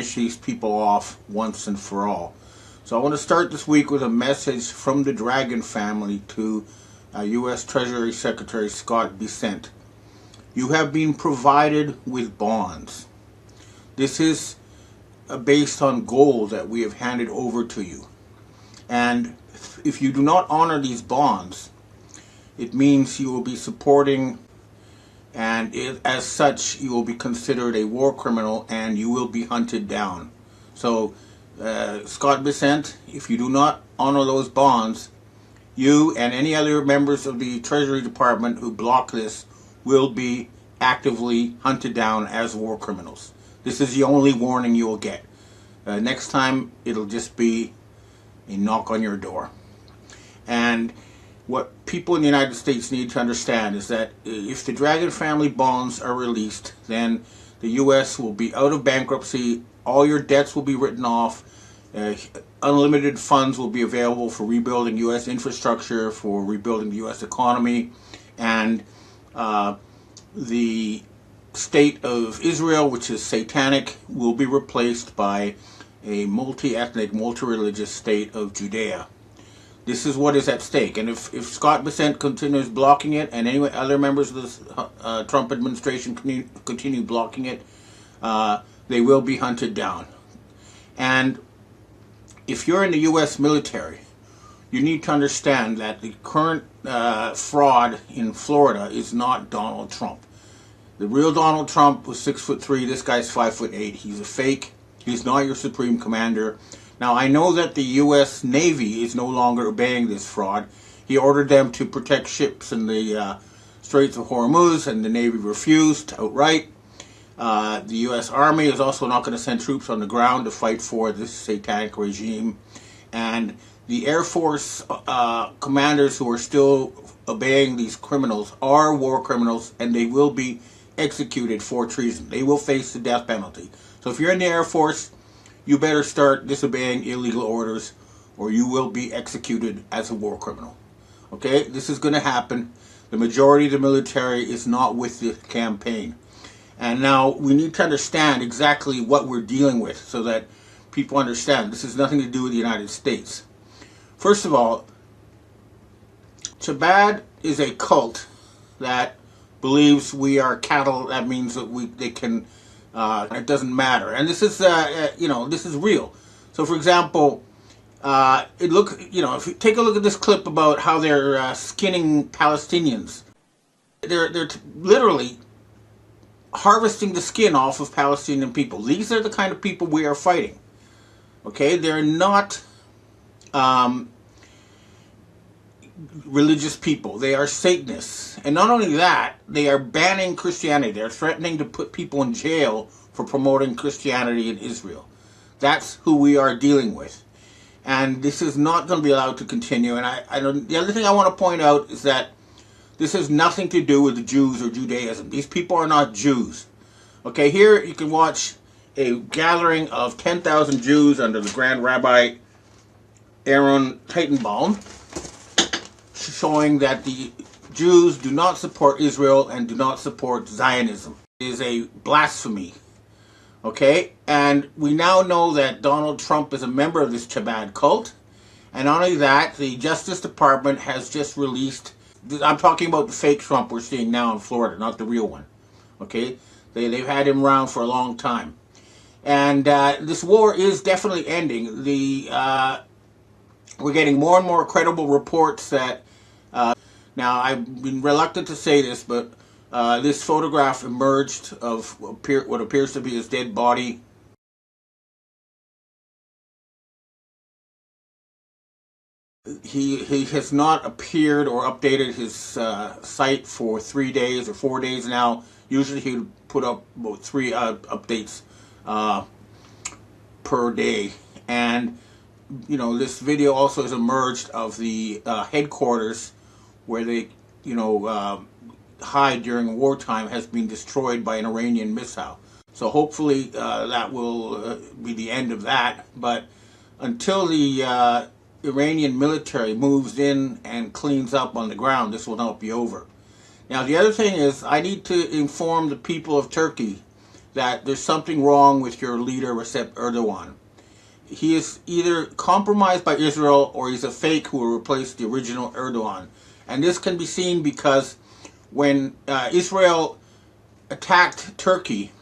finish these people off once and for all. So I want to start this week with a message from the Dragon family to U.S. Treasury Secretary Scott Bessent. You have been provided with bonds. This is based on gold that we have handed over to you. And if you do not honor these bonds, it means you will be supporting, and as such, you will be considered a war criminal and you will be hunted down. So, Scott Bessent, if you do not honor those bonds, you and any other members of the Treasury Department who block this will be actively hunted down as war criminals. This is the only warning you will get. Next time, it'll just be a knock on your door. And what people in the United States need to understand is that if the Dragon family bonds are released, then the U.S. will be out of bankruptcy, all your debts will be written off, unlimited funds will be available for rebuilding U.S. infrastructure, for rebuilding the U.S. economy, and the state of Israel, which is satanic, will be replaced by a multi-ethnic, multi-religious state of Judea. This is what is at stake. And if Scott Bessent continues blocking it, and any other members of the Trump administration continue blocking it, they will be hunted down. And if you're in the U.S. military, you need to understand that the current fraud in Florida is not Donald Trump. The real Donald Trump was 6'3". This guy's 5'8". He's a fake. He's not your supreme commander. Now, I know that the U.S. Navy is no longer obeying this fraud. He ordered them to protect ships in the Straits of Hormuz, and the Navy refused outright. The U.S. Army is also not going to send troops on the ground to fight for this satanic regime. And the Air Force commanders who are still obeying these criminals are war criminals, and they will be executed for treason. They will face the death penalty. So if you're in the Air Force, you better start disobeying illegal orders, or you will be executed as a war criminal. Okay? This is going to happen. The majority of the military is not with the campaign. And now we need to understand exactly what we're dealing with so that people understand this has nothing to do with the United States. First of all, Chabad is a cult that believes we are cattle. That means that they can. It doesn't matter, and this is this is real. So, for example, if you take a look at this clip about how they're skinning Palestinians, they're literally harvesting the skin off of Palestinian people. These are the kind of people we are fighting. Okay, they're not religious people. They are Satanists. And not only that, they are banning Christianity. They're threatening to put people in jail for promoting Christianity in Israel. That's who we are dealing with. And this is not going to be allowed to continue. And the other thing I want to point out is that this has nothing to do with the Jews or Judaism. These people are not Jews. Okay, here you can watch a gathering of 10,000 Jews under the Grand Rabbi Aaron Teitelbaum, showing that the Jews do not support Israel and do not support Zionism. It is a blasphemy. Okay? And we now know that Donald Trump is a member of this Chabad cult. And not only that, the Justice Department has just released, I'm talking about the fake Trump we're seeing now in Florida, not the real one. Okay? They've had him around for a long time. And this war is definitely ending. We're getting more and more credible reports that now, I've been reluctant to say this, but this photograph emerged of what appears to be his dead body. He has not appeared or updated his site for 3 days or 4 days now. Usually he would put up about 3 updates per day. And, this video also has emerged of the headquarters where they, hide during wartime has been destroyed by an Iranian missile. So hopefully that will be the end of that. But until the Iranian military moves in and cleans up on the ground, this will not be over. Now the other thing is, I need to inform the people of Turkey that there's something wrong with your leader, Recep Erdogan. He is either compromised by Israel or he's a fake who will replace the original Erdogan. And this can be seen because when Israel attacked Turkey,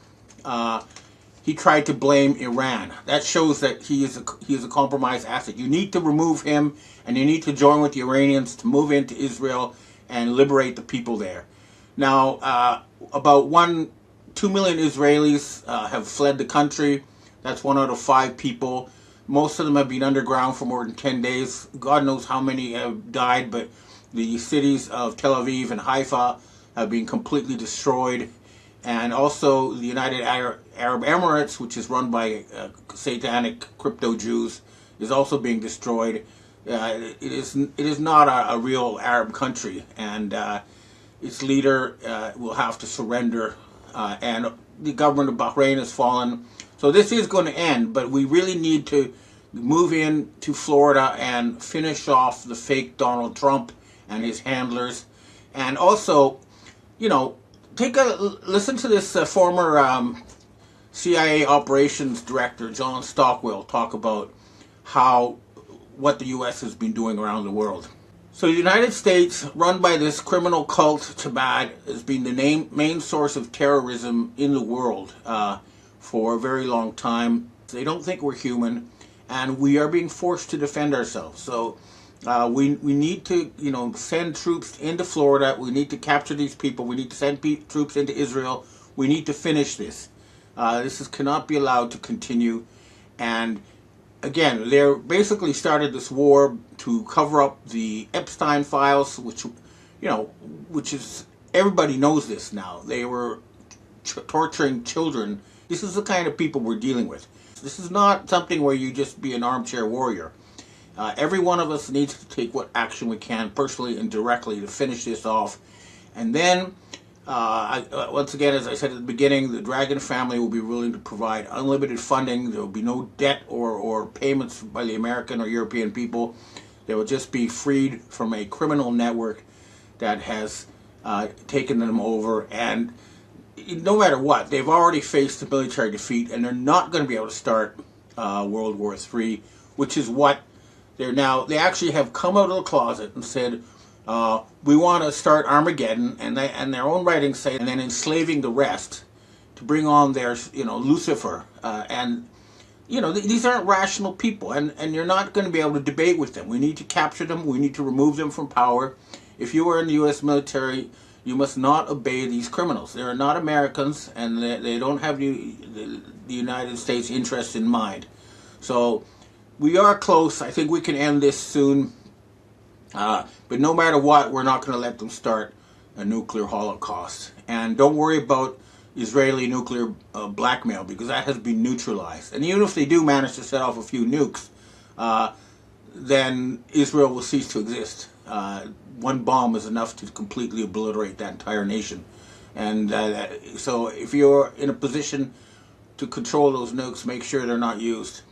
he tried to blame Iran. That shows that he is a compromised asset. You need to remove him, and you need to join with the Iranians to move into Israel and liberate the people there. Now, about 2 million Israelis have fled the country. That's 1 out of 5 people. Most of them have been underground for more than 10 days. God knows how many have died, but the cities of Tel Aviv and Haifa have been completely destroyed. And also the United Arab Emirates, which is run by satanic crypto Jews, is also being destroyed. It is not a real Arab country, and its leader will have to surrender. And the government of Bahrain has fallen. So this is going to end, but we really need to move in to Florida and finish off the fake Donald Trump and his handlers. And also, you know, listen to this former CIA operations director, John Stockwell, talk about what the U.S. has been doing around the world. So the United States, run by this criminal cult, Chabad, has been the main source of terrorism in the world for a very long time. They don't think we're human, and we are being forced to defend ourselves. So we need to, send troops into Florida. We need to capture these people. We need to send troops into Israel. We need to finish this. This cannot be allowed to continue. And again, they basically started this war to cover up the Epstein files, which is, everybody knows this now. They were torturing children. This is the kind of people we're dealing with. This is not something where you just be an armchair warrior. Every one of us needs to take what action we can, personally and directly, to finish this off. And then, once again, as I said at the beginning, the Dragon family will be willing to provide unlimited funding. There will be no debt or payments by the American or European people. They will just be freed from a criminal network that has taken them over. And no matter what, they've already faced a military defeat, and they're not going to be able to start World War III, which is what they actually have come out of the closet and said, we want to start Armageddon, and their own writings say, and then enslaving the rest to bring on their, Lucifer. These aren't rational people, and you're not going to be able to debate with them. We need to capture them. We need to remove them from power. If you are in the U.S. military, you must not obey these criminals. They are not Americans, and they don't have the United States interest in mind. So we are close. I think we can end this soon. But no matter what, we're not going to let them start a nuclear holocaust. And don't worry about Israeli nuclear blackmail, because that has been neutralized. And even if they do manage to set off a few nukes, then Israel will cease to exist. One bomb is enough to completely obliterate that entire nation. And so if you're in a position to control those nukes, make sure they're not used.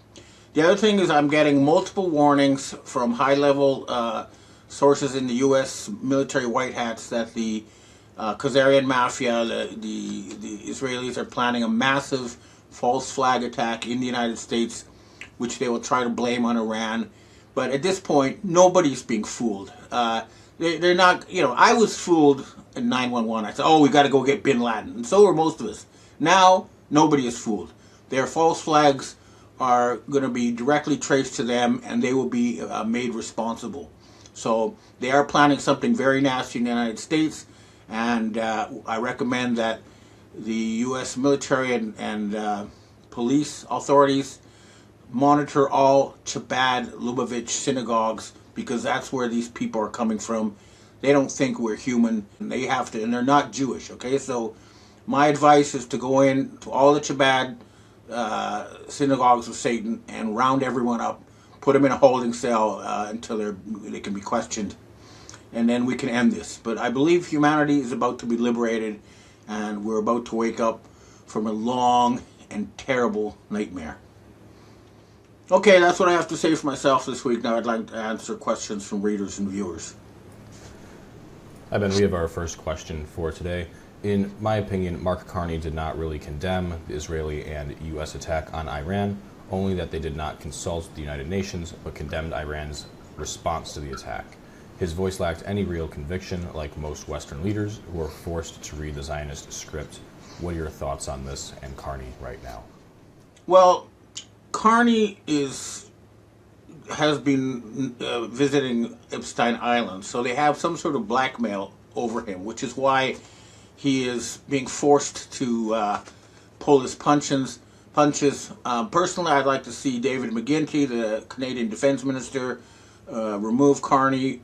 The other thing is, I'm getting multiple warnings from high-level sources in the U.S. military white hats that the Khazarian mafia, the Israelis, are planning a massive false flag attack in the United States, which they will try to blame on Iran. But at this point, nobody's being fooled. They're not, I was fooled in 9/11. I said, we got to go get bin Laden. And so were most of us. Now, nobody is fooled. Their false flags are going to be directly traced to them, and they will be made responsible. So they are planning something very nasty in the United States, and I recommend that the U.S. military and police authorities monitor all Chabad Lubavitch synagogues, because that's where these people are coming from. They don't think we're human, and they have to, and they're not Jewish, okay? So my advice is to go in to all the Chabad synagogues of Satan and round everyone up, put them in a holding cell until they can be questioned, and then we can end this. But I believe humanity is about to be liberated, and we're about to wake up from a long and terrible nightmare. Okay, that's what I have to say for myself this week. Now I'd like to answer questions from readers and viewers. Hi Ben, we have our first question for today. In my opinion, Mark Carney did not really condemn the Israeli and U.S. attack on Iran, only that they did not consult the United Nations, but condemned Iran's response to the attack. His voice lacked any real conviction, like most Western leaders who are forced to read the Zionist script. What are your thoughts on this and Carney right now? Well, Carney has been visiting Epstein Island, so they have some sort of blackmail over him, which is why he is being forced to pull his punches. Personally, I'd like to see David McGuinty, the Canadian Defense Minister, remove Carney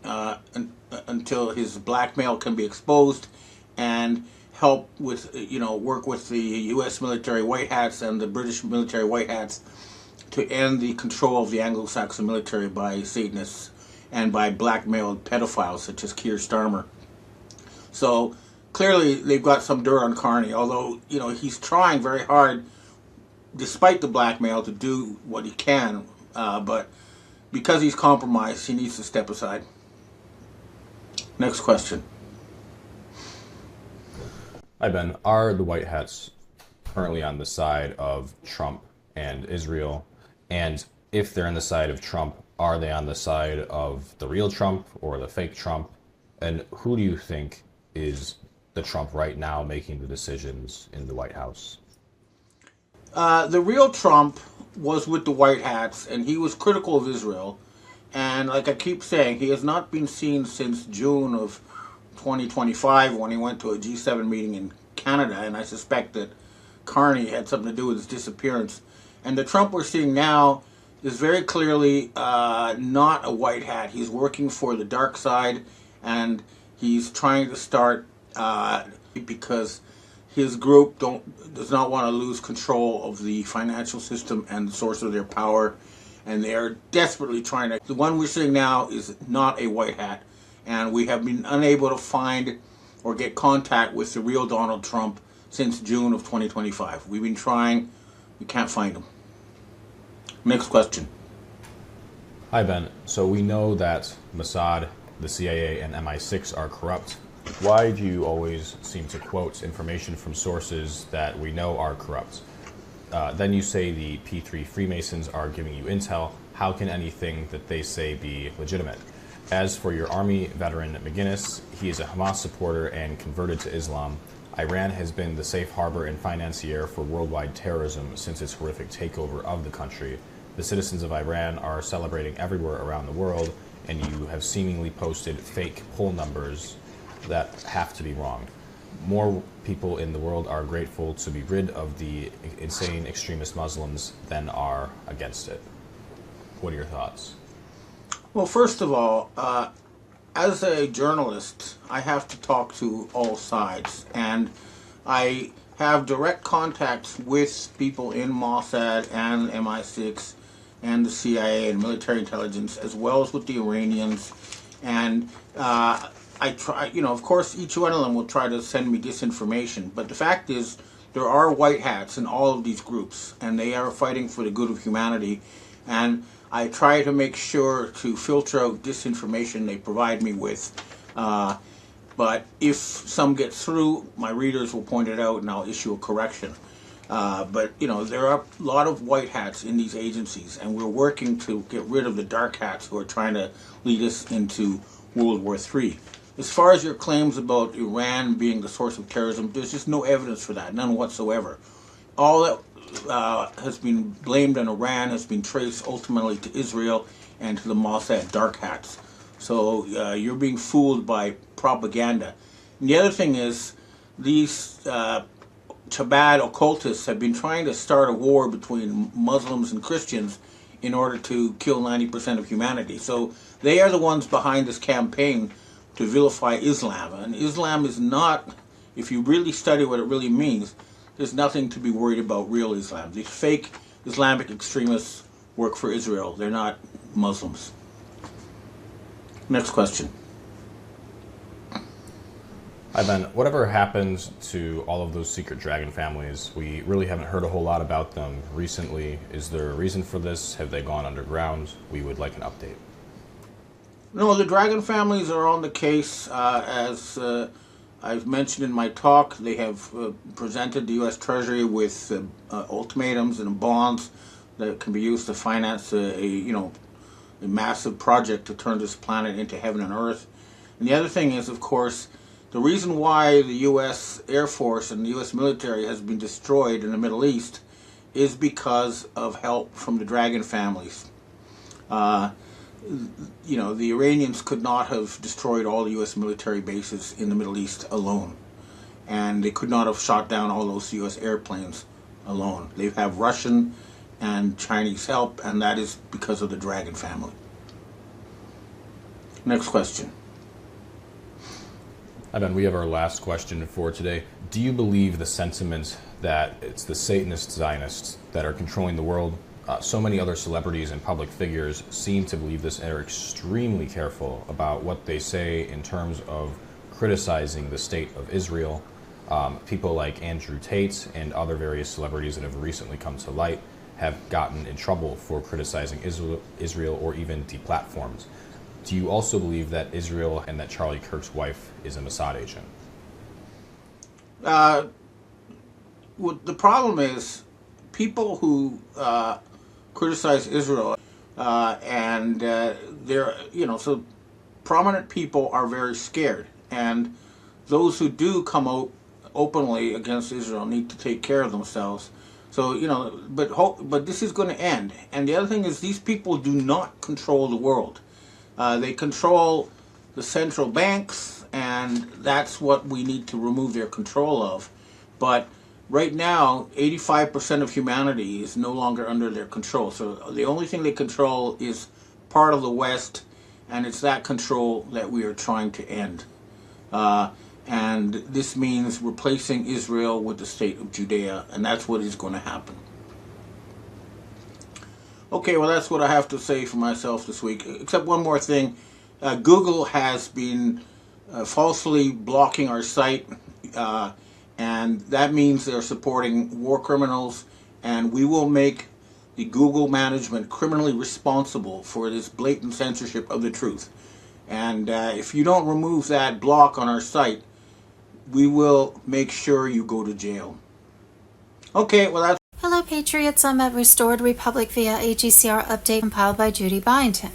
until his blackmail can be exposed, and help with, work with the U.S. military white hats and the British military white hats to end the control of the Anglo-Saxon military by Satanists and by blackmailed pedophiles such as Keir Starmer. So clearly they've got some dirt on Carney, although, he's trying very hard, despite the blackmail, to do what he can, but because he's compromised, he needs to step aside. Next question. Hi, Ben. Are the White Hats currently on the side of Trump and Israel? And if they're on the side of Trump, are they on the side of the real Trump or the fake Trump? And who do you think is the Trump right now making the decisions in the White House? The real Trump was with the White Hats, and he was critical of Israel. And like I keep saying, he has not been seen since June of 2025 when he went to a G7 meeting in Canada, and I suspect that Carney had something to do with his disappearance. And the Trump we're seeing now is very clearly not a white hat. He's working for the dark side, and he's trying to start because his group does not want to lose control of the financial system and the source of their power, and they are desperately trying to. The one we're seeing now is not a white hat, and we have been unable to find or get contact with the real Donald Trump since June of 2025. We've been trying, we can't find him. Next question. Hi, Ben. So we know that Mossad, the CIA, and MI6 are corrupt. Why do you always seem to quote information from sources that we know are corrupt? Then you say the P3 Freemasons are giving you intel. How can anything that they say be legitimate? As for your Army veteran McGinnis, he is a Hamas supporter and converted to Islam. Iran has been the safe harbor and financier for worldwide terrorism since its horrific takeover of the country. The citizens of Iran are celebrating everywhere around the world, and you have seemingly posted fake poll numbers that have to be wrong. More people in the world are grateful to be rid of the insane extremist Muslims than are against it. What are your thoughts? Well, first of all, as a journalist, I have to talk to all sides, and I have direct contacts with people in Mossad and MI6 and the CIA and military intelligence, as well as with the Iranians, and I try, of course, each one of them will try to send me disinformation, but the fact is there are white hats in all of these groups, and they are fighting for the good of humanity, and I try to make sure to filter out disinformation they provide me with. But if some gets through, my readers will point it out and I'll issue a correction. But, there are a lot of white hats in these agencies, and we're working to get rid of the dark hats who are trying to lead us into World War III. As far as your claims about Iran being the source of terrorism, there's just no evidence for that, none whatsoever. All that has been blamed on Iran has been traced ultimately to Israel and to the Mossad dark hats. So you're being fooled by propaganda. And the other thing is, these Chabad occultists have been trying to start a war between Muslims and Christians in order to kill 90% of humanity. So they are the ones behind this campaign to vilify Islam. And Islam is not, if you really study what it really means, there's nothing to be worried about real Islam. These fake Islamic extremists work for Israel. They're not Muslims. Next question. Hi, Ben. Whatever happened to all of those secret dragon families? We really haven't heard a whole lot about them recently. Is there a reason for this? Have they gone underground? We would like an update. No, the dragon families are on the case as I've mentioned in my talk, they have presented the U.S. Treasury with ultimatums and bonds that can be used to finance a massive project to turn this planet into heaven and earth. And the other thing is, of course, the reason why the U.S. Air Force and the U.S. military has been destroyed in the Middle East is because of help from the dragon families. The Iranians could not have destroyed all the U.S. military bases in the Middle East alone. And they could not have shot down all those U.S. airplanes alone. They have Russian and Chinese help, and that is because of the dragon family. Next question. Ben, we have our last question for today. Do you believe the sentiment that it's the Satanist Zionists that are controlling the world? So many other celebrities and public figures seem to believe this and are extremely careful about what they say in terms of criticizing the state of Israel. People like Andrew Tate and other various celebrities that have recently come to light have gotten in trouble for criticizing Israel or even deplatformed. Do you also believe that Israel and that Charlie Kirk's wife is a Mossad agent? Well, the problem is people who criticize Israel and so prominent people are very scared, and those who do come out openly against Israel need to take care of themselves. So but this is going to end. And the other thing is, these people do not control the world. They control the central banks, and that's what we need to remove their control of. But right now, 85% of humanity is no longer under their control. So the only thing they control is part of the West, and it's that control that we are trying to end. And this means replacing Israel with the state of Judea, and that's what is going to happen. Okay, well, that's what I have to say for myself this week. Except one more thing. Google has been falsely blocking our site, and that means they're supporting war criminals, and we will make the Google management criminally responsible for this blatant censorship of the truth. And if you don't remove that block on our site, we will make sure you go to jail. Okay, well, that's... Hello, Patriots. I'm at Restored Republic via AGCR update compiled by Judy Byington.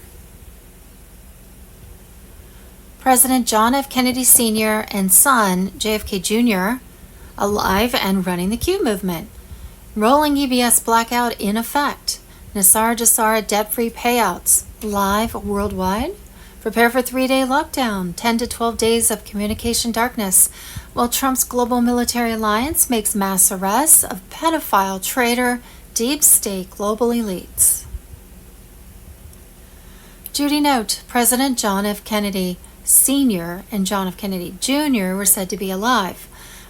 President John F. Kennedy Sr. and son, JFK Jr., alive and running the Q movement. Rolling EBS blackout in effect. Nisara Jasara debt-free payouts. Live worldwide. Prepare for 3-day lockdown. 10 to 12 days of communication darkness. While Trump's global military alliance makes mass arrests of pedophile, traitor, deep state global elites. Judy note, President John F. Kennedy Sr. and John F. Kennedy Jr. were said to be alive,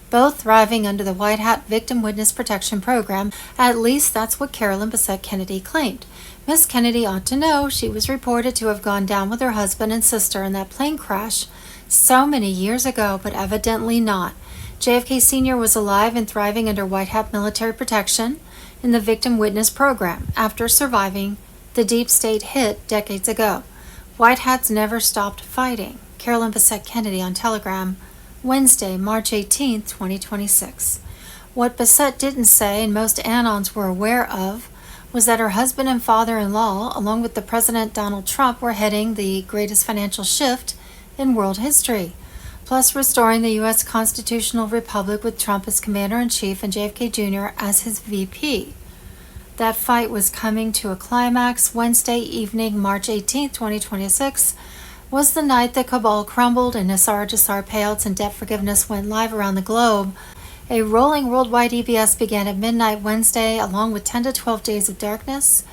both thriving under the White Hat Victim Witness Protection Program. At least that's what Carolyn Bessette Kennedy claimed. Miss Kennedy ought to know she was reported to have gone down with her husband and sister in that plane crash so many years ago, but evidently not. JFK Sr. was alive and thriving under White Hat military protection in the Victim Witness Program after surviving the deep state hit decades ago. White Hats never stopped fighting. Carolyn Bessette Kennedy on Telegram, Wednesday, March 18, 2026. What Bessette didn't say, and most Anons were aware of, was that her husband and father-in-law, along with the President Donald Trump, were heading the greatest financial shift in world history, plus restoring the U.S. constitutional republic with Trump as commander-in-chief and JFK Jr. as his VP. That fight was coming to a climax. Wednesday evening, March 18, 2026, was the night the cabal crumbled and Nisara Jasara payouts and debt forgiveness went live around the globe. A rolling worldwide EBS began at midnight Wednesday, along with 10 to 12 days of darkness,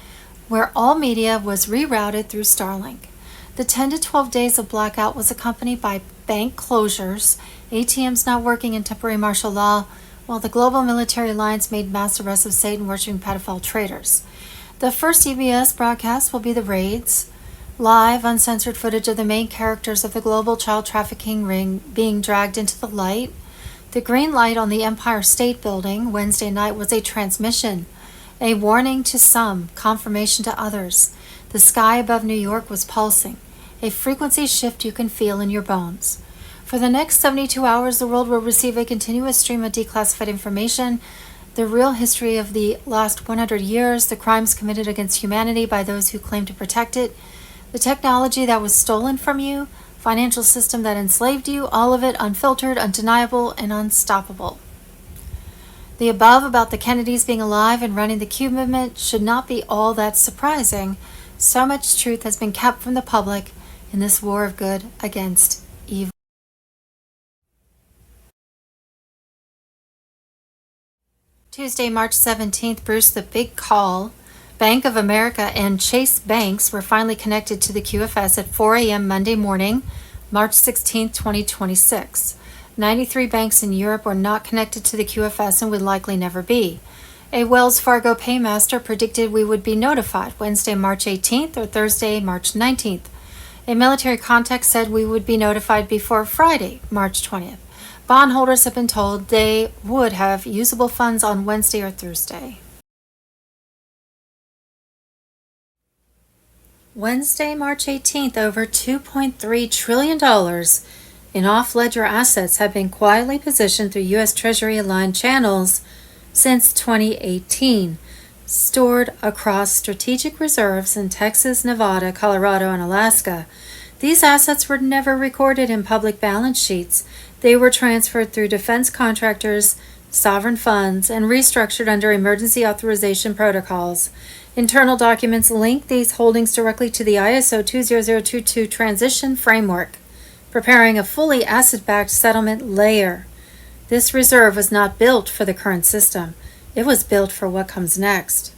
where all media was rerouted through Starlink. The 10 to 12 days of blackout was accompanied by bank closures, ATMs not working in temporary martial law, while the Global Military Alliance made mass arrests of Satan-worshipping pedophile traitors. The first EBS broadcast will be the raids, live, uncensored footage of the main characters of the global child trafficking ring being dragged into the light. The green light on the Empire State Building Wednesday night was a transmission, a warning to some, confirmation to others. The sky above New York was pulsing, a frequency shift you can feel in your bones. For the next 72 hours, the world will receive a continuous stream of declassified information, the real history of the last 100 years, the crimes committed against humanity by those who claim to protect it, the technology that was stolen from you, financial system that enslaved you, all of it unfiltered, undeniable, and unstoppable. The above about the Kennedys being alive and running the Q movement should not be all that surprising. So much truth has been kept from the public in this war of good against evil. Tuesday, March 17th, Bruce, the big call. Bank of America and Chase Banks were finally connected to the QFS at 4 a.m. Monday morning, March 16th, 2026. 93 banks in Europe were not connected to the QFS and would likely never be. A Wells Fargo paymaster predicted we would be notified Wednesday, March 18th or Thursday, March 19th. A military contact said we would be notified before Friday, March 20th. Bondholders have been told they would have usable funds on Wednesday or Thursday. Wednesday, March 18th, over $2.3 trillion in off-ledger assets have been quietly positioned through U.S. Treasury-aligned channels since 2018, stored across strategic reserves in Texas, Nevada, Colorado, and Alaska. These assets were never recorded in public balance sheets. They were transferred through defense contractors, sovereign funds, and restructured under emergency authorization protocols. Internal documents link these holdings directly to the ISO 20022 transition framework, preparing a fully asset-backed settlement layer. This reserve was not built for the current system. It was built for what comes next.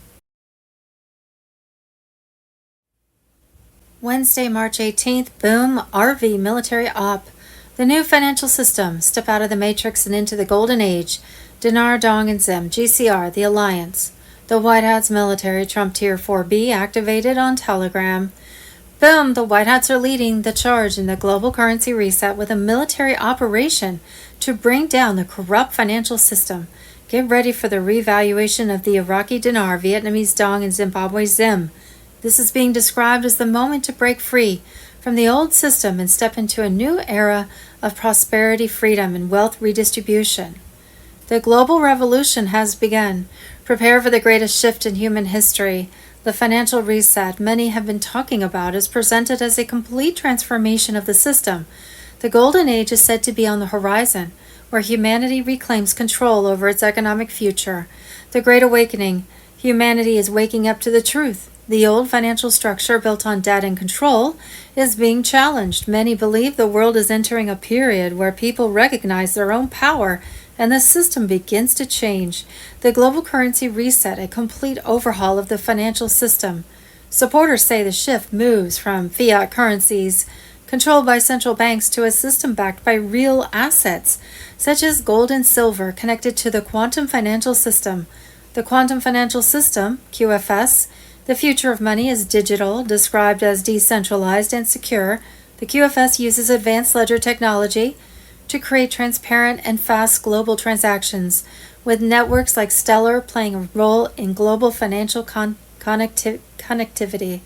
Wednesday, March 18th, boom, RV military op. The new financial system, step out of the matrix and into the golden age. Dinar, Dong, and Zim, GCR, the alliance. The White Hats military, Trump Tier 4B, activated on Telegram. Boom, the White Hats are leading the charge in the global currency reset with a military operation to bring down the corrupt financial system. Get ready for the revaluation of the Iraqi dinar, Vietnamese dong, and Zimbabwe zim. This is being described as the moment to break free from the old system and step into a new era of prosperity, freedom, and wealth redistribution. The global revolution has begun. Prepare for the greatest shift in human history. The financial reset many have been talking about is presented as a complete transformation of the system. The golden age is said to be on the horizon, where humanity reclaims control over its economic future. The Great Awakening, humanity is waking up to the truth. The old financial structure built on debt and control is being challenged. Many believe the world is entering a period where people recognize their own power and the system begins to change. The global currency reset, a complete overhaul of the financial system. Supporters say the shift moves from fiat currencies controlled by central banks to a system backed by real assets, such as gold and silver connected to the quantum financial system. The quantum financial system, QFS, the future of money is digital, described as decentralized and secure. The QFS uses advanced ledger technology to create transparent and fast global transactions, with networks like Stellar playing a role in global financial connectivity.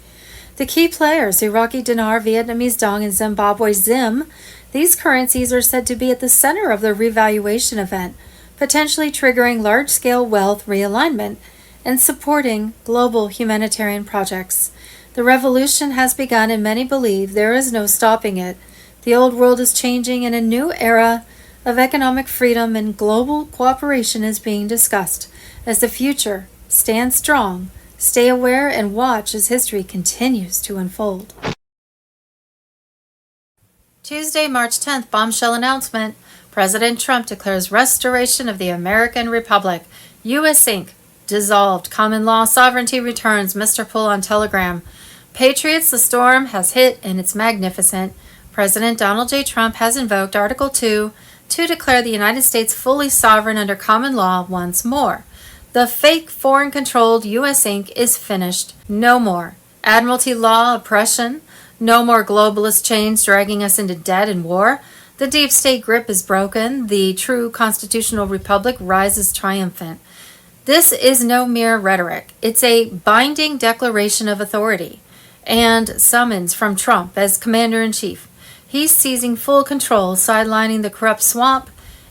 The key players, Iraqi dinar, Vietnamese dong, and Zimbabwe zim, these currencies are said to be at the center of the revaluation event, potentially triggering large-scale wealth realignment and supporting global humanitarian projects. The revolution has begun and many believe there is no stopping it. The old world is changing and a new era of economic freedom and global cooperation is being discussed. As the future stands strong, stay aware and watch as history continues to unfold. Tuesday, March 10th, bombshell announcement. President Trump declares restoration of the American Republic. U.S. Inc. dissolved. Common law sovereignty returns. Mr. Pull on Telegram. Patriots, the storm has hit and it's magnificent. President Donald J. Trump has invoked Article 2 to declare the United States fully sovereign under common law once more. The fake foreign-controlled U.S. Inc. is finished. No more Admiralty law oppression. No more globalist chains dragging us into debt and war. The deep state grip is broken. The true constitutional republic rises triumphant. This is no mere rhetoric. It's a binding declaration of authority and summons from Trump as commander-in-chief. He's seizing full control, sidelining the corrupt swamp,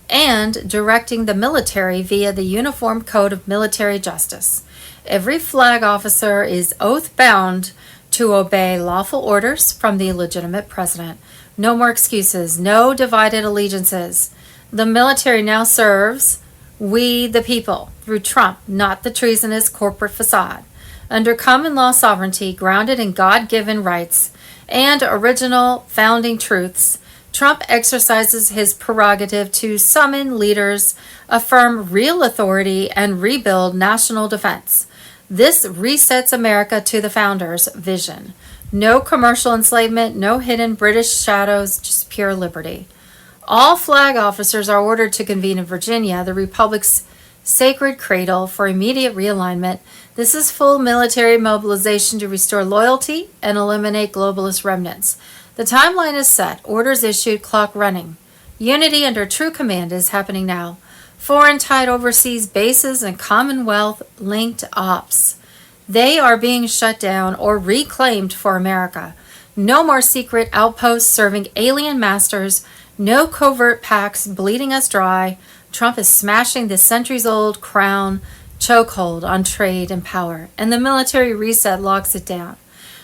and directing the military via the Uniform Code of Military Justice. Every flag officer is oath-bound to obey lawful orders from the legitimate president. No more excuses, no divided allegiances. The military now serves we the people through Trump, not the treasonous corporate facade. Under common law sovereignty grounded in God-given rights and original founding truths, Trump exercises his prerogative to summon leaders, affirm real authority, and rebuild national defense. This resets America to the founders' vision. No commercial enslavement, no hidden British shadows, just pure liberty. All flag officers are ordered to convene in Virginia, the Republic's sacred cradle, for immediate realignment. This is full military mobilization to restore loyalty and eliminate globalist remnants. The timeline is set, orders issued, clock running. Unity under true command is happening now. Foreign-tied overseas bases and Commonwealth-linked ops. They are being shut down or reclaimed for America. No more secret outposts serving alien masters. No covert pacts bleeding us dry. Trump is smashing the centuries-old crown chokehold on trade and power, and the military reset locks it down.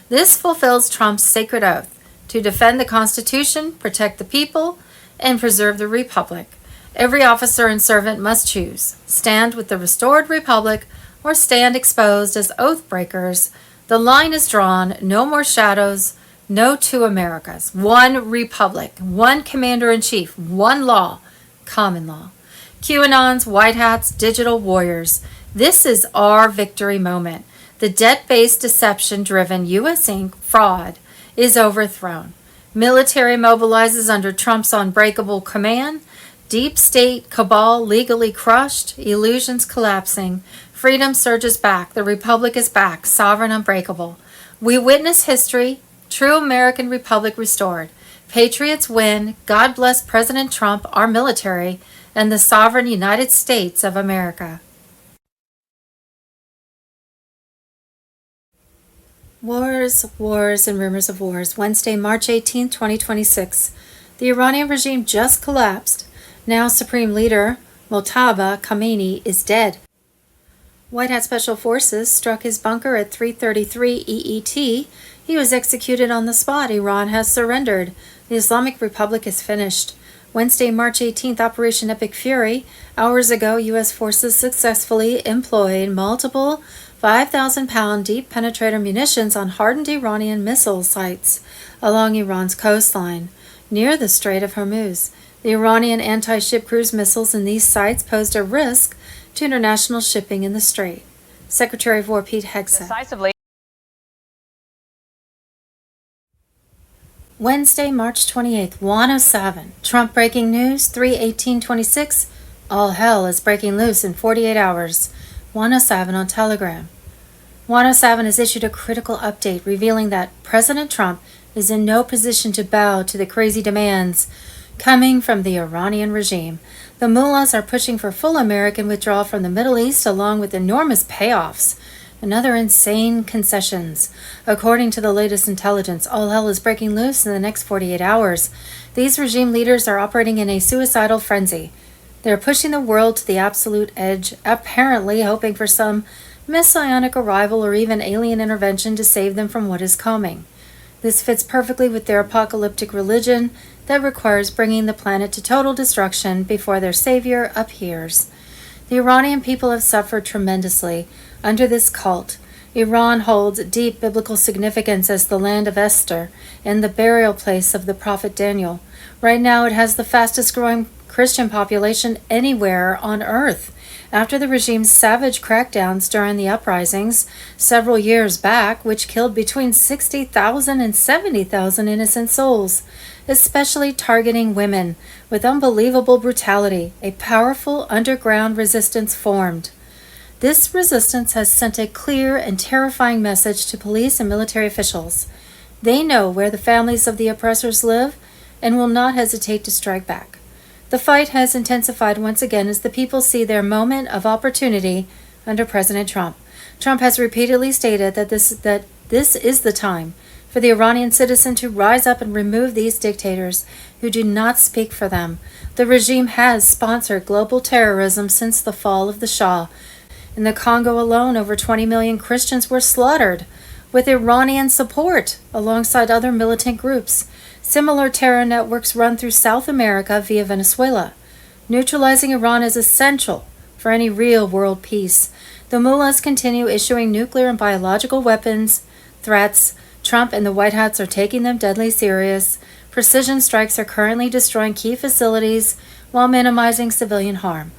This fulfills Trump's sacred oath to defend the Constitution, protect the people, and preserve the Republic. Every officer and servant must choose: stand with the restored Republic or stand exposed as oath breakers. The line is drawn. No more shadows. No two Americas. One Republic. One Commander-in-Chief. One law. Common law. QAnons, white hats, digital warriors. This is our victory moment. The debt-based, deception-driven U.S. Inc. fraud is overthrown. Military mobilizes under Trump's unbreakable command. Deep state cabal legally crushed. Illusions collapsing. Freedom surges back. The Republic is back. Sovereign, unbreakable. We witness history. True American Republic restored. Patriots win. God bless President Trump, our military, and the sovereign United States of America. Wars, wars, and rumors of wars. Wednesday, March 18, 2026. The Iranian regime just collapsed. Now Supreme Leader Mojtaba Khamenei is dead. White Hat Special Forces struck his bunker at 3:33 EET. He was executed on the spot. Iran has surrendered. The Islamic Republic is finished. Wednesday, March 18th, Operation Epic Fury. Hours ago, U.S. forces successfully employed multiple 5,000-pound deep penetrator munitions on hardened Iranian missile sites along Iran's coastline, near the Strait of Hormuz. The Iranian anti-ship cruise missiles in these sites posed a risk to international shipping in the strait. Secretary of War Pete Hegseth. Decisively. Wednesday, March 28th, 107. Trump breaking news, 3/18/26. All hell is breaking loose in 48 hours. 107 on Telegram. 107 has issued a critical update revealing that President Trump is in no position to bow to the crazy demands coming from the Iranian regime. The mullahs are pushing for full American withdrawal from the Middle East along with enormous payoffs and other insane concessions. According to the latest intelligence, all hell is breaking loose in the next 48 hours. These regime leaders are operating in a suicidal frenzy. They're pushing the world to the absolute edge, apparently hoping for some messianic arrival or even alien intervention to save them from what is coming. This fits perfectly with their apocalyptic religion that requires bringing the planet to total destruction before their savior appears. The Iranian people have suffered tremendously under this cult. Iran holds deep biblical significance as the land of Esther and the burial place of the prophet Daniel. Right now it has the fastest growing Christian population anywhere on earth. After the regime's savage crackdowns during the uprisings several years back, which killed between 60,000 and 70,000 innocent souls, especially targeting women with unbelievable brutality, a powerful underground resistance formed. This resistance has sent a clear and terrifying message to police and military officials. They know where the families of the oppressors live and will not hesitate to strike back. The fight has intensified once again as the people see their moment of opportunity under President Trump. Trump has repeatedly stated that this is the time for the Iranian citizen to rise up and remove these dictators who do not speak for them. The regime has sponsored global terrorism since the fall of the Shah. In the Congo alone, over 20 million Christians were slaughtered with Iranian support alongside other militant groups. Similar terror networks run through South America via Venezuela. Neutralizing Iran is essential for any real world peace. The mullahs continue issuing nuclear and biological weapons threats. Trump and the White Hats are taking them deadly serious. Precision strikes are currently destroying key facilities while minimizing civilian harm.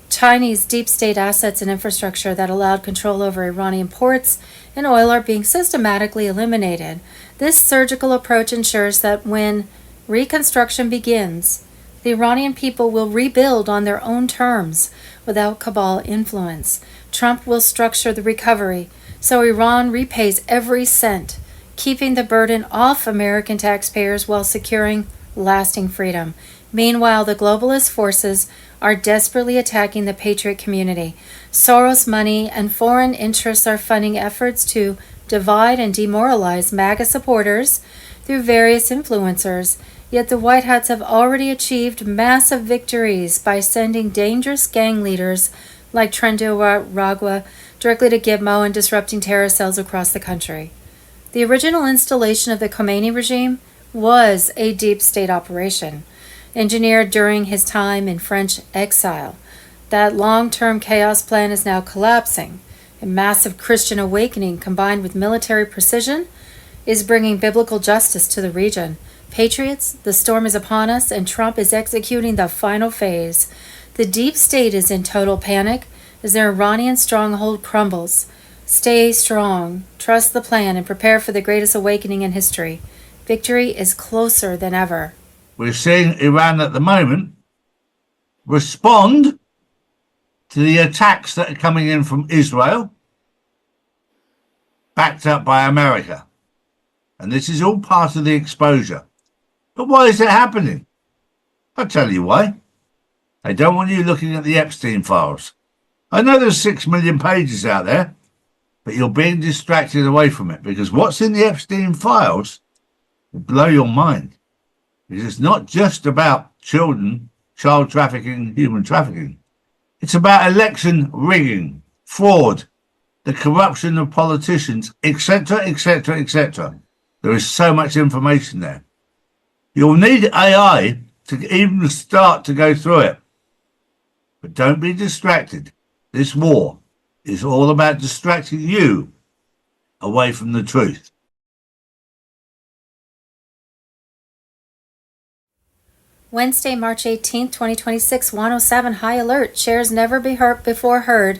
Chinese deep state assets and infrastructure that allowed control over Iranian ports and oil are being systematically eliminated. This surgical approach ensures that when reconstruction begins, the Iranian people will rebuild on their own terms without cabal influence. Trump will structure the recovery so Iran repays every cent, keeping the burden off American taxpayers while securing lasting freedom. Meanwhile, the globalist forces are desperately attacking the patriot community. Soros money and foreign interests are funding efforts to divide and demoralize MAGA supporters through various influencers. Yet the White Hats have already achieved massive victories by sending dangerous gang leaders like Trendo Ragua directly to Gitmo and disrupting terror cells across the country. The original installation of the Khomeini regime was a deep state operation, engineered during his time in French exile. That long-term chaos plan is now collapsing. A massive Christian awakening combined with military precision is bringing biblical justice to the region. Patriots, the storm is upon us, and Trump is executing the final phase. The deep state is in total panic as their Iranian stronghold crumbles. Stay strong, trust the plan, and prepare for the greatest awakening in history. Victory is closer than ever. We're seeing Iran at the moment respond to the attacks that are coming in from Israel, backed up by America. And this is all part of the exposure. But why is it happening? I'll tell you why. They don't want you looking at the Epstein files. I know there's 6 million pages out there, but you're being distracted away from it because what's in the Epstein files will blow your mind. Because it's not just about children, child trafficking, human trafficking. It's about election rigging, fraud, the corruption of politicians, etc., etc., etc. There is so much information there. You'll need AI to even start to go through it. But don't be distracted. This war is all about distracting you away from the truth. Wednesday, March 18, 2026, 107 High Alert. Shares never before heard.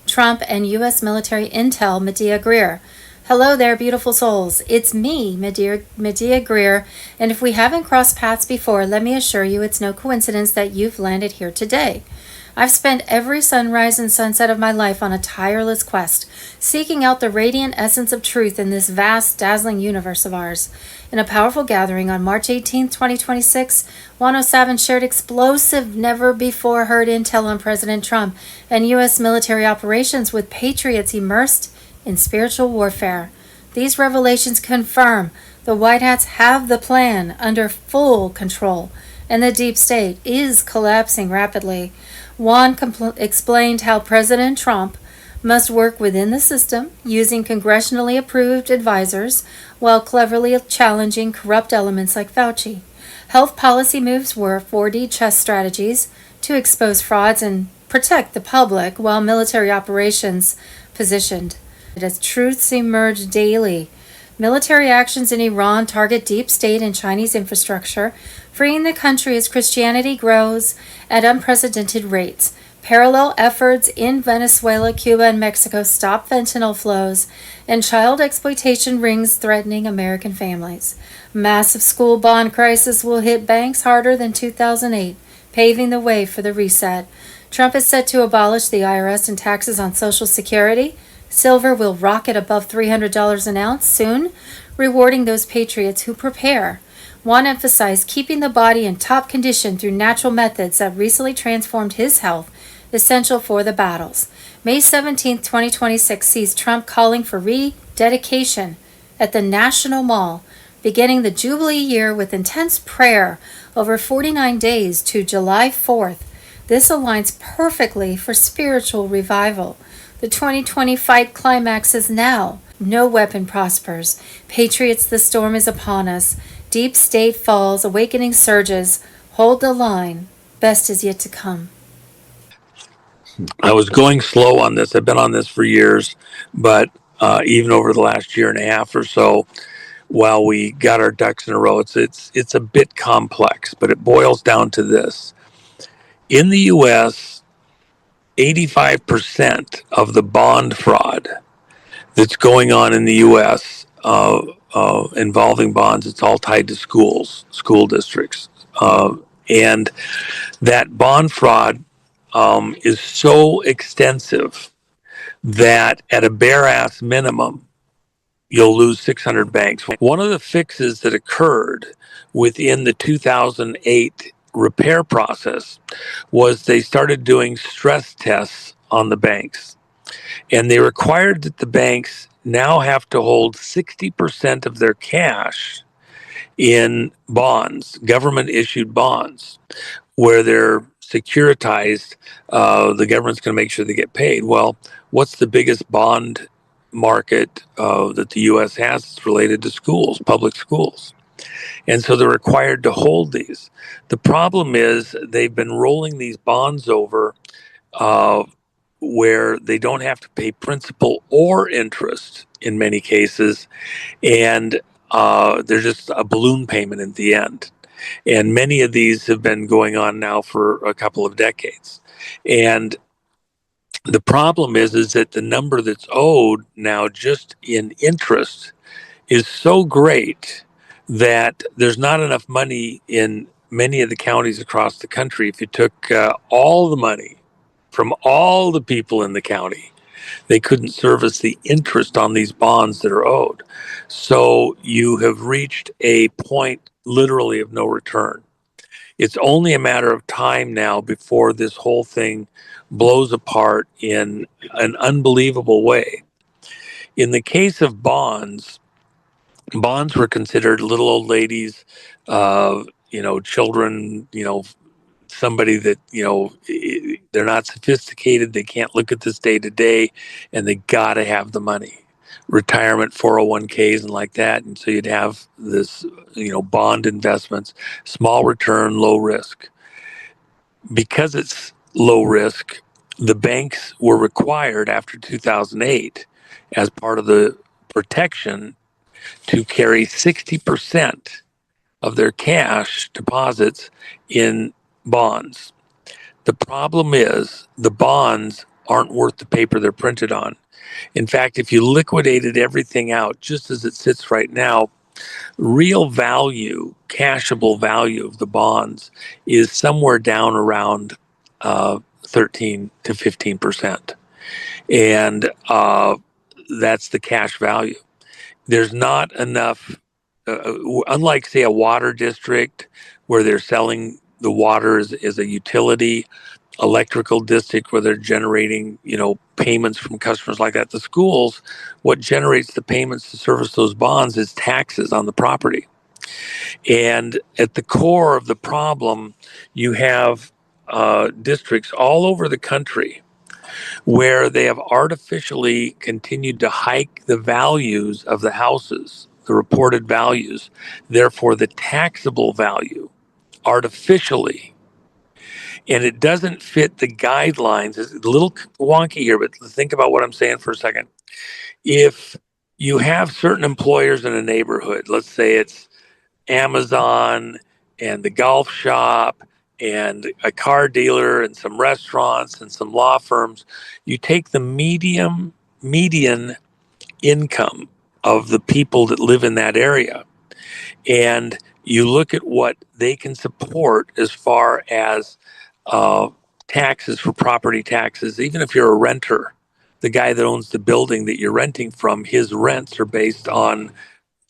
Trump and U.S. military intel, Medea Greer. Hello there, beautiful souls. It's me, Medea Greer, and if we haven't crossed paths before, let me assure you it's no coincidence that you've landed here today. I've spent every sunrise and sunset of my life on a tireless quest, seeking out the radiant essence of truth in this vast, dazzling universe of ours. In a powerful gathering on March 18, 2026, 107 shared explosive, never-before-heard intel on President Trump and U.S. military operations with patriots immersed in spiritual warfare. These revelations confirm the White Hats have the plan under full control, and the deep state is collapsing rapidly. Juan explained how President Trump must work within the system using congressionally approved advisors while cleverly challenging corrupt elements like Fauci. Health policy moves were 4D chess strategies to expose frauds and protect the public, while military operations positioned as truths emerge daily. Military actions in Iran target deep state and Chinese infrastructure, freeing the country as Christianity grows at unprecedented rates. Parallel efforts in Venezuela, Cuba, and Mexico stop fentanyl flows, and child exploitation rings threatening American families. Massive school bond crisis will hit banks harder than 2008, paving the way for the reset. Trump is set to abolish the IRS and taxes on Social Security. Silver will rocket above $300 an ounce soon, rewarding those patriots who prepare. Juan emphasized keeping the body in top condition through natural methods that recently transformed his health, essential for the battles. May 17, 2026 sees Trump calling for rededication at the National Mall, beginning the Jubilee year with intense prayer over 49 days to July 4th. This aligns perfectly for spiritual revival. The 2020 fight climaxes now. No weapon prospers. Patriots, the storm is upon us. Deep state falls, awakening surges. Hold the line. Best is yet to come. I was going slow on this. I've been on this for years, but even over the last year and a half or so, while we got our ducks in a row, it's a bit complex, but it boils down to this. In the U.S., 85% of the bond fraud that's going on in the U.S. Involving bonds, it's all tied to schools, school districts. And that bond fraud is so extensive that at a bare ass minimum, you'll lose 600 banks. One of the fixes that occurred within the 2008 repair process was they started doing stress tests on the banks. And they required that the banks now have to hold 60% of their cash in bonds, government issued bonds, where they're securitized. The government's going to make sure they get paid. Well, what's the biggest bond market that the U.S. has? It's related to schools, public schools. And so they're required to hold these. The problem is they've been rolling these bonds over where they don't have to pay principal or interest in many cases. And they're just a balloon payment at the end. And many of these have been going on now for a couple of decades. And the problem is that the number that's owed now just in interest is so great that there's not enough money in many of the counties across the country. If you took all the money from all the people in the county, they couldn't service the interest on these bonds that are owed. So you have reached a point literally of no return. It's only a matter of time now before this whole thing blows apart in an unbelievable way. In the case of bonds, bonds were considered little old ladies, children, somebody that, they're not sophisticated. They can't look at this day to day, and they got to have the money. Retirement 401ks and like that. And so you'd have this, bond investments, small return, low risk. Because it's low risk, the banks were required after 2008 as part of the protection to carry 60% of their cash deposits in bonds. The problem is the bonds aren't worth the paper they're printed on. In fact, if you liquidated everything out just as it sits right now, real value, cashable value of the bonds is somewhere down around 13 to 15%. And that's the cash value. There's not enough, unlike, say, a water district where they're selling the water as a utility, electrical district where they're generating, payments from customers like that. The schools, what generates the payments to service those bonds is taxes on the property. And at the core of the problem, you have districts all over the country where they have artificially continued to hike the values of the houses, the reported values, therefore the taxable value artificially. And it doesn't fit the guidelines. It's a little wonky here, but think about what I'm saying for a second. If you have certain employers in a neighborhood, let's say it's Amazon and the golf shop and a car dealer and some restaurants and some law firms, you take the median income of the people that live in that area and you look at what they can support as far as taxes for property taxes. Even if you're a renter, the guy that owns the building that you're renting from, his rents are based on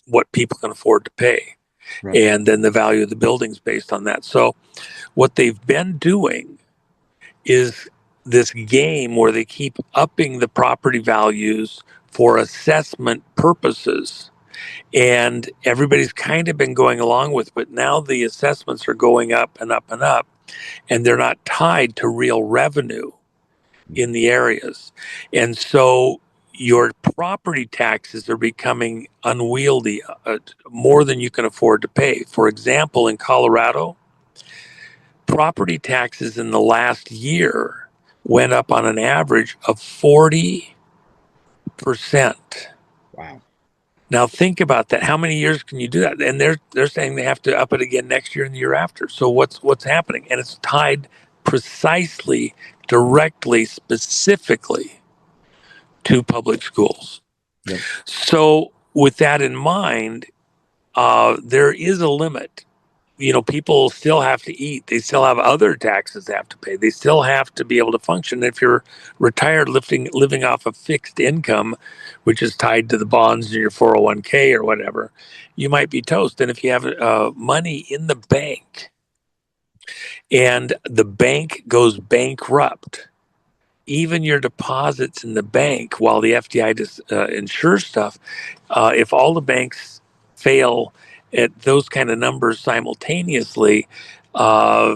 what people can afford to pay. Right. And then the value of the building's based on that. So what they've been doing is this game where they keep upping the property values for assessment purposes. And everybody's kind of been going along with, but now the assessments are going up and up and up, and they're not tied to real revenue in the areas. And so your property taxes are becoming unwieldy, more than you can afford to pay. For example, in Colorado, property taxes in the last year went up on an average of 40%. Wow. Now think about that. How many years can you do that? And they're saying they have to up it again next year and the year after. So what's happening? And it's tied precisely, directly, specifically to public schools. Yep. So with that in mind, there is a limit. People still have to eat. They still have other taxes they have to pay. They still have to be able to function. If you're retired, living off a fixed income, which is tied to the bonds in your 401k or whatever, you might be toast. And if you have money in the bank and the bank goes bankrupt, even your deposits in the bank, while the FDI insures stuff, if all the banks fail at those kind of numbers simultaneously, uh,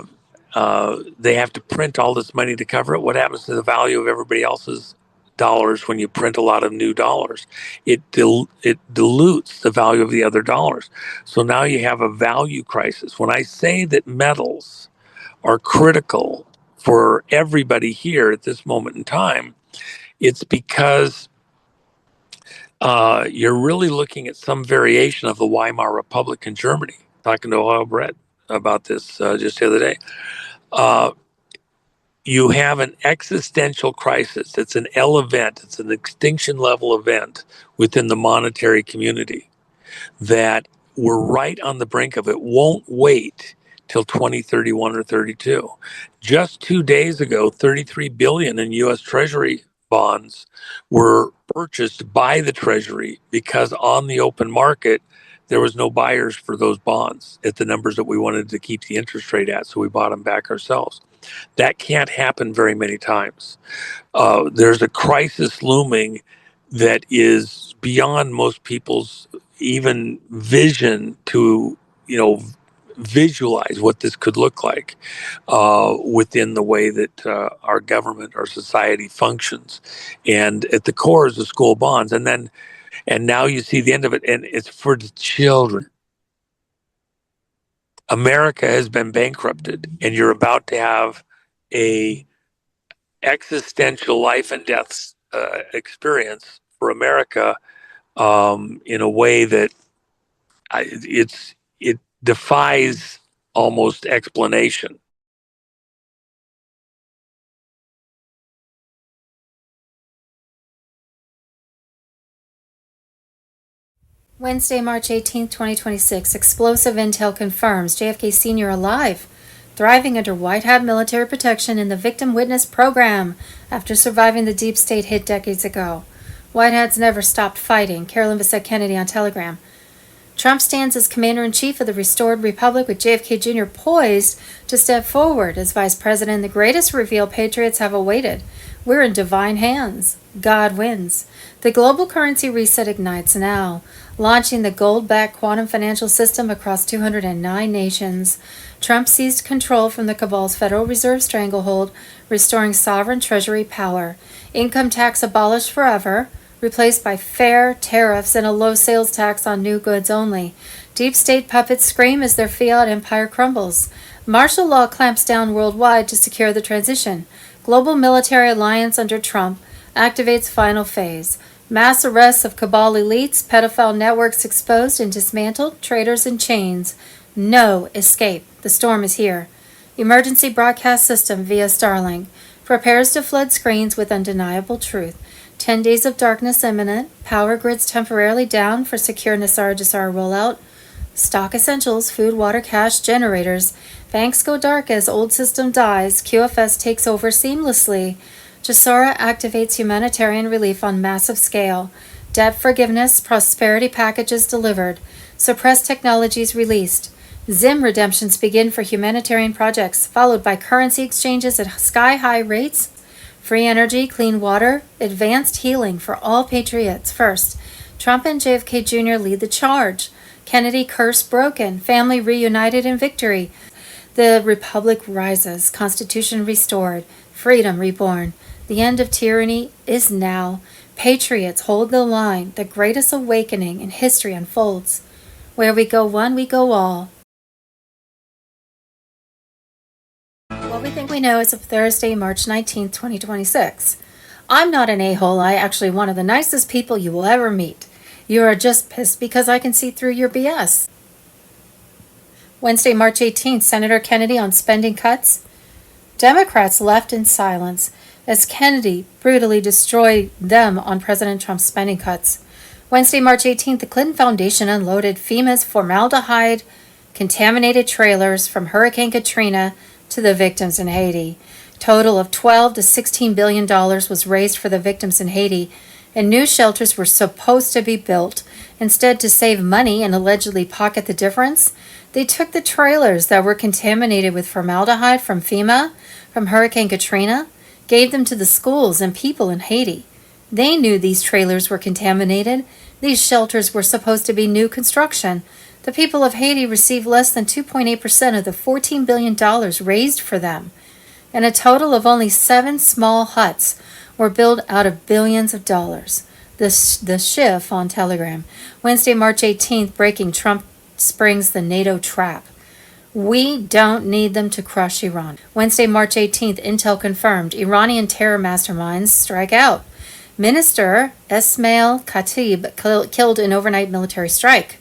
they have to print all this money to cover it. What happens to the value of everybody else's dollars when you print a lot of new dollars? It dilutes the value of the other dollars. So now you have a value crisis. When I say that metals are critical for everybody here at this moment in time, it's because you're really looking at some variation of the Weimar Republic in Germany. Talking to Ohio Brett about this just the other day. You have an existential crisis. It's an L event. It's an extinction level event within the monetary community that we're right on the brink of. It won't wait till 2031 or 32. Just 2 days ago, 33 billion in US Treasury bonds were purchased by the Treasury because on the open market, there was no buyers for those bonds at the numbers that we wanted to keep the interest rate at. So we bought them back ourselves. That can't happen very many times. There's a crisis looming that is beyond most people's even vision to, visualize what this could look like within the way that our government, our society functions. And at the core is the school bonds. And now you see the end of it, and it's for the children. America has been bankrupted, and you're about to have a existential life and death experience for America in a way that it defies almost explanation. Wednesday, March 18, 2026. Explosive intel confirms JFK Sr. alive, thriving under White Hat military protection in the Victim Witness Program after surviving the deep state hit decades ago. White Hats never stopped fighting. Carolyn Bissett Kennedy on Telegram. Trump stands as commander-in-chief of the restored republic with JFK Jr. poised to step forward as vice president. The greatest reveal patriots have awaited. We're in divine hands. God wins. The global currency reset ignites now, launching the gold-backed quantum financial system across 209 nations. Trump seized control from the cabal's Federal Reserve stranglehold, restoring sovereign treasury power. Income tax abolished forever, replaced by fair tariffs and a low sales tax on new goods only. Deep state puppets scream as their fiat empire crumbles. Martial law clamps down worldwide to secure the transition. Global military alliance under Trump activates final phase. Mass arrests of cabal elites, pedophile networks exposed and dismantled, traitors in chains. No escape. The storm is here. Emergency broadcast system via Starlink prepares to flood screens with undeniable truth. 10 days of darkness imminent. Power grids temporarily down for secure Nassar-Jassar rollout. Stock essentials, food, water, cash, generators. Banks go dark as old system dies. QFS takes over seamlessly. Jassara activates humanitarian relief on massive scale. Debt forgiveness, prosperity packages delivered. Suppressed technologies released. Zim redemptions begin for humanitarian projects, followed by currency exchanges at sky-high rates. Free energy, clean water, advanced healing for all patriots first. Trump and JFK Jr. lead the charge. Kennedy curse broken, family reunited in victory. The Republic rises, Constitution restored, freedom reborn. The end of tyranny is now. Patriots hold the line. The greatest awakening in history unfolds. Where we go one, we go all. What we think we know is of Thursday, March 19th, 2026. I'm not an a-hole. I actually one of the nicest people you will ever meet. You are just pissed because I can see through your BS. Wednesday, March 18th, Senator Kennedy on spending cuts. Democrats left in silence as Kennedy brutally destroyed them on President Trump's spending cuts. Wednesday, March 18th, the Clinton Foundation unloaded FEMA's formaldehyde contaminated trailers from Hurricane Katrina to the victims in Haiti. Total of $12 to $16 billion was raised for the victims in Haiti, and new shelters were supposed to be built. Instead, to save money and allegedly pocket the difference, they took the trailers that were contaminated with formaldehyde from FEMA, from Hurricane Katrina, gave them to the schools and people in Haiti. They knew these trailers were contaminated. These shelters were supposed to be new construction. The people of Haiti received less than 2.8% of the $14 billion raised for them, and a total of only 7 small huts were built out of billions of dollars. The Schiff on Telegram. Wednesday, March 18th, breaking Trump springs the NATO trap. We don't need them to crush Iran. Wednesday, March 18th, Intel confirmed Iranian terror masterminds strike out. Minister Esmail Khatib killed in overnight military strike.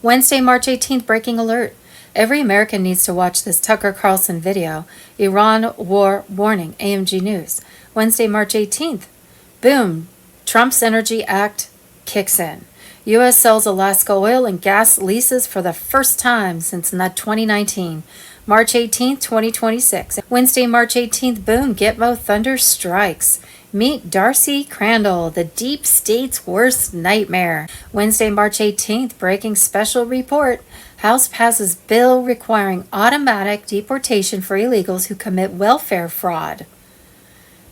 Wednesday, March 18th, breaking alert. Every American needs to watch this Tucker Carlson video. Iran war warning, AMG News. Wednesday, March 18th. Boom. Trump's Energy Act kicks in. U.S. sells Alaska oil and gas leases for the first time since 2019. March 18th, 2026. Wednesday, March 18th. Boom. Gitmo Thunder strikes. Meet Darcy Crandall, the deep state's worst nightmare. Wednesday, March 18th. Breaking special report. House passes bill requiring automatic deportation for illegals who commit welfare fraud.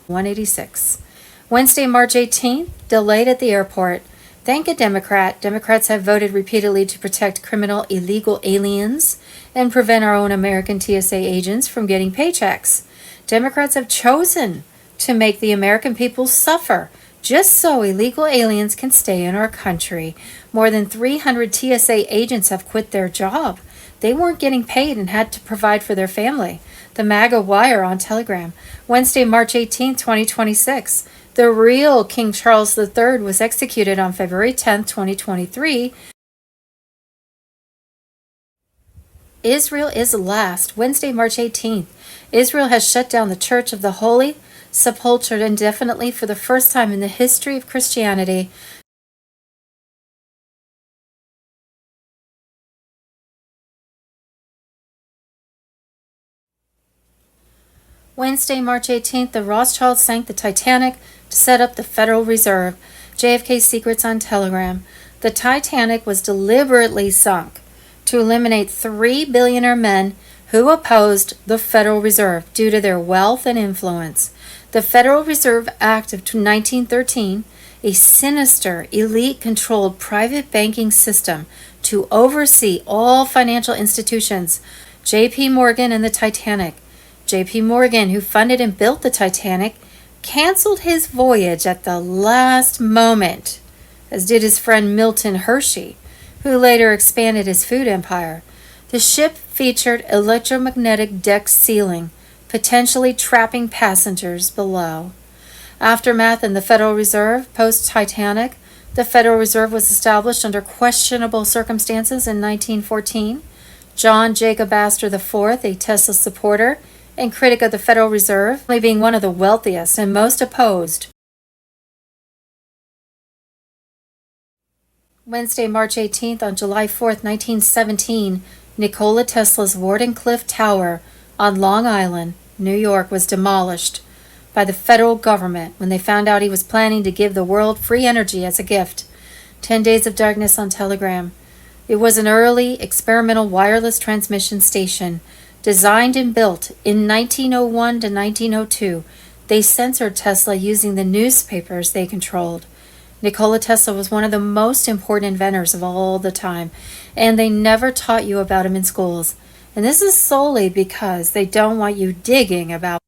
186. Wednesday, March 18th. Delayed at the airport. Thank a Democrat. Democrats have voted repeatedly to protect criminal illegal aliens and prevent our own American TSA agents from getting paychecks. Democrats have chosen to make the American people suffer just so illegal aliens can stay in our country. More than 300 TSA agents have quit their job. They weren't getting paid and had to provide for their family. The MAGA Wire on Telegram. Wednesday, March 18, 2026. The real King Charles III was executed on February 10, 2023. Israel is last. Wednesday, March 18th. Israel has shut down the Church of the Holy Sepulchre indefinitely for the first time in the history of Christianity. Wednesday, March 18th, the Rothschilds sank the Titanic to set up the Federal Reserve. JFK secrets on Telegram. The Titanic was deliberately sunk to eliminate 3 billionaire men who opposed the Federal Reserve due to their wealth and influence. The Federal Reserve Act of 1913, a sinister, elite-controlled private banking system to oversee all financial institutions. J.P. Morgan and the Titanic. J.P. Morgan, who funded and built the Titanic, canceled his voyage at the last moment, as did his friend Milton Hershey, who later expanded his food empire. The ship featured electromagnetic deck sealing, potentially trapping passengers below. Aftermath in the Federal Reserve. Post-Titanic, the Federal Reserve was established under questionable circumstances in 1914. John Jacob Astor IV, a Tesla supporter and critic of the Federal Reserve, being one of the wealthiest and most opposed. Wednesday, March 18th, on July 4th, 1917, Nikola Tesla's Wardenclyffe Tower on Long Island, New York, was demolished by the federal government when they found out he was planning to give the world free energy as a gift. 10 Days of Darkness on Telegram. It was an early experimental wireless transmission station designed and built in 1901 to 1902. They censored Tesla using the newspapers they controlled. Nikola Tesla was one of the most important inventors of all the time, and they never taught you about him in schools. And this is solely because they don't want you digging about.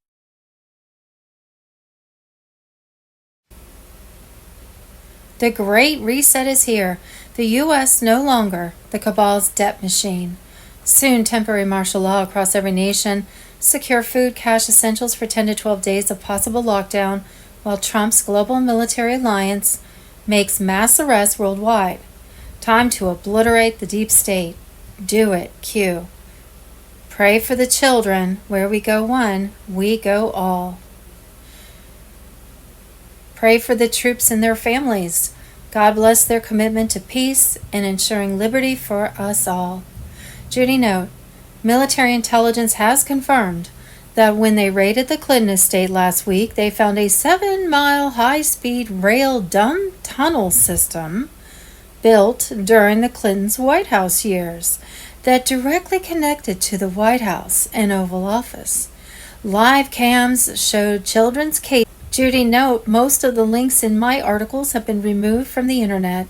The Great Reset is here. The U.S. no longer the cabal's debt machine. Soon, temporary martial law across every nation, secure food, cash, essentials for 10 to 12 days of possible lockdown, while Trump's global military alliance makes mass arrests worldwide. Time to obliterate the deep state. Do it, Q. Pray for the children. Where we go one, we go all. Pray for the troops and their families. God bless their commitment to peace and ensuring liberty for us all. Judy note, military intelligence has confirmed that when they raided the Clinton estate last week, they found a 7-mile high-speed rail dumb tunnel system built during the Clintons' White House years that directly connected to the White House and Oval Office. Live cams showed children's cases. Judy note, most of the links in my articles have been removed from the internet.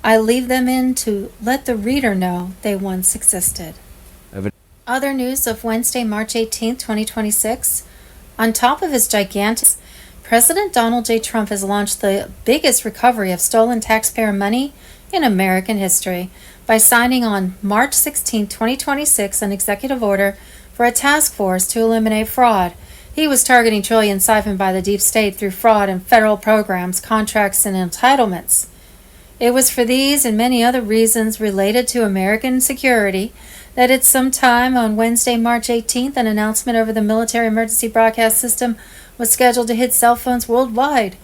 I leave them in to let the reader know they once existed. Other news of Wednesday, March 18, 2026. On top of his gigantic, President Donald J. Trump has launched the biggest recovery of stolen taxpayer money in American history by signing on March 16, 2026, an executive order for a task force to eliminate fraud. He was targeting trillions siphoned by the deep state through fraud in federal programs, contracts, and entitlements. It was for these and many other reasons related to American security that at some time on Wednesday, March 18th, an announcement over the military emergency broadcast system was scheduled to hit cell phones worldwide.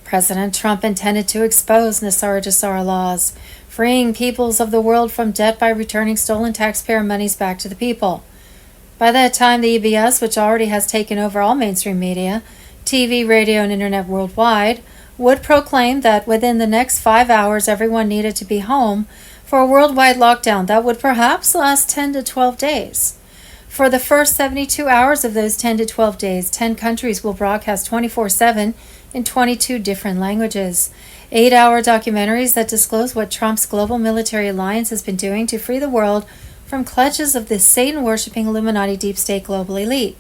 President Trump intended to expose Nasara Jasara laws, freeing peoples of the world from debt by returning stolen taxpayer monies back to the people. By that time, the EBS, which already has taken over all mainstream media, TV, radio, and internet worldwide, would proclaim that within the next 5 hours everyone needed to be home for a worldwide lockdown that would perhaps last 10 to 12 days. For the first 72 hours of those 10 to 12 days, 10 countries will broadcast 24/7 in 22 different languages. 8-hour documentaries that disclose what Trump's global military alliance has been doing to free the world from clutches of the Satan-worshipping Illuminati deep state global elite,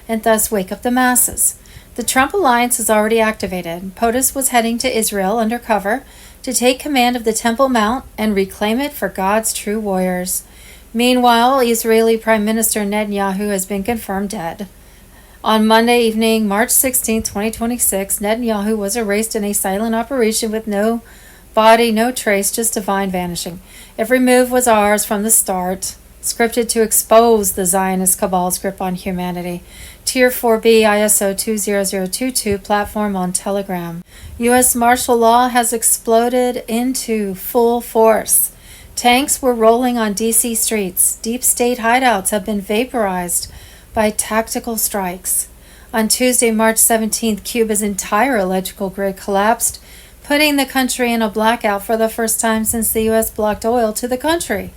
and thus wake up the masses. The Trump alliance is already activated. POTUS was heading to Israel undercover to take command of the Temple Mount and reclaim it for God's true warriors. Meanwhile, Israeli Prime Minister Netanyahu has been confirmed dead. On Monday evening, March 16, 2026, Netanyahu was erased in a silent operation with no body, no trace, just divine vanishing. Every move was ours from the start, scripted to expose the Zionist cabal's grip on humanity. Tier 4B ISO 20022 platform on Telegram. U.S. martial law has exploded into full force. Tanks were rolling on D.C. streets. Deep state hideouts have been vaporized by tactical strikes. On Tuesday, March 17th, Cuba's entire electrical grid collapsed, putting the country in a blackout for the first time since the U.S. blocked oil to the country.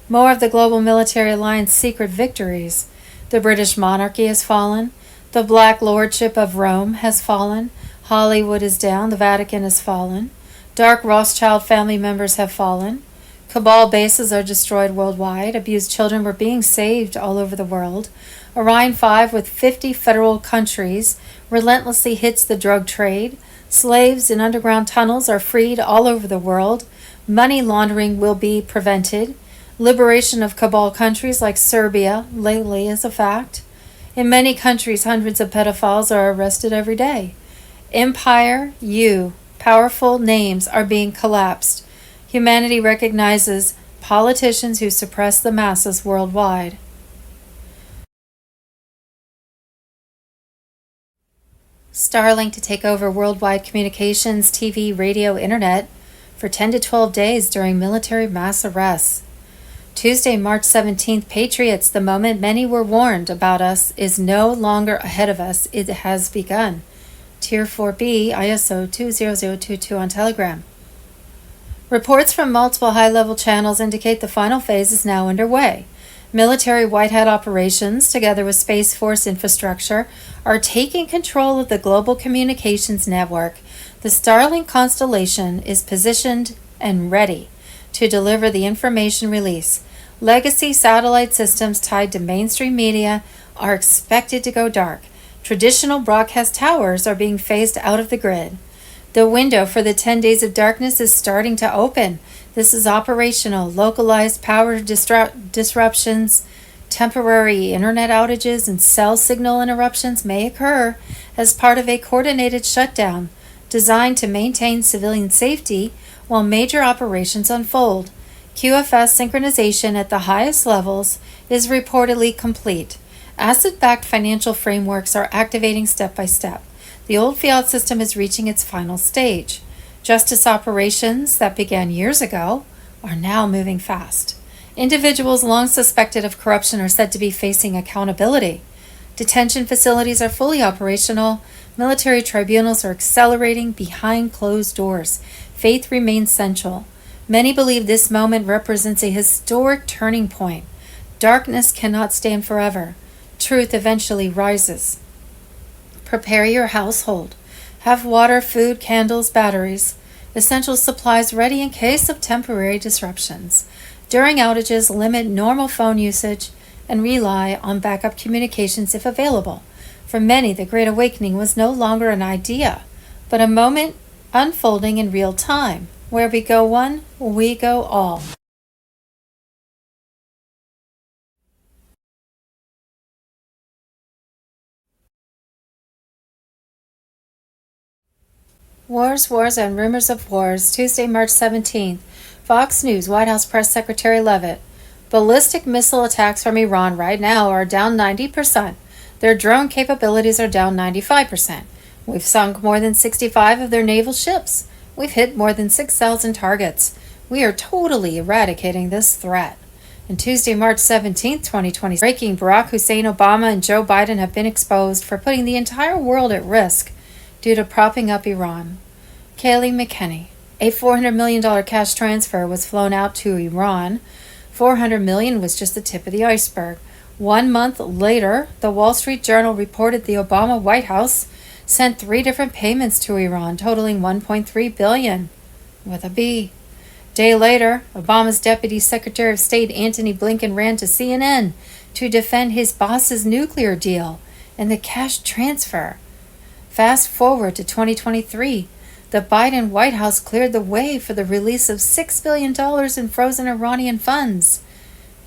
More of the global military alliance's secret victories. The British monarchy has fallen. The Black Lordship of Rome has fallen. Hollywood is down. The Vatican has fallen. Dark Rothschild family members have fallen. Cabal bases are destroyed worldwide. Abused children were being saved all over the world. Orion 5 with 50 federal countries relentlessly hits the drug trade. Slaves in underground tunnels are freed all over the world. Money laundering will be prevented. Liberation of cabal countries like Serbia lately is a fact. In many countries, hundreds of pedophiles are arrested every day. Empire, powerful names are being collapsed. Humanity recognizes politicians who suppress the masses worldwide. Starlink to take over worldwide communications, TV, radio, internet for 10 to 12 days during military mass arrests. Tuesday, March 17th, Patriots, the moment many were warned about us is no longer ahead of us. It has begun. Tier 4B, ISO 20022 on Telegram. Reports from multiple high-level channels indicate the final phase is now underway. Military White Hat operations, together with Space Force infrastructure, are taking control of the global communications network. The Starlink constellation is positioned and ready to deliver the information release. Legacy satellite systems tied to mainstream media are expected to go dark. Traditional broadcast towers are being phased out of the grid. The window for the 10 days of darkness is starting to open. This is operational. Localized power disruptions, temporary internet outages, and cell signal interruptions may occur as part of a coordinated shutdown designed to maintain civilian safety while major operations unfold. QFS synchronization at the highest levels is reportedly complete. Asset-backed financial frameworks are activating step by step. The old fiat system is reaching its final stage. Justice operations that began years ago are now moving fast. Individuals long suspected of corruption are said to be facing accountability. Detention facilities are fully operational. Military tribunals are accelerating behind closed doors. Faith remains central. Many believe this moment represents a historic turning point. Darkness cannot stand forever. Truth eventually rises. Prepare your household. Have water, food, candles, batteries, essential supplies ready in case of temporary disruptions. During outages, limit normal phone usage and rely on backup communications if available. For many, the Great Awakening was no longer an idea, but a moment unfolding in real time. Where we go one, we go all. Wars, and rumors of wars. Tuesday, March 17th. Fox News, White House Press Secretary Leavitt. Ballistic missile attacks from Iran right now are down 90%. Their drone capabilities are down 95%. We've sunk more than 65 of their naval ships. We've hit more than 6,000 targets. We are totally eradicating this threat. And Tuesday, March 17th, 2020, breaking: Barack Hussein Obama and Joe Biden have been exposed for putting the entire world at risk due to propping up Iran. Kayleigh McEnany. A $400 million cash transfer was flown out to Iran. $400 million was just the tip of the iceberg. 1 month later, the Wall Street Journal reported the Obama White House sent 3 different payments to Iran, totaling $1.3 billion, with a B. Day later, Obama's Deputy Secretary of State Antony Blinken ran to CNN to defend his boss's nuclear deal and the cash transfer. Fast forward to 2023, the Biden White House cleared the way for the release of $6 billion in frozen Iranian funds.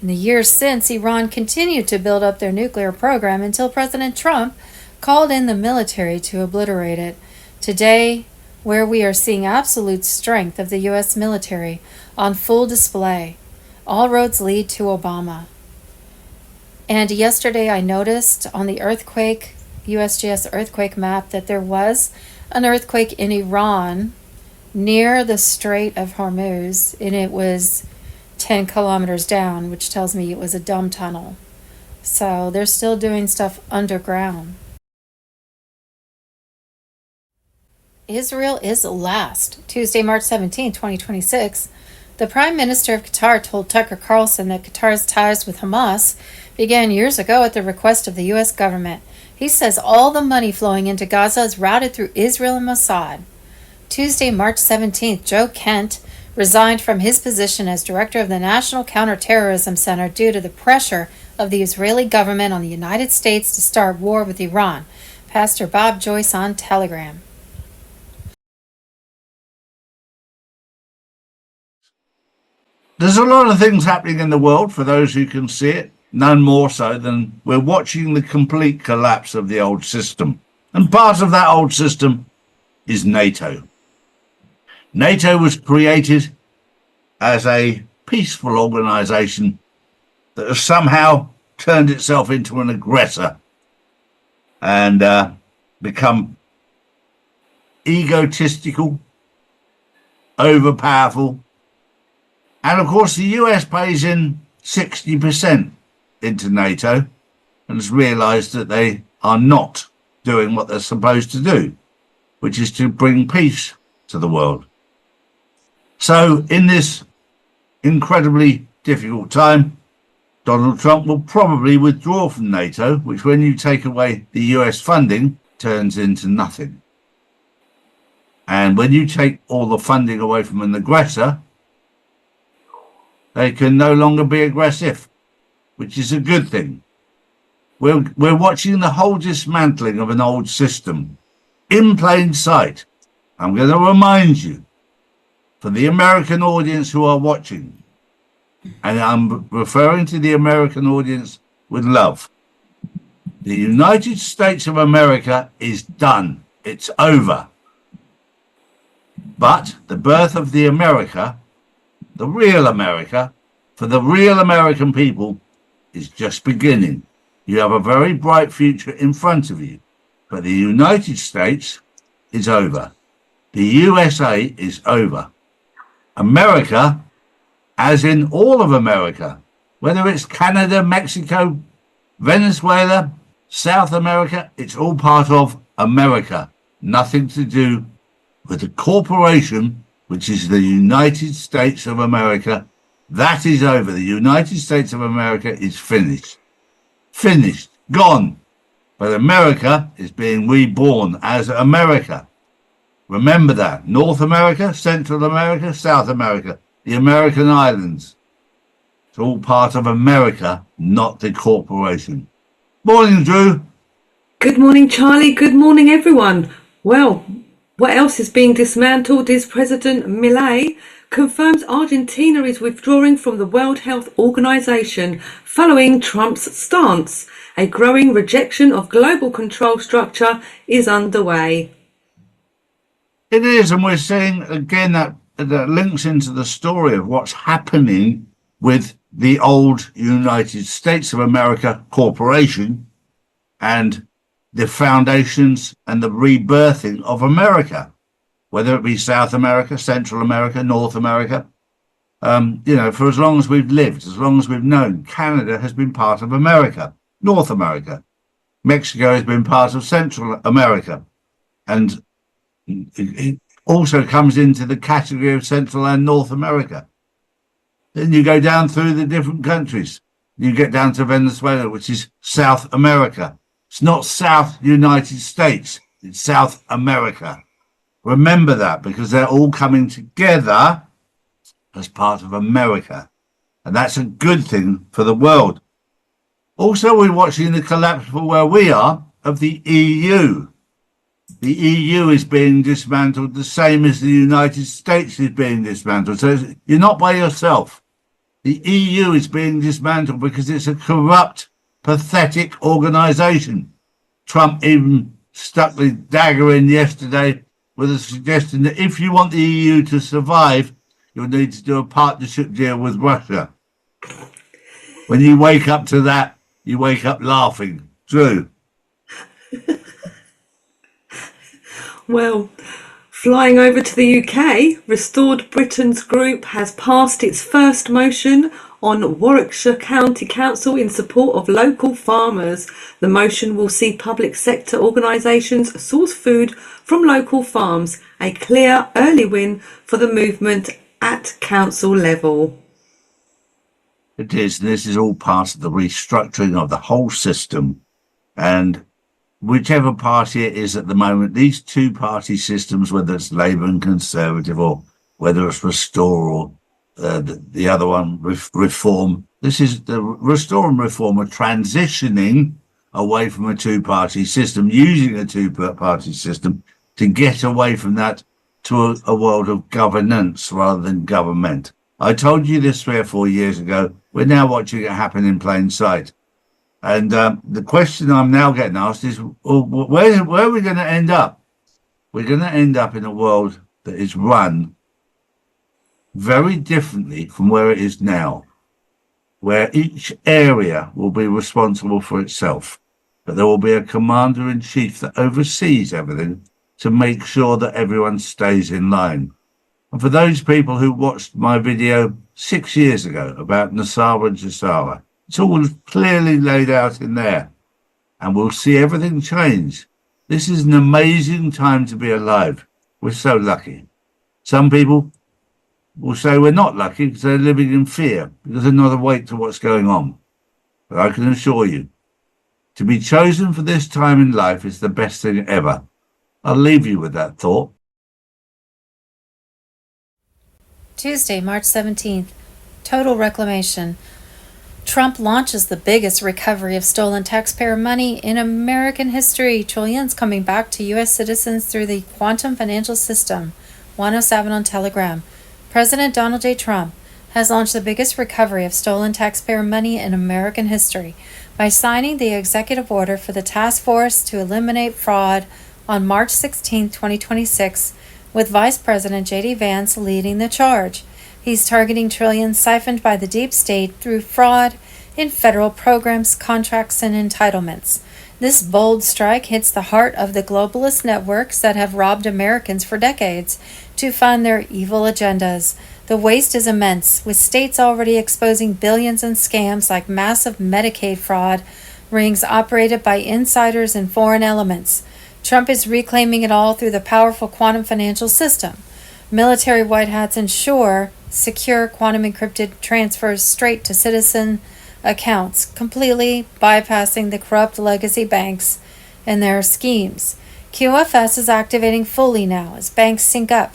In the years since, Iran continued to build up their nuclear program until President Trump called in the military to obliterate it. Today, where we are seeing absolute strength of the U.S. military on full display, all roads lead to Obama. And yesterday I noticed on the USGS earthquake map that there was an earthquake in Iran near the Strait of Hormuz, and it was 10 kilometers down, which tells me it was a dumb tunnel. So they're still doing stuff underground. Israel is last. Tuesday, March 17, 2026. The Prime Minister of Qatar told Tucker Carlson that Qatar's ties with Hamas began years ago at the request of the U.S. government. He says all the money flowing into Gaza is routed through Israel and Mossad. Tuesday, March 17th, Joe Kent resigned from his position as director of the National Counterterrorism Center due to the pressure of the Israeli government on the United States to start war with Iran. Pastor Bob Joyce on Telegram. There's a lot of things happening in the world for those who can see it, none more so than we're watching the complete collapse of the old system. And part of that old system is NATO. NATO was created as a peaceful organization that has somehow turned itself into an aggressor and become egotistical, overpowerful. And of course, the US pays in 60% into NATO and has realized that they are not doing what they're supposed to do, which is to bring peace to the world. So in this incredibly difficult time, Donald Trump will probably withdraw from NATO, which when you take away the US funding, turns into nothing. And when you take all the funding away from an aggressor, they can no longer be aggressive, which is a good thing. We're watching the whole dismantling of an old system in plain sight. I'm going to remind you, for the American audience who are watching, and I'm referring to the American audience with love, the United States of America is done. It's over. But the birth of the America, the real America, for the real American people, is just beginning. You have a very bright future in front of you. But the United States is over. The USA is over. America, as in all of America, whether it's Canada, Mexico, Venezuela, South America, it's all part of America. Nothing to do with the corporation, which is the United States of America. That is over. The United States of America is finished. Finished. Gone. But America is being reborn as America. Remember that. North America, Central America, South America, the American islands. It's all part of America, not the corporation. Morning, Drew. Good morning, Charlie. Good morning, everyone. Well, what else is being dismantled is President Milei confirms Argentina is withdrawing from the World Health Organization following Trump's stance. A growing rejection of global control structure is underway. It is, and we're seeing again that links into the story of what's happening with the old United States of America corporation and the foundations and the rebirthing of America, whether it be South America, Central America, North America. For as long as we've lived, as long as we've known, Canada has been part of America, North America. Mexico has been part of Central America. And it also comes into the category of Central and North America. Then you go down through the different countries. You get down to Venezuela, which is South America. It's not South United States. It's South America. Remember that, because they're all coming together as part of America. And that's a good thing for the world. Also, we're watching the collapse for where we are of the EU. The EU is being dismantled the same as the United States is being dismantled. So you're not by yourself. The EU is being dismantled because it's a corrupt, pathetic organization. Trump even stuck the dagger in yesterday with a suggestion that if you want the EU to survive, you'll need to do a partnership deal with Russia. When you wake up to that, you wake up laughing. Drew. Well, flying over to the UK, Restored Britain's group has passed its first motion on Warwickshire County Council in support of local farmers. The motion will see public sector organisations source food from local farms, a clear early win for the movement at council level. It is. This is all part of the restructuring of the whole system. And whichever party it is at the moment, these two-party systems, whether it's Labour and Conservative or whether it's Restore or the other one, Reform, this is the Restore and Reform are transitioning away from a two-party system, using a two-party system to get away from that to a world of governance rather than government. I told you this 3 or 4 years ago. We're now watching it happen in plain sight. And the question I'm now getting asked is, where are we going to end up? We're going to end up in a world that is run very differently from where it is now, where each area will be responsible for itself, but there will be a commander-in-chief that oversees everything to make sure that everyone stays in line. And for those people who watched my video 6 years ago about Nasara and Jasara, it's all clearly laid out in there, and we'll see everything change. This is an amazing time to be alive. We're so lucky. Some people will say we're not lucky because they're living in fear, because they're not awake to what's going on. but I can assure you, to be chosen for this time in life is the best thing ever. I'll leave you with that thought. Tuesday, March 17th. Total reclamation. Trump launches the biggest recovery of stolen taxpayer money in American history. Trillions coming back to U.S. citizens through the quantum financial system. 107 on Telegram. President Donald J. Trump has launched the biggest recovery of stolen taxpayer money in American history by signing the executive order for the task force to eliminate fraud on March 16, 2026, with Vice President J.D. Vance leading the charge. He's targeting trillions siphoned by the deep state through fraud in federal programs, contracts, and entitlements. This bold strike hits the heart of the globalist networks that have robbed Americans for decades to fund their evil agendas. The waste is immense, with states already exposing billions in scams like massive Medicaid fraud rings operated by insiders and foreign elements. Trump is reclaiming it all through the powerful quantum financial system. Military white hats ensure secure quantum encrypted transfers straight to citizen accounts, completely bypassing the corrupt legacy banks and their schemes. QFS is activating fully now as banks sync up,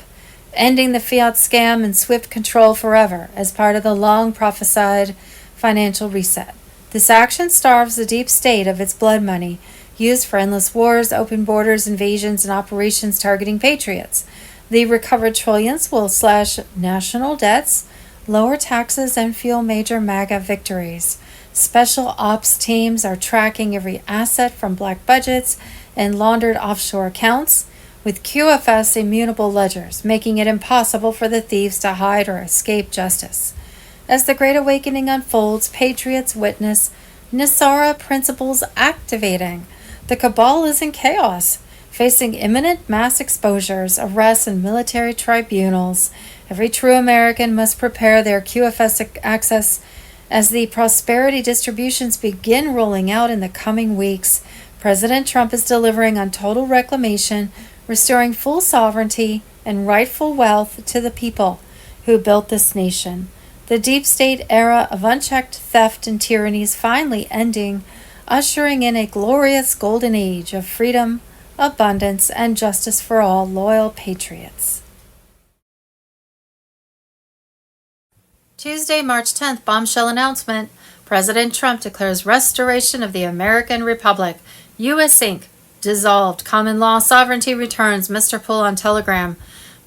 ending the fiat scam and SWIFT control forever as part of the long prophesied financial reset. This action starves the deep state of its blood money, used for endless wars, open borders, invasions, and operations targeting patriots. The recovered trillions will slash national debts, lower taxes, and fuel major MAGA victories. Special ops teams are tracking every asset from black budgets and laundered offshore accounts, with QFS immutable ledgers, making it impossible for the thieves to hide or escape justice. As the Great Awakening unfolds, patriots witness Nisara principles activating. The cabal is in chaos, facing imminent mass exposures, arrests, and military tribunals. Every true American must prepare their QFS access as the prosperity distributions begin rolling out in the coming weeks. President Trump is delivering on total reclamation, restoring full sovereignty and rightful wealth to the people who built this nation. The deep state era of unchecked theft and tyranny is finally ending, ushering in a glorious golden age of freedom, abundance, and justice for all loyal patriots. Tuesday, March 10th, bombshell announcement. President Trump declares restoration of the American Republic. U.S. Inc. dissolved. Common law sovereignty returns. Mr. Pull on Telegram.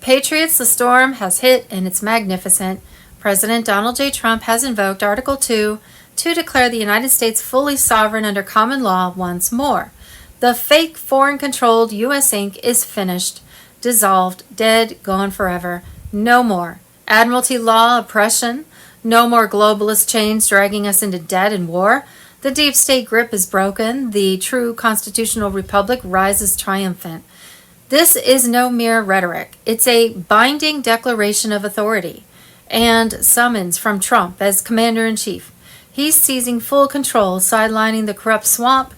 Patriots, the storm has hit and it's magnificent. President Donald J. Trump has invoked Article 2 to declare the United States fully sovereign under common law once more. The fake foreign-controlled U.S. Inc. is finished, dissolved, dead, gone forever. No more admiralty law oppression. No more globalist chains dragging us into debt and war. The deep state grip is broken. The true constitutional republic rises triumphant. This is no mere rhetoric. It's a binding declaration of authority and summons from Trump as commander-in-chief. He's seizing full control, sidelining the corrupt swamp,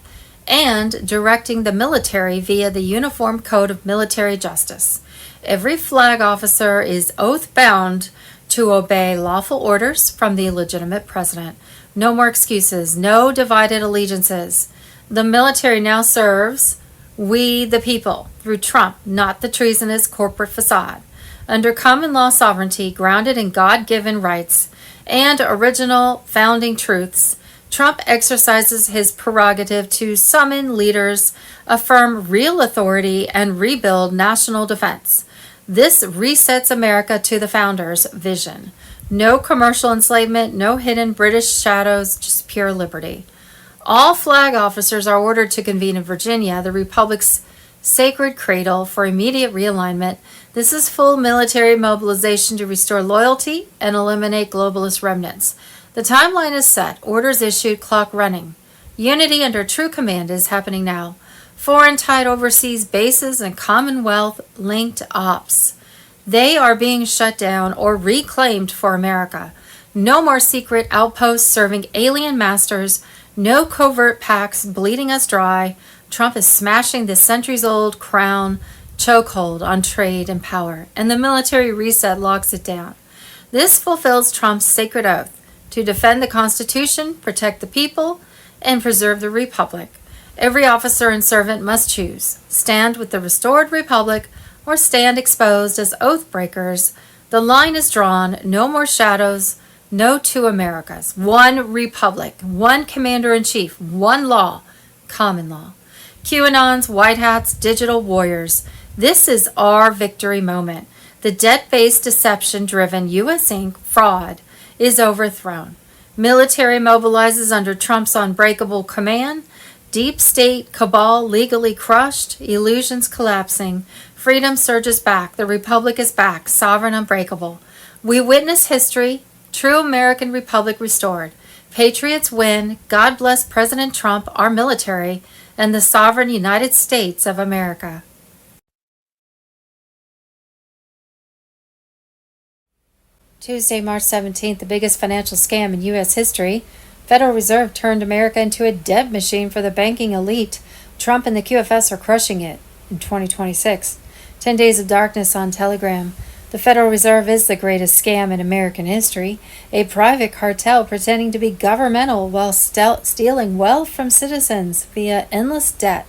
and directing the military via the Uniform Code of Military Justice. Every flag officer is oath-bound to obey lawful orders from the legitimate president. No more excuses, no divided allegiances. The military now serves we the people through Trump, not the treasonous corporate facade. Under common law sovereignty, grounded in God-given rights and original founding truths, Trump exercises his prerogative to summon leaders, affirm real authority, and rebuild national defense. This resets America to the founders' vision. No commercial enslavement, no hidden British shadows, just pure liberty. All flag officers are ordered to convene in Virginia, the Republic's sacred cradle, for immediate realignment. This is full military mobilization to restore loyalty and eliminate globalist remnants. The timeline is set, orders issued, clock running. Unity under true command is happening now. Foreign-tied overseas bases and Commonwealth-linked ops. They are being shut down or reclaimed for America. No more secret outposts serving alien masters. No covert pacts bleeding us dry. Trump is smashing the centuries-old crown chokehold on trade and power, and the military reset locks it down. This fulfills Trump's sacred oath to defend the Constitution, protect the people, and preserve the Republic. Every officer and servant must choose, stand with the restored Republic or stand exposed as oath breakers. The line is drawn, no more shadows, no two Americas, one Republic, one Commander-in-Chief, one law, common law. QAnons, white hats, digital warriors. This is our victory moment. The debt-based deception-driven U.S. Inc. fraud is overthrown. Military mobilizes under Trump's unbreakable command. Deep state cabal legally crushed. Illusions collapsing. Freedom surges back. The Republic is back. Sovereign unbreakable. We witness history. True American Republic restored. Patriots win. God bless President Trump, our military, and the sovereign United States of America. Tuesday, March 17th, the biggest financial scam in U.S. history. Federal Reserve turned America into a debt machine for the banking elite. Trump and the QFS are crushing it in 2026. 10 Days of Darkness on Telegram. The Federal Reserve is the greatest scam in American history. A private cartel pretending to be governmental while stealing wealth from citizens via endless debt.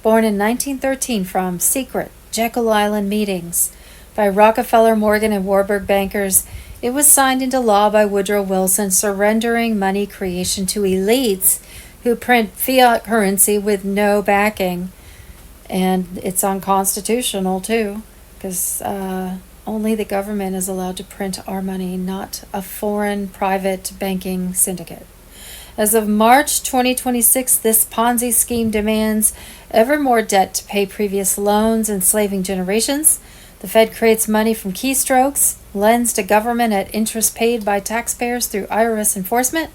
Born in 1913 from secret Jekyll Island meetings by Rockefeller, Morgan, and Warburg bankers, it was signed into law by Woodrow Wilson, surrendering money creation to elites who print fiat currency with no backing. And it's unconstitutional, too, because only the government is allowed to print our money, not a foreign private banking syndicate. As of March 2026, this Ponzi scheme demands ever more debt to pay previous loans, enslaving generations. The Fed creates money from keystrokes, lends to government at interest paid by taxpayers through IRS enforcement.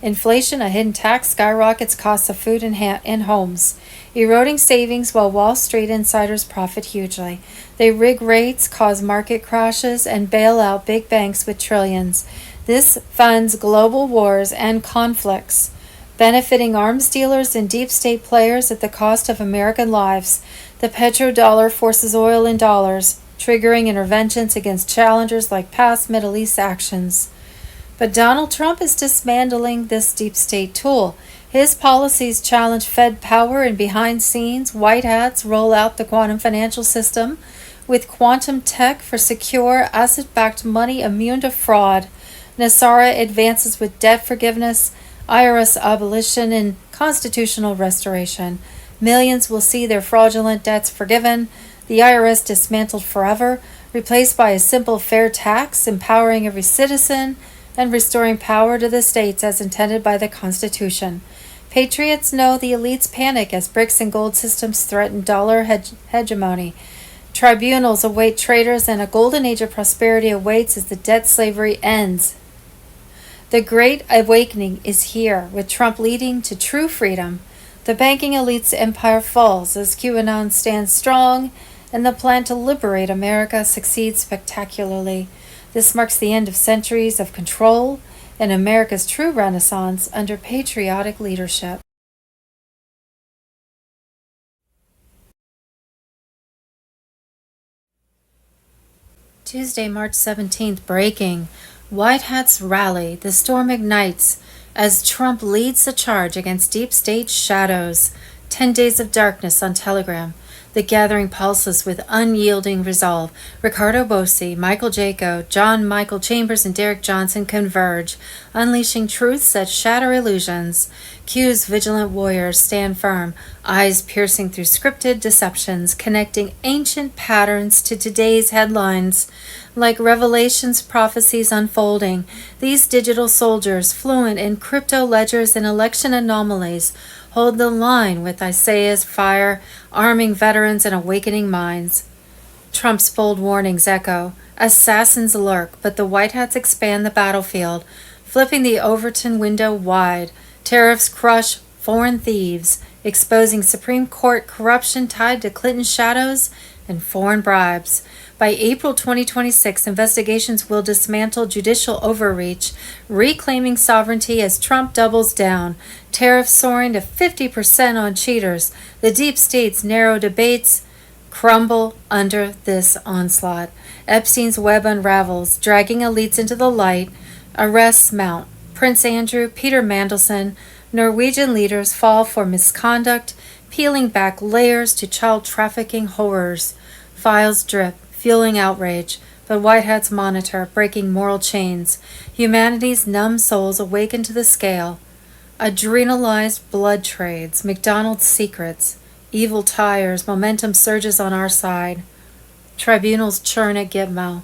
Inflation, a hidden tax, skyrockets costs of food and homes, eroding savings while Wall Street insiders profit hugely. They rig rates, cause market crashes, and bail out big banks with trillions. This funds global wars and conflicts, benefiting arms dealers and deep state players at the cost of American lives. The petrodollar forces oil in dollars, triggering interventions against challengers like past Middle East actions. But Donald Trump is dismantling this deep state tool. His policies challenge Fed power, and behind scenes, white hats roll out the quantum financial system with quantum tech for secure, asset-backed money immune to fraud. Nasara advances with debt forgiveness, IRS abolition, and constitutional restoration. Millions will see their fraudulent debts forgiven, the IRS dismantled forever, replaced by a simple fair tax, empowering every citizen, and restoring power to the states as intended by the Constitution. Patriots know the elites panic as bricks and gold systems threaten dollar hegemony. Tribunals await traitors, and a golden age of prosperity awaits as the debt slavery ends. The Great Awakening is here, with Trump leading to true freedom. The banking elite's empire falls as QAnon stands strong, and the plan to liberate America succeeds spectacularly. This marks the end of centuries of control and America's true renaissance under patriotic leadership. Tuesday, March 17th, breaking. White Hats rally. The storm ignites as Trump leads the charge against deep state shadows. 10 Days of Darkness on Telegram. The gathering pulses with unyielding resolve. Ricardo Bossi, Michael Jaco, John Michael Chambers, and Derek Johnson converge, unleashing truths that shatter illusions. Q's vigilant warriors stand firm, eyes piercing through scripted deceptions, connecting ancient patterns to today's headlines. Like Revelation's prophecies unfolding, these digital soldiers, fluent in crypto ledgers and election anomalies, hold the line with Isaiah's fire, arming veterans and awakening minds. Trump's bold warnings echo. Assassins lurk, but the White Hats expand the battlefield, flipping the Overton window wide. Tariffs crush foreign thieves, exposing Supreme Court corruption tied to Clinton shadows and foreign bribes. By April 2026, investigations will dismantle judicial overreach, reclaiming sovereignty as Trump doubles down. Tariffs soaring to 50% on cheaters. The deep state's narrow debates crumble under this onslaught. Epstein's web unravels, dragging elites into the light. Arrests mount. Prince Andrew, Peter Mandelson, Norwegian leaders fall for misconduct, peeling back layers to child trafficking horrors. Files drip, fueling outrage, but white hats monitor, breaking moral chains. Humanity's numb souls awaken to the scale. Adrenalized blood trades, McDonald's secrets, evil tires, momentum surges on our side. Tribunals churn at Gitmo.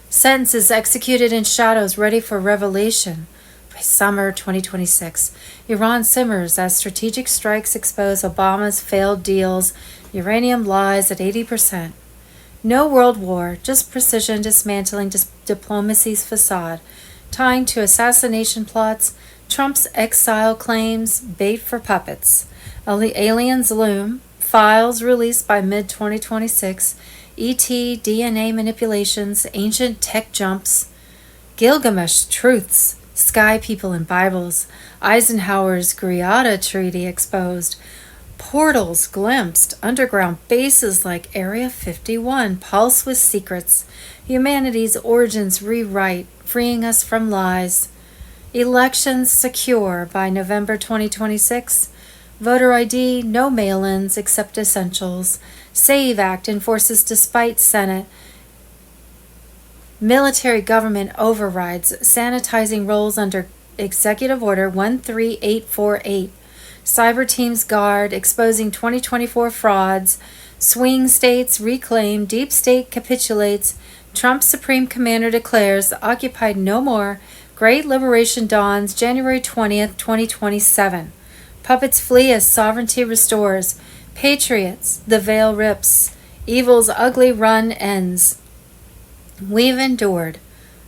Sentences executed in shadows ready for revelation. By summer 2026, Iran simmers as strategic strikes expose Obama's failed deals. Uranium lies at 80%. No world war, just precision dismantling diplomacy's facade, tying to assassination plots, Trump's exile claims, bait for puppets. Aliens loom, files released by mid-2026, ET DNA manipulations, ancient tech jumps, Gilgamesh truths, sky people and Bibles, Eisenhower's Greada Treaty exposed, portals glimpsed, underground bases like Area 51 pulse with secrets, humanity's origins rewrite, freeing us from lies. Elections secure by November 2026. Voter ID, no mail-ins except essentials. SAVE Act enforces despite Senate. Military government overrides, sanitizing roles under Executive Order 13848. Cyber teams guard, exposing 2024 frauds. Swing states reclaim, deep state capitulates. Trump's Supreme Commander declares, occupied no more. Great Liberation dawns January 20th, 2027. Puppets flee as sovereignty restores. Patriots, the veil rips. Evil's ugly run ends. We've endured,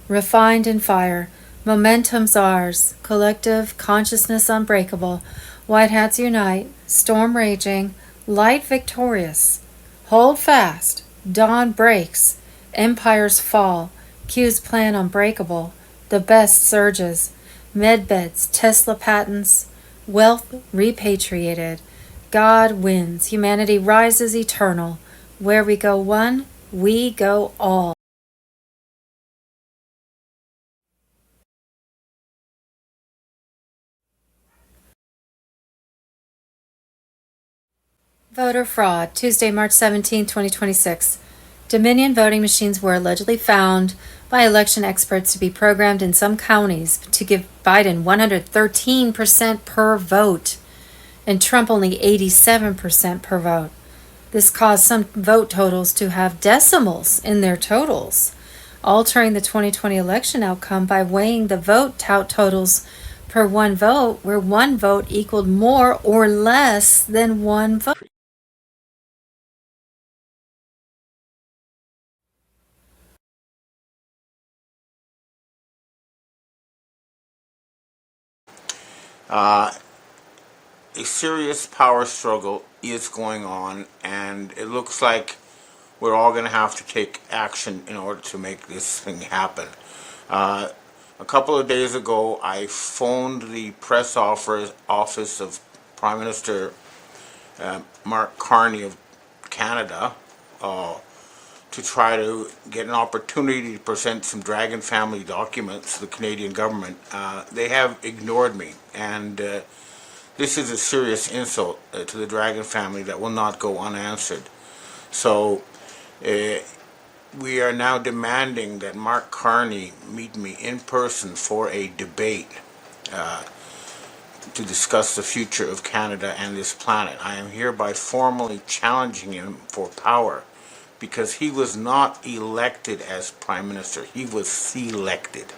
refined in fire. Momentum's ours, collective consciousness unbreakable. White hats unite, storm raging, light victorious. Hold fast, dawn breaks, empires fall, Q's plan unbreakable. The best surges, medbeds, Tesla patents, wealth repatriated. God wins, humanity rises eternal. Where we go one, we go all. Voter fraud, Tuesday, March 17, 2026. Dominion voting machines were allegedly found by election experts to be programmed in some counties to give Biden 113% per vote and Trump only 87% per vote. This caused some vote totals to have decimals in their totals, altering the 2020 election outcome by weighing the vote tout totals per one vote, where one vote equaled more or less than one vote. A serious power struggle is going on, and it looks like we're all going to have to take action in order to make this thing happen. A couple of days ago, I phoned the press office of Prime Minister Mark Carney of Canada to try to get an opportunity to present some Dragon family documents to the Canadian government. They have ignored me, and this is a serious insult to the Dragon family that will not go unanswered. So we are now demanding that Mark Carney meet me in person for a debate to discuss the future of Canada and this planet. I am hereby formally challenging him for power, because he was not elected as Prime Minister. He was selected.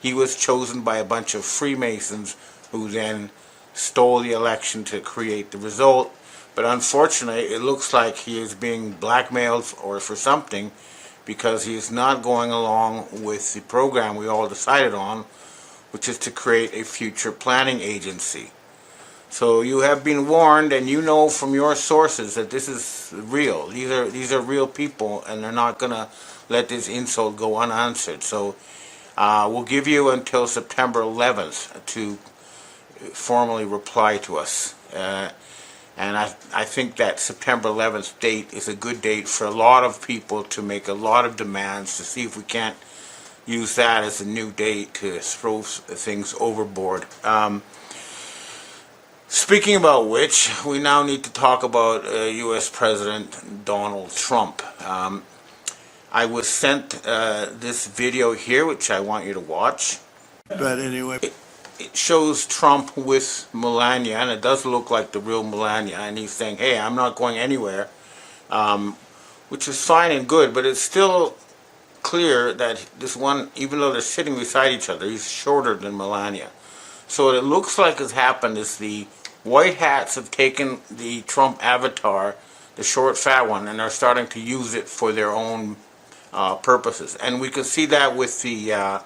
He was chosen by a bunch of Freemasons who then stole the election to create the result. But unfortunately, it looks like he is being blackmailed or for something, because he is not going along with the program we all decided on, which is to create a future planning agency. So you have been warned, and you know from your sources that this is real. These are real people, and they're not going to let this insult go unanswered. So we'll give you until September 11th to formally reply to us. And I think that September 11th date is a good date for a lot of people to make a lot of demands to see if we can't use that as a new date to throw things overboard. Speaking about which, we now need to talk about U.S. President Donald Trump. I was sent this video here, which I want you to watch. But anyway, it shows Trump with Melania, and it does look like the real Melania, and he's saying, hey, I'm not going anywhere, which is fine and good, but it's still clear that this one, even though they're sitting beside each other, he's shorter than Melania. So what it looks like has happened is the white hats have taken the Trump avatar, the short fat one, and are starting to use it for their own purposes. And we can see that with the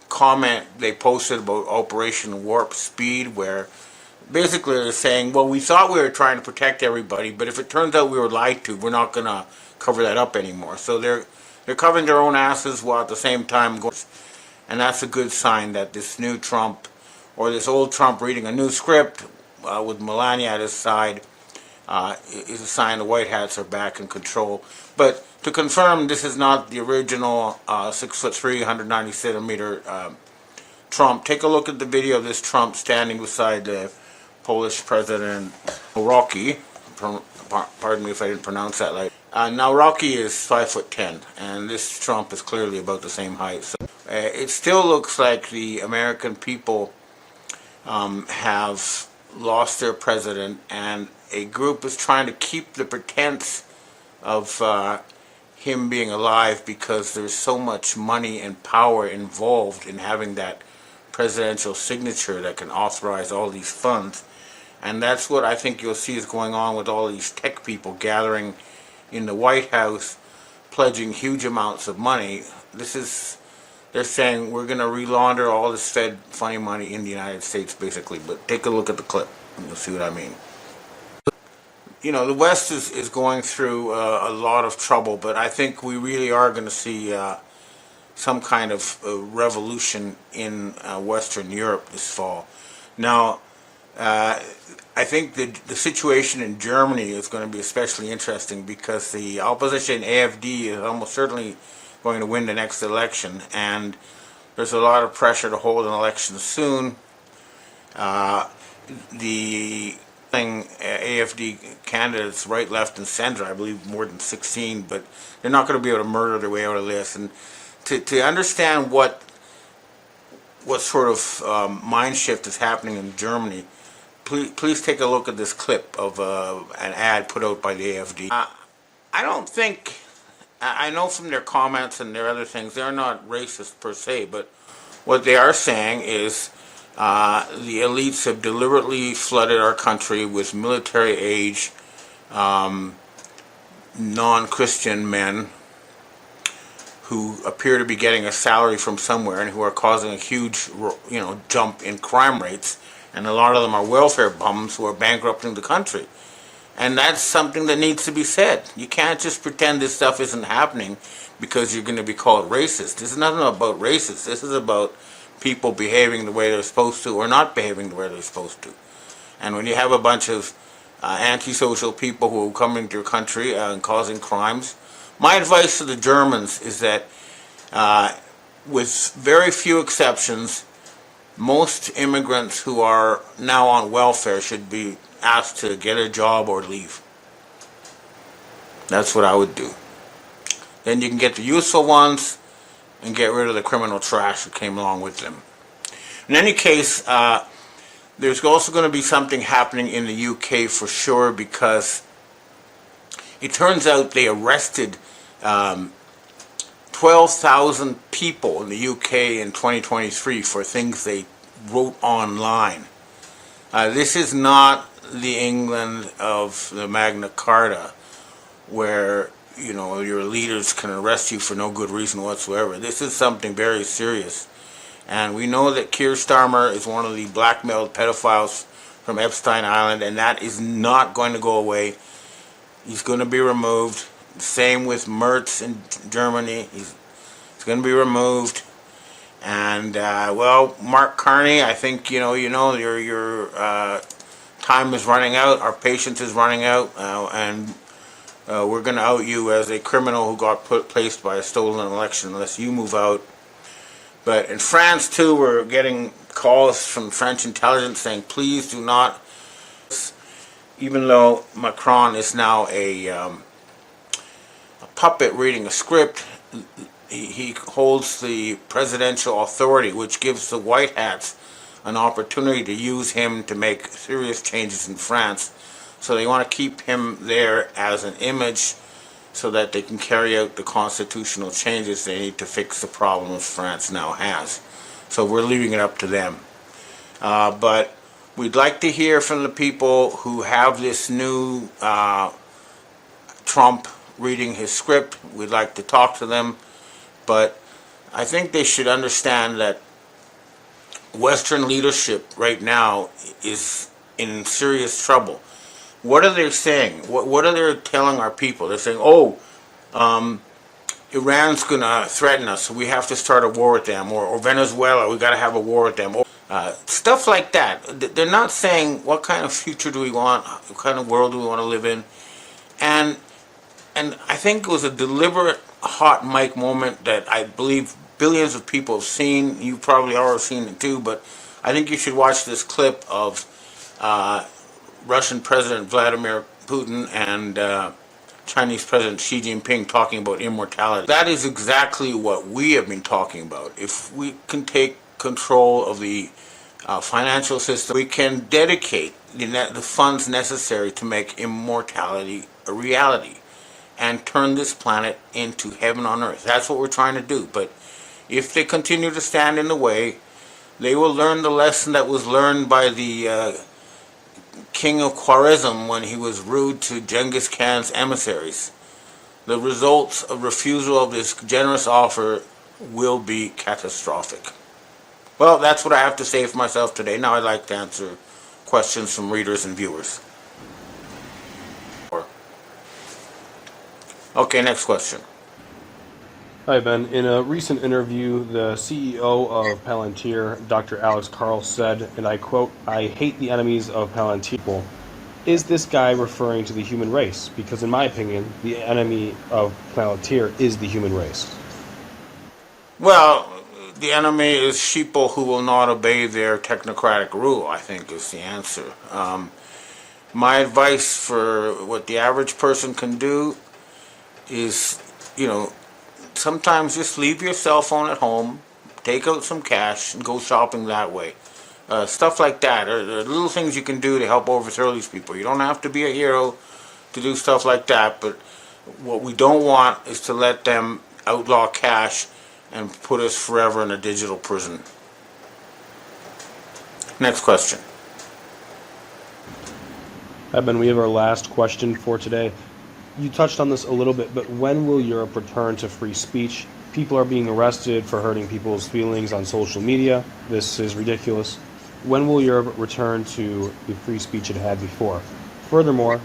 comment they posted about Operation Warp Speed, where basically they're saying, well, we thought we were trying to protect everybody, but if it turns out we were lied to, we're not going to cover that up anymore. So they're covering their own asses while at the same time going, and that's a good sign that this new Trump, or this old Trump reading a new script with Melania at his side, is a sign the White Hats are back in control. But to confirm, this is not the original 6'3", 190 centimeter Trump. Take a look at the video of this Trump standing beside the Polish President Rocky. Pardon me if I didn't pronounce that right. Now Rocky is 5'10", and this Trump is clearly about the same height. So it still looks like the American people have lost their president, and a group is trying to keep the pretense of him being alive because there's so much money and power involved in having that presidential signature that can authorize all these funds. And that's what I think you'll see is going on with all these tech people gathering in the White House, pledging huge amounts of money. They're saying we're going to relaunder all this Fed funny money in the United States, basically. But take a look at the clip and you'll see what I mean. You know, the West is going through a lot of trouble, but I think we really are going to see some kind of revolution in Western Europe this fall. Now, I think the situation in Germany is going to be especially interesting because the opposition AfD is almost certainly going to win the next election, and there's a lot of pressure to hold an election soon. The AfD candidates, right, left, and center, I believe more than 16, but they're not going to be able to murder their way out of this. And to understand what sort of mind shift is happening in Germany, please take a look at this clip of an ad put out by the AfD. I don't think, I know from their comments and their other things, they're not racist per se, but what they are saying is the elites have deliberately flooded our country with military-age, non-Christian men who appear to be getting a salary from somewhere and who are causing a huge, jump in crime rates. And a lot of them are welfare bums who are bankrupting the country. And that's something that needs to be said. You can't just pretend this stuff isn't happening because you're going to be called racist. This is nothing about racist. This is about people behaving the way they're supposed to or not behaving the way they're supposed to. And when you have a bunch of antisocial people who come into your country and causing crimes, my advice to the Germans is that with very few exceptions, most immigrants who are now on welfare should be asked to get a job or leave. That's what I would do. Then you can get the useful ones and get rid of the criminal trash that came along with them. In any case, there's also going to be something happening in the UK for sure, because it turns out they arrested 12,000 people in the UK in 2023 for things they wrote online. This is not the England of the Magna Carta, where your leaders can arrest you for no good reason whatsoever. This is something very serious, and we know that Keir Starmer is one of the blackmailed pedophiles from Epstein Island, and that is not going to go away. He's going to be removed. Same with Merz in Germany. He's going to be removed. And well, Mark Carney, I think your time is running out. Our patience is running out, and we're going to out you as a criminal who got placed by a stolen election unless you move out. But in France too, we're getting calls from French intelligence saying, please do not, even though Macron is now a puppet reading a script, he holds the presidential authority, which gives the White Hats an opportunity to use him to make serious changes in France. So they want to keep him there as an image so that they can carry out the constitutional changes they need to fix the problems France now has. So we're leaving it up to them. But we'd like to hear from the people who have this new Trump reading his script. We'd like to talk to them. But I think they should understand that Western leadership right now is in serious trouble. What are they saying? What are they telling our people? They're saying, oh, Iran's going to threaten us, so we have to start a war with them. Or Venezuela, we got to have a war with them. Stuff like that. They're not saying what kind of future do we want, what kind of world do we want to live in. And I think it was a deliberate hot mic moment that I believe billions of people have seen. You probably already seen it too, but I think you should watch this clip of Russian President Vladimir Putin and Chinese President Xi Jinping talking about immortality. That is exactly what we have been talking about. If we can take control of the financial system, we can dedicate the funds necessary to make immortality a reality and turn this planet into heaven on earth. That's what we're trying to do. But if they continue to stand in the way, they will learn the lesson that was learned by the king of Khwarezm when he was rude to Genghis Khan's emissaries. The results of refusal of this generous offer will be catastrophic. Well, that's what I have to say for myself today. Now I'd like to answer questions from readers and viewers. Okay, next question. Hi, Ben. In a recent interview, the CEO of Palantir, Dr. Alex Carl, said, and I quote, "I hate the enemies of Palantir." Is this guy referring to the human race? Because in my opinion, the enemy of Palantir is the human race. Well, the enemy is sheeple who will not obey their technocratic rule, I think is the answer. My advice for what the average person can do is, sometimes just leave your cell phone at home, take out some cash, and go shopping that way. Stuff like that. There are little things you can do to help overthrow these people. You don't have to be a hero to do stuff like that, but what we don't want is to let them outlaw cash and put us forever in a digital prison. Next question. Hi, Ben. We have our last question for today. You touched on this a little bit, but when will Europe return to free speech? People are being arrested for hurting people's feelings on social media. This is ridiculous. When will Europe return to the free speech it had before? Furthermore,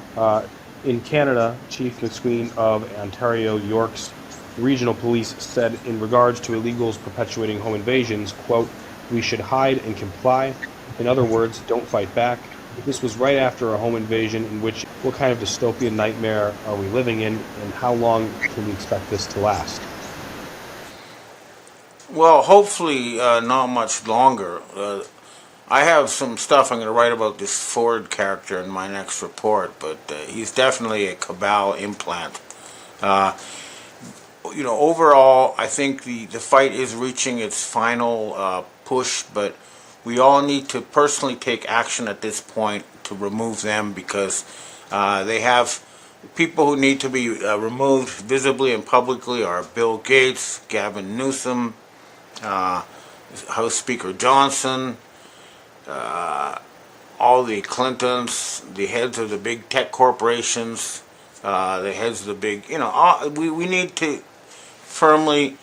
in Canada, Chief McSween of Ontario York's regional police said in regards to illegals perpetuating home invasions, quote, "We should hide and comply. In other words, don't fight back." This was right after a home invasion in which, what kind of dystopian nightmare are we living in, and how long can we expect this to last? Well, hopefully not much longer. I have some stuff I'm going to write about this Ford character in my next report, but he's definitely a cabal implant. Overall, I think the fight is reaching its final push, but we all need to personally take action at this point to remove them, because they have people who need to be removed visibly and publicly are Bill Gates, Gavin Newsom, House Speaker Johnson, all the Clintons, the heads of the big tech corporations, the heads of the big, we need to firmly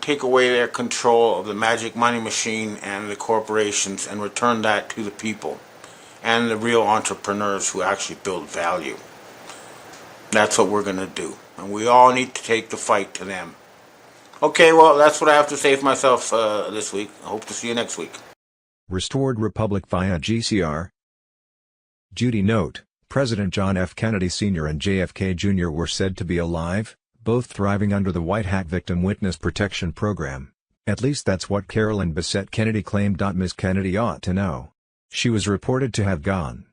take away their control of the magic money machine and the corporations and return that to the people and the real entrepreneurs who actually build value. That's what we're going to do. And we all need to take the fight to them. Okay, well, that's what I have to say for myself this week. I hope to see you next week. Restored Republic via GCR. Judy note, President John F. Kennedy Sr. and JFK Jr. were said to be alive, both thriving under the White Hat Victim Witness Protection Program. At least that's what Carolyn Bessette Kennedy claimed. Ms. Kennedy ought to know. She was reported to have gone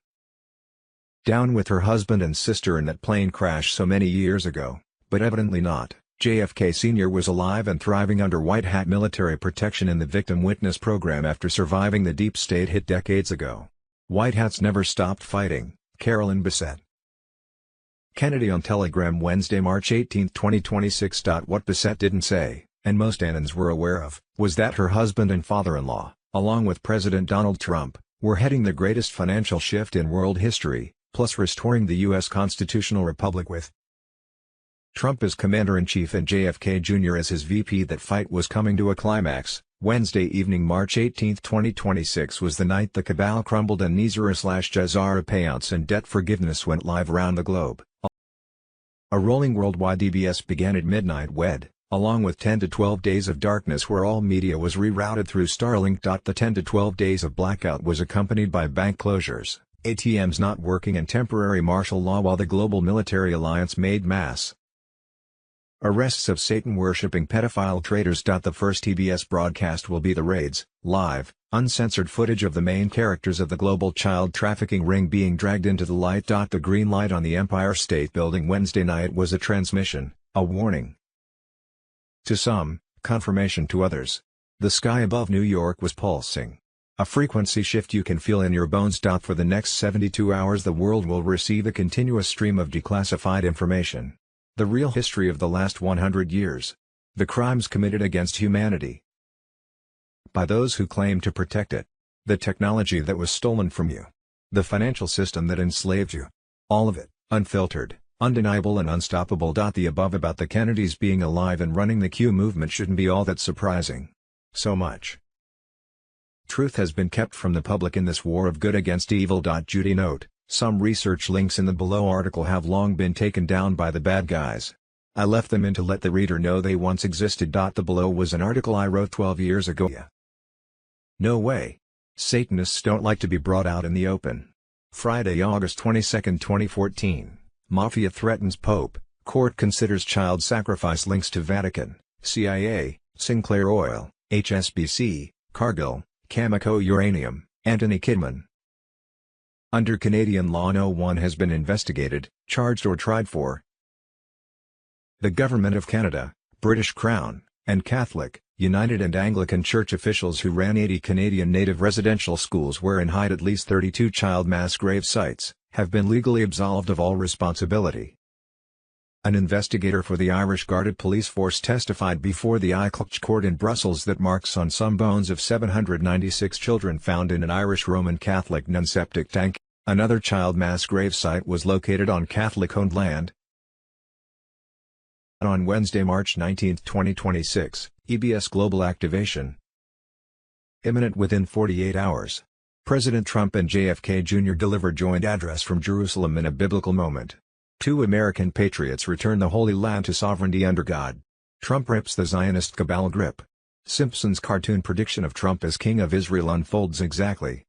down with her husband and sister in that plane crash so many years ago, but evidently not. JFK Sr. was alive and thriving under white hat military protection in the victim witness program after surviving the deep state hit decades ago. White hats never stopped fighting. Carolyn Bessette Kennedy on Telegram Wednesday, March 18, 2026. What Bessette didn't say, and most Annans were aware of, was that her husband and father-in-law, along with President Donald Trump, were heading the greatest financial shift in world history, plus restoring the U.S. constitutional republic with Trump as commander-in-chief and JFK Jr. as his VP. That fight was coming to a climax. Wednesday evening, March 18, 2026 was the night the cabal crumbled and Nizara/Jazara payouts and debt forgiveness went live around the globe. A rolling worldwide EBS began at midnight along with 10 to 12 days of darkness where all media was rerouted through Starlink. The 10 to 12 days of blackout was accompanied by bank closures, ATMs not working and temporary martial law while the global military alliance made mass arrests of Satan-worshipping pedophile traitors. The first TBS broadcast will be the raids, live, uncensored footage of the main characters of the global child trafficking ring being dragged into the light. The green light on the Empire State Building Wednesday night was a transmission, a warning to some, confirmation to others. The sky above New York was pulsing. A frequency shift you can feel in your bones. For the next 72 hours the world will receive a continuous stream of declassified information. The real history of the last 100 years. The crimes committed against humanity by those who claim to protect it. The technology that was stolen from you. The financial system that enslaved you. All of it, unfiltered, undeniable and unstoppable. The above about the Kennedys being alive and running the Q movement shouldn't be all that surprising. So much truth has been kept from the public in this war of good against evil. Judy note. Some research links in the below article have long been taken down by the bad guys. I left them in to let the reader know they once existed. The below was an article I wrote 12 years ago. Yeah. No way. Satanists don't like to be brought out in the open. Friday, August 22, 2014. Mafia threatens Pope, court considers child sacrifice links to Vatican, CIA, Sinclair Oil, HSBC, Cargill, Cameco Uranium, Anthony Kidman. Under Canadian law no one has been investigated, charged or tried for the Government of Canada, British Crown, and Catholic, United and Anglican Church officials who ran 80 Canadian native residential schools wherein hide at least 32 child mass grave sites, have been legally absolved of all responsibility. An investigator for the Irish Guarded Police Force testified before the ICLC court in Brussels that marks on some bones of 796 children found in an Irish Roman Catholic non-septic tank. Another child mass grave site was located on Catholic-owned land. On Wednesday, March 19, 2026, EBS Global Activation. Imminent within 48 hours. President Trump and JFK Jr. deliver joint address from Jerusalem in a biblical moment. Two American patriots return the Holy Land to sovereignty under God. Trump rips the Zionist cabal grip. Simpsons cartoon prediction of Trump as King of Israel unfolds exactly.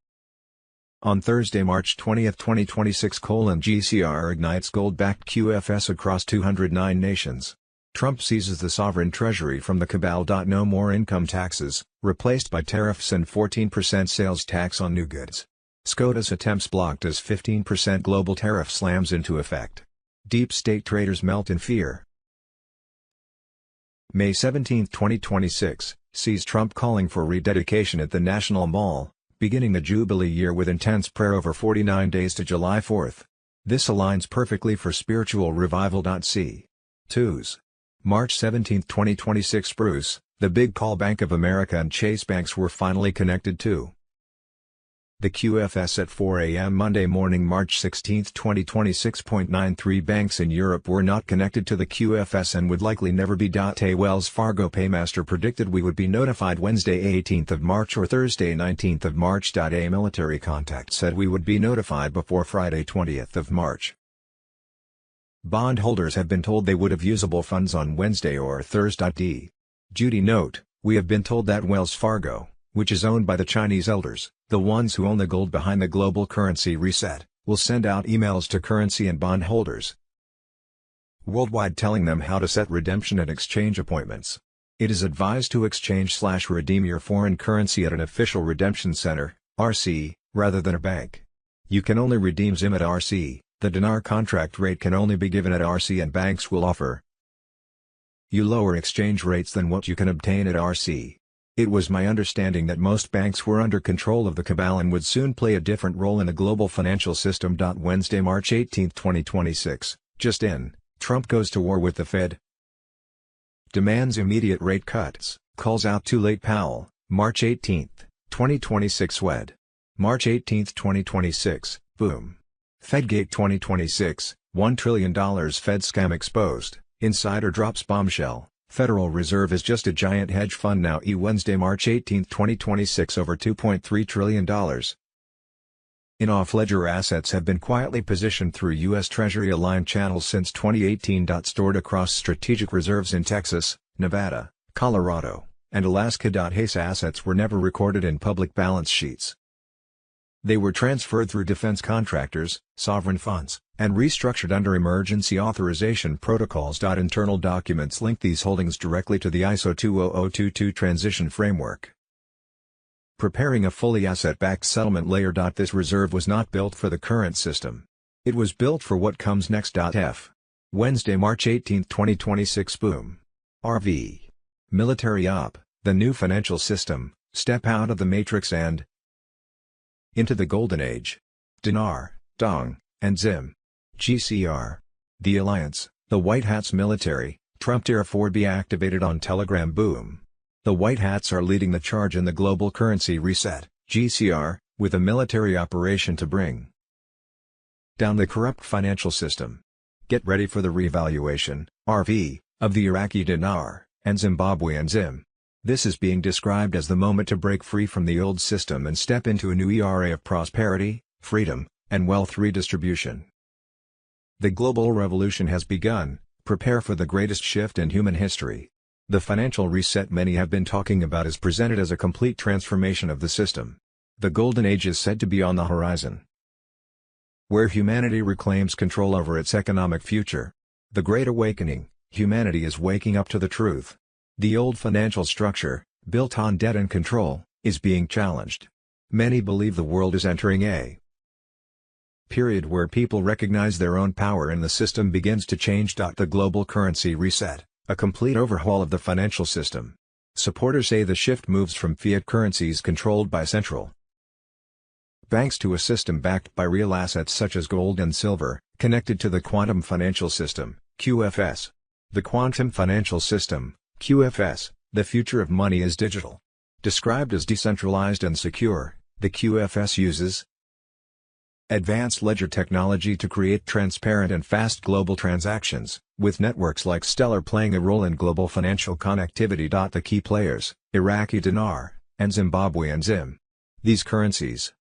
On Thursday, March 20, 2026, GCR ignites gold-backed QFS across 209 nations. Trump seizes the sovereign treasury from the cabal. No more income taxes, replaced by tariffs and 14% sales tax on new goods. SCOTUS attempts blocked as 15% global tariff slams into effect. Deep state traders melt in fear. May 17, 2026, sees Trump calling for rededication at the National Mall, beginning the Jubilee year with intense prayer over 49 days to July 4th. This aligns perfectly for spiritual revival. C. 2's. March 17, 2026 Bruce, the big call Bank of America and Chase banks were finally connected to the QFS at 4 a.m. Monday morning, March 16, 2026. 93 banks in Europe were not connected to the QFS and would likely never be. A Wells Fargo paymaster predicted we would be notified Wednesday 18th of March or Thursday 19th of March. A military contact said we would be notified before Friday 20th of March. Bondholders have been told they would have usable funds on Wednesday or Thursday. Judy note, we have been told that Wells Fargo, which is owned by the Chinese elders, the ones who own the gold behind the global currency reset, will send out emails to currency and bondholders worldwide telling them how to set redemption and exchange appointments. It is advised to exchange/redeem your foreign currency at an official redemption center, RC, rather than a bank. You can only redeem ZIM at RC, the dinar contract rate can only be given at RC and banks will offer you lower exchange rates than what you can obtain at RC. It was my understanding that most banks were under control of the cabal and would soon play a different role in the global financial system. Wednesday, March 18, 2026, just in, Trump goes to war with the Fed. Demands immediate rate cuts, calls out too late Powell, March 18, 2026 WED. March 18, 2026, boom. Fedgate 2026, $1 trillion Fed scam exposed, insider drops bombshell, Federal Reserve is just a giant hedge fund now. Wednesday, March 18, 2026 over $2.3 trillion in off-ledger assets have been quietly positioned through U.S. Treasury-aligned channels since 2018. Stored across strategic reserves in Texas, Nevada, Colorado, and Alaska. HACE assets were never recorded in public balance sheets. They were transferred through defense contractors, sovereign funds, and restructured under emergency authorization protocols. Internal documents link these holdings directly to the ISO 20022 transition framework, preparing a fully asset-backed settlement layer. This reserve was not built for the current system. It was built for what comes next. Wednesday, March 18, 2026 boom. RV. Military op, the new financial system, step out of the matrix and into the golden age. Dinar, Dong, and Zim. GCR. The alliance, the White Hats military, Trump Tier 4B activated on Telegram. Boom. The White Hats are leading the charge in the global currency reset, GCR, with a military operation to bring down the corrupt financial system. Get ready for the revaluation, RV, of the Iraqi dinar, and Zimbabwean Zim. This is being described as the moment to break free from the old system and step into a new era of prosperity, freedom, and wealth redistribution. The global revolution has begun. Prepare for the greatest shift in human history. The financial reset many have been talking about is presented as a complete transformation of the system. The golden age is said to be on the horizon, where humanity reclaims control over its economic future. The Great Awakening, humanity is waking up to the truth. The old financial structure, built on debt and control, is being challenged. Many believe the world is entering a period where people recognize their own power and the system begins to change. The global currency reset, a complete overhaul of the financial system. Supporters say the shift moves from fiat currencies controlled by central banks to a system backed by real assets such as gold and silver, connected to the quantum financial system, QFS. The quantum financial system, QFS, the future of money is digital. Described as decentralized and secure, the QFS uses advanced ledger technology to create transparent and fast global transactions, with networks like Stellar playing a role in global financial connectivity. The key players, Iraqi dinar, and Zimbabwean Zim. These currencies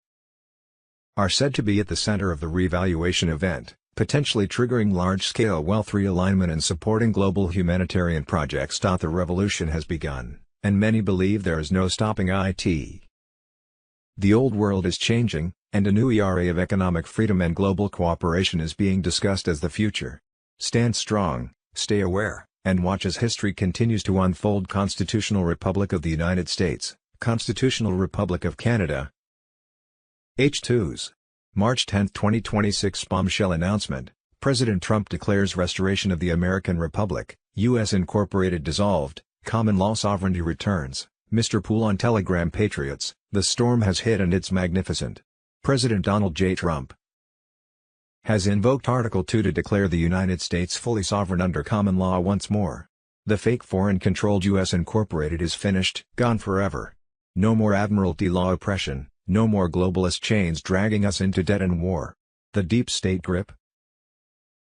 are said to be at the center of the revaluation event, potentially triggering large-scale wealth realignment and supporting global humanitarian projects. The revolution has begun, and many believe there is no stopping it. The old world is changing, and a new era of economic freedom and global cooperation is being discussed as the future. Stand strong, stay aware, and watch as history continues to unfold. Constitutional Republic of the United States, Constitutional Republic of Canada. H2s. March 10, 2026 bombshell announcement. President Trump declares restoration of the American Republic, U.S. Incorporated dissolved, common law sovereignty returns. Mr. Pool on Telegram. Patriots, the storm has hit and it's magnificent. President Donald J. Trump has invoked Article 2 to declare the United States fully sovereign under common law once more. The fake foreign-controlled U.S. Incorporated is finished, gone forever. No more Admiralty law oppression, no more globalist chains dragging us into debt and war. The deep state grip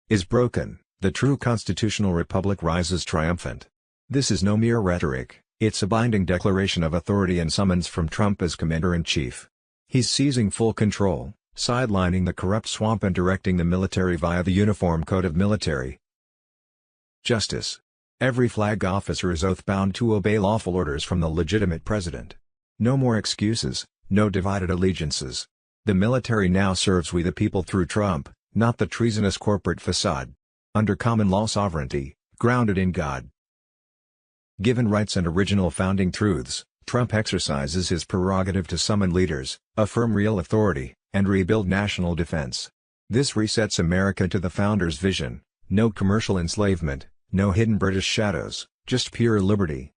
is broken, the true constitutional republic rises triumphant. This is no mere rhetoric, it's a binding declaration of authority and summons from Trump as Commander-in-Chief. He's seizing full control, sidelining the corrupt swamp and directing the military via the Uniform Code of Military Justice. Every flag officer is oath-bound to obey lawful orders from the legitimate president. No more excuses, no divided allegiances. The military now serves we the people through Trump, not the treasonous corporate facade. Under common law sovereignty, grounded in God. Given rights and original founding truths, Trump exercises his prerogative to summon leaders, affirm real authority, and rebuild national defense. This resets America to the founders' vision: no commercial enslavement, no hidden British shadows, just pure liberty.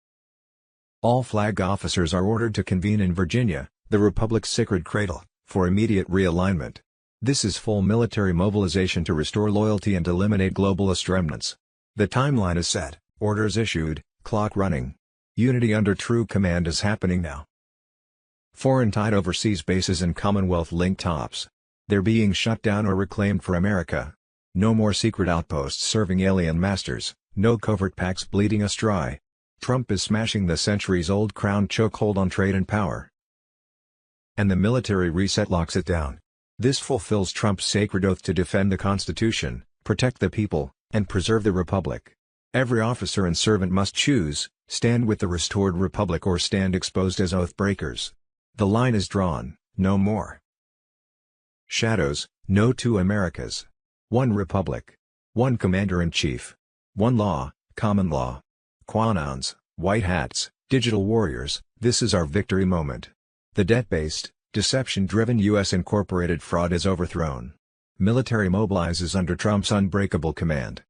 All flag officers are ordered to convene in Virginia, the Republic's sacred cradle, for immediate realignment. This is full military mobilization to restore loyalty and eliminate globalist remnants. The timeline is set, orders issued, clock running. Unity under true command is happening now. Foreign-tied overseas bases and Commonwealth-linked tops. They're being shut down or reclaimed for America. No more secret outposts serving alien masters, no covert pacts bleeding us dry. Trump is smashing the centuries-old crown chokehold on trade and power. And the military reset locks it down. This fulfills Trump's sacred oath to defend the Constitution, protect the people, and preserve the Republic. Every officer and servant must choose: stand with the restored Republic or stand exposed as oath breakers. The line is drawn: no more shadows, no two Americas. One Republic. One Commander-in-Chief. One law, common law. Quanons, white hats, digital warriors, this is our victory moment. The debt-based, deception-driven U.S. incorporated fraud is overthrown. Military mobilizes under Trump's unbreakable command.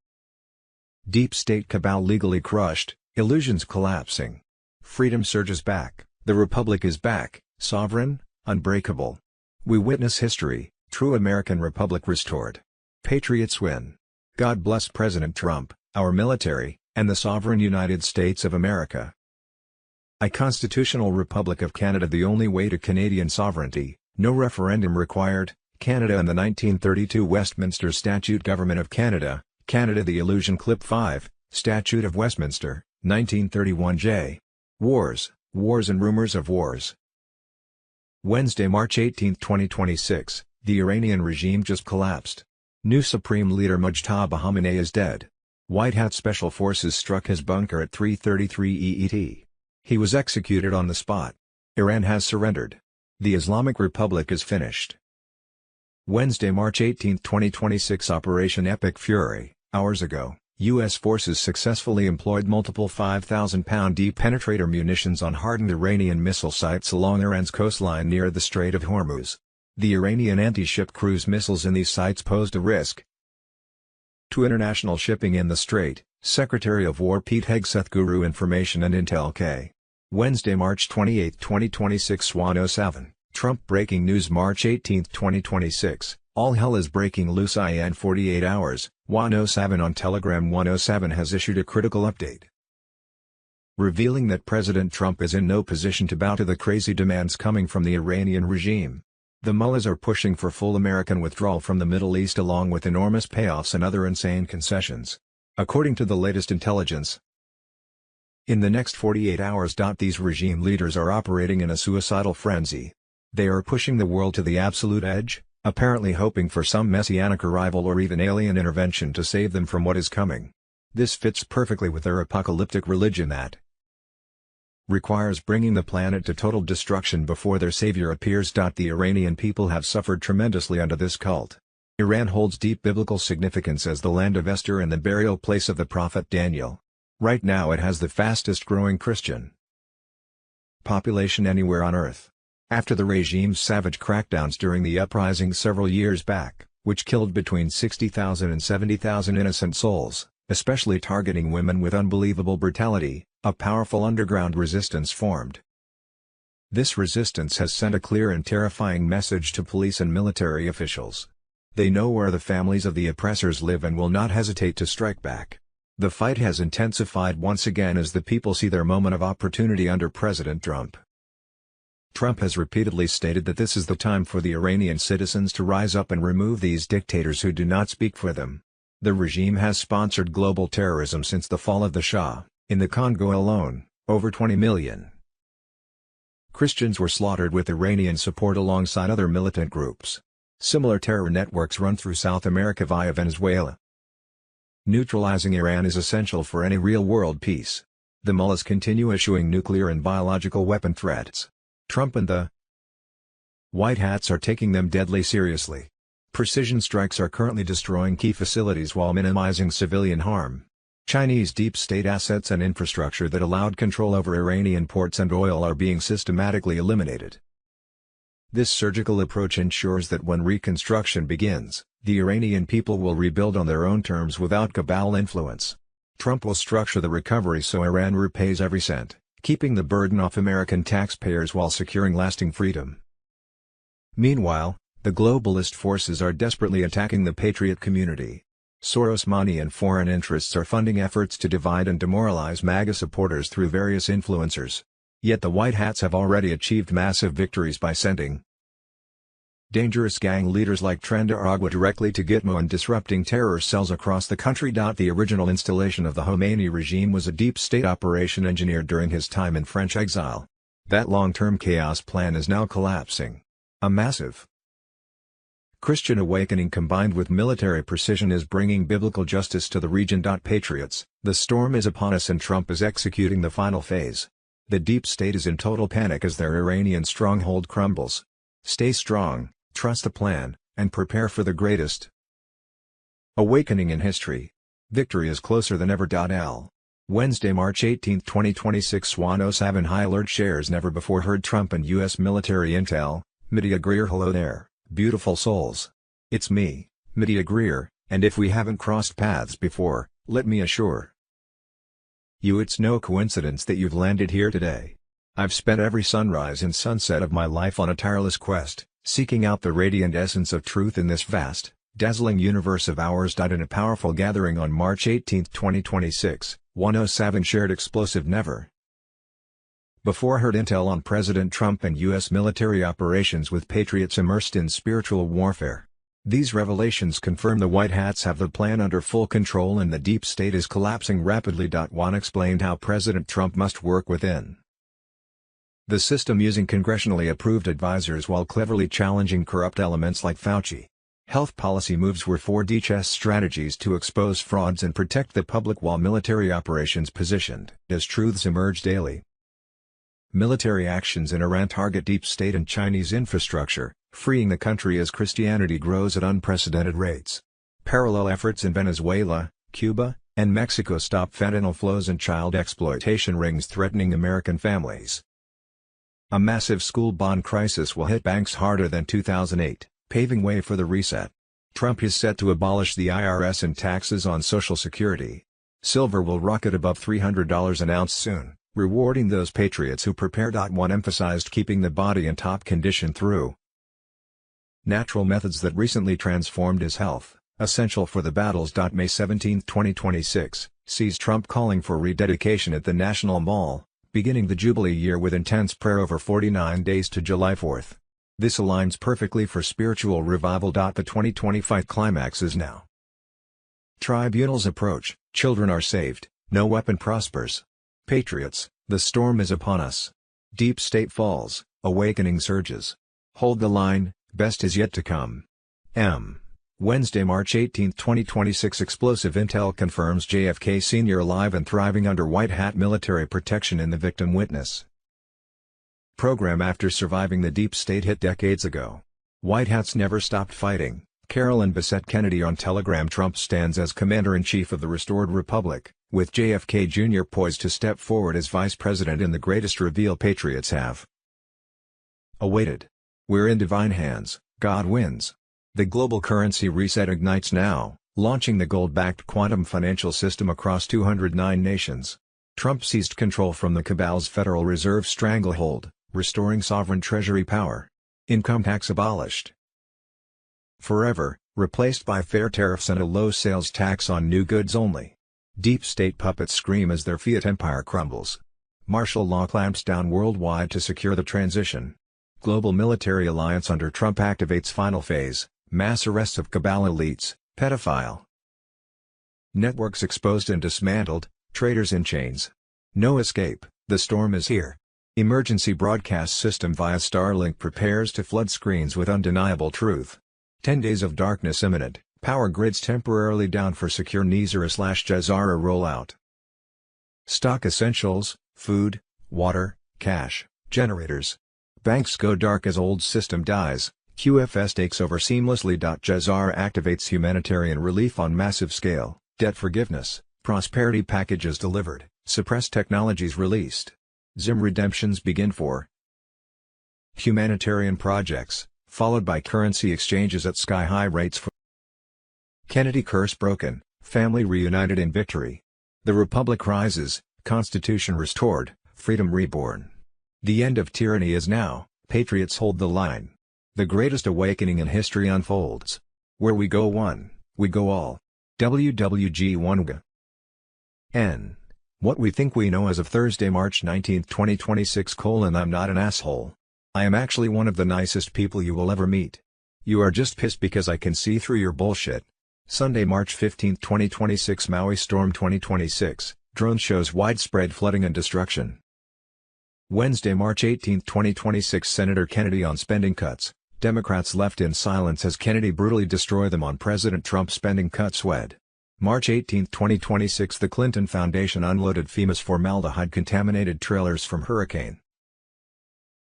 Deep state cabal legally crushed, illusions collapsing. Freedom surges back, the Republic is back, sovereign, unbreakable. We witness history, true American Republic restored. Patriots win. God bless President Trump, our military, and the sovereign United States of America. A constitutional Republic of Canada, the only way to Canadian sovereignty, no referendum required. Canada and the 1932 Westminster Statute. Government of Canada, Canada. The Illusion. Clip 5, Statute of Westminster, 1931 J. Wars, wars and rumors of wars. Wednesday, March 18, 2026, the Iranian regime just collapsed. New Supreme Leader Mujtaba Khamenei is dead. White Hat Special Forces struck his bunker at 3:33 EET. He was executed on the spot. Iran has surrendered. The Islamic Republic is finished. Wednesday, March 18, 2026, Operation Epic Fury. Hours ago, U.S. forces successfully employed multiple 5,000-pound deep penetrator munitions on hardened Iranian missile sites along Iran's coastline near the Strait of Hormuz. The Iranian anti-ship cruise missiles in these sites posed a risk to international shipping in the strait, Secretary of War Pete Hegseth. Guru Information and Intel K. Wednesday, March 28, 2026. 107. Trump breaking news. March 18, 2026. All hell is breaking loose in 48 hours. 107 on Telegram. 107 has issued a critical update, revealing that President Trump is in no position to bow to the crazy demands coming from the Iranian regime. The mullahs are pushing for full American withdrawal from the Middle East along with enormous payoffs and other insane concessions. According to the latest intelligence, in the next 48 hours. These regime leaders are operating in a suicidal frenzy. They are pushing the world to the absolute edge, apparently hoping for some messianic arrival or even alien intervention to save them from what is coming. This fits perfectly with their apocalyptic religion that requires bringing the planet to total destruction before their savior appears. The Iranian people have suffered tremendously under this cult. Iran holds deep biblical significance as the land of Esther and the burial place of the prophet Daniel. Right now it has the fastest growing Christian population anywhere on Earth. After the regime's savage crackdowns during the uprising several years back, which killed between 60,000 and 70,000 innocent souls, especially targeting women with unbelievable brutality, a powerful underground resistance formed. This resistance has sent a clear and terrifying message to police and military officials. They know where the families of the oppressors live and will not hesitate to strike back. The fight has intensified once again as the people see their moment of opportunity under President Trump. Trump has repeatedly stated that this is the time for the Iranian citizens to rise up and remove these dictators who do not speak for them. The regime has sponsored global terrorism since the fall of the Shah. In the Congo alone, over 20 million Christians were slaughtered with Iranian support alongside other militant groups. Similar terror networks run through South America via Venezuela. Neutralizing Iran is essential for any real-world peace. The mullahs continue issuing nuclear and biological weapon threats. Trump and the White Hats are taking them deadly seriously. Precision strikes are currently destroying key facilities while minimizing civilian harm. Chinese deep state assets and infrastructure that allowed control over Iranian ports and oil are being systematically eliminated. This surgical approach ensures that when reconstruction begins, the Iranian people will rebuild on their own terms without cabal influence. Trump will structure the recovery so Iran repays every cent, keeping the burden off American taxpayers while securing lasting freedom. Meanwhile, the globalist forces are desperately attacking the patriot community. Soros money and foreign interests are funding efforts to divide and demoralize MAGA supporters through various influencers. Yet the White Hats have already achieved massive victories by sending dangerous gang leaders like Trenda Aragwa directly to Gitmo and disrupting terror cells across the country. The original installation of the Khomeini regime was a deep state operation engineered during his time in French exile. That long-term chaos plan is now collapsing. A massive Christian awakening combined with military precision is bringing biblical justice to the region. Patriots, the storm is upon us and Trump is executing the final phase. The deep state is in total panic as their Iranian stronghold crumbles. Stay strong, trust the plan, and prepare for the greatest awakening in history. Victory is closer than ever. Wednesday, March 18, 2026. 107 High Alert shares never before heard Trump and U.S. military intel. Media Greer. Hello there, beautiful souls. It's me, Media Greer, and if we haven't crossed paths before, let me assure you it's no coincidence that you've landed here today. I've spent every sunrise and sunset of my life on a tireless quest, seeking out the radiant essence of truth in this vast, dazzling universe of ours. In a powerful gathering on March 18, 2026, 107 shared explosive never before heard intel on President Trump and U.S. military operations with patriots immersed in spiritual warfare. These revelations confirm the White Hats have the plan under full control and the deep state is collapsing rapidly. One explained how President Trump must work within the system using congressionally approved advisors while cleverly challenging corrupt elements like Fauci. Health policy moves were 4D chess strategies to expose frauds and protect the public while military operations positioned as truths emerge daily. Military actions in Iran target deep state and Chinese infrastructure, freeing the country as Christianity grows at unprecedented rates. Parallel efforts in Venezuela, Cuba, and Mexico stop fentanyl flows and child exploitation rings threatening American families. A massive school bond crisis will hit banks harder than 2008, paving way for the reset. Trump is set to abolish the IRS and taxes on Social Security. Silver will rocket above $300 an ounce soon, rewarding those patriots who prepare. One emphasized keeping the body in top condition through natural methods that recently transformed his health, essential for the battles. May 17, 2026, sees Trump calling for rededication at the National Mall, beginning the Jubilee year with intense prayer over 49 days to July 4th. This aligns perfectly for spiritual revival. The 2025 climax is now. Tribunals approach, children are saved, no weapon prospers. Patriots, the storm is upon us. Deep state falls, awakening surges. Hold the line, best is yet to come. Wednesday, March 18, 2026. Explosive intel confirms JFK Sr. alive and thriving under White Hat military protection in the victim witness program after surviving the deep state hit decades ago. White Hats never stopped fighting. Carolyn Bessette Kennedy on Telegram. Trump stands as Commander-in-Chief of the Restored Republic, with JFK Jr. poised to step forward as Vice President in the greatest reveal patriots have awaited. We're in divine hands, God wins. The global currency reset ignites now, launching the gold-backed quantum financial system across 209 nations. Trump seized control from the cabal's Federal Reserve stranglehold, restoring sovereign treasury power. Income tax abolished forever, replaced by fair tariffs and a low sales tax on new goods only. Deep state puppets scream as their fiat empire crumbles. Martial law clamps down worldwide to secure the transition. Global military alliance under Trump activates final phase, mass arrests of cabal elites, pedophile networks exposed and dismantled, traitors in chains. No escape, the storm is here. Emergency broadcast system via Starlink prepares to flood screens with undeniable truth. 10 days of darkness imminent, power grids temporarily down for secure Nizara/Jazara rollout. Stock essentials, food, water, cash, generators. Banks go dark as old system dies, QFS takes over seamlessly. Jazara activates humanitarian relief on massive scale, debt forgiveness, Prosperity packages delivered, suppressed technologies released. Zim redemptions begin for humanitarian projects, followed by currency exchanges at sky-high rates for Kennedy curse broken, family reunited in victory. The Republic rises, Constitution restored, freedom reborn. The end of tyranny is now, patriots hold the line. The greatest awakening in history unfolds. Where we go one, we go all. WWG 1G. N. What we think we know as of Thursday, March 19, 2026. I'm not an asshole. I am actually one of the nicest people you will ever meet. You are just pissed because I can see through your bullshit. Sunday, March 15, 2026. Maui storm 2026. Drone shows widespread flooding and destruction. Wednesday, March 18, 2026. Senator Kennedy on spending cuts. Democrats left in silence as Kennedy brutally destroyed them on President Trump's spending cuts. March 18, 2026. The Clinton Foundation unloaded FEMA's formaldehyde-contaminated trailers from Hurricane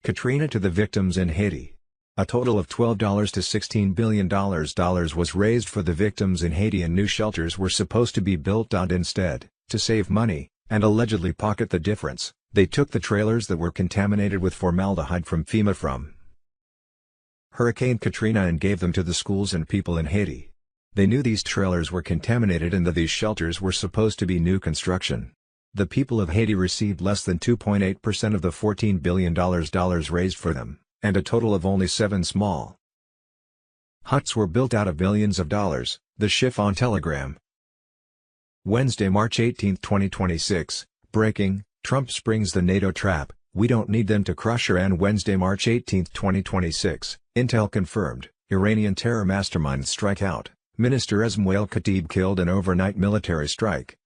Katrina to the victims in Haiti. A total of $12 to $16 billion was raised for the victims in Haiti, and new shelters were supposed to be built. Instead, to save money, and allegedly pocket the difference, they took the trailers that were contaminated with formaldehyde from FEMA from Hurricane Katrina and gave them to the schools and people in Haiti. They knew these trailers were contaminated and that these shelters were supposed to be new construction. The people of Haiti received less than 2.8% of the $14 billion raised for them, and a total of only 7 small huts were built out of billions of dollars, the Chiffon Telegram. Wednesday, March 18, 2026. Breaking, Trump springs the NATO trap, we don't need them to crush Iran. Wednesday, March 18, 2026. Intel confirmed, Iranian terror masterminds strike out, Minister Esmail Khatib killed in overnight military strike.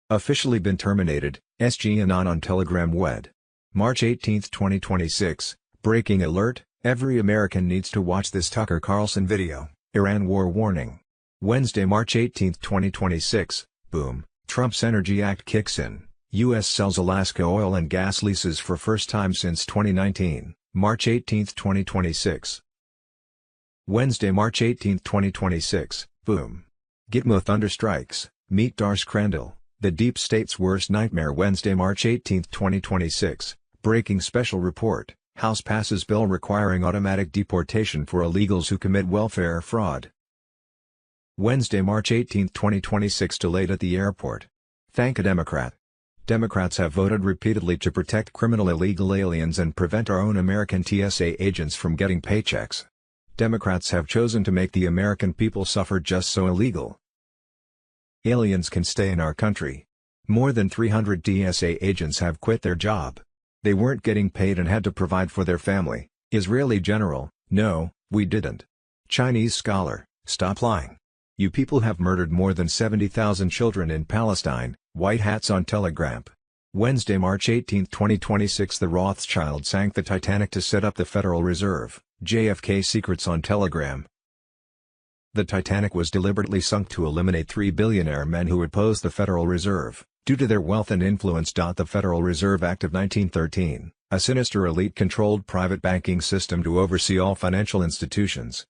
Officially been terminated, SG Anon on Telegram. March 18, 2026. Breaking alert, every American needs to watch this Tucker Carlson video, Iran war warning. Wednesday, March 18, 2026. Boom, Trump's Energy Act kicks in, U.S. sells Alaska oil and gas leases for first time since 2019, March 18, 2026. Wednesday, March 18, 2026. Boom. Gitmo thunder strikes, meet Darsh Crandall, the deep state's worst nightmare. Wednesday, March 18, 2026. Breaking special report, House passes bill requiring automatic deportation for illegals who commit welfare fraud. Wednesday, March 18, 2026. Delayed at the airport. Thank a Democrat. Democrats have voted repeatedly to protect criminal illegal aliens and prevent our own American TSA agents from getting paychecks. Democrats have chosen to make the American people suffer just so illegal aliens can stay in our country. More than 300 TSA agents have quit their job. They weren't getting paid and had to provide for their family. Israeli general, no, we didn't. Chinese scholar, stop lying. You people have murdered more than 70,000 children in Palestine, white hats on Telegram. Wednesday, March 18, 2026. The Rothschild sank the Titanic to set up the Federal Reserve, JFK secrets on Telegram. The Titanic was deliberately sunk to eliminate 3 billionaire men who opposed the Federal Reserve, due to their wealth and influence. The Federal Reserve Act of 1913, a sinister elite-controlled private banking system to oversee all financial institutions.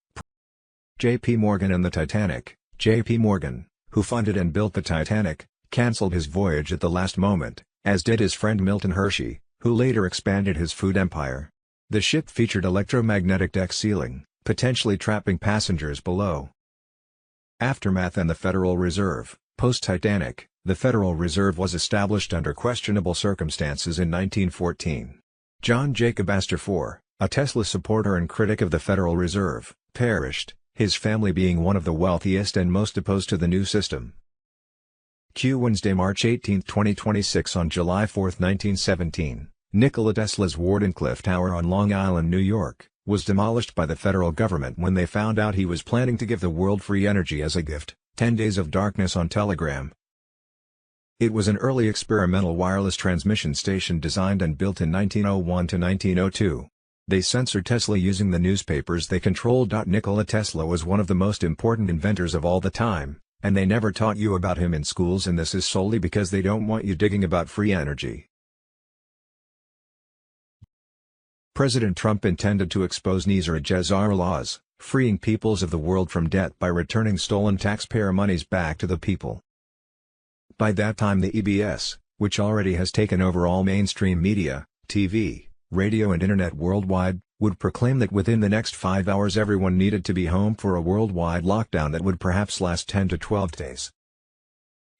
J.P. Morgan and the Titanic. J.P. Morgan, who funded and built the Titanic, cancelled his voyage at the last moment, as did his friend Milton Hershey, who later expanded his food empire. The ship featured electromagnetic deck sealing, potentially trapping passengers below. Aftermath and the Federal Reserve. Post-Titanic, the Federal Reserve was established under questionable circumstances in 1914. John Jacob Astor IV, a Tesla supporter and critic of the Federal Reserve, perished, his family being one of the wealthiest and most opposed to the new system. Wednesday, March 18, 2026. On July 4, 1917, Nikola Tesla's Wardenclyffe Tower on Long Island, New York, was demolished by the federal government when they found out he was planning to give the world free energy as a gift. 10 Days of Darkness on Telegram. It was an early experimental wireless transmission station designed and built in 1901 to 1902. They censored Tesla using the newspapers they controlled. Nikola Tesla was one of the most important inventors of all the time, and they never taught you about him in schools, and this is solely because they don't want you digging about free energy. President Trump intended to expose Nizar laws, freeing peoples of the world from debt by returning stolen taxpayer monies back to the people. By that time the EBS, which already has taken over all mainstream media, TV, radio and internet worldwide, would proclaim that within the next 5 hours everyone needed to be home for a worldwide lockdown that would perhaps last 10 to 12 days.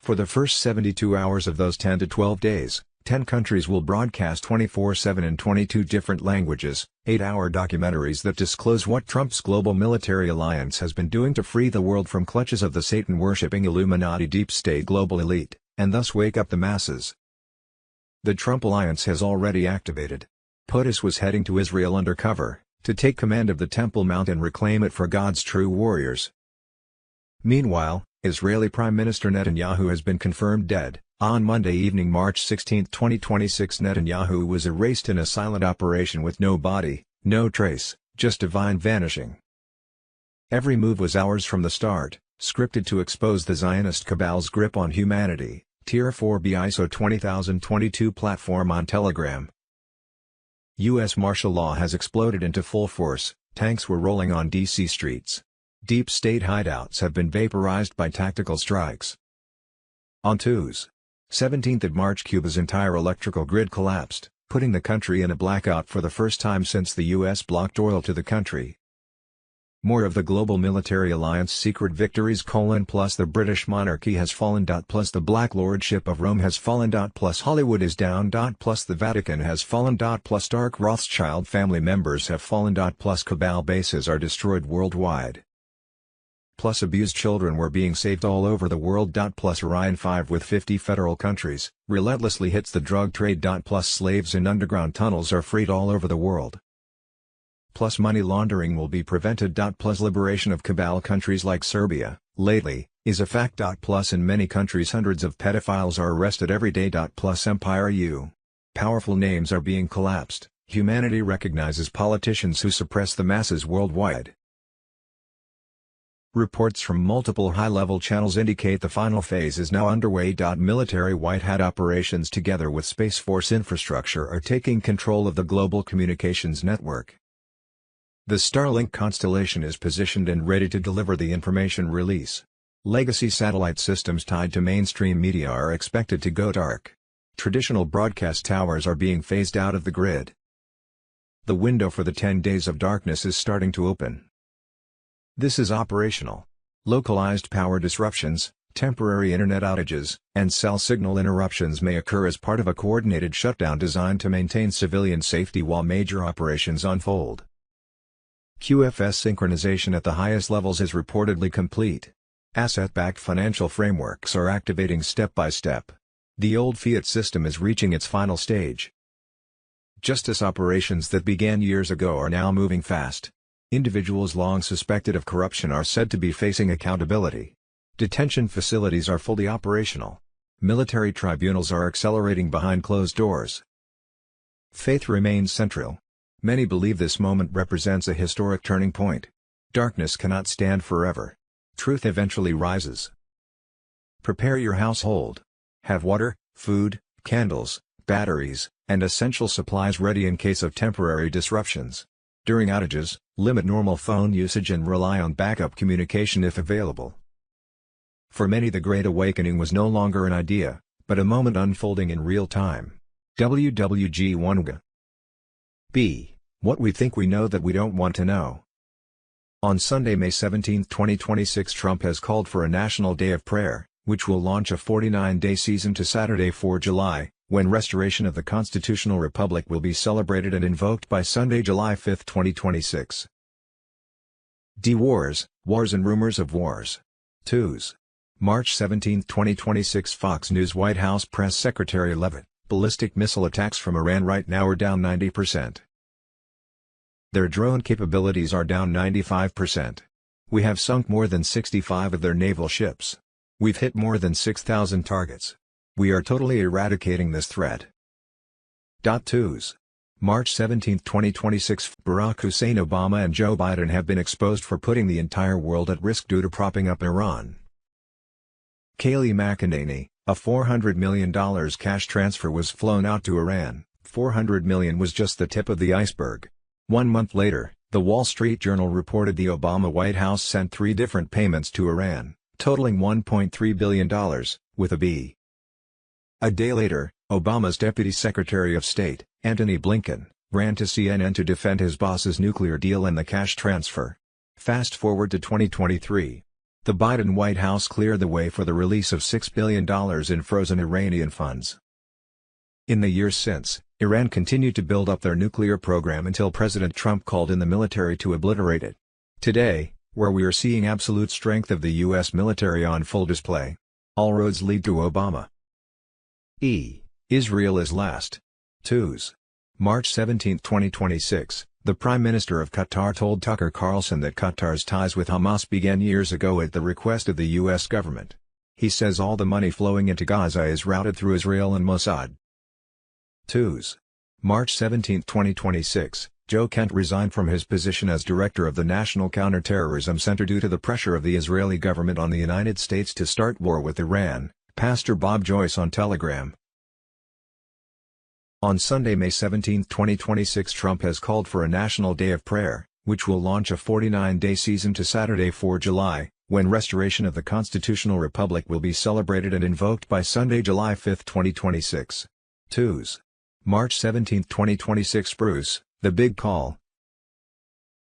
For the first 72 hours of those 10 to 12 days, 10 countries will broadcast 24/7 in 22 different languages, 8-hour documentaries that disclose what Trump's global military alliance has been doing to free the world from clutches of the Satan-worshipping Illuminati deep state global elite, and thus wake up the masses. The Trump alliance has already activated. POTUS was heading to Israel undercover, to take command of the Temple Mount and reclaim it for God's true warriors. Meanwhile, Israeli Prime Minister Netanyahu has been confirmed dead. On Monday evening, March 16, 2026, Netanyahu was erased in a silent operation with no body, no trace, just divine vanishing. Every move was ours from the start, scripted to expose the Zionist cabal's grip on humanity. Tier 4B ISO 20022 platform on Telegram. U.S. martial law has exploded into full force, tanks were rolling on D.C. streets. Deep state hideouts have been vaporized by tactical strikes. On Tuesday, 17th of March, Cuba's entire electrical grid collapsed, putting the country in a blackout for the first time since the U.S. blocked oil to the country. More of the global military alliance secret victories: plus the British monarchy has fallen. Plus the Black Lordship of Rome has fallen. Plus Hollywood is down. Plus the Vatican has fallen. Plus dark Rothschild family members have fallen. Plus cabal bases are destroyed worldwide. Plus abused children were being saved all over the world. Plus Orion 5 with 50 federal countries relentlessly hits the drug trade. Plus slaves in underground tunnels are freed all over the world. Plus money laundering will be prevented. Plus liberation of cabal countries like Serbia, lately, is a fact. Plus in many countries hundreds of pedophiles are arrested every day. Plus Empire U. Powerful names are being collapsed. Humanity recognizes politicians who suppress the masses worldwide. Reports from multiple high-level channels indicate the final phase is now underway. Military White Hat operations together with Space Force infrastructure are taking control of the global communications network. The Starlink constellation is positioned and ready to deliver the information release. Legacy satellite systems tied to mainstream media are expected to go dark. Traditional broadcast towers are being phased out of the grid. The window for the 10 days of darkness is starting to open. This is operational. Localized power disruptions, temporary internet outages, and cell signal interruptions may occur as part of a coordinated shutdown designed to maintain civilian safety while major operations unfold. QFS synchronization at the highest levels is reportedly complete. Asset-backed financial frameworks are activating step by step. The old fiat system is reaching its final stage. Justice operations that began years ago are now moving fast. Individuals long suspected of corruption are said to be facing accountability. Detention facilities are fully operational. Military tribunals are accelerating behind closed doors. Faith remains central. Many believe this moment represents a historic turning point. Darkness cannot stand forever. Truth eventually rises. Prepare your household. Have water, food, candles, batteries, and essential supplies ready in case of temporary disruptions. During outages, limit normal phone usage and rely on backup communication if available. For many, the Great Awakening was no longer an idea, but a moment unfolding in real time. WWG 1 B. What we think we know that we don't want to know. On Sunday, May 17, 2026, Trump has called for a national day of prayer, which will launch a 49-day season to Saturday, 4 July, when restoration of the constitutional republic will be celebrated and invoked by Sunday, July 5, 2026. Wars and rumors of wars. Tuesday, March 17, 2026. Fox News. White House Press Secretary Leavitt: ballistic missile attacks from Iran right now are down 90%. Their drone capabilities are down 95%. We have sunk more than 65 of their naval ships. We've hit more than 6,000 targets. We are totally eradicating this threat. Tuesday, March 17, 2026. Barack Hussein Obama and Joe Biden have been exposed for putting the entire world at risk due to propping up Iran. Kayleigh McEnany, a $400 million cash transfer was flown out to Iran, $400 million was just the tip of the iceberg. 1 month later, the Wall Street Journal reported the Obama White House sent 3 different payments to Iran, totaling $1.3 billion, with a B. A day later, Obama's Deputy Secretary of State, Antony Blinken, ran to CNN to defend his boss's nuclear deal and the cash transfer. Fast forward to 2023. The Biden White House cleared the way for the release of $6 billion in frozen Iranian funds. In the years since, Iran continued to build up their nuclear program until President Trump called in the military to obliterate it. Today, where we are seeing absolute strength of the U.S. military on full display, all roads lead to Obama. Israel is last. 2s. March 17, 2026, the Prime Minister of Qatar told Tucker Carlson that Qatar's ties with Hamas began years ago at the request of the U.S. government. He says all the money flowing into Gaza is routed through Israel and Mossad. 2s. March 17, 2026, Joe Kent resigned from his position as director of the National Counterterrorism Center due to the pressure of the Israeli government on the United States to start war with Iran, Pastor Bob Joyce on Telegram. On Sunday, May 17, 2026, Trump has called for a National Day of Prayer, which will launch a 49-day season to Saturday, 4 July, when restoration of the constitutional republic will be celebrated and invoked by Sunday, July 5, 2026. 2s. March 17, 2026, Bruce, the big call.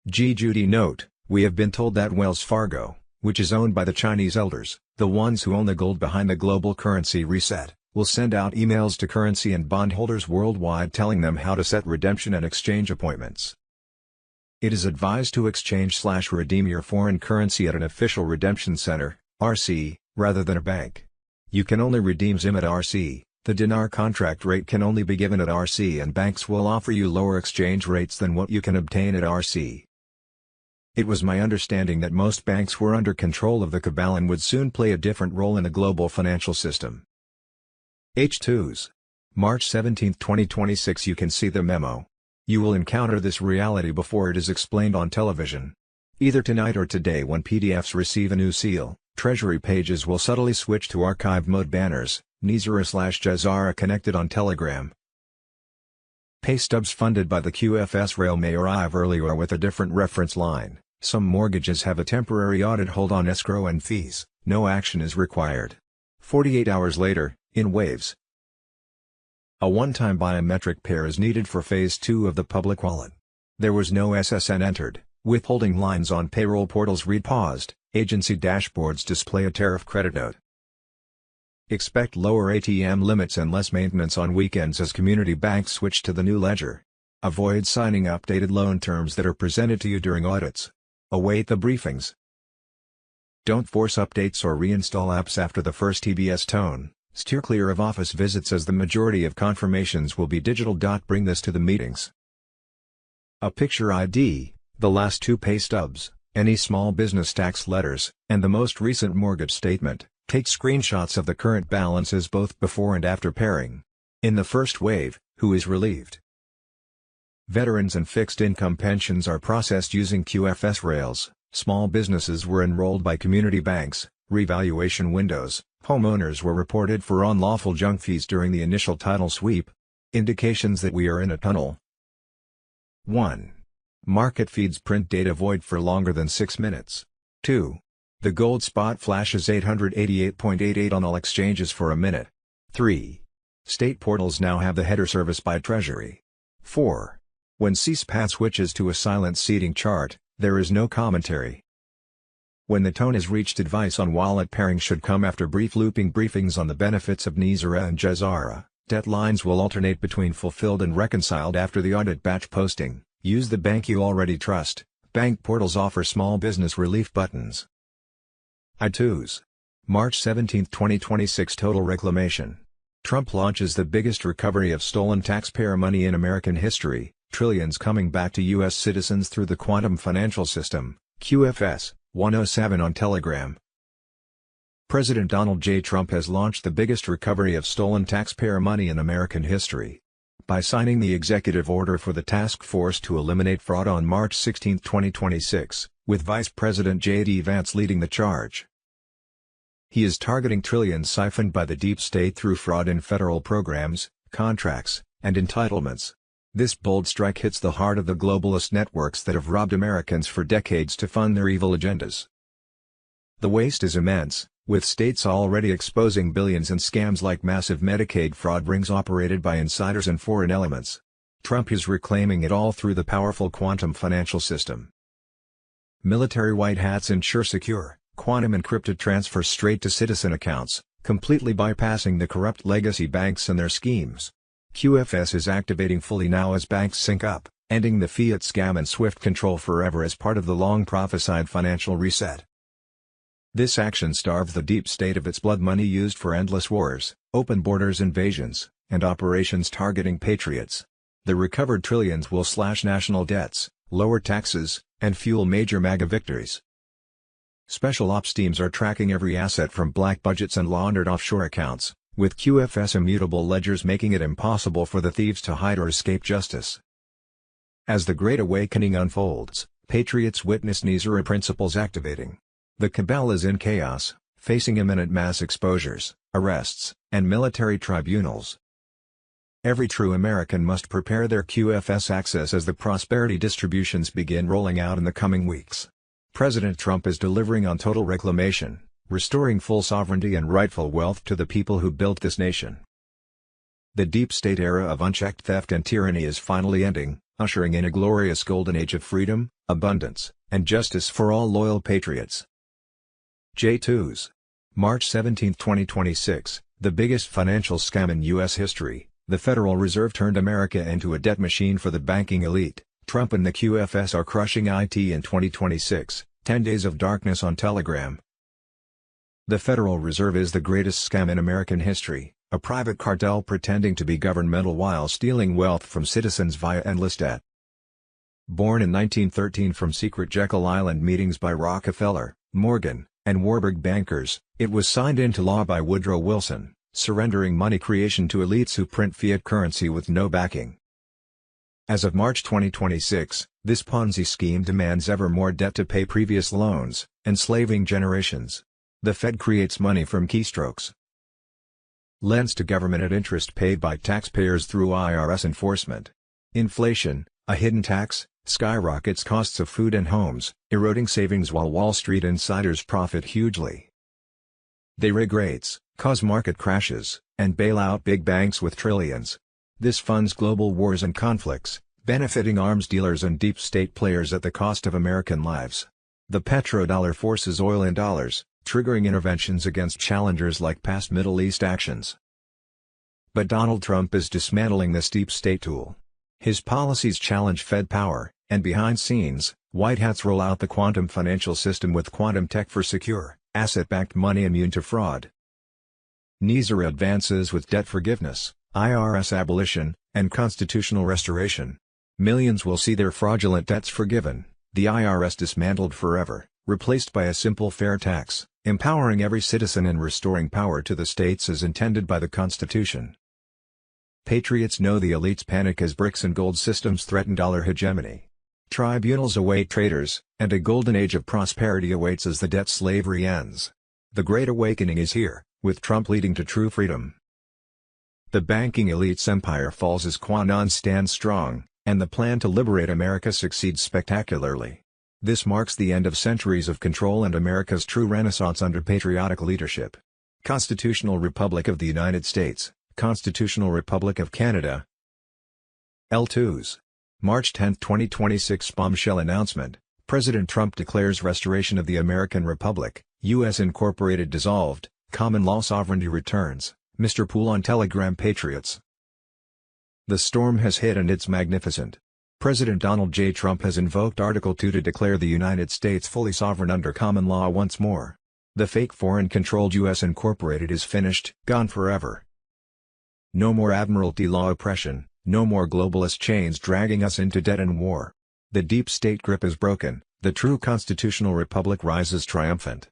Judy note, we have been told that Wells Fargo, which is owned by the Chinese elders, the ones who own the gold behind the global currency reset, will send out emails to currency and bondholders worldwide telling them how to set redemption and exchange appointments. It is advised to exchange/redeem your foreign currency at an official redemption center, RC, rather than a bank. You can only redeem ZIM at RC, the dinar contract rate can only be given at RC, and banks will offer you lower exchange rates than what you can obtain at RC. It was my understanding that most banks were under control of the cabal and would soon play a different role in the global financial system. H2s. March 17, 2026. You can see the memo. You will encounter this reality before it is explained on television. Either tonight or today, when PDFs receive a new seal, Treasury pages will subtly switch to archive mode. Banners, Nizara/Jazara connected on Telegram. Pay stubs funded by the QFS rail may arrive early or with a different reference line. Some mortgages have a temporary audit hold on escrow and fees. No action is required. 48 hours later, in waves. A one-time biometric pair is needed for Phase 2 of the public wallet. There was no SSN entered, withholding lines on payroll portals read paused, agency dashboards display a tariff credit note. Expect lower ATM limits and less maintenance on weekends as community banks switch to the new ledger. Avoid signing updated loan terms that are presented to you during audits. Await the briefings. Don't force updates or reinstall apps after the first TBS tone. Steer clear of office visits as the majority of confirmations will be digital. Bring this to the meetings. A picture ID, the last 2 pay stubs, any small business tax letters, and the most recent mortgage statement. Take screenshots of the current balances both before and after pairing. In the first wave, who is relieved? Veterans and fixed income pensions are processed using QFS rails. Small businesses were enrolled by community banks. Revaluation windows. Homeowners were reported for unlawful junk fees during the initial title sweep. Indications that we are in a tunnel. 1. Market feeds print data void for longer than 6 minutes. 2. The gold spot flashes 888.88 on all exchanges for a minute. 3. State portals now have the header service by Treasury. 4. When CSPAT switches to a silent seating chart, there is no commentary. When the tone is reached, advice on wallet pairing should come after brief looping briefings on the benefits of Nizara and Jazara. Deadlines will alternate between fulfilled and reconciled after the audit batch posting. Use the bank you already trust. Bank portals offer small business relief buttons. I2s. March 17, 2026. Total reclamation. Trump launches the biggest recovery of stolen taxpayer money in American history, trillions coming back to U.S. citizens through the quantum financial system. QFS. 107 on Telegram. President Donald J. Trump has launched the biggest recovery of stolen taxpayer money in American history. By signing the executive order for the task force to eliminate fraud on March 16, 2026, with Vice President J.D. Vance leading the charge. He is targeting trillions siphoned by the deep state through fraud in federal programs, contracts, and entitlements. This bold strike hits the heart of the globalist networks that have robbed Americans for decades to fund their evil agendas. The waste is immense, with states already exposing billions in scams like massive Medicaid fraud rings operated by insiders and foreign elements. Trump is reclaiming it all through the powerful quantum financial system. Military white hats ensure secure, quantum encrypted transfers straight to citizen accounts, completely bypassing the corrupt legacy banks and their schemes. QFS is activating fully now as banks sync up, ending the fiat scam and SWIFT control forever as part of the long-prophesied financial reset. This action starved the deep state of its blood money used for endless wars, open borders invasions, and operations targeting patriots. The recovered trillions will slash national debts, lower taxes, and fuel major MAGA victories. Special ops teams are tracking every asset from black budgets and laundered offshore accounts, with QFS immutable ledgers making it impossible for the thieves to hide or escape justice. As the Great Awakening unfolds, patriots witness NESARA principles activating. The cabal is in chaos, facing imminent mass exposures, arrests, and military tribunals. Every true American must prepare their QFS access as the prosperity distributions begin rolling out in the coming weeks. President Trump is delivering on total reclamation, restoring full sovereignty and rightful wealth to the people who built this nation. The deep state era of unchecked theft and tyranny is finally ending, ushering in a glorious golden age of freedom, abundance, and justice for all loyal patriots. J2s. March 17, 2026, the biggest financial scam in U.S. history, the Federal Reserve turned America into a debt machine for the banking elite. Trump and the QFS are crushing IT in 2026, 10 Days of Darkness on Telegram. The Federal Reserve is the greatest scam in American history, a private cartel pretending to be governmental while stealing wealth from citizens via endless debt. Born in 1913 from secret Jekyll Island meetings by Rockefeller, Morgan, and Warburg bankers, it was signed into law by Woodrow Wilson, surrendering money creation to elites who print fiat currency with no backing. As of March 2026, this Ponzi scheme demands ever more debt to pay previous loans, enslaving generations. The Fed creates money from keystrokes. Lends to government at interest paid by taxpayers through IRS enforcement. Inflation, a hidden tax, skyrockets costs of food and homes, eroding savings while Wall Street insiders profit hugely. They rig rates, cause market crashes, and bail out big banks with trillions. This funds global wars and conflicts, benefiting arms dealers and deep state players at the cost of American lives. The petrodollar forces oil in dollars, triggering interventions against challengers like past Middle East actions. But Donald Trump is dismantling this deep state tool. His policies challenge Fed power, and behind scenes, white hats roll out the quantum financial system with quantum tech for secure, asset-backed money immune to fraud. NESARA advances with debt forgiveness, IRS abolition, and constitutional restoration. Millions will see their fraudulent debts forgiven, the IRS dismantled forever, replaced by a simple fair tax, empowering every citizen and restoring power to the states as intended by the Constitution. Patriots know the elites panic as bricks and gold systems threaten dollar hegemony. Tribunals await traitors, and a golden age of prosperity awaits as the debt slavery ends. The Great Awakening is here, with Trump leading to true freedom. The banking elite's empire falls as QAnon stands strong, and the plan to liberate America succeeds spectacularly. This marks the end of centuries of control and America's true renaissance under patriotic leadership. Constitutional Republic of the United States, Constitutional Republic of Canada. L2s. March 10, 2026 bombshell announcement, President Trump declares restoration of the American Republic, U.S. Incorporated dissolved, common law sovereignty returns, Mr. Pool on Telegram patriots. The storm has hit and it's magnificent. President Donald J. Trump has invoked Article 2 to declare the United States fully sovereign under common law once more. The fake foreign-controlled U.S. Incorporated is finished, gone forever. No more Admiralty law oppression, no more globalist chains dragging us into debt and war. The deep state grip is broken, the true constitutional republic rises triumphant.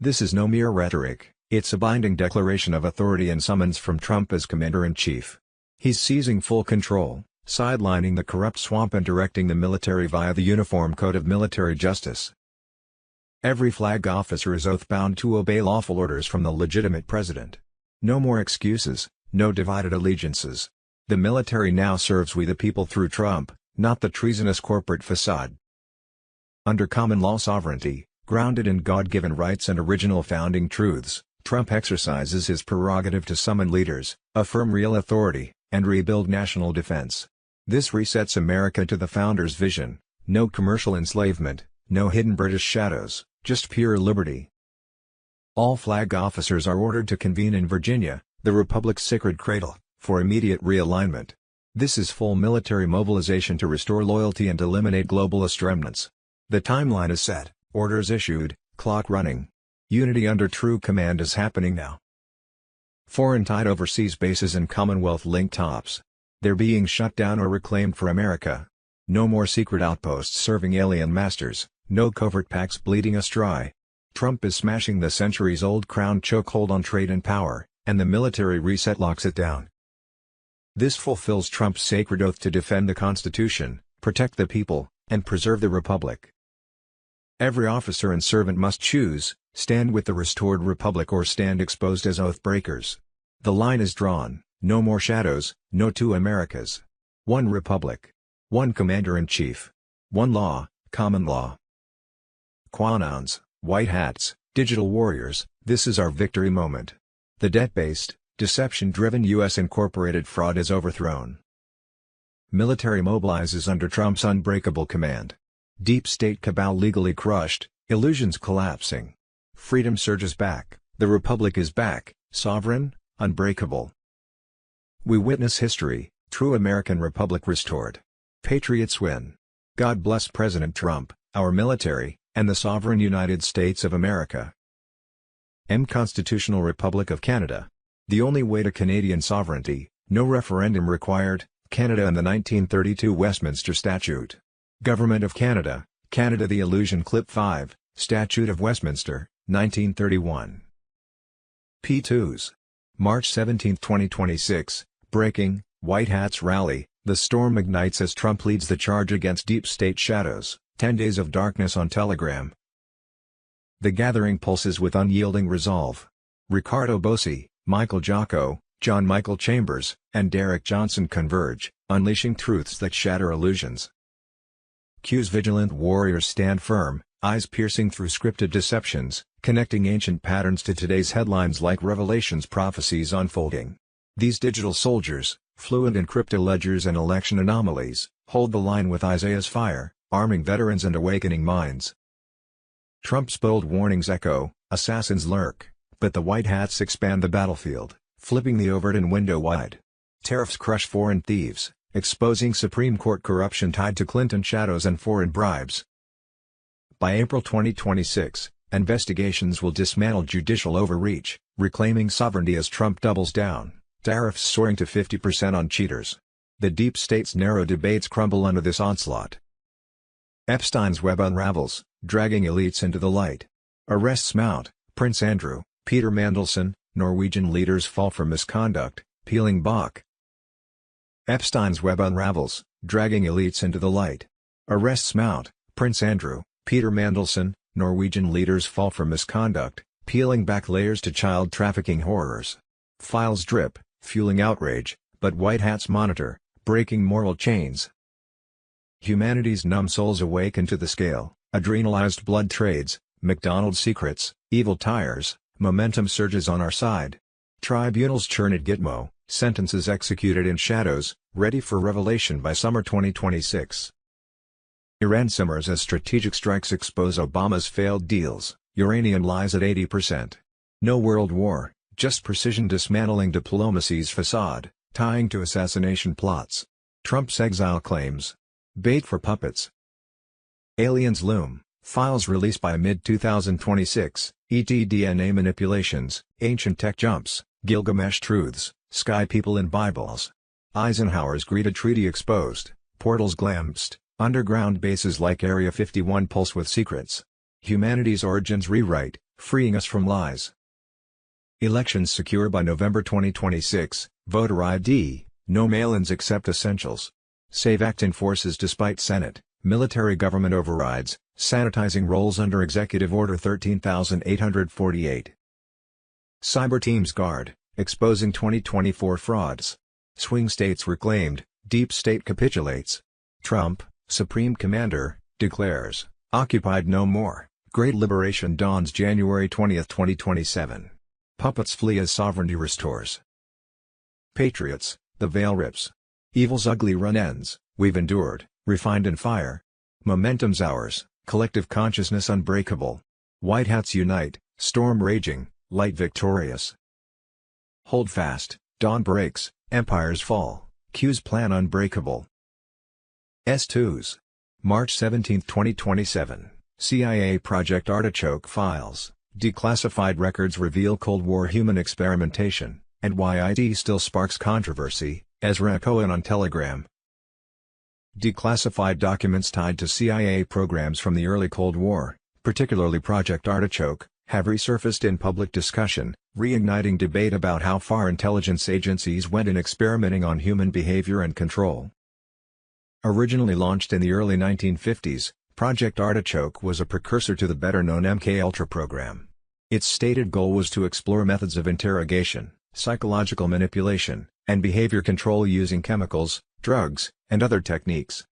This is no mere rhetoric, it's a binding declaration of authority and summons from Trump as Commander-in-Chief. He's seizing full control, sidelining the corrupt swamp and directing the military via the Uniform Code of Military Justice. Every flag officer is oath-bound to obey lawful orders from the legitimate president. No more excuses, no divided allegiances. The military now serves we the people through Trump, not the treasonous corporate facade. Under common law sovereignty, grounded in God-given rights and original founding truths, Trump exercises his prerogative to summon leaders, affirm real authority, and rebuild national defense. This resets America to the founders' vision: no commercial enslavement, no hidden British shadows, just pure liberty. All flag officers are ordered to convene in Virginia, the Republic's sacred cradle, for immediate realignment. This is full military mobilization to restore loyalty and eliminate globalist remnants. The timeline is set, orders issued, clock running. Unity under true command is happening now. Foreign-tied overseas bases and Commonwealth-linked tops. They're being shut down or reclaimed for America. No more secret outposts serving alien masters, no covert pacts bleeding us dry. Trump is smashing the centuries-old crown chokehold on trade and power, and the military reset locks it down. This fulfills Trump's sacred oath to defend the Constitution, protect the people, and preserve the Republic. Every officer and servant must choose: stand with the restored Republic or stand exposed as oath breakers. The line is drawn: no more shadows, no two Americas. One Republic. One Commander-in-Chief. One law, common law. QAnons, white hats, digital warriors, this is our victory moment. The debt-based, deception-driven U.S. incorporated fraud is overthrown. Military mobilizes under Trump's unbreakable command. Deep state cabal legally crushed, illusions collapsing. Freedom surges back, the Republic is back, sovereign, unbreakable. We witness history, true American Republic restored. Patriots win. God bless President Trump, our military, and the sovereign United States of America. Constitutional Republic of Canada. The only way to Canadian sovereignty, no referendum required, Canada and the 1932 Westminster Statute. Government of Canada, Canada. The Illusion Clip 5, Statute of Westminster, 1931. P2s. March 17, 2026, breaking, White Hats rally, the storm ignites as Trump leads the charge against deep state shadows, 10 days of darkness on Telegram. The gathering pulses with unyielding resolve. Ricardo Bossi, Michael Jocko, John Michael Chambers, and Derek Johnson converge, unleashing truths that shatter illusions. Q's vigilant warriors stand firm, eyes piercing through scripted deceptions, connecting ancient patterns to today's headlines like Revelation's prophecies unfolding. These digital soldiers, fluent in crypto ledgers and election anomalies, hold the line with Isaiah's fire, arming veterans and awakening minds. Trump's bold warnings echo, assassins lurk, but the white hats expand the battlefield, flipping the overt and window wide. Tariffs crush foreign thieves, exposing Supreme Court corruption tied to Clinton shadows and foreign bribes. By April 2026, investigations will dismantle judicial overreach, reclaiming sovereignty as Trump doubles down, tariffs soaring to 50% on cheaters. The deep state's narrow debates crumble under this onslaught. Epstein's web unravels, dragging elites into the light. Arrests mount, Prince Andrew, Peter Mandelson, Norwegian leaders fall for misconduct, peeling back. Epstein's web unravels, dragging elites into the light. Arrests mount, Prince Andrew, Peter Mandelson, Norwegian leaders fall for misconduct, peeling back layers to child trafficking horrors. Files drip, fueling outrage, but white hats monitor, breaking moral chains. Humanity's numb souls awaken to the scale, adrenalized blood trades, McDonald's secrets, evil tires, momentum surges on our side. Tribunals churn at Gitmo, sentences executed in shadows, ready for revelation by summer 2026. Iran simmers as strategic strikes expose Obama's failed deals, uranium lies at 80%. No world war, just precision dismantling diplomacy's facade, tying to assassination plots. Trump's exile claims. Bait for puppets. Aliens loom, files released by mid-2026, ET DNA manipulations, ancient tech jumps, Gilgamesh truths, sky people in Bibles. Eisenhower's greeted treaty exposed, portals glimpsed, underground bases like Area 51 pulse with secrets. Humanity's origins rewrite, freeing us from lies. Elections secure by November 2026, voter ID, no mail-ins except essentials. SAVE Act enforces despite Senate, military government overrides, sanitizing roles under Executive Order 13,848. Cyber teams guard, exposing 2024 frauds. Swing states were claimed, deep state capitulates. Trump, Supreme Commander, declares, occupied no more, Great Liberation dawns January 20, 2027. Puppets flee as sovereignty restores. Patriots, the veil rips. Evil's ugly run ends, we've endured, refined in fire. Momentum's ours, collective consciousness unbreakable. White hats unite, storm raging, light victorious. Hold fast, dawn breaks, empires fall, Q's plan unbreakable. S2s. March 17, 2027, CIA Project Artichoke files, declassified records reveal Cold War human experimentation, and why IT still sparks controversy, Ezra Cohen on Telegram. Declassified documents tied to CIA programs from the early Cold War, particularly Project Artichoke, have resurfaced in public discussion, reigniting debate about how far intelligence agencies went in experimenting on human behavior and control. Originally launched in the early 1950s, Project Artichoke was a precursor to the better-known MKUltra program. Its stated goal was to explore methods of interrogation, psychological manipulation, and behavior control using chemicals, drugs, and other techniques.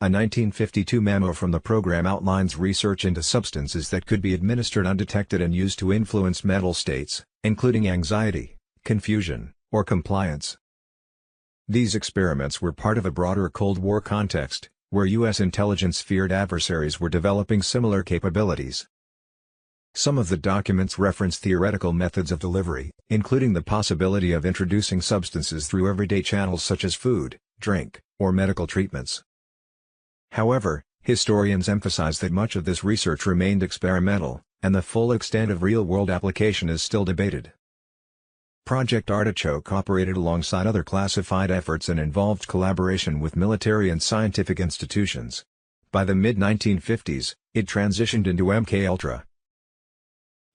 A 1952 memo from the program outlines research into substances that could be administered undetected and used to influence mental states, including anxiety, confusion, or compliance. These experiments were part of a broader Cold War context, where U.S. intelligence feared adversaries were developing similar capabilities. Some of the documents reference theoretical methods of delivery, including the possibility of introducing substances through everyday channels such as food, drink, or medical treatments. However, historians emphasize that much of this research remained experimental, and the full extent of real-world application is still debated. Project Artichoke operated alongside other classified efforts and involved collaboration with military and scientific institutions. By the mid-1950s, it transitioned into MKUltra,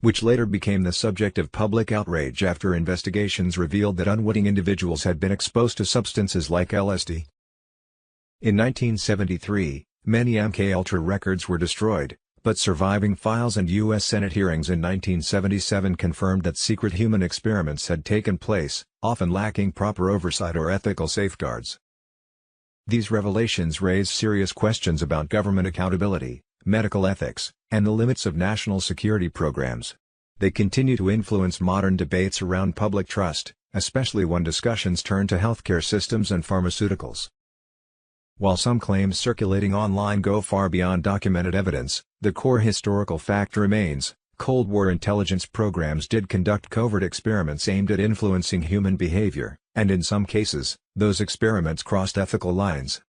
which later became the subject of public outrage after investigations revealed that unwitting individuals had been exposed to substances like LSD. In 1973, many MKUltra records were destroyed, but surviving files and U.S. Senate hearings in 1977 confirmed that secret human experiments had taken place, often lacking proper oversight or ethical safeguards. These revelations raise serious questions about government accountability, medical ethics, and the limits of national security programs. They continue to influence modern debates around public trust, especially when discussions turn to healthcare systems and pharmaceuticals. While some claims circulating online go far beyond documented evidence, the core historical fact remains: Cold War intelligence programs did conduct covert experiments aimed at influencing human behavior, and in some cases, those experiments crossed ethical lines.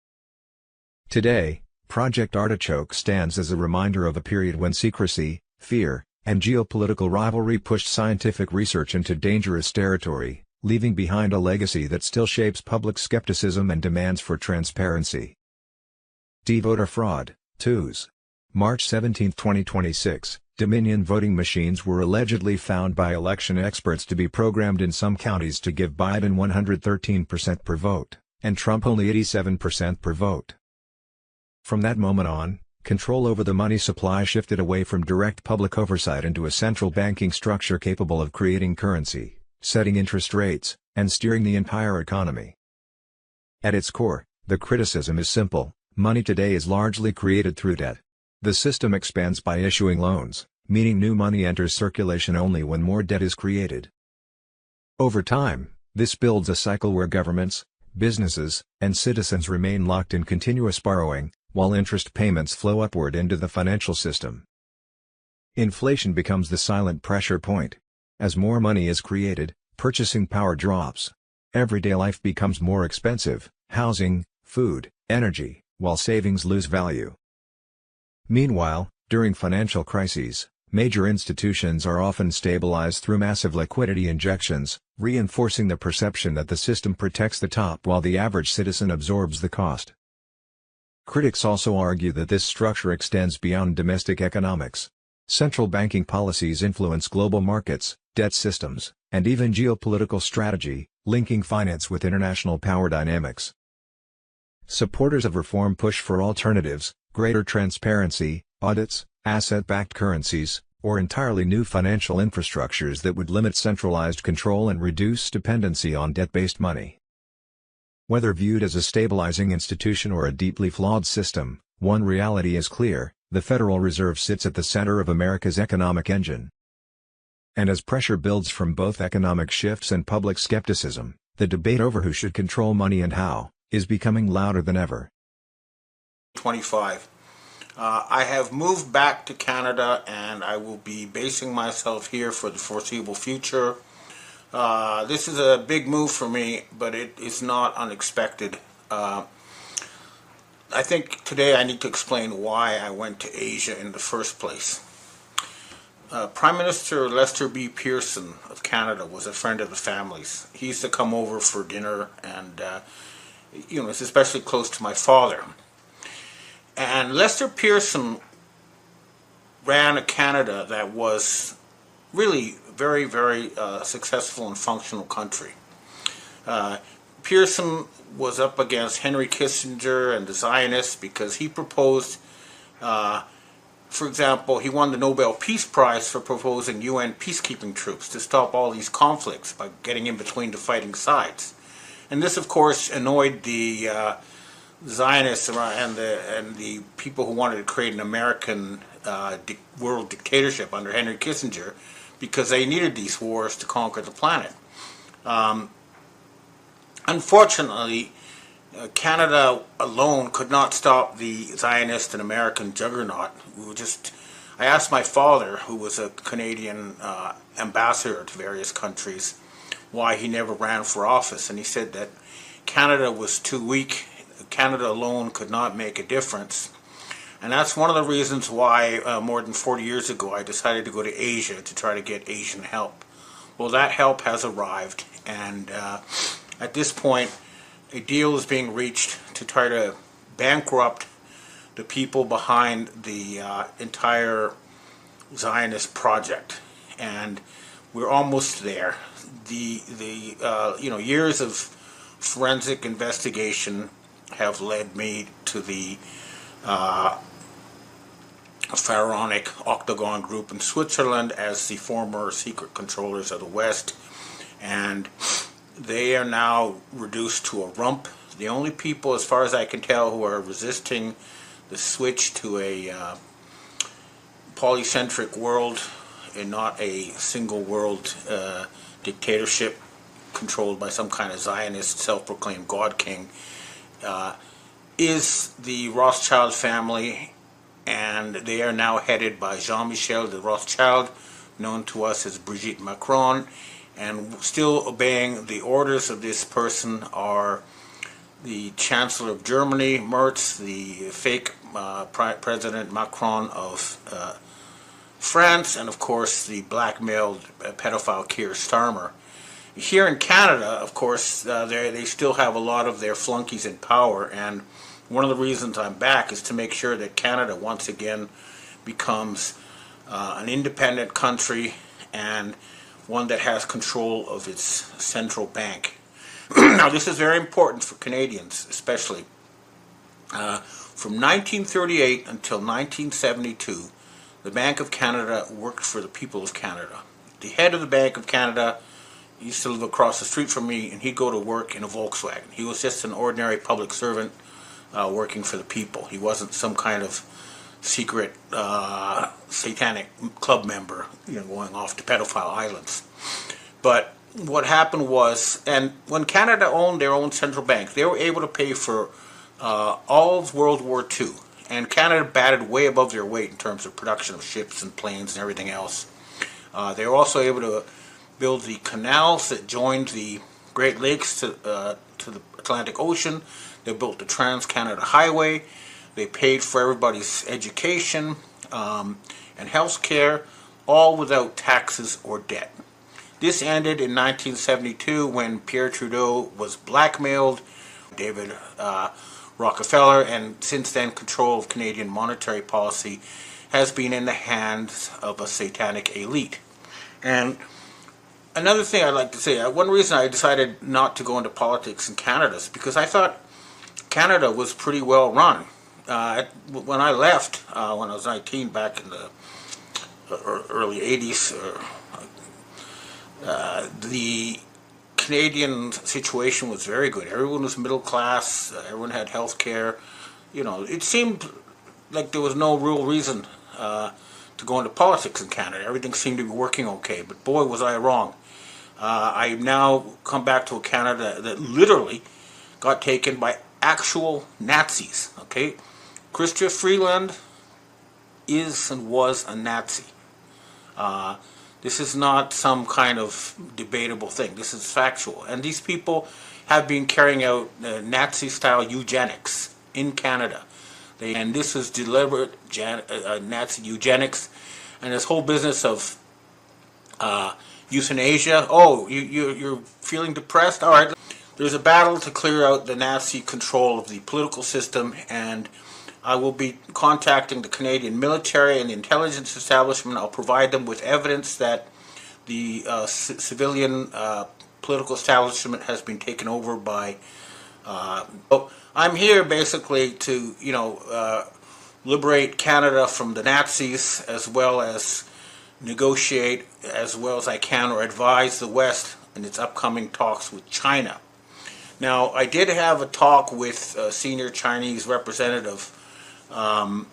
Today, Project Artichoke stands as a reminder of a period when secrecy, fear, and geopolitical rivalry pushed scientific research into dangerous territory, leaving behind a legacy that still shapes public skepticism and demands for transparency. Voter fraud, twos. March 17, 2026, Dominion voting machines were allegedly found by election experts to be programmed in some counties to give Biden 113% per vote, and Trump only 87% per vote. From that moment on, control over the money supply shifted away from direct public oversight into a central banking structure capable of creating currency, setting interest rates, and steering the entire economy. At its core, the criticism is simple: money today is largely created through debt. The system expands by issuing loans, meaning new money enters circulation only when more debt is created. Over time, this builds a cycle where governments, businesses, and citizens remain locked in continuous borrowing, while interest payments flow upward into the financial system. Inflation becomes the silent pressure point. As more money is created, purchasing power drops. Everyday life becomes more expensive: housing, food, energy, while savings lose value. Meanwhile, during financial crises, major institutions are often stabilized through massive liquidity injections, reinforcing the perception that the system protects the top while the average citizen absorbs the cost. Critics also argue that this structure extends beyond domestic economics. Central banking policies influence global markets, debt systems, and even geopolitical strategy, linking finance with international power dynamics. Supporters of reform push for alternatives: greater transparency, audits, asset-backed currencies, or entirely new financial infrastructures that would limit centralized control and reduce dependency on debt-based money. Whether viewed as a stabilizing institution or a deeply flawed system, one reality is clear: the Federal Reserve sits at the center of America's economic engine. And as pressure builds from both economic shifts and public skepticism, the debate over who should control money and how is becoming louder than ever. 25. I have moved back to Canada, and I will be basing myself here for the foreseeable future. This is a big move for me, but it is not unexpected. I think today I need to explain why I went to Asia in the first place. Prime Minister Lester B. Pearson of Canada was a friend of the family's. He used to come over for dinner, and it's especially close to my father. And Lester Pearson ran a Canada that was really very, very successful and functional country. Pearson was up against Henry Kissinger and the Zionists because he proposed, for example, he won the Nobel Peace Prize for proposing UN peacekeeping troops to stop all these conflicts by getting in between the fighting sides. And this, of course, annoyed the Zionists and the people who wanted to create an American world dictatorship under Henry Kissinger, because they needed these wars to conquer the planet. Unfortunately, Canada alone could not stop the Zionist and American juggernaut. I asked my father, who was a Canadian ambassador to various countries, why he never ran for office, and he said that Canada was too weak. Canada alone could not make a difference. And that's one of the reasons why more than 40 years ago I decided to go to Asia to try to get Asian help. Well, that help has arrived, and at this point a deal is being reached to try to bankrupt the people behind the entire Zionist project, and we're almost there. The years of forensic investigation have led me to the pharaonic Octagon Group in Switzerland as the former secret controllers of the West, and they are now reduced to a rump. The only people, as far as I can tell, who are resisting the switch to a polycentric world and not a single world dictatorship controlled by some kind of Zionist self-proclaimed God King, is the Rothschild family, and they are now headed by Jean-Michel de Rothschild, known to us as Brigitte Macron, and still obeying the orders of this person are the Chancellor of Germany, Merz, the fake President Macron of France, and of course the blackmailed pedophile Keir Starmer. Here in Canada, of course, they still have a lot of their flunkies in power, and one of the reasons I'm back is to make sure that Canada once again becomes an independent country and one that has control of its central bank. Now, this is very important for Canadians, especially. From 1938 until 1972, the Bank of Canada worked for the people of Canada. The head of the Bank of Canada used to live across the street from me, and he'd go to work in a Volkswagen. He was just an ordinary public servant working for the people. He wasn't some kind of secret satanic club member, going off to pedophile islands. But what happened was, and when Canada owned their own central bank, they were able to pay for all of World War II. And Canada batted way above their weight in terms of production of ships and planes and everything else. They were also able to build the canals that joined the Great Lakes to the Atlantic Ocean. They built the Trans-Canada Highway. They paid for everybody's education and health care, all without taxes or debt. This ended in 1972 when Pierre Trudeau was blackmailed, David Rockefeller, and since then control of Canadian monetary policy has been in the hands of a satanic elite. And another thing I'd like to say, one reason I decided not to go into politics in Canada is because I thought Canada was pretty well run. When I left, when I was 19 back in the early 80s, the Canadian situation was very good. Everyone was middle class. Everyone had health care. It seemed like there was no real reason to go into politics in Canada. Everything seemed to be working okay. But boy, was I wrong. I now come back to a Canada that literally got taken by actual Nazis. Okay, Chrystia Freeland is and was a Nazi. This is not some kind of debatable thing. This is factual. And these people have been carrying out Nazi-style eugenics in Canada. And this is deliberate Nazi eugenics. And this whole business of euthanasia. Oh, you're feeling depressed? All right. There's a battle to clear out the Nazi control of the political system, and I will be contacting the Canadian military and the intelligence establishment. I'll provide them with evidence that the civilian political establishment has been taken over by. So I'm here basically to, liberate Canada from the Nazis, as well as negotiate as well as I can, or advise the West in its upcoming talks with China. Now, I did have a talk with a senior Chinese representative in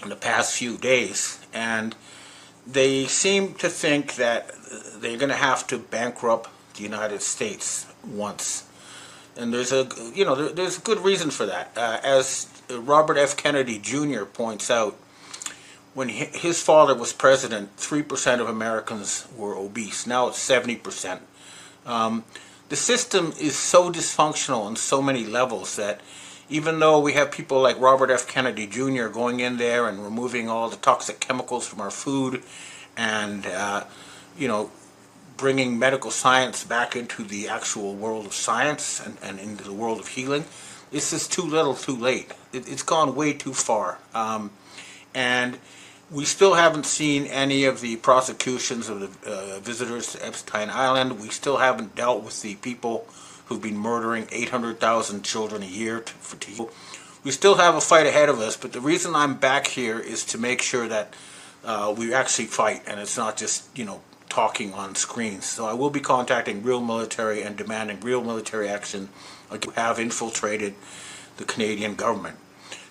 the past few days, and they seem to think that they're going to have to bankrupt the United States once, and there's a good reason for that. As Robert F. Kennedy Jr. points out, when his father was president, 3% of Americans were obese. Now it's 70%. The system is so dysfunctional on so many levels that even though we have people like Robert F. Kennedy Jr. going in there and removing all the toxic chemicals from our food and, bringing medical science back into the actual world of science and into the world of healing, it's just too little too late. It's gone way too far. And we still haven't seen any of the prosecutions of the visitors to Epstein Island. We still haven't dealt with the people who've been murdering 800,000 children a year for TV. We still have a fight ahead of us, but the reason I'm back here is to make sure that we actually fight, and it's not just, talking on screens. So I will be contacting real military and demanding real military action to have infiltrated the Canadian government.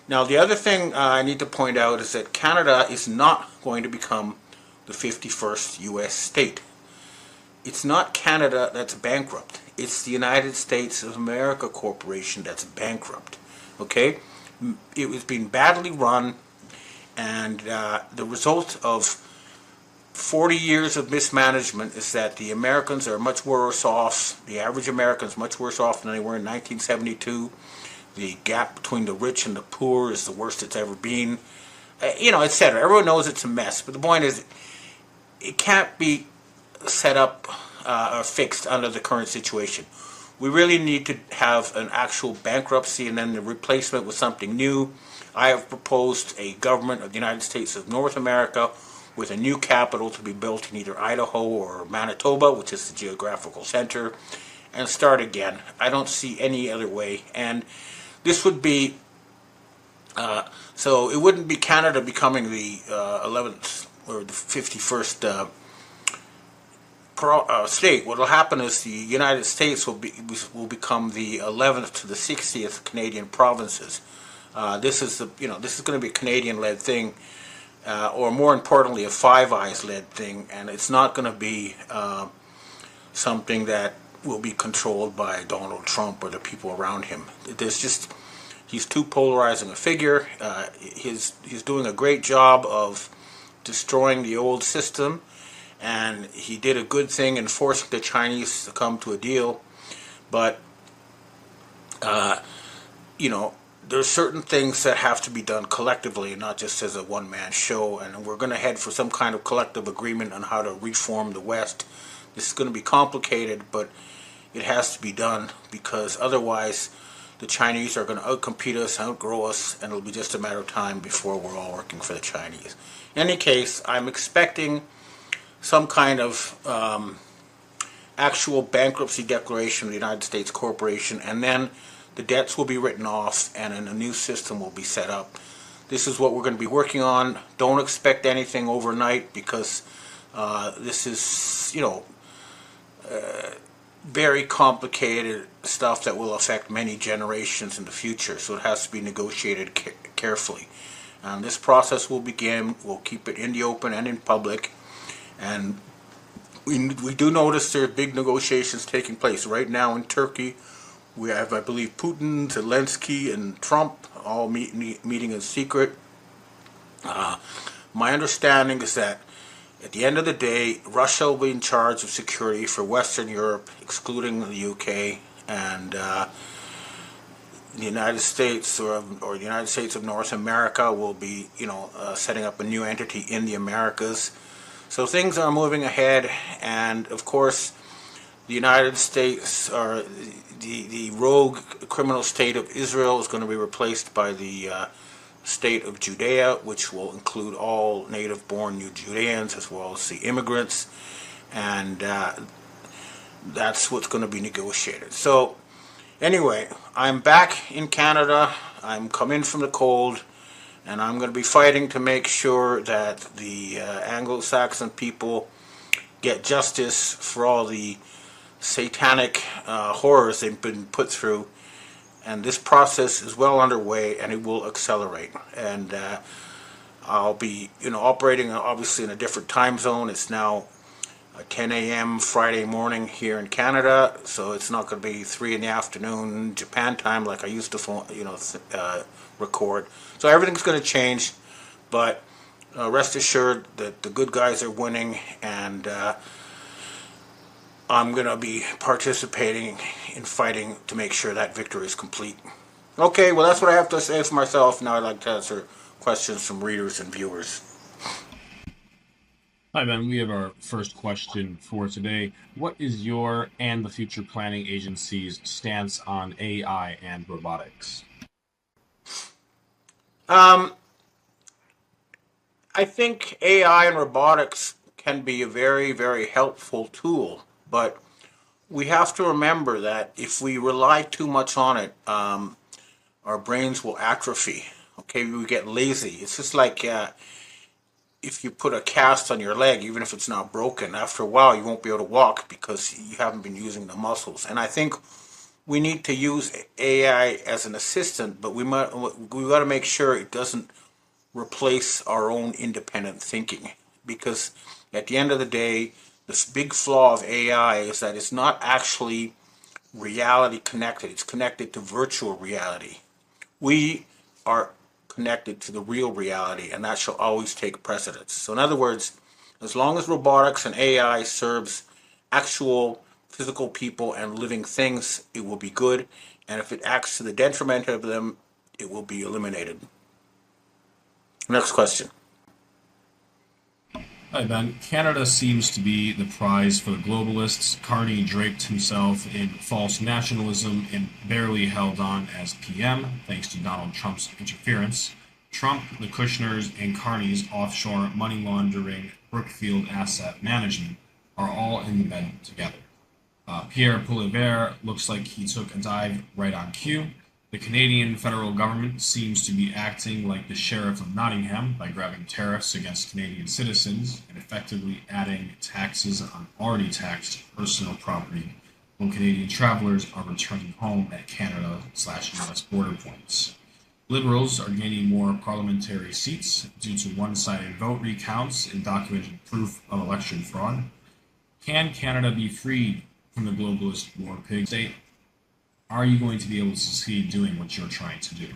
Now, the other thing I need to point out is that Canada is not going to become the 51st U.S. state. It's not Canada that's bankrupt. It's the United States of America Corporation that's bankrupt. Okay? It was being badly run, and the result of 40 years of mismanagement is that the Americans are much worse off. The average American is much worse off than they were in 1972. The gap between the rich and the poor is the worst it's ever been, etc. Everyone knows it's a mess, but the point is, it can't be set up or fixed under the current situation. We really need to have an actual bankruptcy and then the replacement with something new. I have proposed a government of the United States of North America with a new capital to be built in either Idaho or Manitoba, which is the geographical center, and start again. I don't see any other way. And this would be, so it wouldn't be Canada becoming the 11th or the 51st state. What will happen is the United States will become the 11th to the 60th Canadian provinces. This is going to be a Canadian-led thing, or more importantly, a Five Eyes-led thing, and it's not going to be something that will be controlled by Donald Trump or the people around him. He's too polarizing a figure. He's doing a great job of destroying the old system, and he did a good thing in forcing the Chinese to come to a deal. But there's certain things that have to be done collectively and not just as a one-man show, and we're going to head for some kind of collective agreement on how to reform the West. This is going to be complicated, but it has to be done, because otherwise the Chinese are going to outcompete us, outgrow us, and it'll be just a matter of time before we're all working for the Chinese. In any case, I'm expecting some kind of actual bankruptcy declaration of the United States Corporation, and then the debts will be written off and a new system will be set up. This is what we're going to be working on. Don't expect anything overnight, because this is, very complicated stuff that will affect many generations in the future, so it has to be negotiated carefully. And this process will begin. We'll keep it in the open and in public. And we do notice there are big negotiations taking place right now in Turkey. We have, I believe, Putin, Zelensky, and Trump all meeting in secret. My understanding is that at the end of the day, Russia will be in charge of security for Western Europe, excluding the UK, and the United States or the United States of North America will be, setting up a new entity in the Americas. So things are moving ahead, and of course, the United States, or the rogue criminal state of Israel, is going to be replaced by the state of Judea, which will include all native-born New Judeans as well as the immigrants, and that's what's going to be negotiated. So, anyway, I'm back in Canada. I'm come in from the cold, and I'm going to be fighting to make sure that the Anglo-Saxon people get justice for all the satanic horrors they've been put through. And this process is well underway, and it will accelerate. And I'll be, operating obviously in a different time zone. It's now 10 a.m. Friday morning here in Canada, so it's not going to be 3 in the afternoon Japan time like I used to, record. So everything's going to change, but rest assured that the good guys are winning, and I'm going to be participating in fighting to make sure that victory is complete. Okay, well, that's what I have to say for myself. Now I'd like to answer questions from readers and viewers. Hi, Ben. We have our first question for today. What is your and the Future Planning Agency's stance on AI and robotics? I think AI and robotics can be a very, very helpful tool, but we have to remember that if we rely too much on it, our brains will atrophy. Okay, we get lazy. It's just like if you put a cast on your leg, even if it's not broken, after a while you won't be able to walk because you haven't been using the muscles. And I think we need to use AI as an assistant, but we got to make sure it doesn't replace our own independent thinking, because at the end of the day, this big flaw of AI is that it's not actually reality connected. It's connected to virtual reality. We are connected to the real reality, and that shall always take precedence. So in other words, as long as robotics and AI serves actual physical people and living things, it will be good, and if it acts to the detriment of them, it will be eliminated. Next question. Hi, Ben. Canada seems to be the prize for the globalists. Carney draped himself in false nationalism and barely held on as PM, thanks to Donald Trump's interference. Trump, the Kushners, and Carney's offshore money laundering Brookfield Asset Management are all in the bed together. Pierre Poilievre looks like he took a dive right on cue. The Canadian federal government seems to be acting like the Sheriff of Nottingham by grabbing tariffs against Canadian citizens and effectively adding taxes on already taxed personal property when Canadian travelers are returning home at Canada/US border points. Liberals are gaining more parliamentary seats due to one-sided vote recounts and documented proof of election fraud. Can Canada be freed from the globalist war pig state? Are you going to be able to succeed doing what you're trying to do?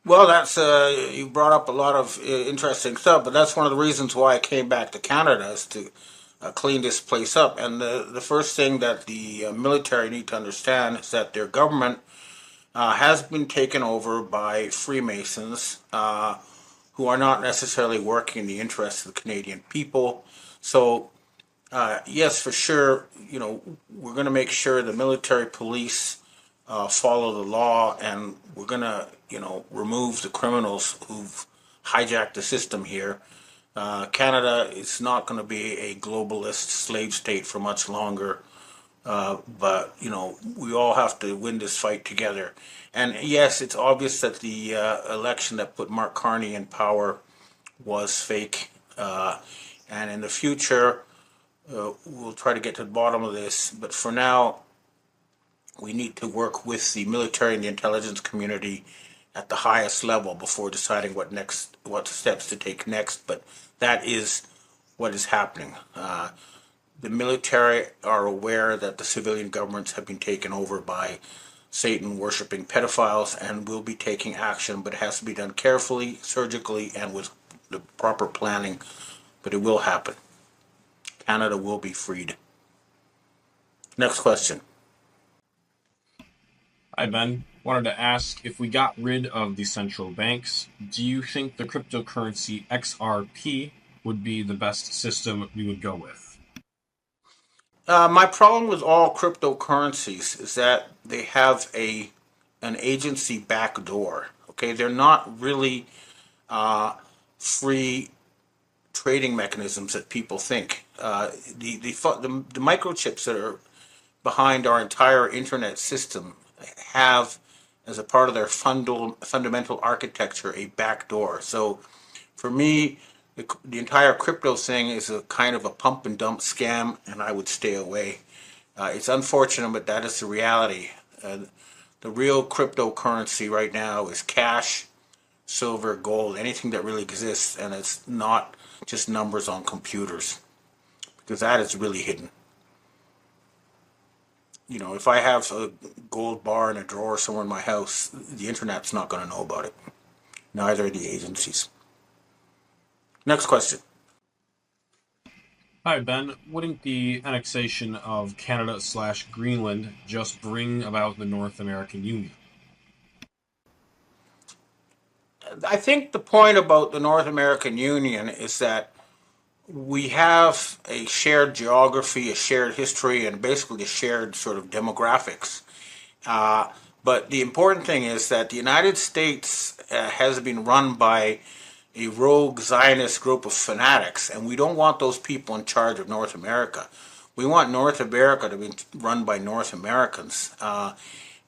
Well, that's you brought up a lot of interesting stuff, but that's one of the reasons why I came back to Canada, is to clean this place up. And the first thing that the military need to understand is that their government has been taken over by Freemasons who are not necessarily working in the interests of the Canadian people. So yes, for sure, we're going to make sure the military police follow the law, and we're going to, remove the criminals who've hijacked the system here. Canada is not going to be a globalist slave state for much longer, but, we all have to win this fight together. And yes, it's obvious that the election that put Mark Carney in power was fake, and in the future, we'll try to get to the bottom of this. But for now, we need to work with the military and the intelligence community at the highest level before deciding what steps to take next. But that is what is happening. The military are aware that the civilian governments have been taken over by Satan worshipping pedophiles and will be taking action, but it has to be done carefully, surgically, and with the proper planning. But it will happen. Canada will be freed. Next question. Hi, Ben. Wanted to ask, if we got rid of the central banks, do you think the cryptocurrency XRP would be the best system we would go with? My problem with all cryptocurrencies is that they have an agency backdoor. Okay, they're not really free trading mechanisms that people think. The microchips that are behind our entire internet system have, as a part of their fundamental architecture, a backdoor. So, for me, the entire crypto thing is a kind of a pump and dump scam, and I would stay away. It's unfortunate, but that is the reality. The real cryptocurrency right now is cash, silver, gold, anything that really exists, and it's not just numbers on computers, because that is really hidden. You know, if I have a gold bar in a drawer somewhere in my house, the internet's not going to know about it. Neither are the agencies. Next question. Hi, Ben. Wouldn't the annexation of Canada/Greenland just bring about the North American Union? I think the point about the North American Union is that we have a shared geography, a shared history, and basically a shared sort of demographics. But the important thing is that the United States has been run by a rogue Zionist group of fanatics, and we don't want those people in charge of North America. We want North America to be run by North Americans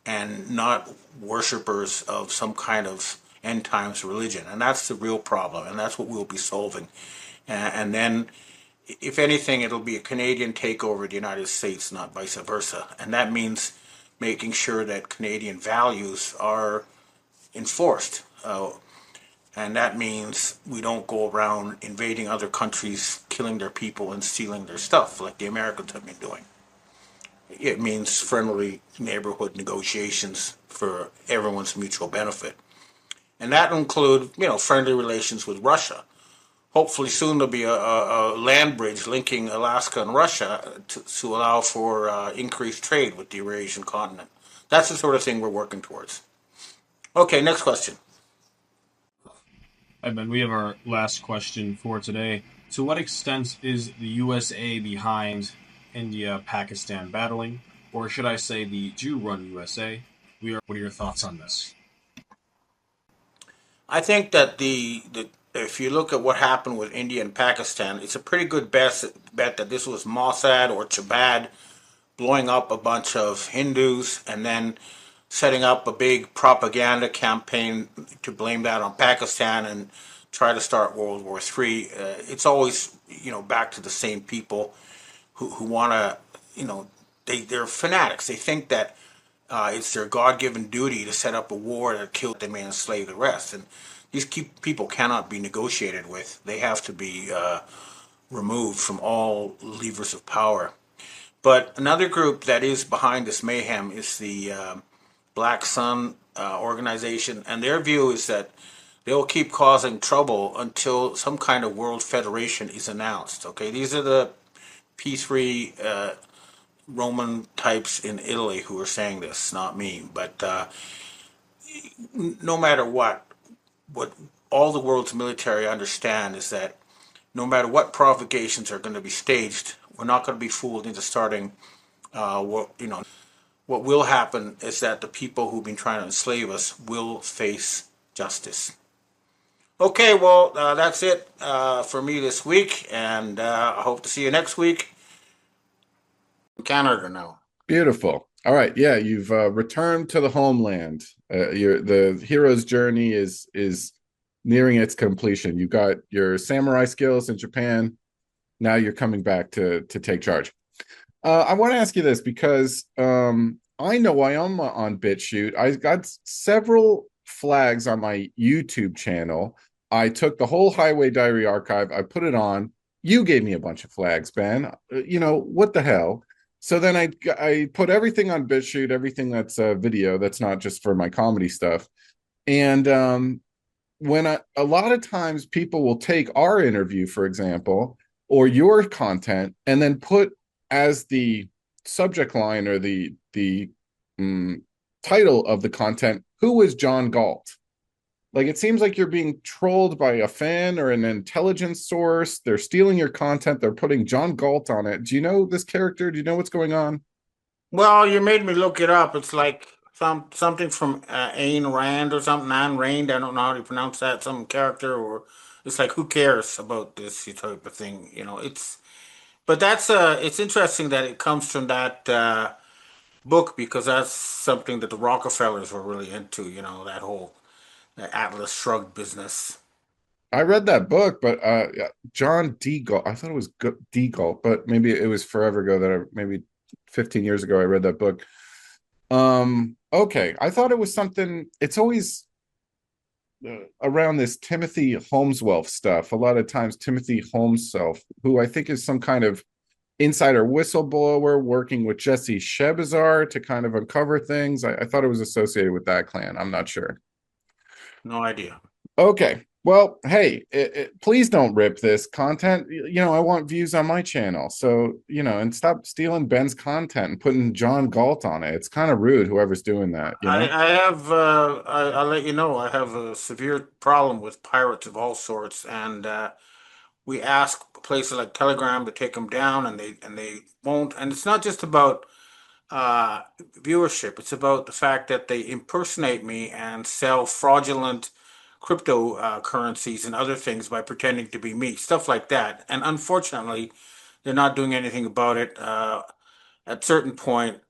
and not worshippers of some kind of end times religion. And that's the real problem, and that's what we'll be solving. And then, if anything, it'll be a Canadian takeover of the United States, not vice versa. And that means making sure that Canadian values are enforced. And that means we don't go around invading other countries, killing their people, and stealing their stuff like the Americans have been doing. It means friendly neighborhood negotiations for everyone's mutual benefit. And that will include, friendly relations with Russia. Hopefully soon there'll be a land bridge linking Alaska and Russia to allow for increased trade with the Eurasian continent. That's the sort of thing we're working towards. Okay, next question. Hi, Ben. We have our last question for today. To what extent is the USA behind India-Pakistan battling, or should I say the Jew-run USA? What are your thoughts on this? I think that if you look at what happened with India and Pakistan, it's a pretty good bet that this was Mossad or Chabad blowing up a bunch of Hindus and then setting up a big propaganda campaign to blame that on Pakistan and try to start World War III. It's always, back to the same people who want to, they're fanatics. They think that it's their God-given duty to set up a war that kills them and enslave the rest. And these people cannot be negotiated with. They have to be removed from all levers of power. But another group that is behind this mayhem is the Black Sun organization, and their view is that they'll keep causing trouble until some kind of world federation is announced. Okay, these are the P3 Roman types in Italy who are saying this, not me. But no matter what all the world's military understand is that no matter what provocations are going to be staged, we're not going to be fooled into starting. What will happen is that the people who've been trying to enslave us will face justice. Okay, well, that's it for me this week, and I hope to see you next week. Canada now. Beautiful. All right, yeah, you've returned to the homeland. The hero's journey is nearing its completion. You got your samurai skills in Japan. now you're coming back to take charge. I want to ask you this because I know I am on BitChute. I got several flags on my YouTube channel. I took the whole Highway Diary archive, I put it on. You gave me a bunch of flags, Ben. What the hell? So then I put everything on BitChute, everything that's video, that's not just for my comedy stuff. And when a lot of times people will take our interview, for example, or your content, and then put as the subject line or the title of the content, who is John Galt? Like, it seems like you're being trolled by a fan or an intelligence source. They're stealing your content. They're putting John Galt on it. Do you know this character? Do you know what's going on? Well, you made me look it up. It's like something from Ayn Rand or something. Ayn Rand. I don't know how to pronounce that. Some character, or it's like, who cares about this type of thing? But it's interesting that it comes from that book, because that's something that the Rockefellers were really into. That whole Atlas Shrugged business. I read that book, but yeah, John D. Galt. I thought it was D. Galt, but maybe it was forever ago maybe 15 years ago I read that book. Okay, I thought it was something. It's always around this Timothy Holmeswelf stuff. A lot of times, Timothy Holmeswelf, who I think is some kind of insider whistleblower working with Jesse Shebazar to kind of uncover things. I thought it was associated with that clan. I'm not sure. No idea. Okay. Well, hey, please don't rip this content. I want views on my channel. So, and stop stealing Ben's content and putting John Galt on it. It's kind of rude, whoever's doing that. I have, I'll let you know, I have a severe problem with pirates of all sorts, and we ask places like Telegram to take them down, and they won't. And it's not just about uh, viewership; it's about the fact that they impersonate me and sell fraudulent cryptocurrencies and other things by pretending to be me, stuff like that. And unfortunately, they're not doing anything about it. At certain point,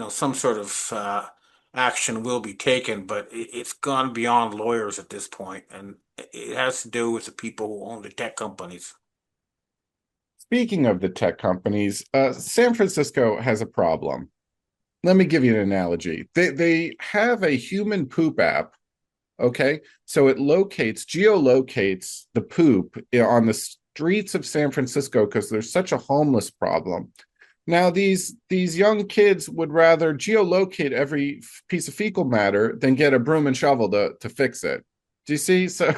some sort of action will be taken, but it's gone beyond lawyers at this point, and it has to do with the people who own the tech companies. Speaking of the tech companies, San Francisco has a problem. Let me give you an analogy. They have a human poop app. Okay, so it geolocates the poop on the streets of San Francisco because there's such a homeless problem. Now, these young kids would rather geolocate every piece of fecal matter than get a broom and shovel to fix it. Do you see? So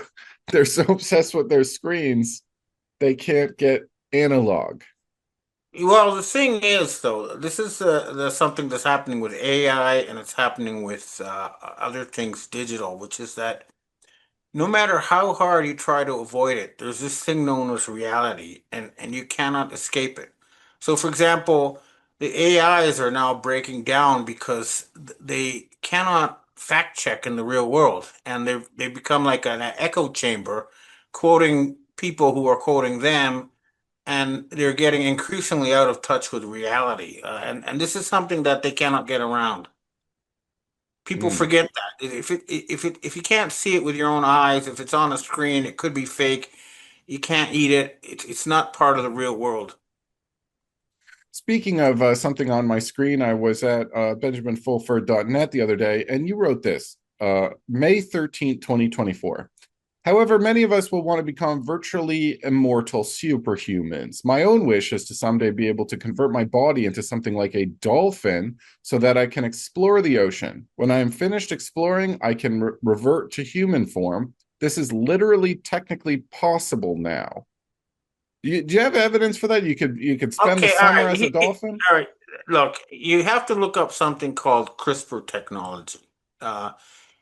they're so obsessed with their screens, they can't get analog. Well, the thing is, though, this is there's something that's happening with AI, and it's happening with other things digital, which is that no matter how hard you try to avoid it, there's this thing known as reality, and you cannot escape it. So, for example, the AIs are now breaking down because they cannot fact check in the real world, and they become like an echo chamber, quoting people who are quoting them, and they're getting increasingly out of touch with reality. And this is something that they cannot get around. People Mm. forget that if you can't see it with your own eyes, if it's on a screen, it could be fake. You can't eat it. It's not part of the real world. Speaking of something on my screen, I was at benjaminfulford.net the other day, and you wrote this May 13th, 2024. However, many of us will want to become virtually immortal superhumans. My own wish is to someday be able to convert my body into something like a dolphin so that I can explore the ocean. When I am finished exploring, I can revert to human form. This is literally technically possible now. Do you have evidence for that? You could spend the Okay, all summer right. as a dolphin? All right. Look, you have to look up something called CRISPR technology. Uh,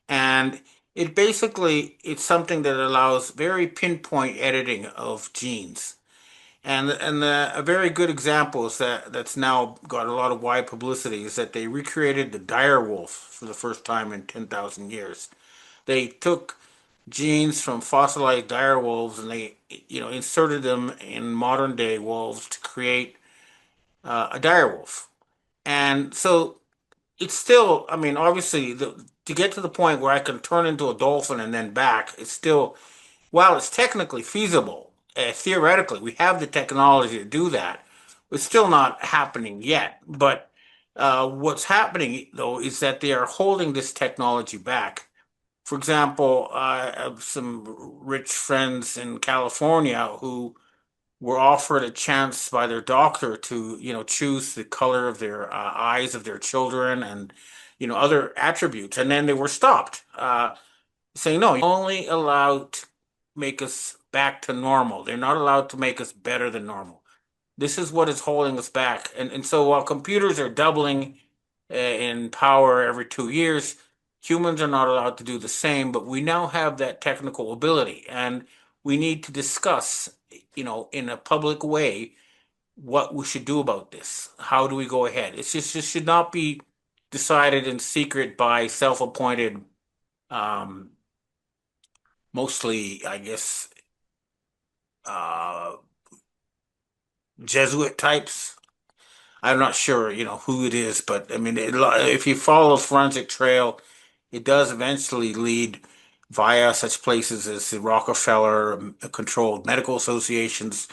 and it's something that allows very pinpoint editing of genes. And a very good example is that's now got a lot of wide publicity, is that they recreated the dire wolf for the first time in 10,000 years. They took genes from fossilized dire wolves, and they inserted them in modern day wolves to create a dire wolf. And so it's still, I mean, obviously, to get to the point where I can turn into a dolphin and then back, it's still, while it's technically feasible, theoretically, we have the technology to do that. It's still not happening yet. But what's happening, though, is that they are holding this technology back. For example, I have some rich friends in California who were offered a chance by their doctor to, choose the color of their eyes of their children and, other attributes. And then they were stopped, saying, no, you're only allowed to make us back to normal. They're not allowed to make us better than normal. This is what is holding us back. And so while computers are doubling in power every 2 years, humans are not allowed to do the same, but we now have that technical ability. And we need to discuss, in a public way, what we should do about this. How do we go ahead? It's just should not be decided in secret by self-appointed, um, mostly, I guess, uh, Jesuit types. I'm not sure, who it is, but I mean, if you follow the forensic trail, it does eventually lead via such places as the Rockefeller controlled medical associations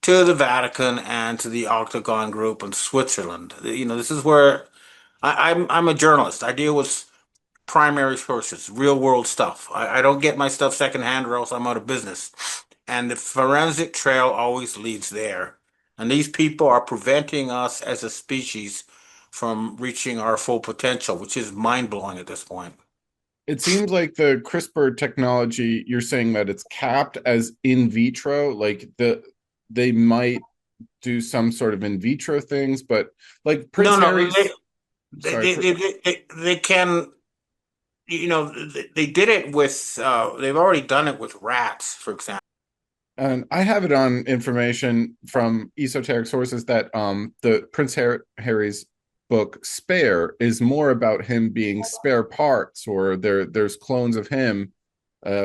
to the Vatican and to the Octagon Group in Switzerland. This is where I'm a journalist. I deal with primary sources, real world stuff. I don't get my stuff secondhand or else I'm out of business. And the forensic trail always leads there. And these people are preventing us as a species from reaching our full potential, which is mind blowing at this point. It seems like the CRISPR technology, you're saying that it's capped as in vitro, like they might do some sort of in vitro things, but like Prince No, no, Harry's, they, sorry, they, they, they can, they did it with, they've already done it with rats, for example. and I have it on information from esoteric sources that the Harry's book Spare is more about him being spare parts, or there's clones of him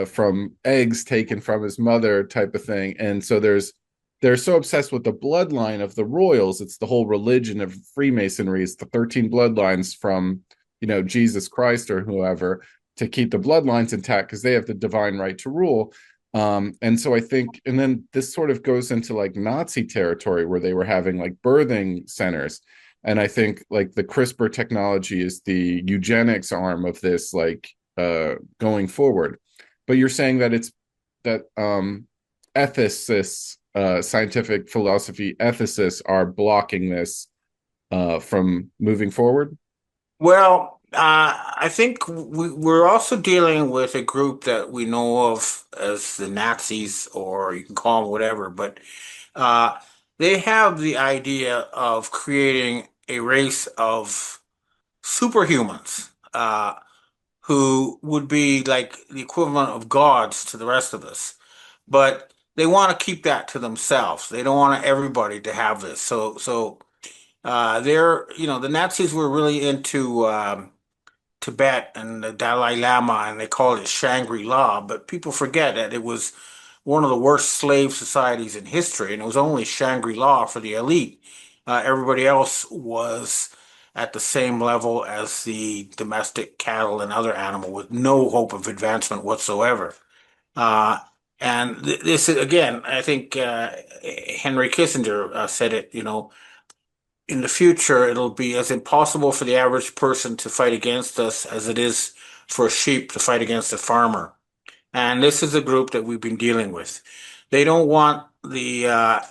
from eggs taken from his mother type of thing. And so they're so obsessed with the bloodline of the royals. It's the whole religion of Freemasonry. It's the 13 bloodlines from, Jesus Christ or whoever, to keep the bloodlines intact because they have the divine right to rule. And so I think, and then this sort of goes into like Nazi territory where they were having like birthing centers. And I think like the CRISPR technology is the eugenics arm of this, like going forward. But you're saying that it's that ethicists, scientific philosophy ethicists are blocking this from moving forward? Well, I think we're also dealing with a group that we know of as the Nazis, or you can call them whatever, but uh, they have the idea of creating a race of superhumans who would be like the equivalent of gods to the rest of us. But they want to keep that to themselves. They don't want everybody to have this. The Nazis were really into Tibet and the Dalai Lama, and they called it Shangri-La. But people forget that it was one of the worst slave societies in history, and it was only Shangri-La for the elite. Everybody else was at the same level as the domestic cattle and other animal with no hope of advancement whatsoever. Uh, and this is, again, I think Henry Kissinger said it, in the future, it'll be as impossible for the average person to fight against us as it is for a sheep to fight against a farmer. And this is a group that we've been dealing with. They don't want the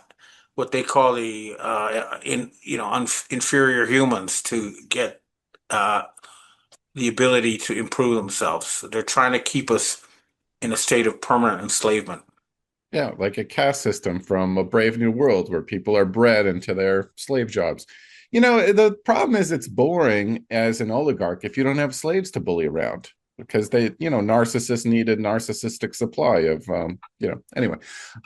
what they call the inferior humans to get uh, the ability to improve themselves. So they're trying to keep us in a state of permanent enslavement. Yeah, like a caste system from A Brave New World where people are bred into their slave jobs. The problem is it's boring as an oligarch if you don't have slaves to bully around, because narcissists need a narcissistic supply of, anyway.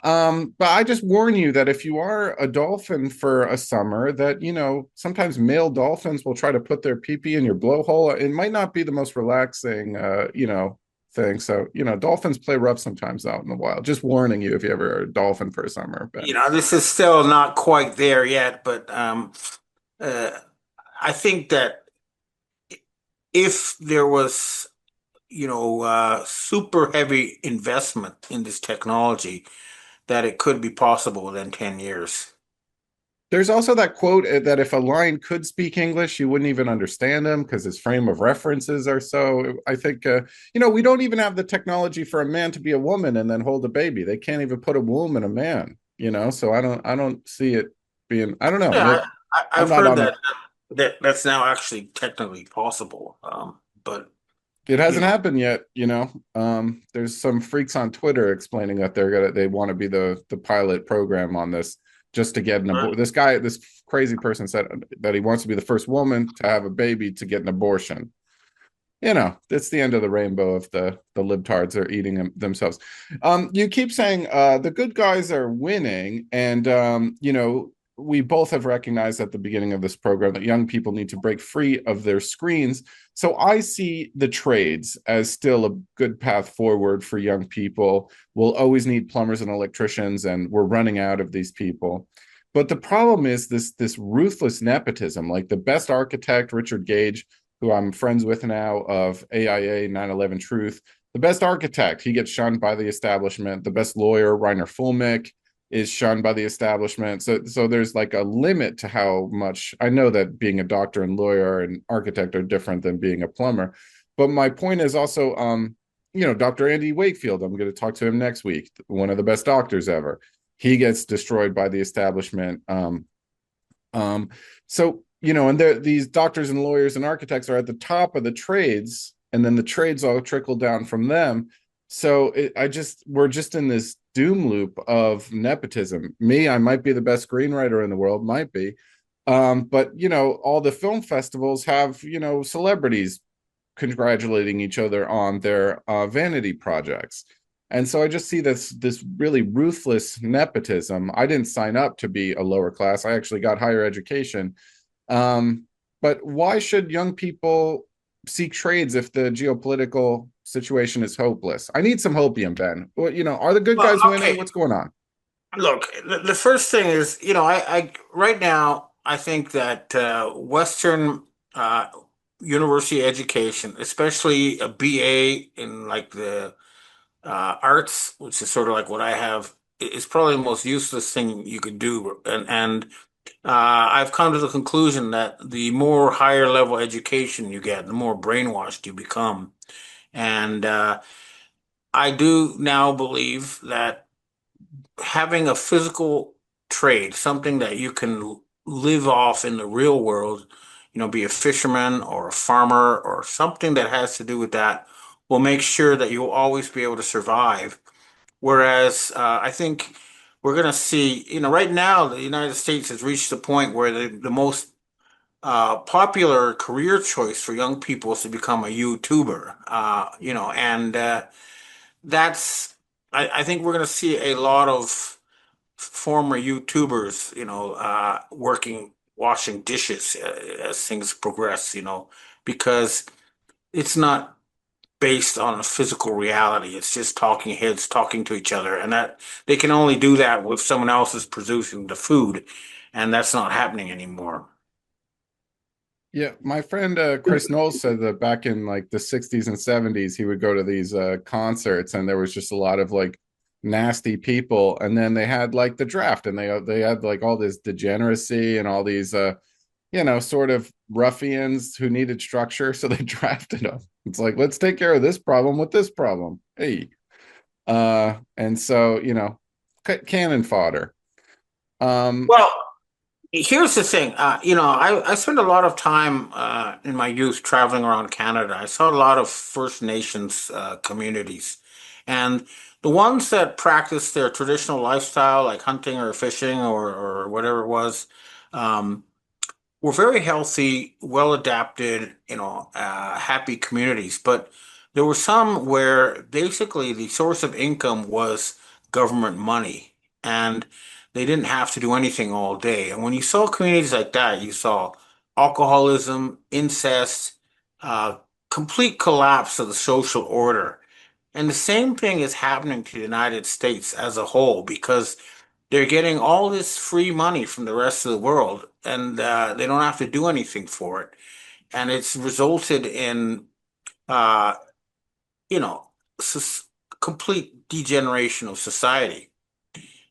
But I just warn you that if you are a dolphin for a summer, that, sometimes male dolphins will try to put their pee-pee in your blowhole. It might not be the most relaxing, thing. So, dolphins play rough sometimes out in the wild. Just warning you if you ever are a dolphin for a summer. But This is still not quite there yet, but uh, I think that if there was, super heavy investment in this technology, that it could be possible within 10 years. There's also that quote that if a lion could speak English, you wouldn't even understand him because his frame of references are so. I think, we don't even have the technology for a man to be a woman and then hold a baby. They can't even put a womb in a man, so I don't see it being, I don't know. Yeah, I'm I've not heard on that, the, that's now actually technically possible. But it you hasn't know, happened yet. There's some freaks on Twitter explaining that they want to be the pilot program on this just to get an abortion. This crazy person said that he wants to be the first woman to have a baby to get an abortion. It's the end of the rainbow if the libtards are eating themselves. You keep saying the good guys are winning, and we both have recognized at the beginning of this program that young people need to break free of their screens. So I see the trades as still a good path forward for young people. We'll always need plumbers and electricians, and we're running out of these people. But the problem is this ruthless nepotism. Like the best architect, Richard Gage, who I'm friends with now, of AIA 9/11 Truth, the best architect, he gets shunned by the establishment. The best lawyer, Reiner Fulmick, is shunned by the establishment. So there's like a limit to how much. I know that being a doctor and lawyer and architect are different than being a plumber, but my point is also, Dr. Andy Wakefield, I'm going to talk to him next week, one of the best doctors ever. He gets destroyed by the establishment. So and these doctors and lawyers and architects are at the top of the trades, and then the trades all trickle down from them. So we're just in this doom loop of nepotism. I might be the best screenwriter in the world, might be, but all the film festivals have celebrities congratulating each other on their vanity projects. And so I just see this really ruthless nepotism. I didn't sign up to be a lower class. I actually got higher education. But why should young people seek trades if the geopolitical situation is hopeless? I need some hopium, Ben. Well, are the good guys winning? okay. What's going on? Look, the first thing is, I right now I think that Western university education, especially a BA in like the arts, which is sort of like what I have, is probably the most useless thing you could do. And I've come to the conclusion that the more higher level education you get, the more brainwashed you become. And I do now believe that having a physical trade, something that you can live off in the real world, be a fisherman or a farmer or something that has to do with that, will make sure that you'll always be able to survive. Whereas I think we're going to see, right now, the United States has reached the point where the most popular career choice for young people is to become a YouTuber, and that's, I think we're going to see a lot of former YouTubers, working, washing dishes as things progress, because it's not based on a physical reality. It's just talking heads talking to each other, and that they can only do that if someone else is producing the food, and that's not happening anymore. Yeah, my friend Chris Knowles said that back in like the 60s and 70s, he would go to these concerts, and there was just a lot of like nasty people. And then they had like the draft, and they had like all this degeneracy and all these sort of ruffians who needed structure, so they drafted them. It's like, let's take care of this problem with this problem. Hey, and so cannon fodder. Well, here's the thing. I spent a lot of time in my youth traveling around Canada. I saw a lot of First Nations communities, and the ones that practiced their traditional lifestyle, like hunting or fishing or whatever it was, um, were very healthy, well adapted, happy communities. But there were some where basically the source of income was government money, and they didn't have to do anything all day. And when you saw communities like that, you saw alcoholism, incest, uh, complete collapse of the social order. And the same thing is happening to the United States as a whole because they're getting all this free money from the rest of the world, and they don't have to do anything for it. And it's resulted in, uh, you know, complete degeneration of society.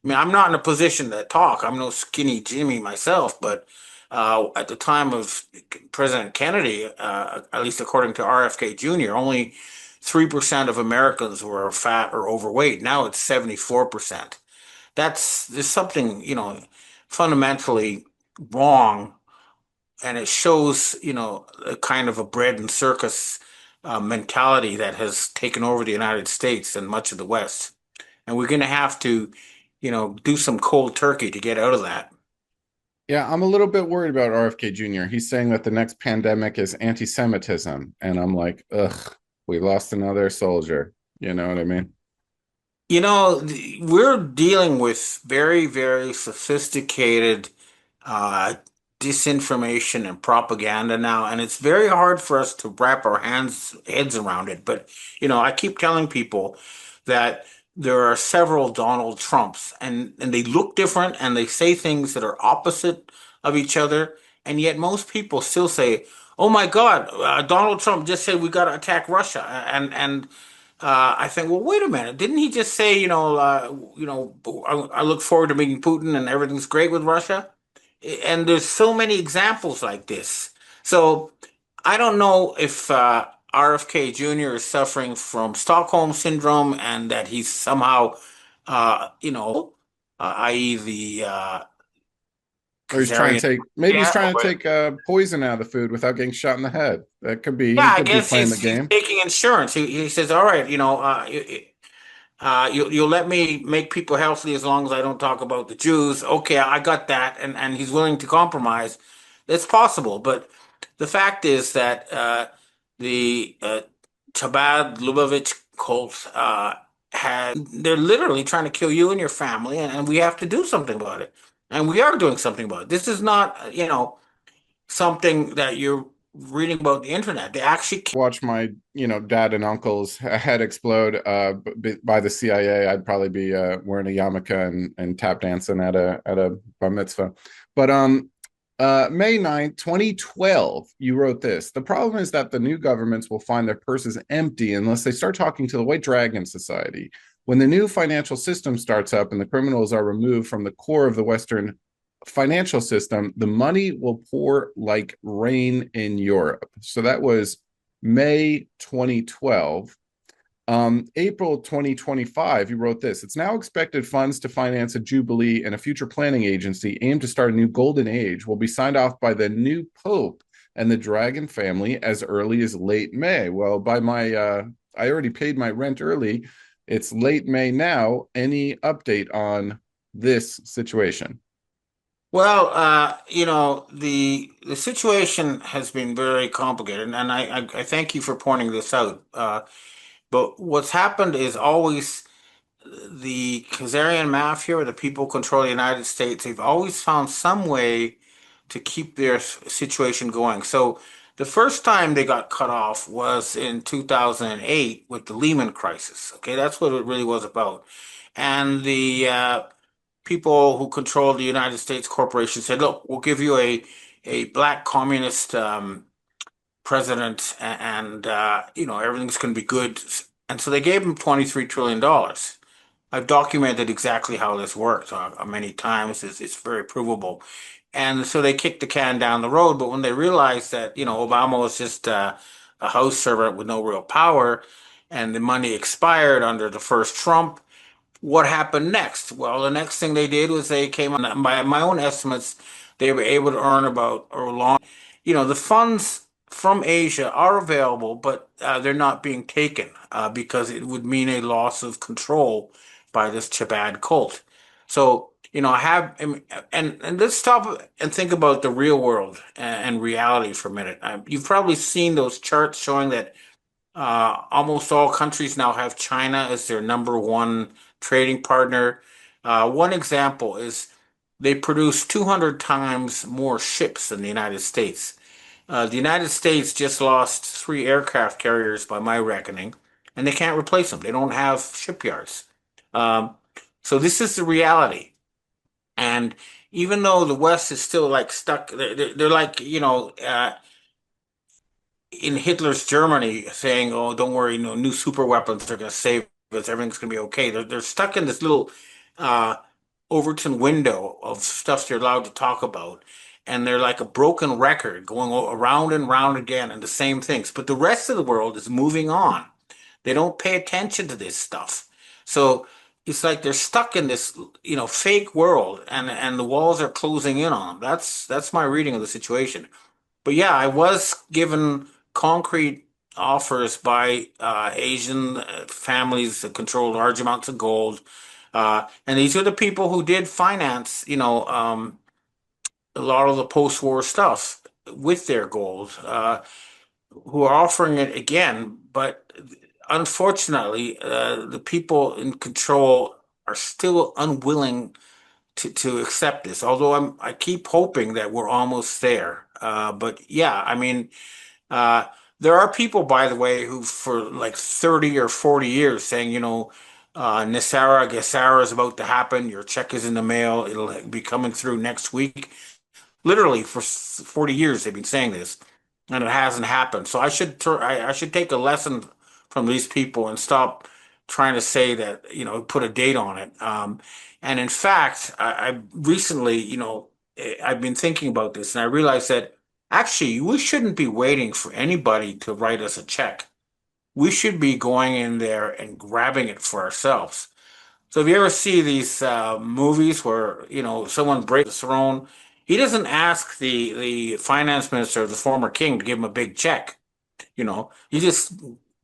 I mean, I'm not in a position to talk. I'm no skinny Jimmy myself, but at the time of President Kennedy, at least according to RFK Jr., only 3% of Americans were fat or overweight. Now it's 74%. There's something, fundamentally wrong, and it shows, a kind of a bread and circus mentality that has taken over the United States and much of the West. And we're going to have to, do some cold turkey to get out of that. Yeah, I'm a little bit worried about RFK Jr. He's saying that the next pandemic is anti-Semitism, and I'm like, ugh, we lost another soldier. You know what I mean? We're dealing with very, very sophisticated uh, disinformation and propaganda now, and it's very hard for us to wrap our heads around it. But I keep telling people that there are several Donald Trumps, and they look different, and they say things that are opposite of each other, and yet most people still say, "Oh my God, Donald Trump just said we got to attack Russia," and I think, well, wait a minute. Didn't he just say, I look forward to meeting Putin and everything's great with Russia? And there's so many examples like this. So I don't know if RFK Jr. is suffering from Stockholm syndrome and that he's somehow, i.e., the Or he's trying to Kazarian. take, maybe he's Yeah, trying to take poison out of the food without getting shot in the head. That could be. He yeah. I could be guess playing the he's game. taking insurance. He says, all right, you'll let me make people healthy as long as I don't talk about the Jews. Okay, I got that, and he's willing to compromise. It's possible, but the fact is that the Chabad Lubavitch cult they're literally trying to kill you and your family, and we have to do something about it. And we are doing something about it. This is not, something that you're reading about the internet. They actually Watch my, dad and uncle's head explode by the CIA. I'd probably be wearing a yarmulke and tap dancing at a bar mitzvah. But May 9th, 2012, you wrote this. The problem is that the new governments will find their purses empty unless they start talking to the White Dragon Society. When the new financial system starts up and the criminals are removed from the core of the Western financial system, the money will pour like rain in Europe. So that was May 2012. April 2025, you wrote this. It's now expected funds to finance a jubilee and a future planning agency aimed to start a new golden age will be signed off by the new pope and the Dragon family as early as late May. Well, by my, I already paid my rent early. It's late May now. Any update on this situation? Well, the situation has been very complicated, and I thank you for pointing this out. But what's happened is always the Khazarian mafia or the people who control the United States, they've always found some way to keep their situation going. So the first time they got cut off was in 2008 with the Lehman crisis. Okay, that's what it really was about. And the people who control the United States corporation said, "Look, we'll give you a black communist president, and everything's going to be good." And so they gave him $23 trillion. I've documented exactly how this works many times. It's very provable. And so they kicked the can down the road. But when they realized that Obama was just a house servant with no real power, and the money expired under the first Trump, what happened next? Well, the next thing they did was they came on, by my own estimates, they were able to earn about or long, the funds from Asia are available, but they're not being taken because it would mean a loss of control by this Chabad cult. So, I have, and let's stop and think about the real world and reality for a minute. You've probably seen those charts showing that almost all countries now have China as their number one trading partner. One example is they produce 200 times more ships than the United States. The United States just lost three aircraft carriers by my reckoning, and they can't replace them. They don't have shipyards. Um, so this is the reality. And even though the West is still like stuck, they're like, in Hitler's Germany saying, "Oh, don't worry, no new super weapons are going to save us. Everything's going to be okay." They're stuck in this little uh, Overton window of stuff they're allowed to talk about. And they're like a broken record going around and round again and the same things. But the rest of the world is moving on. They don't pay attention to this stuff. So it's like they're stuck in this, fake world and the walls are closing in on them. That's my reading of the situation. But yeah, I was given concrete offers by Asian families that control large amounts of gold. And these are the people who did finance, a lot of the post-war stuff with their gold, who are offering it again. But unfortunately, the people in control are still unwilling to accept this. Although I keep hoping that we're almost there. But yeah, I mean, uh, there are people, by the way, who for like 30 or 40 years saying, Nisara Gesara is about to happen. Your check is in the mail. It'll be coming through next week. Literally for 40 years they've been saying this, and it hasn't happened. So I should take a lesson from these people and stop trying to say that, put a date on it. And in fact, I recently, I've been thinking about this, and I realized that actually we shouldn't be waiting for anybody to write us a check. We should be going in there and grabbing it for ourselves. So if you ever see these movies where someone breaks the throne, he doesn't ask the finance minister or the former king to give him a big check. He just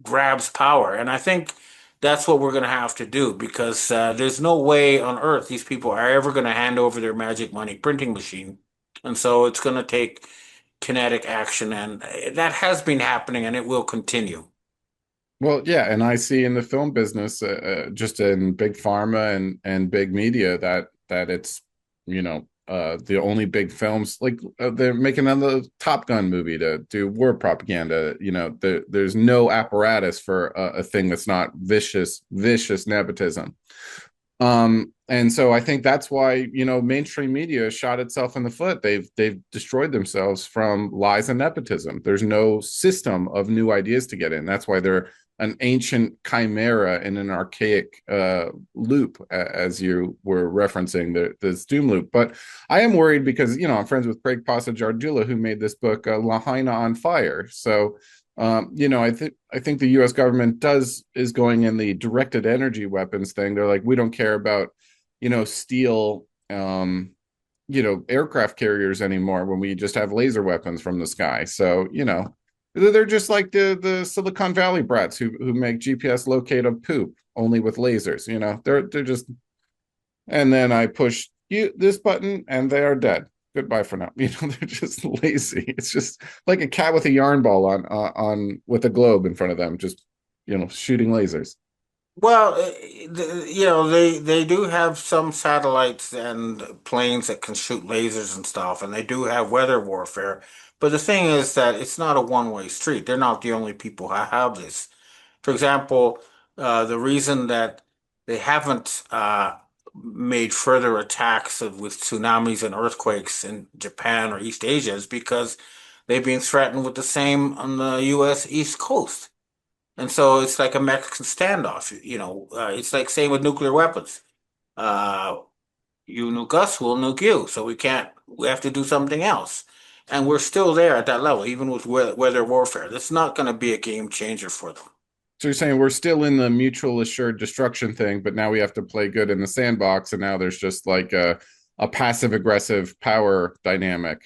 grabs power, and I think that's what we're going to have to do because there's no way on earth these people are ever going to hand over their magic money printing machine, and so it's going to take kinetic action, and that has been happening, and it will continue. Well, yeah, and I see in the film business, just in big pharma and big media, that it's the only big films like they're making another Top Gun movie to do war propaganda. There's no apparatus for a thing that's not vicious nepotism. And so I think that's why mainstream media shot itself in the foot. They've destroyed themselves from lies and nepotism. There's no system of new ideas to get in. That's why they're an ancient chimera in an archaic loop, as you were referencing this doom loop. But I am worried because I'm friends with Craig Passage-Ardula, who made this book Lahaina on Fire. So I think the U.S. government is going in the directed energy weapons thing. They're like, we don't care about steel aircraft carriers anymore when we just have laser weapons from the sky. So they're just like the Silicon Valley brats who make GPS locate of poop only with lasers. They're just, and then I push this button and they are dead. Goodbye for now. They're just lazy. It's just like a cat with a yarn ball on with a globe in front of them, just shooting lasers. Well, they do have some satellites and planes that can shoot lasers and stuff, and they do have weather warfare. But the thing is that it's not a one-way street. They're not the only people who have this. For example, the reason that they haven't made further attacks with tsunamis and earthquakes in Japan or East Asia is because they've been threatened with the same on the U.S. East Coast. And so it's like a Mexican standoff. It's like same with nuclear weapons. Uh, you nuke us, we'll nuke you. So we have to do something else. And we're still there at that level, even with weather warfare. That's not going to be a game changer for them. So you're saying we're still in the mutual assured destruction thing, but now we have to play good in the sandbox, and now there's just like a passive aggressive power dynamic.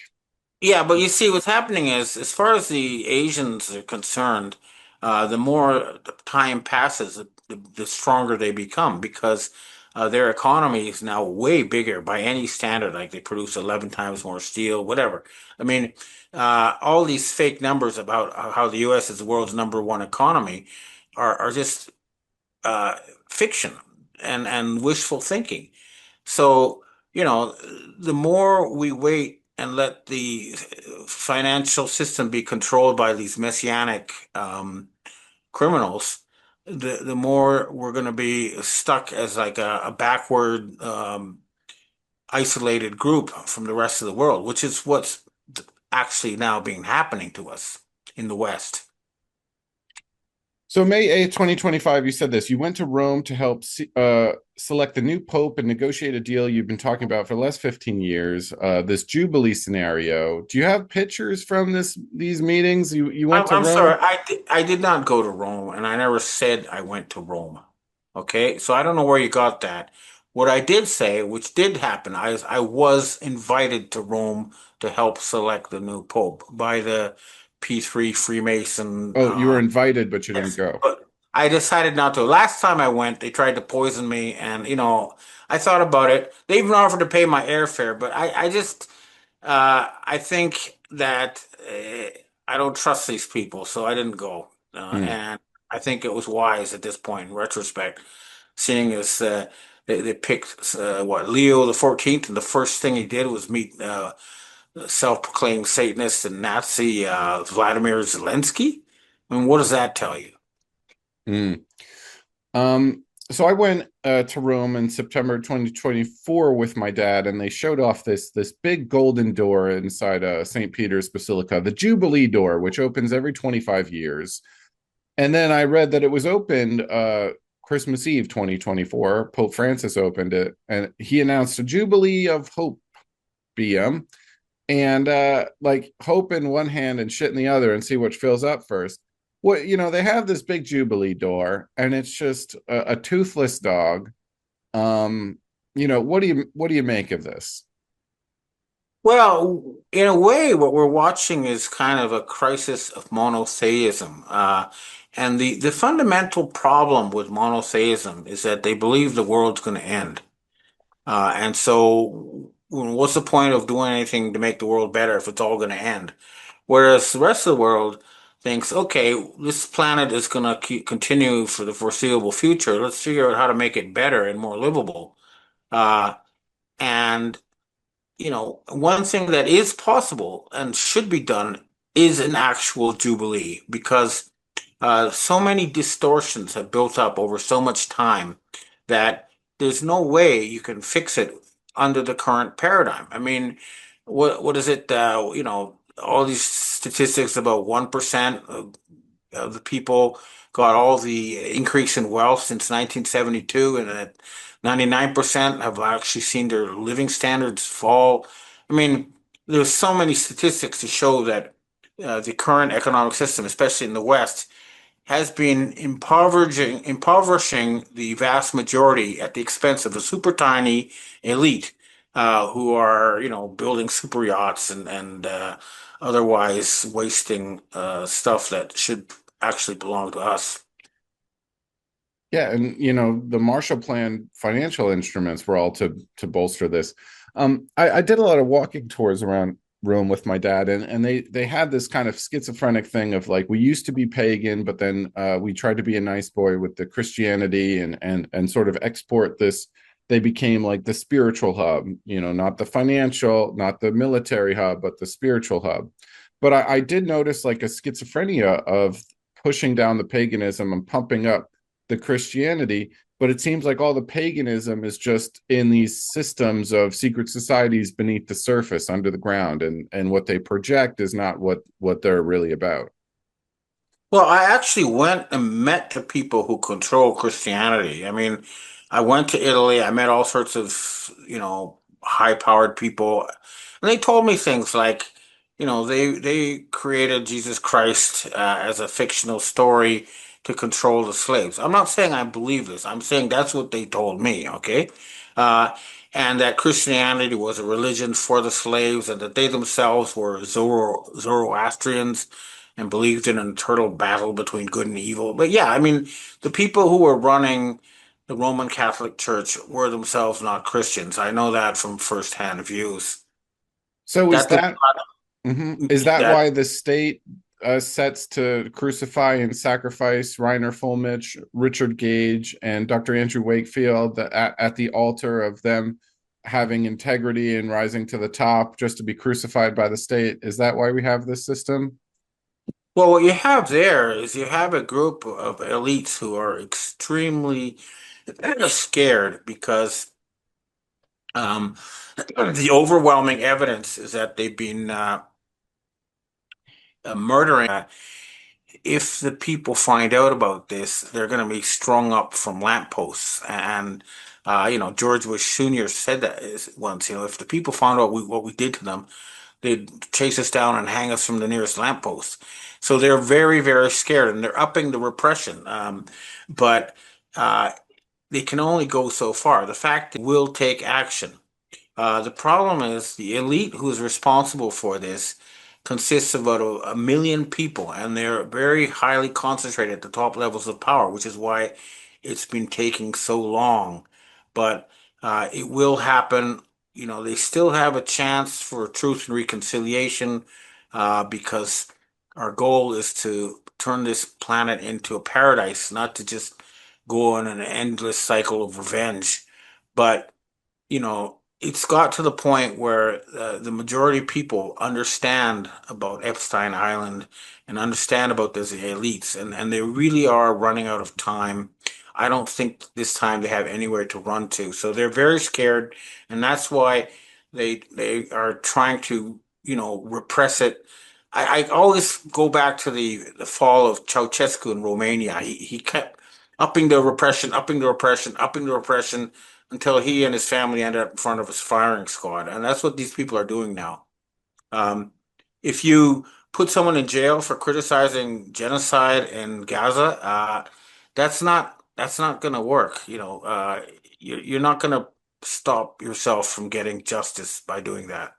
Yeah, but you see, what's happening is, as far as the Asians are concerned, the more time passes, the stronger they become because their economy is now way bigger by any standard. Like they produce 11 times more steel, whatever. I mean, all these fake numbers about how the U.S. is the world's number one economy are just uh, fiction and wishful thinking. So, the more we wait and let the financial system be controlled by these messianic criminals, the more we're going to be stuck as like a backward, isolated group from the rest of the world, which is what's actually now being happening to us in the West. So May 8th, 2025, you said this. You went to Rome to help select the new pope and negotiate a deal you've been talking about for the last 15 years, this Jubilee scenario. Do you have pictures from these meetings? You went to I'm sorry, Rome? I did not go to Rome, and I never said I went to Rome. Okay, so I don't know where you got that. What I did say, which did happen, I was invited to Rome to help select the new pope by the P3 Freemason. Oh, you were invited, but you didn't Yes, go. but I decided not to. Last time I went, they tried to poison me, and I thought about it. They even offered to pay my airfare, but I just, I think that I don't trust these people, so I didn't go. Hmm. And I think it was wise at this point in retrospect, seeing as they picked what Leo the 14th, and the first thing he did was meet self-proclaimed Satanist and Nazi Vladimir Zelensky. I mean, what does that tell you? Hmm. So I went to Rome in September 2024 with my dad, and they showed off this big golden door inside St. Peter's Basilica, the Jubilee door, which opens every 25 years. And then I read that it was opened Christmas Eve 2024. Pope Francis opened it, and he announced a Jubilee of Hope BM, and like hope in one hand and shit in the other, and see which fills up first. What they have this big Jubilee door, and it's just a toothless dog. Um, what do you make of this? Well, in a way, what we're watching is kind of a crisis of monotheism. And the fundamental problem with monotheism is that they believe the world's going to end. And so, what's the point of doing anything to make the world better if it's all going to end? Whereas the rest of the world thinks, okay, this planet is going to continue for the foreseeable future. Let's figure out how to make it better and more livable. Uh, and one thing that is possible and should be done is an actual jubilee because so many distortions have built up over so much time that there's no way you can fix it under the current paradigm. I mean, what is it? All these statistics about 1% of the people got all the increase in wealth since 1972, and that 99% have actually seen their living standards fall. I mean, there's so many statistics to show that the current economic system, especially in the West, has been impoverishing the vast majority at the expense of the super tiny elite, who are, building super yachts and otherwise wasting stuff that should actually belong to us. Yeah, and the Marshall Plan financial instruments were all to bolster this. I did a lot of walking tours around Rome with my dad, and they had this kind of schizophrenic thing of like, we used to be pagan, but then we tried to be a nice boy with the Christianity and sort of export this. They became like the spiritual hub, not the financial, not the military hub, but the spiritual hub. But I did notice like a schizophrenia of pushing down the paganism and pumping up the Christianity, but it seems like all the paganism is just in these systems of secret societies beneath the surface, under the ground, and what they project is not what they're really about. Well, I actually went and met the people who control Christianity. I mean, I went to Italy. I met all sorts of, high-powered people, and they told me things like, they created Jesus Christ as a fictional story to control the slaves. I'm not saying I believe this. I'm saying that's what they told me, okay? Uh, and that Christianity was a religion for the slaves, and that they themselves were Zoroastrians and believed in an eternal battle between good and evil. But yeah, I mean, the people who were running the Roman Catholic Church were themselves not Christians. I know that from firsthand views. So is That does that not is mean that that. why the state sets to crucify and sacrifice Reiner Fullmich, Richard Gage, and Dr. Andrew Wakefield at the altar of them having integrity and rising to the top just to be crucified by the state? Is that why we have this system? Well, what you have there is you have a group of elites who are extremely scared because um, the overwhelming evidence is that they've been murdering. if the people find out about this, they're going to be strung up from lampposts. And, George Bush Sr. said that once, if the people found out what we did to them, they'd chase us down and hang us from the nearest lamppost. So they're very, very scared and they're upping the repression. But they can only go so far. The fact that will take action. The problem is the elite who is responsible for this consists of about a million people, and they're very highly concentrated at the top levels of power, which is why it's been taking so long. But it will happen. They still have a chance for truth and reconciliation because our goal is to turn this planet into a paradise, not to just go on an endless cycle of revenge. But it's got to the point where the majority of people understand about Epstein Island and understand about those elites, and they really are running out of time. I don't think this time they have anywhere to run to, so they're very scared, and that's why they are trying to repress it. I always go back to the fall of Ceausescu in Romania. He kept upping the repression, upping the repression, upping the repression until he and his family ended up in front of his firing squad. And that's what these people are doing now. Um, if you put someone in jail for criticizing genocide in Gaza, that's not going to work. You're not going to stop yourself from getting justice by doing that.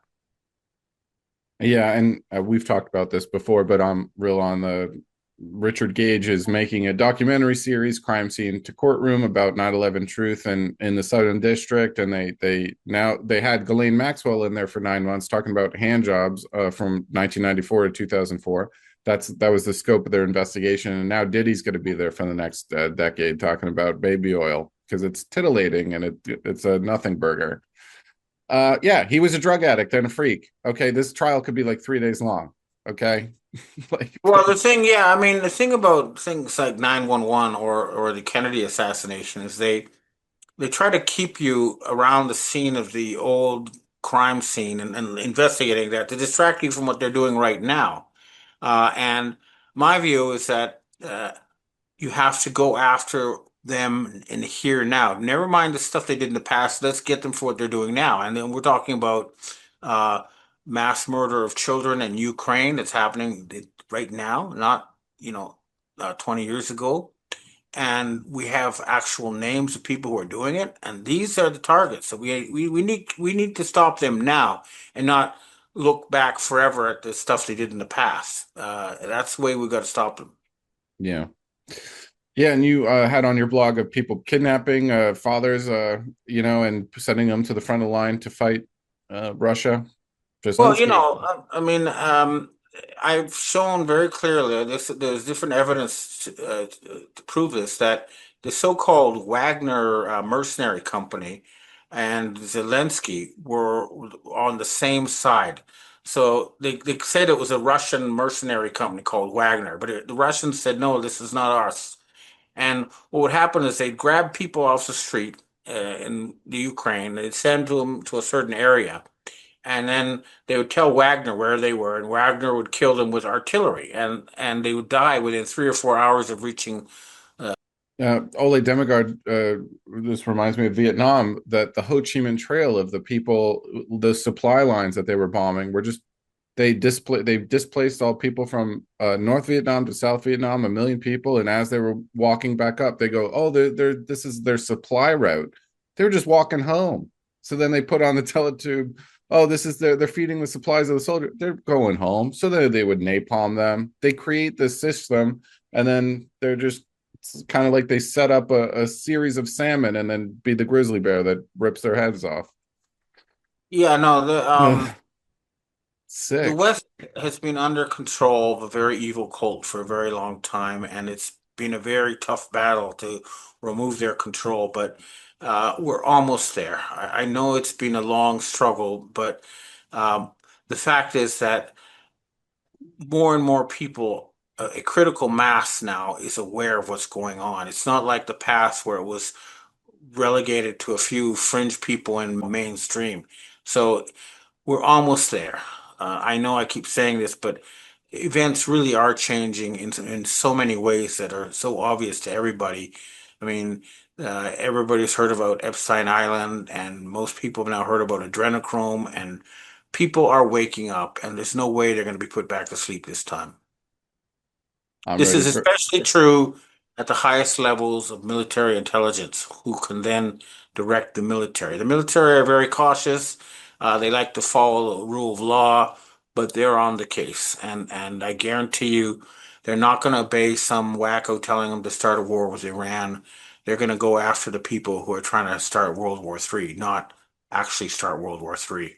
Yeah, and we've talked about this before, but I'm real on the Richard Gage is making a documentary series, Crime Scene to Courtroom, about 9/11 truth and in the Southern District, and they had Ghislaine Maxwell in there for 9 months talking about hand jobs from 1994 to 2004. That was the scope of their investigation, and now Diddy's going to be there for the next decade talking about baby oil because it's titillating and it's a nothing burger. Yeah, he was a drug addict and a freak. Okay, this trial could be like 3 days long. Okay, like Well, the thing about things like 911 or the Kennedy assassination is they try to keep you around the scene of the old crime scene and investigating that to distract you from what they're doing right now. And my view is that you have to go after them in the here and now. Never mind the stuff they did in the past. Let's get them for what they're doing now. And then we're talking about uh, mass murder of children in Ukraine that's happening right now, not 20 years ago. And we have actual names of people who are doing it, and these are the targets. So we need to stop them now and not look back forever at the stuff they did in the past. That's the way we got to stop them. yeah. Yeah, and you had on your blog of people kidnapping fathers, and sending them to the front of the line to fight Russia. Well, Brzezinski. I've shown very clearly there's different evidence to prove this that the so-called Wagner mercenary company and Zelensky were on the same side. So they said it was a Russian mercenary company called Wagner, but the Russians said, no, this is not us. And what would happen is they'd grab people off the street in the Ukraine, they'd send them to a certain area, and then they would tell Wagner where they were, and Wagner would kill them with artillery, and they would die within 3 or 4 hours of reaching. Ole Demigard, this reminds me of Vietnam, that the Ho Chi Minh Trail of the people, the supply lines that they were bombing were just, they've displaced all people from North Vietnam to South Vietnam, a million people. And as they were walking back up, they go, oh, this is their supply route. They were just walking home. So then they put on the teletube, oh, they're feeding the supplies of the soldier. They're going home. So they would napalm them. They create this system, and then they're just, it's kind of like they set up a series of salmon and then be the grizzly bear that rips their heads off. Yeah, no, the Sick. West has been under control of a very evil cult for a very long time, and it's been a very tough battle to remove their control, but we're almost there. I know it's been a long struggle, but um, the fact is that more and more people, a critical mass now is aware of what's going on. It's not like the past where it was relegated to a few fringe people in mainstream. So we're almost there. I know I keep saying this, but events really are changing in so many ways that are so obvious to everybody. I mean, everybody's heard about Epstein Island, and most people have now heard about adrenochrome, and people are waking up, and there's no way they're going to be put back to sleep this time. I'm This ready is for. especially true at the highest levels of military intelligence, who can then direct the military. The military are very cautious. They like to follow the rule of law, but they're on the case. And I guarantee you, they're not going to obey some wacko telling them to start a war with Iran. They're going to go after the people who are trying to start World War III, not actually start World War III.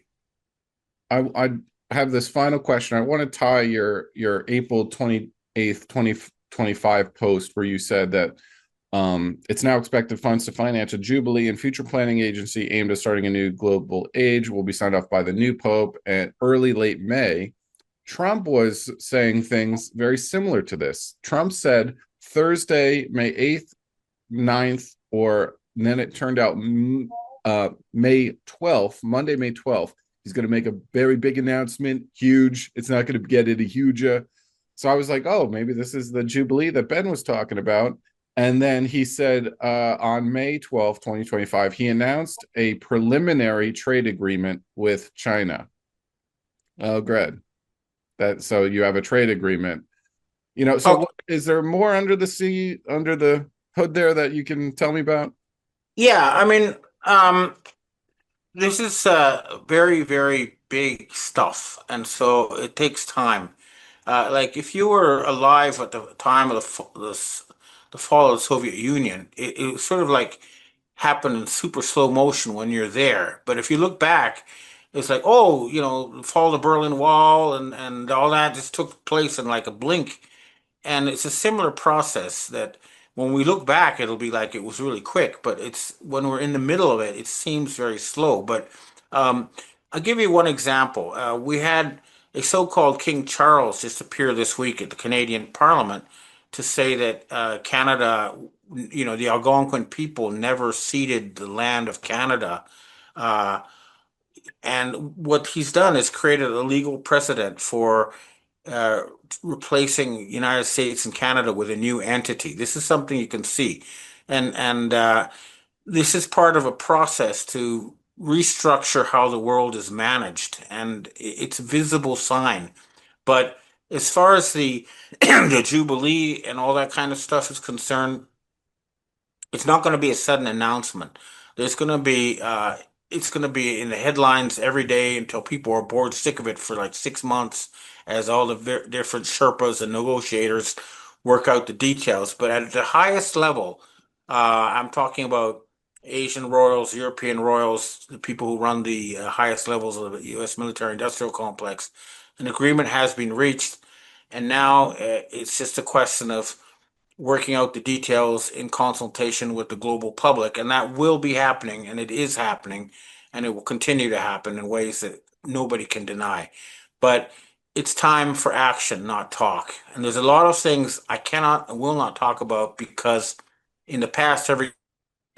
I have this final question. I want to tie your April 28th, 2025 post where you said that it's now expected funds to finance a jubilee and future planning agency aimed at starting a new global age will be signed off by the new pope at early late May. Trump was saying things very similar to this. Trump said Thursday, May 8th, 9th, or and then it turned out May 12th, Monday, May 12th. He's going to make a very big announcement, huge. It's not going to get any huger. So I was like, oh, maybe this is the Jubilee that Ben was talking about. And then he said on May 12th, 2025, he announced a preliminary trade agreement with China. Oh, good. That so you have a trade agreement. So Oh, what, is there more under the sea, under the hood there that you can tell me about? yeah, I mean, this is very, very big stuff, and so it takes time. Like if you were alive at the time of the fall of the Soviet Union, it was sort of like happened in super slow motion when you're there. But if you look back, it's like, oh, the fall of the Berlin Wall and all that just took place in like a blink. And it's a similar process that when we look back, it'll be like it was really quick, but it's when we're in the middle of it, it seems very slow. But um, I'll give you one example. We had a so-called King Charles just appear this week at the Canadian Parliament to say that Canada, the Algonquin people never ceded the land of Canada. Uh, and what he's done is created a legal precedent for uh, replacing United States and Canada with a new entity. This is something you can see, and this is part of a process to restructure how the world is managed, and it's a visible sign. But as far as the the Jubilee and all that kind of stuff is concerned, it's not going to be a sudden announcement. There's going to be it's going to be in the headlines every day until people are bored sick of it for like 6 months as all the different Sherpas and negotiators work out the details. But at the highest level, I'm talking about Asian royals, European royals, the people who run the highest levels of the U.S. military industrial complex. An agreement has been reached, and now it's just a question of working out the details in consultation with the global public. And that will be happening, and it is happening, and it will continue to happen in ways that nobody can deny. But it's time for action, not talk. And there's a lot of things I cannot and will not talk about because in the past, every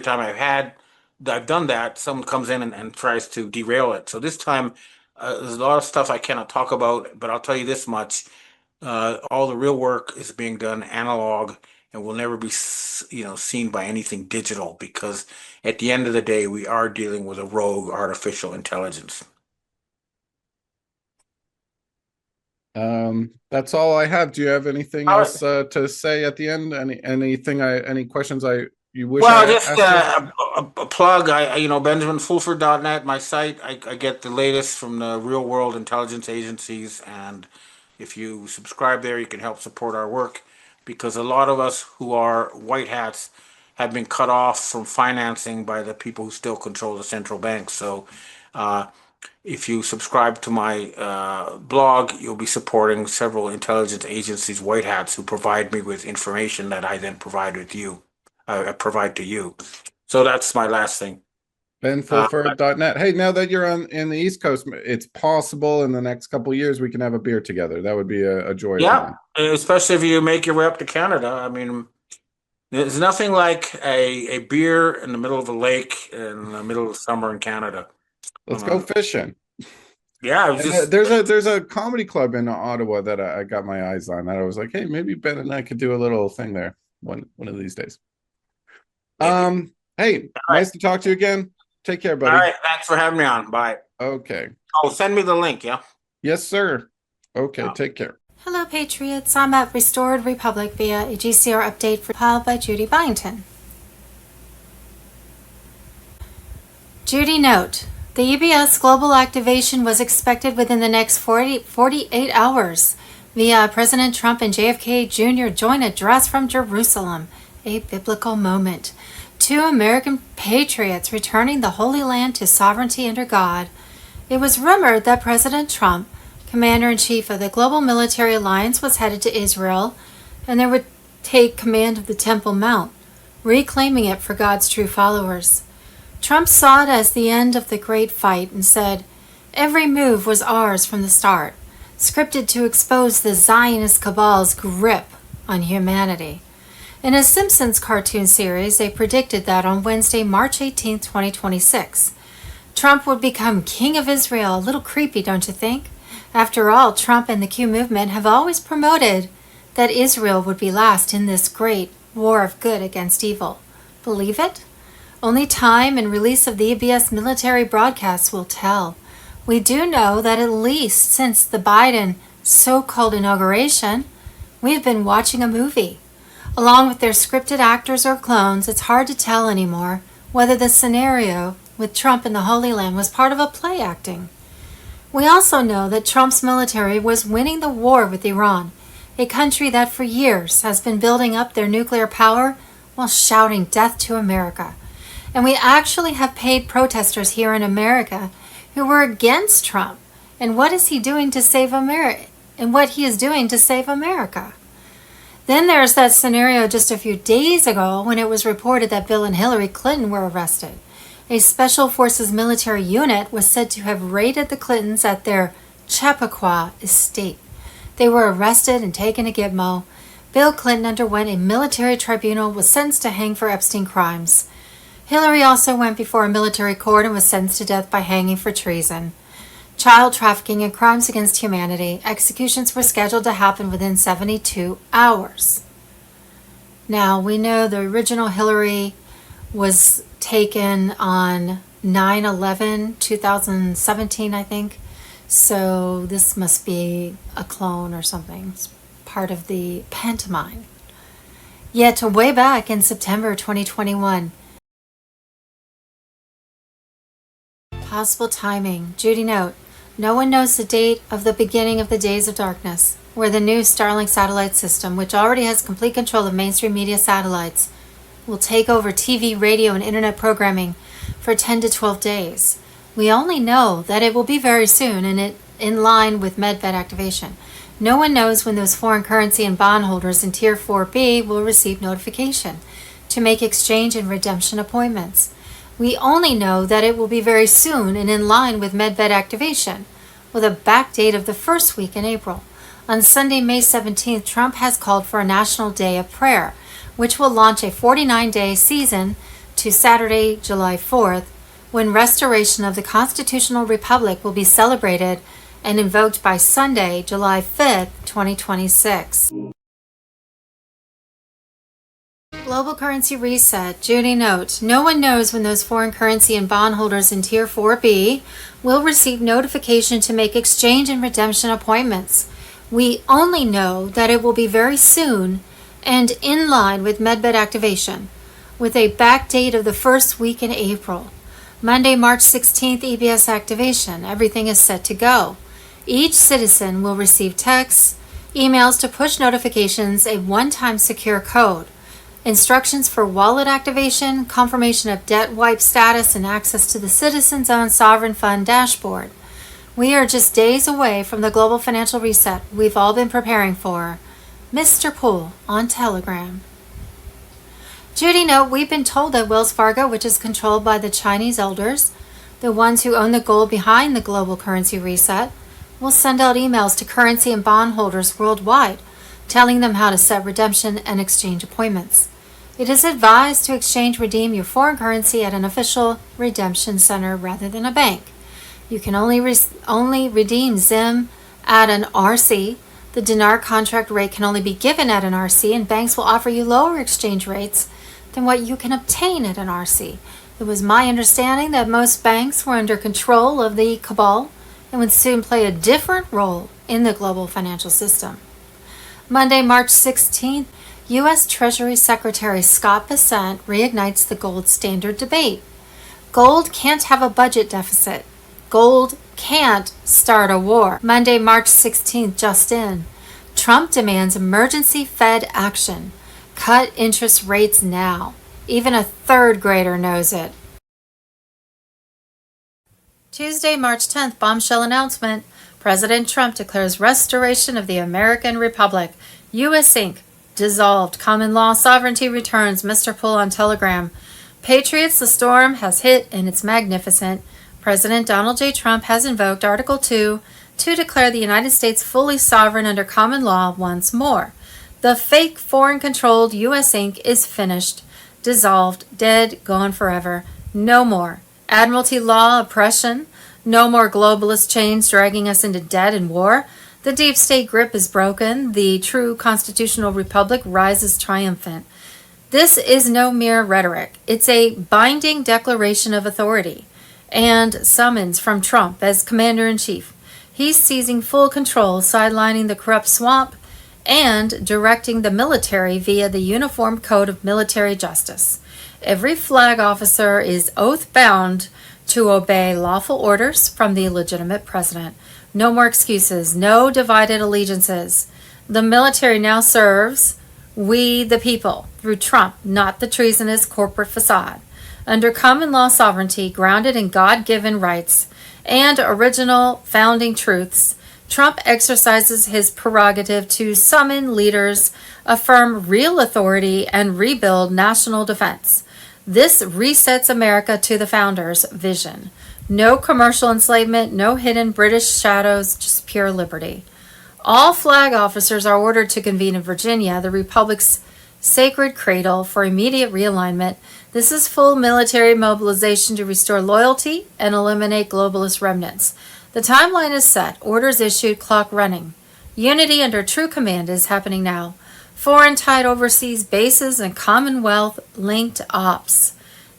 time I've done that, someone comes in and tries to derail it. So this time, there's a lot of stuff I cannot talk about, but I'll tell you this much. All the real work is being done analog and will never be, seen by anything digital because at the end of the day, we are dealing with a rogue artificial intelligence. That's all I have. Do you have anything All else right. to say at the end? Any questions you wish Well, I just asked you? a plug. BenjaminFulford.net, my site. I get the latest from the real world intelligence agencies. And if you subscribe there, you can help support our work because a lot of us who are white hats have been cut off from financing by the people who still control the central banks. So, uh, if you subscribe to my blog, you'll be supporting several intelligence agencies, white hats, who provide me with information that I then provide to you. So that's my last thing. Uh, BenFulford.net. Hey, now that you're on in the East Coast, it's possible in the next couple years we can have a beer together. That would be a joy of yeah, mine. especially if you make your way up to Canada. I mean, there's nothing like a beer in the middle of a lake in the middle of summer in Canada. Let's go Uh, fishing. Yeah, I was And just there's a comedy club in Ottawa that I got my eyes on. That I was like, hey, maybe Ben and I could do a little thing there one of these days. Hey, nice to talk to you again. Take care, all buddy. right. Thanks for having me on. Bye. Okay. Oh, send me the link. Yeah. Yes, sir. Okay, take care. Hello, Patriots. I'm at Restored Republic via a GCR update compiled by Judy Byington. Judy note, the EBS global activation was expected within the next 48 hours via President Trump and JFK Jr. joint address from Jerusalem, a biblical moment. 2 American patriots returning the Holy Land to sovereignty under God. It was rumored that President Trump, Commander-in-Chief of the Global Military Alliance, was headed to Israel, and they would take command of the Temple Mount, reclaiming it for God's true followers. Trump saw it as the end of the great fight and said, every move was ours from the start, scripted to expose the Zionist cabal's grip on humanity. In a Simpsons cartoon series, they predicted that on Wednesday, March 18, 2026, Trump would become King of Israel. A little creepy, don't you think? After all, Trump and the Q movement have always promoted that Israel would be last in this great war of good against evil. Believe it? Only time and release of the EBS military broadcasts will tell. We do know that at least since the Biden so-called inauguration, we have been watching a movie. Along with their scripted actors or clones, it's hard to tell anymore whether the scenario with Trump in the Holy Land was part of a play acting. We also know that Trump's military was winning the war with Iran, a country that for years has been building up their nuclear power while shouting death to America. And we actually have paid protesters here in America who were against Trump and what is he doing to save America and what he is doing to save America. Then there's that scenario just a few days ago when it was reported that Bill and Hillary Clinton were arrested. A Special Forces military unit was said to have raided the Clintons at their Chappaqua estate. They were arrested and taken to Gitmo. Bill Clinton underwent a military tribunal, was sentenced to hang for Epstein crimes. Hillary also went before a military court and was sentenced to death by hanging for treason. Child trafficking and crimes against humanity. Executions were scheduled to happen within 72 hours. Now, we know the original Hillary was taken on 9/11, 2017, I think. So this must be a clone or something. It's part of the pantomime. Yet way back in September 2021, possible timing. Judy note, no one knows the date of the beginning of the days of darkness, where the new Starlink satellite system, which already has complete control of mainstream media satellites, will take over TV, radio, and internet programming for 10 to 12 days. We only know that it will be very soon and in line with MedVet activation. No one knows when those foreign currency and bondholders in Tier 4B will receive notification to make exchange and redemption appointments. We only know that it will be very soon and in line with MedVet activation, with a back date of the first week in April. On Sunday, May 17th, Trump has called for a National Day of Prayer, which will launch a 49-day season to Saturday, July 4th, when restoration of the constitutional republic will be celebrated and invoked by Sunday, July 5th, 2026. Global currency reset. Judy note, no one knows when those foreign currency and bondholders in Tier 4B will receive notification to make exchange and redemption appointments. We only know that it will be very soon and in line with MedVet activation, with a back date of the first week in April. Monday, March 16th, EBS activation. Everything is set to go. Each citizen will receive texts, emails to push notifications, a one-time secure code, instructions for wallet activation, confirmation of debt wipe status, and access to the Citizens Own Sovereign Fund dashboard. We are just days away from the global financial reset we've all been preparing for. Mr. Poole on Telegram. Judy note, we've been told that Wells Fargo, which is controlled by the Chinese elders, the ones who own the gold behind the global currency reset, will send out emails to currency and bondholders worldwide, telling them how to set redemption and exchange appointments. It is advised to exchange redeem your foreign currency at an official redemption center rather than a bank. You can only redeem ZIM at an RC. The dinar contract rate can only be given at an RC, and banks will offer you lower exchange rates than what you can obtain at an RC. It was my understanding that most banks were under control of the cabal and would soon play a different role in the global financial system. Monday, March 16th, U.S. Treasury Secretary Scott Bessent reignites the gold standard debate. Gold can't have a budget deficit. Gold can't start a war. Monday, March 16th, just in. Trump demands emergency Fed action. Cut interest rates now. Even a third grader knows it. Tuesday, March 10th, bombshell announcement. President Trump declares restoration of the American Republic. U.S. Inc. dissolved. Common law sovereignty returns. Mr. Pull on Telegram. Patriots, the storm has hit and it's magnificent. President Donald J. Trump has invoked Article 2 to declare the United States fully sovereign under common law once more. The fake foreign-controlled U.S. Inc. is finished, dissolved, dead, gone forever. No more. Admiralty law, oppression. No more globalist chains dragging us into debt and war. The deep state grip is broken. The true constitutional republic rises triumphant. This is no mere rhetoric. It's a binding declaration of authority and summons from Trump as commander-in-chief. He's seizing full control, sidelining the corrupt swamp, and directing the military via the Uniform Code of Military Justice. Every flag officer is oath-bound to obey lawful orders from the legitimate president. No more excuses, no divided allegiances. The military now serves we the people through Trump, not the treasonous corporate facade. Under common law sovereignty, grounded in God-given rights and original founding truths, Trump exercises his prerogative to summon leaders, affirm real authority, and rebuild national defense. This resets America to the founders' vision. No commercial enslavement, no hidden British shadows, just pure liberty. All flag officers are ordered to convene in Virginia, the Republic's sacred cradle, for immediate realignment. This is full military mobilization to restore loyalty and eliminate globalist remnants. The timeline is set, orders issued, clock running. Unity under true command is happening now. Foreign-tied overseas bases and Commonwealth-linked ops.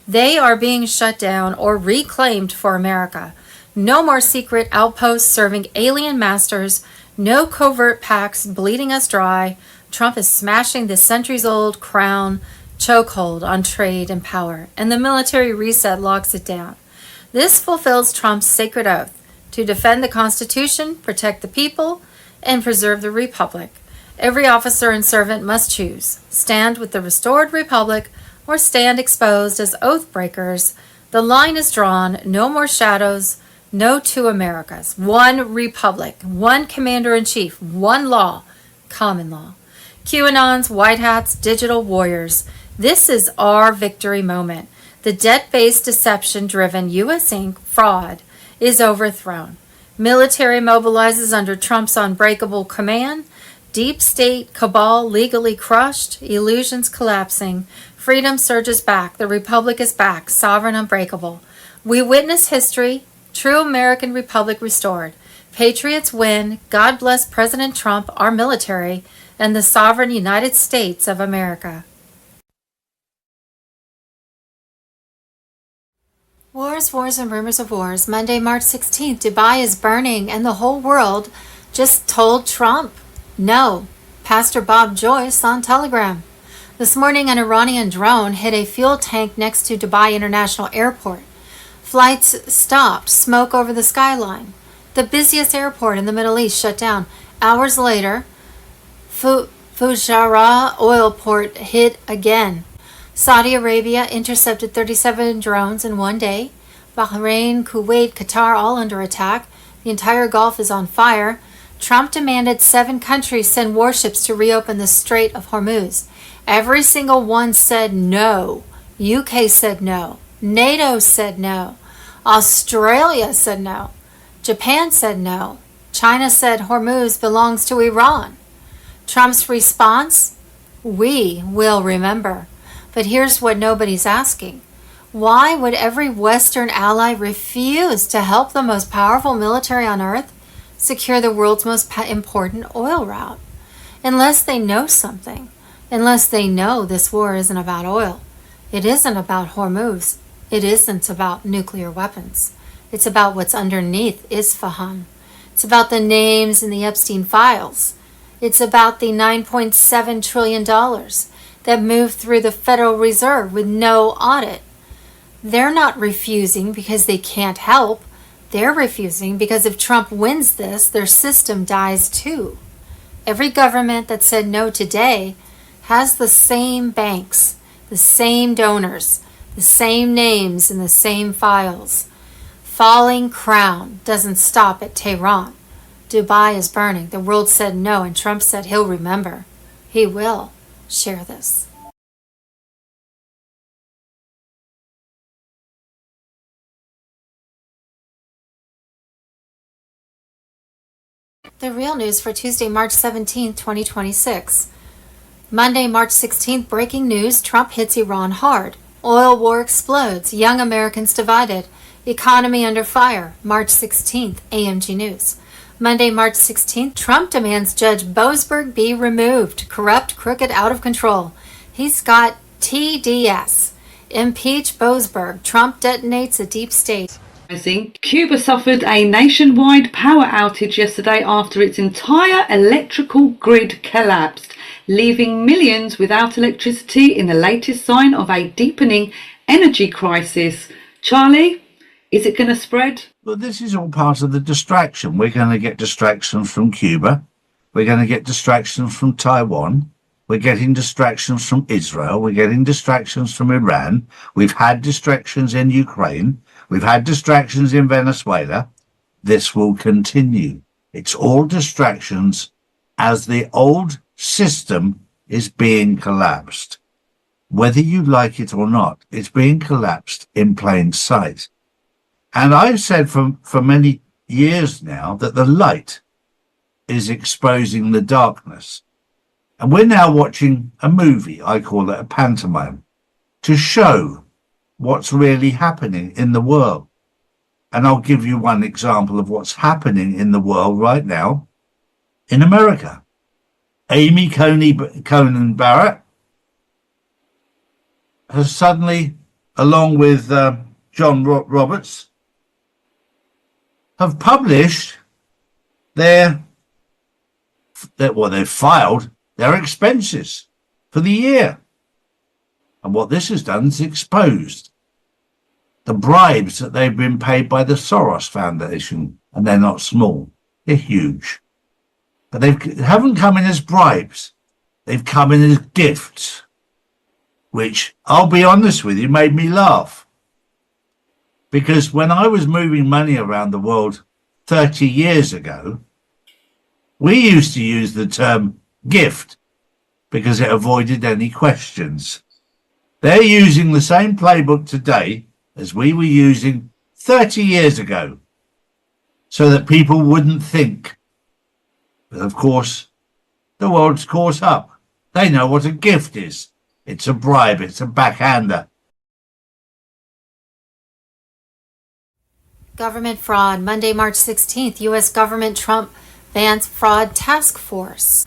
They are being shut down or reclaimed for America. No more secret outposts serving alien masters. No covert pacts bleeding us dry. Trump is smashing the centuries-old crown chokehold on trade and power, and the military reset locks it down. This fulfills Trump's sacred oath to defend the Constitution, protect the people, and preserve the Republic. Every officer and servant must choose, stand with the restored Republic or stand exposed as oath breakers. The line is drawn, no more shadows, no two Americas, one Republic, one Commander-in-Chief, one law, common law. QAnons, white hats, digital warriors. This is our victory moment. The debt-based deception-driven U.S. Inc. fraud is overthrown. Military mobilizes under Trump's unbreakable command. Deep state cabal legally crushed. Illusions collapsing. Freedom surges back. The Republic is back. Sovereign, unbreakable. We witness history. True American Republic restored. Patriots win. God bless President Trump, our military, and the sovereign United States of America. Wars, wars, and rumors of wars. Monday, March 16th, Dubai is burning, and the whole world just told Trump no. Pastor Bob Joyce on Telegram. This morning, an Iranian drone hit a fuel tank next to Dubai International Airport. Flights stopped, smoke over the skyline. The busiest airport in the Middle East shut down. Hours later, Fujairah oil port hit again. Saudi Arabia intercepted 37 drones in one day. Bahrain, Kuwait, Qatar all under attack. The entire Gulf is on fire. Trump demanded 7 countries send warships to reopen the Strait of Hormuz. Every single one said no. UK said no. NATO said no. Australia said no. Japan said no. China said Hormuz belongs to Iran. Trump's response? We will remember. But here's what nobody's asking. Why would every Western ally refuse to help the most powerful military on earth secure the world's most important oil route? Unless they know something. Unless they know this war isn't about oil. It isn't about Hormuz. It isn't about nuclear weapons. It's about what's underneath Isfahan. It's about the names in the Epstein files. It's about the $9.7 trillion that moved through the Federal Reserve with no audit. They're not refusing because they can't help. They're refusing because if Trump wins this, their system dies too. Every government that said no today has the same banks, the same donors, the same names in the same files. Falling crown doesn't stop at Tehran. Dubai is burning. The world said no, and Trump said he'll remember. He will share this. The real news for Tuesday, March 17, 2026. Monday, March 16th, breaking news, Trump hits Iran hard. Oil war explodes, young Americans divided. Economy under fire, March 16th, AMG News. Monday, March 16th, Trump demands Judge Boasberg be removed. Corrupt, crooked, out of control. He's got TDS. Impeach Boasberg. Trump detonates a deep state. Cuba suffered a nationwide power outage yesterday after its entire electrical grid collapsed, leaving millions without electricity in the latest sign of a deepening energy crisis. Charlie, is it going to spread? Well, this is all part of the distraction. We're going to get distractions from Cuba. We're going to get distractions from Taiwan. We're getting distractions from Israel. We're getting distractions from Iran. We've had distractions in Ukraine. We've had distractions in Venezuela. This will continue. It's all distractions as the old system is being collapsed. Whether you like it or not, it's being collapsed in plain sight. And I've said for many years now that the light is exposing the darkness. And we're now watching a movie, I call it a pantomime, to show what's really happening in the world. And I'll give you one example of what's happening in the world right now in America. Amy Coney Barrett has suddenly, along with John Roberts, have published they've filed their expenses for the year. And what this has done is exposed the bribes that they've been paid by the Soros Foundation. And they're not small, they're huge. But they haven't come in as bribes. They've come in as gifts, which, I'll be honest with you, made me laugh. Because when I was moving money around the world 30 years ago, we used to use the term gift because it avoided any questions. They're using the same playbook today as we were using 30 years ago so that people wouldn't think. But of course, the world's caught up. They know what a gift is. It's a bribe. It's a backhander. Government fraud. Monday, March 16th, U.S. government Trump bans fraud task force.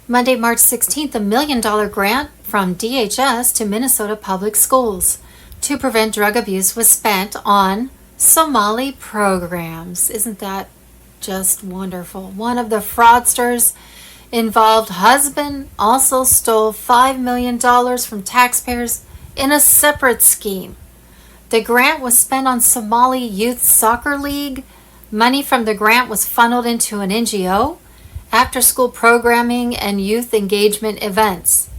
Monday, March 16th, $1 million grant from DHS to Minnesota public schools to prevent drug abuse was spent on Somali programs. Isn't that just wonderful? One of the fraudsters involved husband also stole $5 million from taxpayers in a separate scheme. The grant was spent on Somali Youth Soccer League. Money from the grant was funneled into an NGO, after-school programming, and youth engagement events.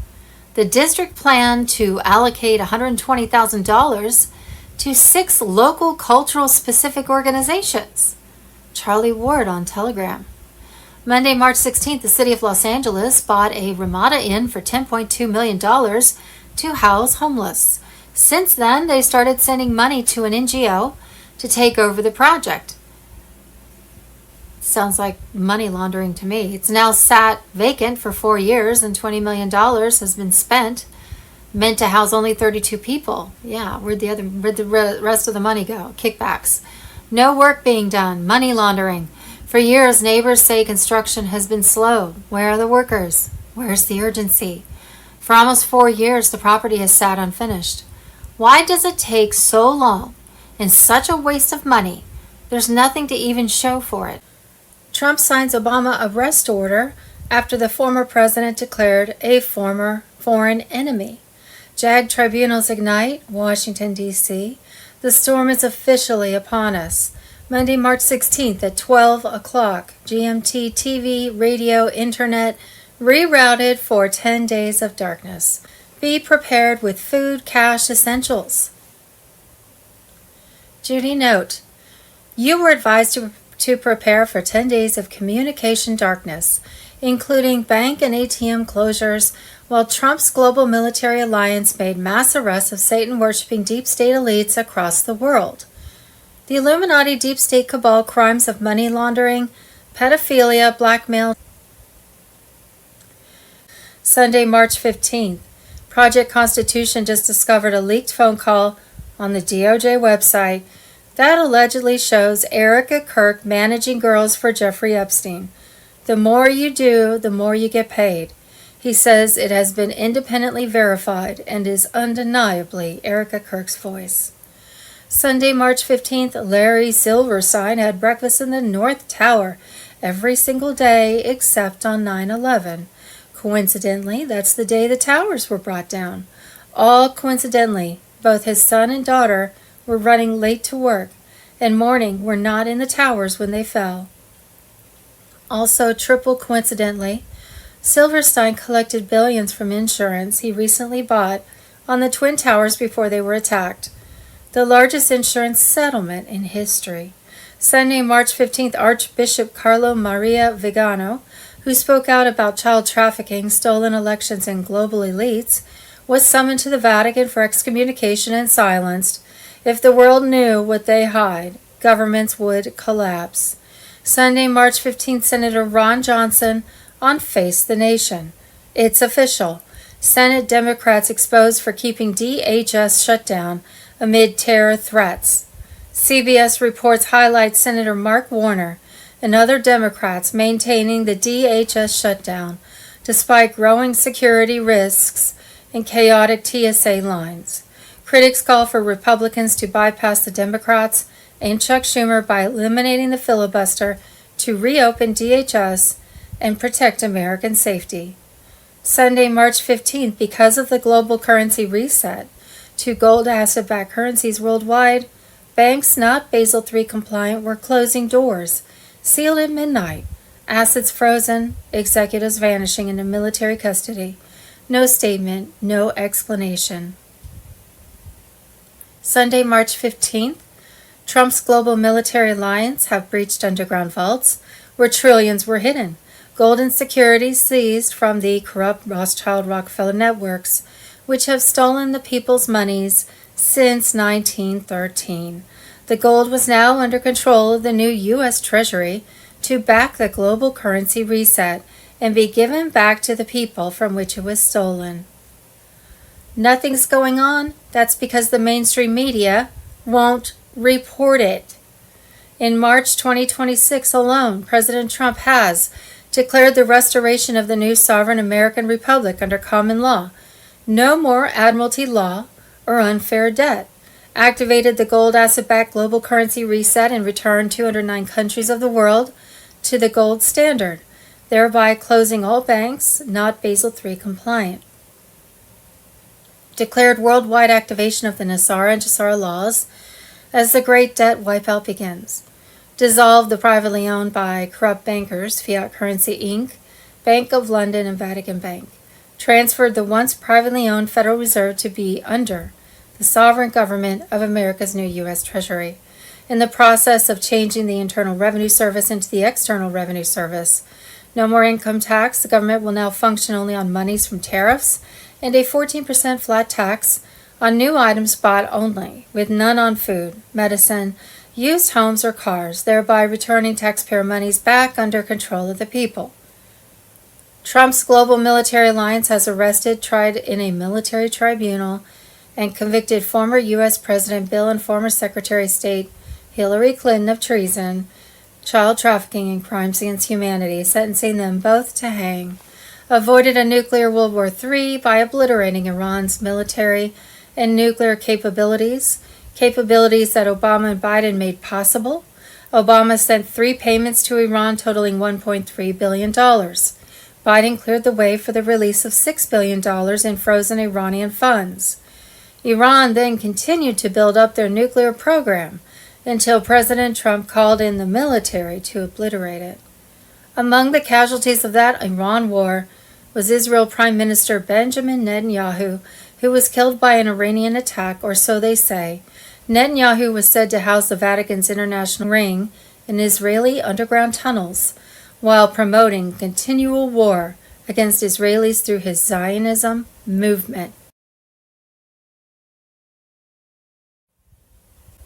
The district planned to allocate $120,000 to 6 local cultural-specific organizations. Charlie Ward on Telegram. Monday, March 16th, the city of Los Angeles bought a Ramada Inn for $10.2 million to house homeless. Since then, they started sending money to an NGO to take over the project. Sounds like money laundering to me. It's now sat vacant for 4 years and $20 million has been spent. meant to house only 32 people. Yeah, where'd the rest of the money go? Kickbacks. No work being done. Money laundering. For years, neighbors say construction has been slow. Where are the workers? Where's the urgency? For almost 4 years, the property has sat unfinished. Why does it take so long and such a waste of money? There's nothing to even show for it. Trump signs Obama arrest order after the former president declared a former foreign enemy. JAG tribunals ignite, Washington, D.C. The storm is officially upon us. Monday, March 16th at 12 o'clock. GMT, TV, radio, internet, rerouted for 10 days of darkness. Be prepared with food, cash, essentials. Judy note, you were advised to prepare for 10 days of communication darkness, including bank and ATM closures, while Trump's global military alliance made mass arrests of Satan-worshipping deep state elites across the world. The Illuminati deep state cabal crimes of money laundering, pedophilia, blackmail. Sunday, March 15th. Project Constitution just discovered a leaked phone call on the DOJ website that allegedly shows Erica Kirk managing girls for Jeffrey Epstein. The more you do, the more you get paid. He says it has been independently verified and is undeniably Erica Kirk's voice. Sunday, March 15th, Larry Silverstein had breakfast in the North Tower every single day except on 9/11. Coincidentally, that's the day the towers were brought down. All coincidentally, both his son and daughter were running late to work, and morning were not in the towers when they fell. Also, triple coincidentally, Silverstein collected billions from insurance he recently bought on the Twin Towers before they were attacked, the largest insurance settlement in history. Sunday, March 15th, Archbishop Carlo Maria Vigano, who spoke out about child trafficking, stolen elections, and global elites, was summoned to the Vatican for excommunication and silenced. If the world knew what they hide, governments would collapse. Sunday, March 15th, Senator Ron Johnson on Face the Nation. It's official. Senate Democrats exposed for keeping DHS shut down amid terror threats. CBS reports highlights Senator Mark Warner and other Democrats maintaining the DHS shutdown despite growing security risks and chaotic TSA lines. Critics call for Republicans to bypass the Democrats and Chuck Schumer by eliminating the filibuster to reopen DHS and protect American safety. Sunday, March 15th, because of the global currency reset to gold asset-backed currencies worldwide, banks not Basel III compliant were closing doors, sealed at midnight, assets frozen, executives vanishing into military custody. No statement, no explanation. Sunday, March 15th, Trump's global military alliance have breached underground vaults where trillions were hidden. Gold and securities seized from the corrupt Rothschild Rockefeller networks, which have stolen the people's monies since 1913. The gold was now under control of the new U.S. Treasury to back the global currency reset and be given back to the people from which it was stolen. Nothing's going on? That's because the mainstream media won't report it. In March 2026 alone, President Trump has declared the restoration of the new sovereign American Republic under common law, no more admiralty law or unfair debt, activated the gold asset-backed global currency reset and returned 209 countries of the world to the gold standard, thereby closing all banks not Basel III compliant. Declared worldwide activation of the Nassar and Jassara laws as the Great Debt Wipeout begins. Dissolved the privately owned by corrupt bankers, Fiat Currency Inc., Bank of London, and Vatican Bank. Transferred the once privately owned Federal Reserve to be under the sovereign government of America's new U.S. Treasury. In the process of changing the Internal Revenue Service into the External Revenue Service. No more income tax. The government will now function only on monies from tariffs and a 14% flat tax on new items bought only, with none on food, medicine, used homes, or cars, thereby returning taxpayer monies back under control of the people. Trump's global military alliance has arrested, tried in a military tribunal, and convicted former U.S. President Bill and former Secretary of State Hillary Clinton of treason, child trafficking, and crimes against humanity, sentencing them both to hang. Avoided a nuclear World War III by obliterating Iran's military and nuclear capabilities that Obama and Biden made possible. Obama sent 3 payments to Iran totaling $1.3 billion. Biden cleared the way for the release of $6 billion in frozen Iranian funds. Iran then continued to build up their nuclear program until President Trump called in the military to obliterate it. Among the casualties of that Iran war was Israel Prime Minister Benjamin Netanyahu, who was killed by an Iranian attack, or so they say. Netanyahu was said to house the Vatican's international ring in Israeli underground tunnels while promoting continual war against Israelis through his Zionism movement.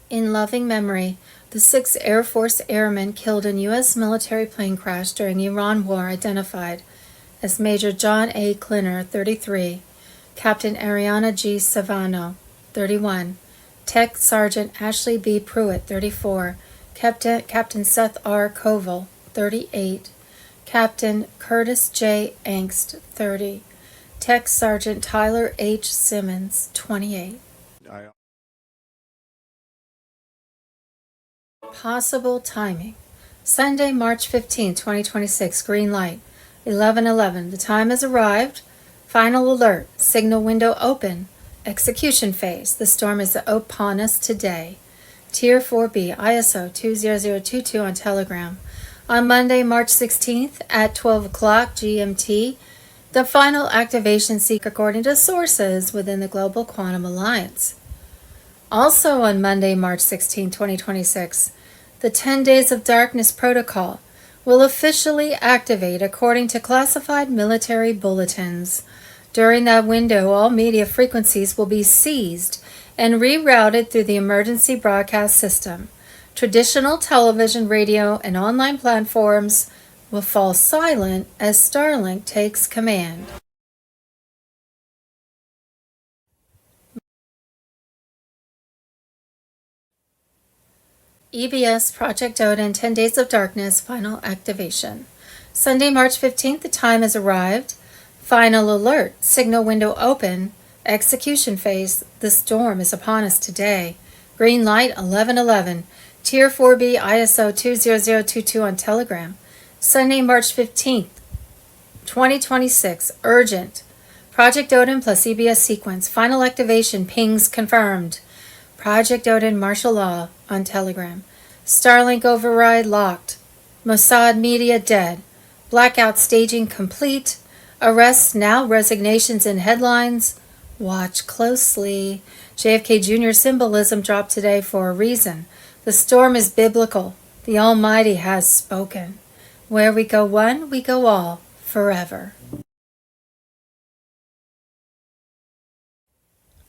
In loving memory, the 6 Air Force airmen killed in U.S. military plane crash during the Iran War identified as Major John A. Klinner, 33, Captain Ariana G. Savano, 31, Tech Sergeant Ashley B. Pruitt, 34, Captain Seth R. Koval, 38, Captain Curtis J. Angst, 30, Tech Sergeant Tyler H. Simmons, 28. Possible timing. Sunday, March 15, 2026, green light, 11:11. The time has arrived. Final alert, signal window open. Execution phase. The storm is upon us today. Tier 4B, ISO 20022 on Telegram. On Monday, March 16th at 12 o'clock GMT, the final activation sequence according to sources within the Global Quantum Alliance. Also on Monday, March 16, 2026, the 10 Days of Darkness Protocol will officially activate according to classified military bulletins. During that window, all media frequencies will be seized and rerouted through the emergency broadcast system. Traditional television, radio, and online platforms will fall silent as Starlink takes command. EBS Project Odin 10 Days of Darkness final activation. Sunday, March 15th, the time has arrived. Final alert, signal window open, execution phase, the storm is upon us today. Green light 11:11. Tier 4B ISO 20022 on Telegram. Sunday, March 15th, 2026, urgent. Project Odin plus EBS sequence, final activation, pings confirmed. Project Odin martial law on Telegram. Starlink override locked. Mossad media dead. Blackout staging complete. Arrests now, resignations in headlines. Watch closely. JFK Jr. symbolism dropped today for a reason. The storm is biblical. The Almighty has spoken. Where we go one, we go all, forever.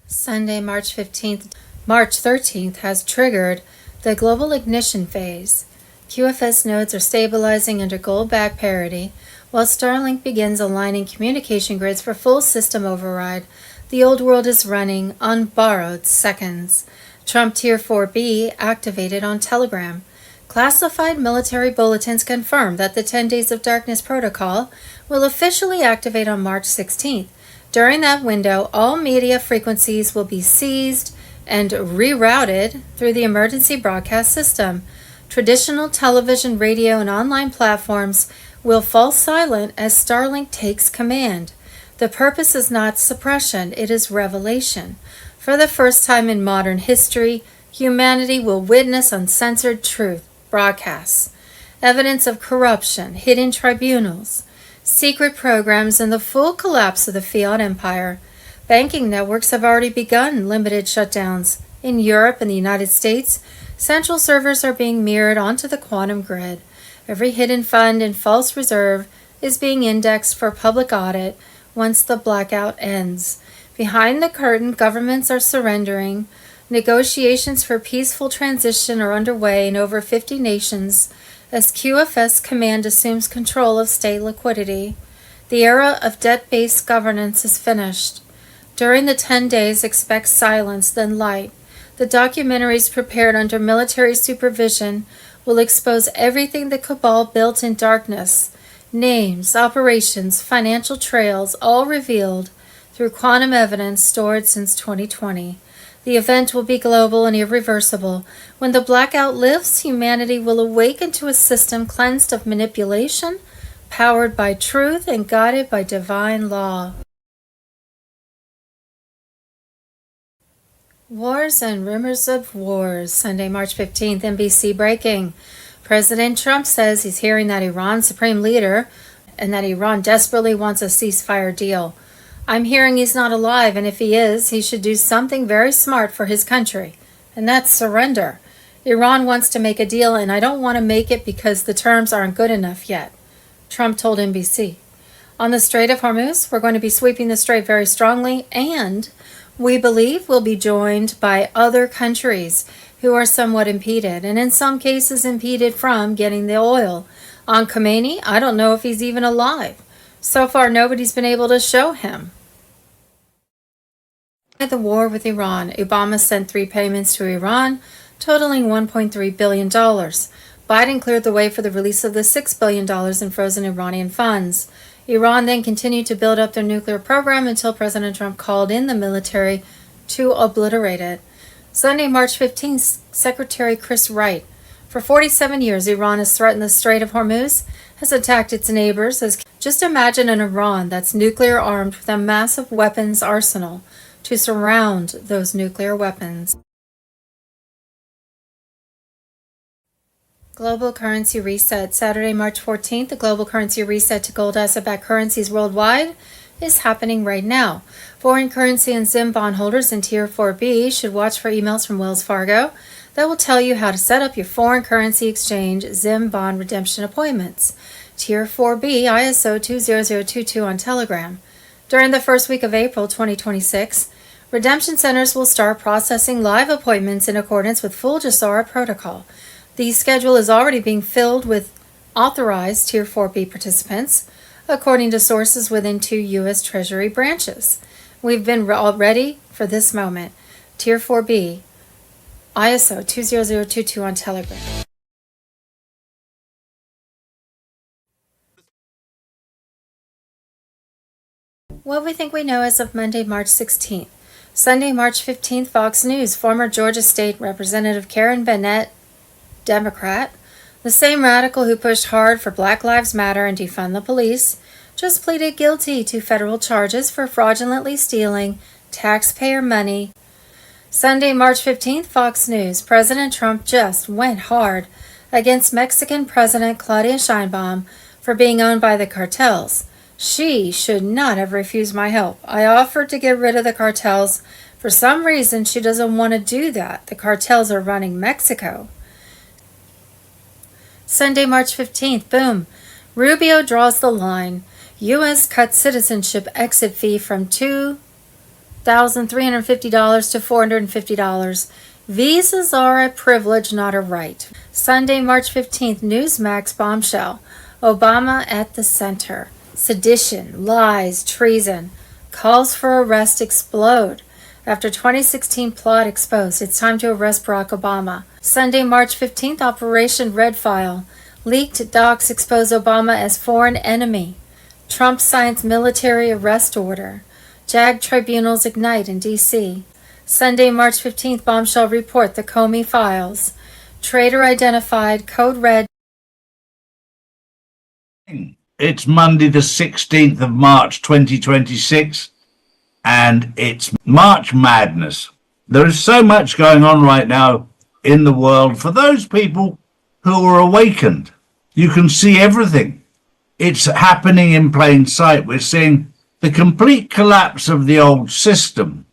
Sunday, March 15th. March 13th has triggered the global ignition phase. QFS nodes are stabilizing under gold-backed parity, while Starlink begins aligning communication grids for full system override. The old world is running on borrowed seconds. Trump Tier 4B activated on Telegram. Classified military bulletins confirm that the 10 Days of Darkness protocol will officially activate on March 16th. During that window, all media frequencies will be seized and rerouted through the emergency broadcast system. Traditional television, radio, and online platforms will fall silent as Starlink takes command. The purpose is not suppression, it is revelation. For the first time in modern history, humanity will witness uncensored truth broadcasts, evidence of corruption, hidden tribunals, secret programs, and the full collapse of the fiat empire. Banking networks have already begun limited shutdowns. In Europe and the United States, central servers are being mirrored onto the quantum grid. Every hidden fund and false reserve is being indexed for public audit once the blackout ends. Behind the curtain, governments are surrendering. Negotiations for peaceful transition are underway in over 50 nations as QFS Command assumes control of state liquidity. The era of debt-based governance is finished. During the 10 days, expect silence, then light. The documentaries prepared under military supervision will expose everything the cabal built in darkness. Names, operations, financial trails, all revealed through quantum evidence stored since 2020. The event will be global and irreversible. When the blackout lifts, humanity will awaken to a system cleansed of manipulation, powered by truth, and guided by divine law. Wars and rumors of wars. Sunday, March 15th, NBC breaking. President Trump says he's hearing that Iran's supreme leader and that Iran desperately wants a ceasefire deal. I'm hearing he's not alive, and if he is, he should do something very smart for his country, and that's surrender. Iran wants to make a deal, and I don't want to make it because the terms aren't good enough yet, Trump told NBC. On the Strait of Hormuz, we're going to be sweeping the strait very strongly, and we believe we'll be joined by other countries who are somewhat impeded, and in some cases impeded from getting the oil. On Khomeini, I don't know if he's even alive. So far, nobody's been able to show him. The war with Iran. Obama sent 3 payments to Iran, totaling $1.3 billion. Biden cleared the way for the release of the $6 billion in frozen Iranian funds. Iran then continued to build up their nuclear program until President Trump called in the military to obliterate it. Sunday, March 15th, Secretary Chris Wright. For 47 years, Iran has threatened the Strait of Hormuz, has attacked its neighbors. Just imagine an Iran that's nuclear armed with a massive weapons arsenal to surround those nuclear weapons. Global currency reset. Saturday, March 14th, the global currency reset to gold asset-backed currencies worldwide is happening right now. Foreign currency and ZIM bond holders in Tier 4B should watch for emails from Wells Fargo that will tell you how to set up your foreign currency exchange ZIM bond redemption appointments. Tier 4B ISO 20022 on Telegram. During the first week of April 2026, redemption centers will start processing live appointments in accordance with full JASARA protocol. The schedule is already being filled with authorized Tier 4B participants, according to sources within 2 U.S. Treasury branches. We've been all ready for this moment. Tier 4B, ISO 20022 on Telegram. What we think we know as of Monday, March 16th. Sunday, March 15th, Fox News. Former Georgia State Representative Karen Bennett, Democrat, the same radical who pushed hard for Black Lives Matter and defund the police, just pleaded guilty to federal charges for fraudulently stealing taxpayer money. Sunday, March 15th, Fox News. President Trump just went hard against Mexican President Claudia Sheinbaum for being owned by the cartels. She should not have refused my help. I offered to get rid of the cartels. For some reason, she doesn't want to do that. The cartels are running Mexico. Sunday, March 15th, boom. Rubio draws the line. U.S. cuts citizenship exit fee from $2,350 to $450. Visas are a privilege, not a right. Sunday, March 15th, Newsmax bombshell. Obama at the center. Sedition, lies, treason. Calls for arrest explode. After 2016 plot exposed, it's time to arrest Barack Obama. Sunday, March 15th, Operation Red File. Leaked docs expose Obama as foreign enemy. Trump signs military arrest order. JAG tribunals ignite in D.C. Sunday, March 15th, bombshell report, the Comey files. Traitor identified, code red. It's Monday the 16th of March 2026 and it's March Madness. There is so much going on right now in the world. For those people who are awakened, you can see everything. It's happening in plain sight. We're seeing the complete collapse of the old system.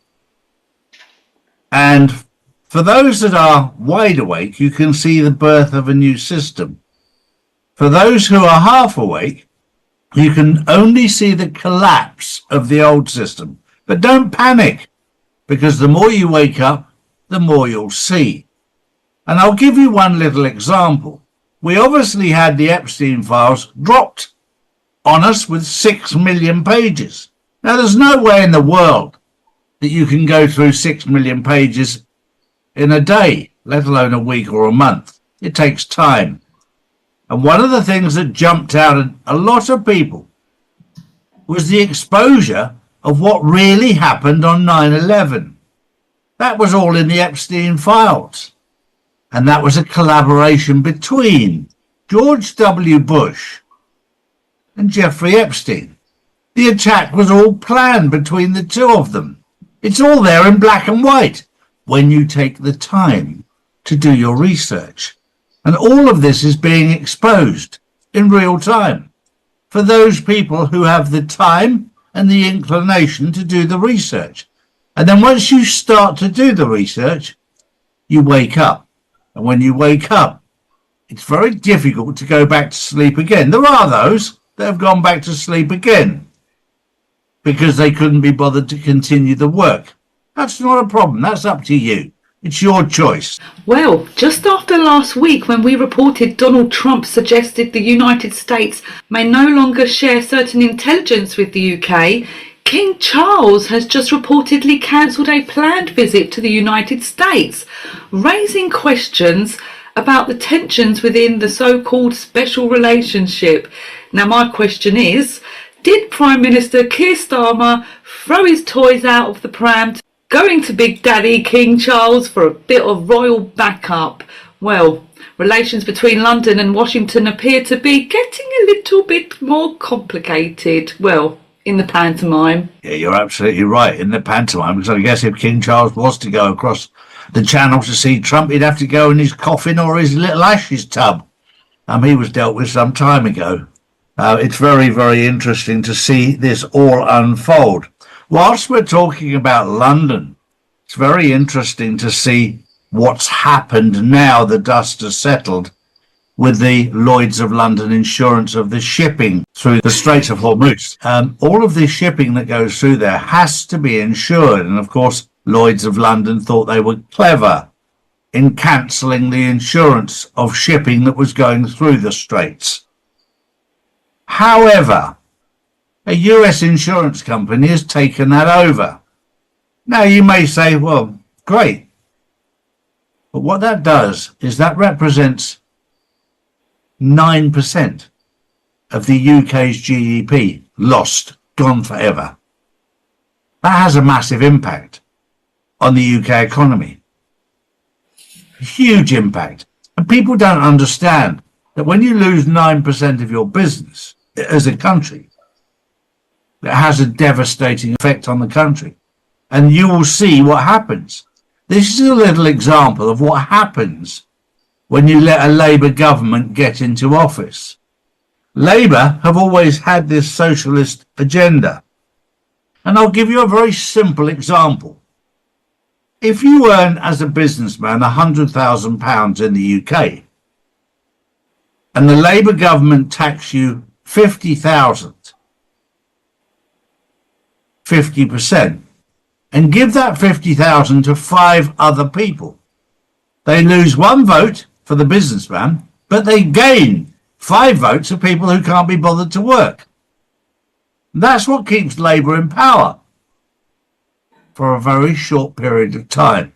And for those that are wide awake, you can see the birth of a new system. For those who are half awake, you can only see the collapse of the old system. But don't panic, because the more you wake up, the more you'll see. And I'll give you one little example. We obviously had the Epstein files dropped on us with 6 million pages. Now, there's no way in the world that you can go through 6 million pages in a day, let alone a week or a month. It takes time. And one of the things that jumped out at a lot of people was the exposure of what really happened on 9/11. That was all in the Epstein files. And that was a collaboration between George W. Bush and Jeffrey Epstein. The attack was all planned between the two of them. It's all there in black and white when you take the time to do your research. And all of this is being exposed in real time for those people who have the time and the inclination to do the research. And then once you start to do the research, you wake up. And when you wake up, it's very difficult to go back to sleep again. There are those that have gone back to sleep again because they couldn't be bothered to continue the work. That's not a problem. That's up to you. It's your choice. Well, just after last week when we reported Donald Trump suggested the United States may no longer share certain intelligence with the UK, King Charles has just reportedly cancelled a planned visit to the United States, raising questions about the tensions within the so-called special relationship. Now, my question is, did Prime Minister Keir Starmer throw his toys out of the pram, going to Big Daddy King Charles for a bit of royal backup? Well, relations between London and Washington appear to be getting a little bit more complicated. Well, in the pantomime. Yeah, you're absolutely right, in the pantomime, because I guess if King Charles was to go across the channel to see Trump, he'd have to go in his coffin or his little ashes tub. He was dealt with some time ago. It's very, very interesting to see this all unfold. Whilst we're talking about London, it's very interesting to see what's happened now the dust has settled with the Lloyd's of London insurance of the shipping through the Straits of Hormuz. All of this shipping that goes through there has to be insured. And of course, Lloyd's of London thought they were clever in cancelling the insurance of shipping that was going through the Straits. However, a US insurance company has taken that over. Now, you may say, well, great. But what that does is that represents 9% of the UK's GDP lost, gone forever. That has a massive impact on the UK economy. Huge impact. And people don't understand that when you lose 9% of your business as a country, it has a devastating effect on the country. And you will see what happens. This is a little example of what happens when you let a Labour government get into office. Labour have always had this socialist agenda. And I'll give you a very simple example. If you earn as a businessman £100,000 in the UK, and the Labour government tax you 50,000, 50%, and give that 50,000 to 5 other people, they lose 1 vote for the businessman, but they gain 5 votes of people who can't be bothered to work. That's what keeps Labour in power for a very short period of time.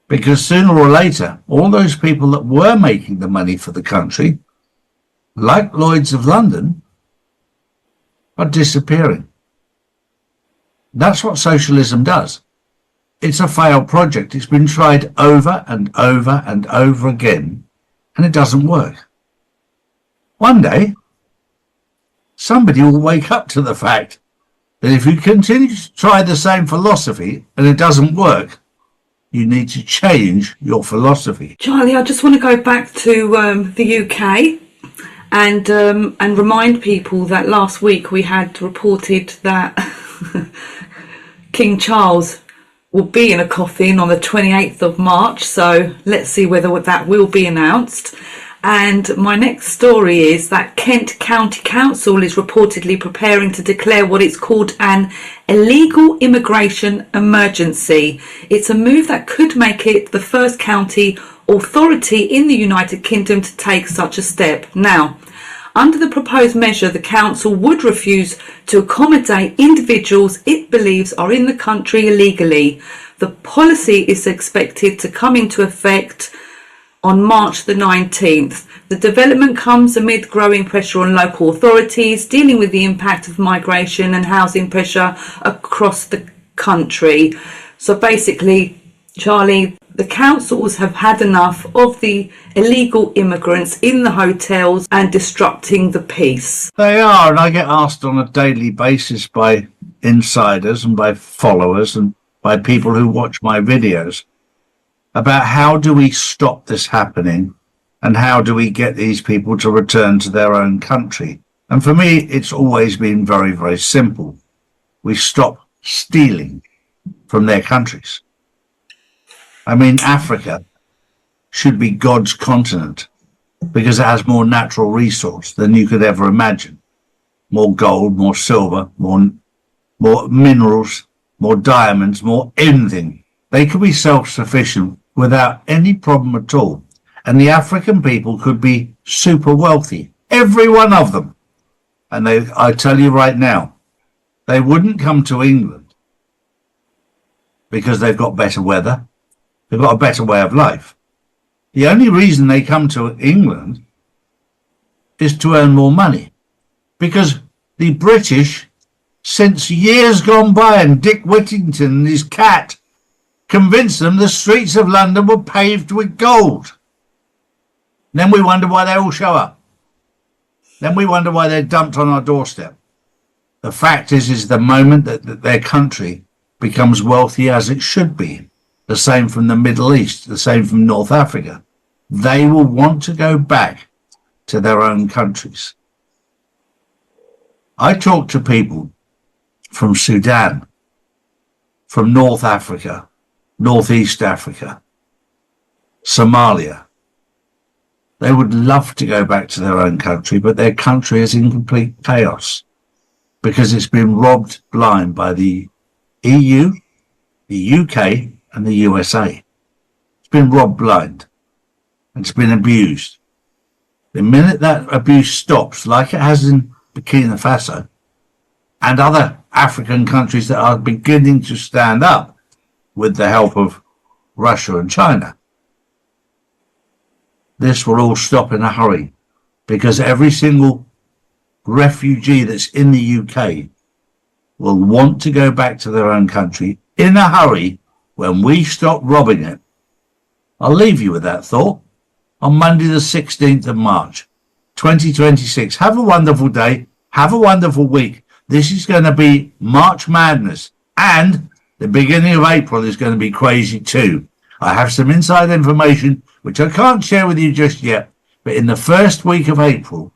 Because sooner or later, all those people that were making the money for the country, like Lloyd's of London, are disappearing. That's what socialism does. It's a failed project. It's been tried over and over and over again, and it doesn't work. One day, somebody will wake up to the fact that if you continue to try the same philosophy and it doesn't work, you need to change your philosophy. Charlie, I just want to go back to the UK and remind people that last week we had reported that King Charles will be in a coffin on the 28th of March, so let's see whether that will be announced. And my next story is that Kent County Council is reportedly preparing to declare what it's called an illegal immigration emergency. It's a move that could make it the first county authority in the United Kingdom to take such a step. Now, Under the proposed measure, the council would refuse to accommodate individuals it believes are in the country illegally. The policy is expected to come into effect on March the 19th. The development comes amid growing pressure on local authorities dealing with the impact of migration and housing pressure across the country. So basically, Charlie, the councils have had enough of the illegal immigrants in the hotels and disrupting the peace. They are, and I get asked on a daily basis by insiders and by followers and by people who watch my videos about how do we stop this happening and how do we get these people to return to their own country. And for me, it's always been very, very simple. We stop stealing from their countries. I mean, Africa should be God's continent because it has more natural resource than you could ever imagine. More gold, more silver, more minerals, more diamonds, more anything. They could be self-sufficient without any problem at all. And the African people could be super wealthy, every one of them. And I tell you right now, they wouldn't come to England because they've got better weather. They've got a better way of life. The only reason they come to England is to earn more money. Because the British, since years gone by, and Dick Whittington and his cat convinced them the streets of London were paved with gold. Then we wonder why they all show up. Then we wonder why they're dumped on our doorstep. The fact is the moment that their country becomes wealthy as it should be, the same from the Middle East, the same from North Africa, they will want to go back to their own countries. I talk to people from Sudan, from North Africa, Northeast Africa, Somalia. They would love to go back to their own country, but their country is in complete chaos because it's been robbed blind by the EU, the UK, and the USA. It's been robbed blind. It's been abused. The minute that abuse stops, like it has in Burkina Faso and other African countries that are beginning to stand up with the help of Russia and China, this will all stop in a hurry because every single refugee that's in the UK will want to go back to their own country in a hurry when we stop robbing it. I'll leave you with that thought on Monday the 16th of March, 2026. Have a wonderful day. Have a wonderful week. This is going to be March Madness, and the beginning of April is going to be crazy too. I have some inside information which I can't share with you just yet, but in the first week of April,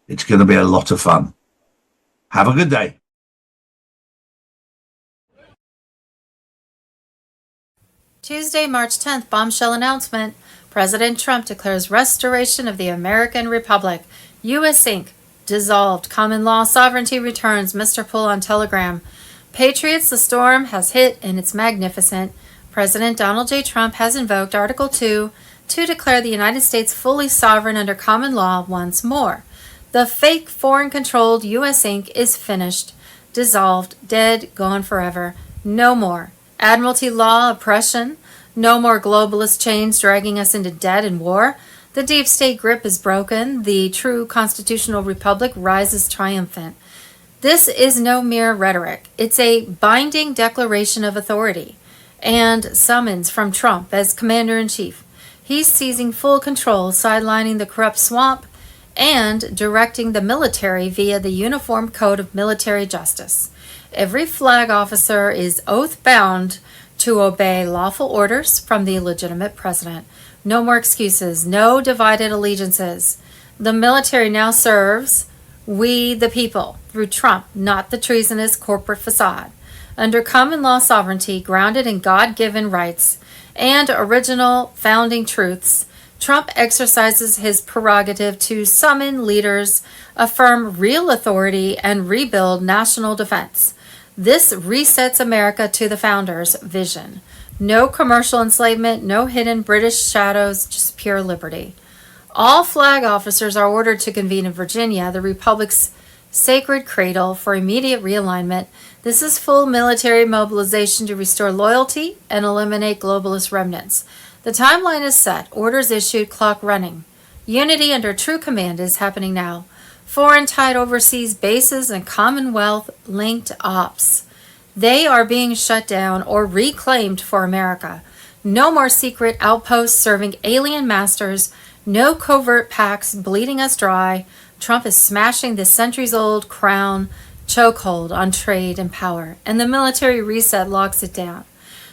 it's going to be a lot of fun. Have a good day. Tuesday, March 10th, bombshell announcement. President Trump declares restoration of the American Republic. U.S. Inc. dissolved. Common law sovereignty returns. Mr. Pull on Telegram. Patriots, the storm has hit and it's magnificent. President Donald J. Trump has invoked Article 2 to declare the United States fully sovereign under common law once more. The fake foreign-controlled U.S. Inc. is finished, dissolved, dead, gone forever. No more Admiralty law oppression. No more globalist chains dragging us into debt and war. The deep state grip is broken. The true constitutional republic rises triumphant. This is no mere rhetoric. It's a binding declaration of authority and summons from Trump as commander-in-chief. He's seizing full control, sidelining the corrupt swamp, and directing the military via the Uniform Code of Military Justice. Every flag officer is oath-bound to obey lawful orders from the legitimate president. No more excuses, no divided allegiances. The military now serves we the people through Trump, not the treasonous corporate facade. Under common law sovereignty grounded in God-given rights and original founding truths, Trump exercises his prerogative to summon leaders, affirm real authority, and rebuild national defense. This resets America to the founders' vision. No commercial enslavement, no hidden British shadows, just pure liberty. All flag officers are ordered to convene in Virginia, the Republic's sacred cradle, for immediate realignment. This is full military mobilization to restore loyalty and eliminate globalist remnants. The timeline is set, orders issued, clock running. Unity under true command is happening now. Foreign tied overseas bases and Commonwealth-linked ops. They are being shut down or reclaimed for America. No more secret outposts serving alien masters. No covert pacts bleeding us dry. Trump is smashing the centuries-old crown chokehold on trade and power, and the military reset locks it down.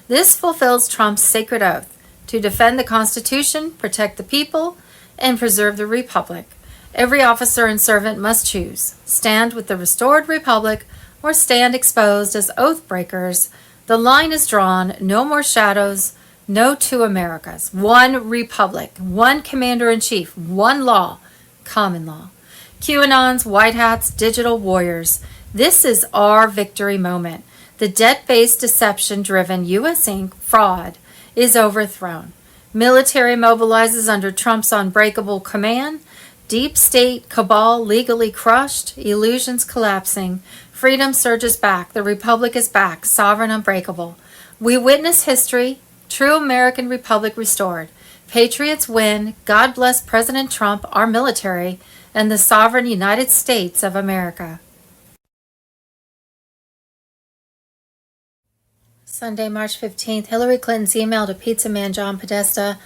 This fulfills Trump's sacred oath to defend the Constitution, protect the people, and preserve the Republic. Every officer and servant must choose: stand with the restored Republic or stand exposed as oath breakers. The line is drawn. No more shadows. No two Americas. One Republic. One Commander-in-Chief. One law. Common law. QAnons, white hats, digital warriors. This is our victory moment. The debt-based, deception-driven U.S. Inc. fraud is overthrown. Military mobilizes under Trump's unbreakable command. Deep state cabal legally crushed. Illusions collapsing. Freedom surges back. The Republic is back. Sovereign, unbreakable. We witness history. True American Republic restored. Patriots win. God bless President Trump, our military, and the sovereign United States of America. Sunday, March 15th, Hillary Clinton's email to pizza man John Podesta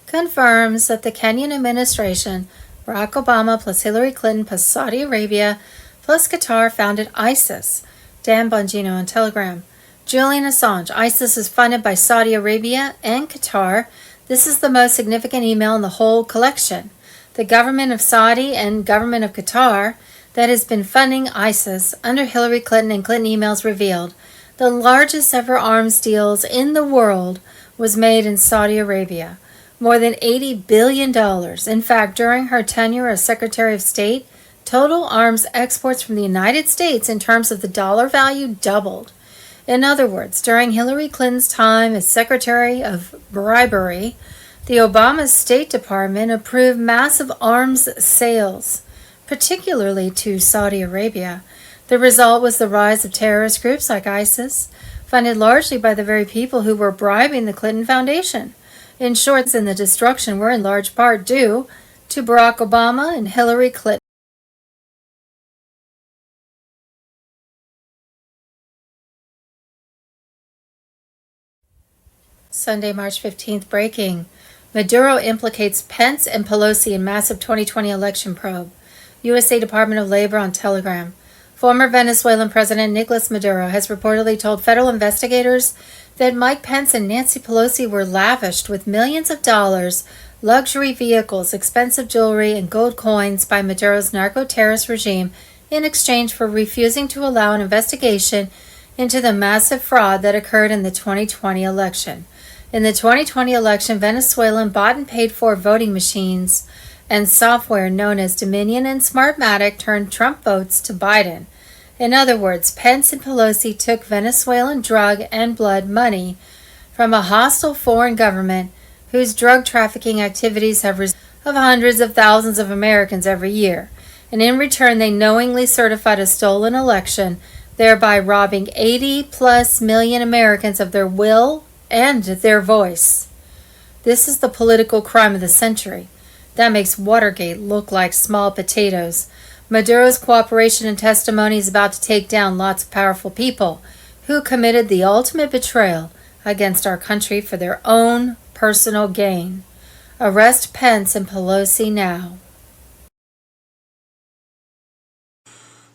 confirms that the Kenyan administration, Barack Obama plus Hillary Clinton plus Saudi Arabia plus Qatar, founded ISIS. Dan Bongino on Telegram. Julian Assange. ISIS is funded by Saudi Arabia and Qatar. This is the most significant email in the whole collection. The government of Saudi and government of Qatar that has been funding ISIS under Hillary Clinton, and Clinton emails revealed the largest ever arms deals in the world was made in Saudi Arabia. More than $80 billion. In fact, during her tenure as Secretary of State, total arms exports from the United States in terms of the dollar value doubled. In other words, during Hillary Clinton's time as Secretary of Bribery, the Obama State Department approved massive arms sales, particularly to Saudi Arabia. The result was the rise of terrorist groups like ISIS, funded largely by the very people who were bribing the Clinton Foundation. In short, and the destruction were in large part due to Barack Obama and Hillary Clinton. Sunday, March 15th, breaking. Maduro implicates Pence and Pelosi in massive 2020 election probe. USA Department of Labor on Telegram. Former Venezuelan President Nicolas Maduro has reportedly told federal investigators that Mike Pence and Nancy Pelosi were lavished with millions of dollars, luxury vehicles, expensive jewelry, and gold coins by Maduro's narco-terrorist regime in exchange for refusing to allow an investigation into the massive fraud that occurred in the 2020 election. In the 2020 election, Venezuelan bought and paid for voting machines and software known as Dominion and Smartmatic turned Trump votes to Biden. In other words, Pence and Pelosi took Venezuelan drug and blood money from a hostile foreign government whose drug trafficking activities have resulted of hundreds of thousands of Americans every year. And in return, they knowingly certified a stolen election, thereby robbing 80+ million Americans of their will and their voice. This is the political crime of the century. That makes Watergate look like small potatoes. Maduro's cooperation and testimony is about to take down lots of powerful people who committed the ultimate betrayal against our country for their own personal gain. Arrest Pence and Pelosi now.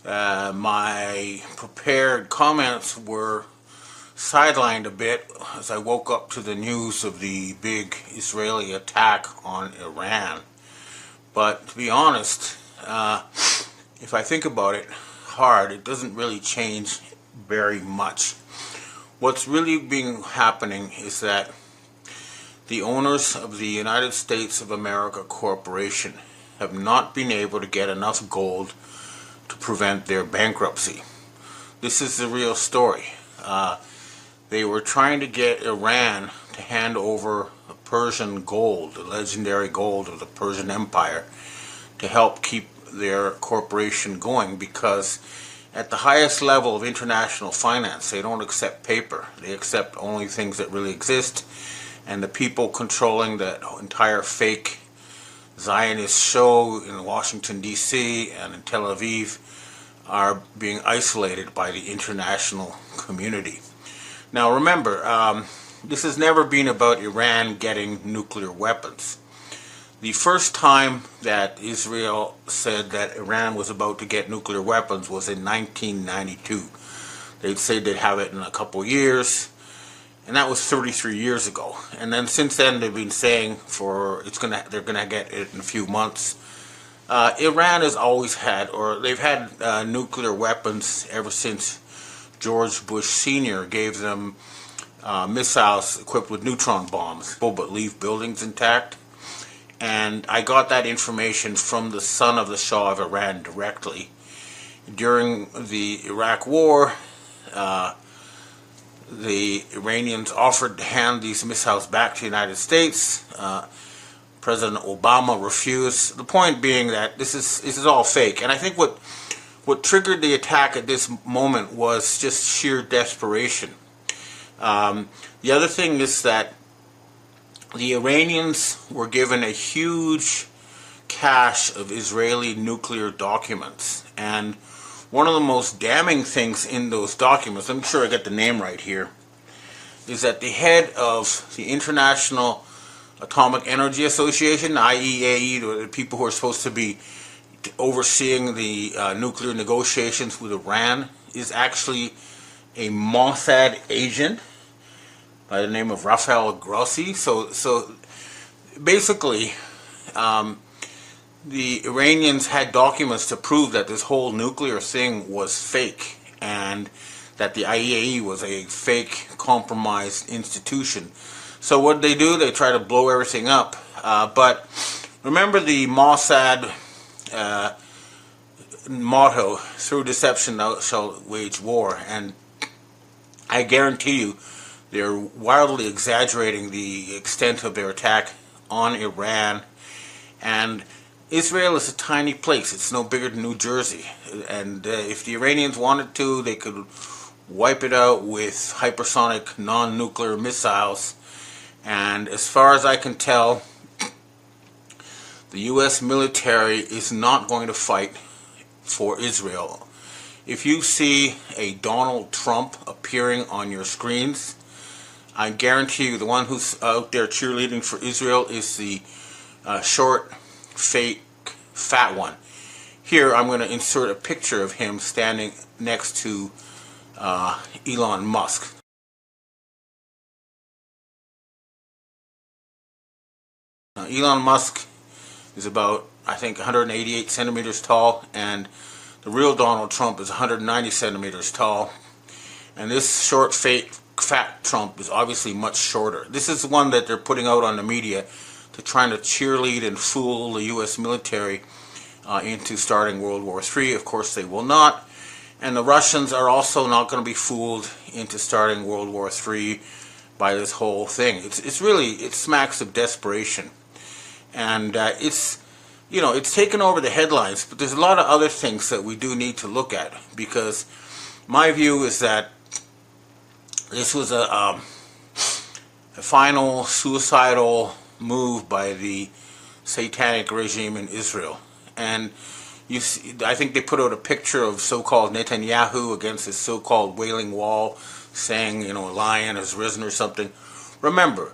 My prepared comments were sidelined a bit as I woke up to the news of the big Israeli attack on Iran. But to be honest, if I think about it hard, it doesn't really change very much. What's really been happening is that the owners of the United States of America Corporation have not been able to get enough gold to prevent their bankruptcy. This is the real story. They were trying to get Iran to hand over a Persian gold, the legendary gold of the Persian Empire, to help keep their corporation going, because at the highest level of international finance, they don't accept paper. They accept only things that really exist, and the people controlling that entire fake Zionist show in Washington, D.C. and in Tel Aviv are being isolated by the international community. Now remember, this has never been about Iran getting nuclear weapons. The first time that Israel said that Iran was about to get nuclear weapons was in 1992. They'd said they'd have it in a couple years, and that was 33 years ago. And then since then they've been saying they're gonna get it in a few months. Iran has always had, or they've had nuclear weapons ever since George Bush Sr. gave them missiles equipped with neutron bombs, but leave buildings intact. And I got that information from the son of the Shah of Iran directly. During the Iraq War, the Iranians offered to hand these missiles back to the United States. President Obama refused. The point being that this is all fake. And I think what triggered the attack at this moment was just sheer desperation. The other thing is that the Iranians were given a huge cache of Israeli nuclear documents, and one of the most damning things in those documents, I'm sure I get the name right here, is that the head of the International Atomic Energy Association, IAEA, the people who are supposed to be overseeing the nuclear negotiations with Iran, is actually a Mossad agent by the name of Rafael Grossi. So basically, the Iranians had documents to prove that this whole nuclear thing was fake, and that the IAEA was a fake, compromised institution. So what they do, they try to blow everything up. But remember the Mossad motto, through deception thou shalt wage war, and I guarantee you they're wildly exaggerating the extent of their attack on Iran. And Israel is a tiny place. It's no bigger than New Jersey. And if the Iranians wanted to, they could wipe it out with hypersonic non-nuclear missiles. And as far as I can tell, the U.S. military is not going to fight for Israel. If you see a Donald Trump appearing on your screens, I guarantee you the one who's out there cheerleading for Israel is the short, fake, fat one. Here I'm going to insert a picture of him standing next to Elon Musk. Elon Musk is about, I think, 188 centimeters tall, and the real Donald Trump is 190 centimeters tall. And this short, fat Trump is obviously much shorter. This is the one that they're putting out on the media to try to cheerlead and fool the U.S. military into starting World War III. Of course, they will not. And the Russians are also not going to be fooled into starting World War III by this whole thing. It smacks of desperation. And it's taken over the headlines, but there's a lot of other things that we do need to look at, because my view is that this was a final suicidal move by the satanic regime in Israel. And I think they put out a picture of so-called Netanyahu against his so-called Wailing Wall, saying, a lion has risen or something. Remember,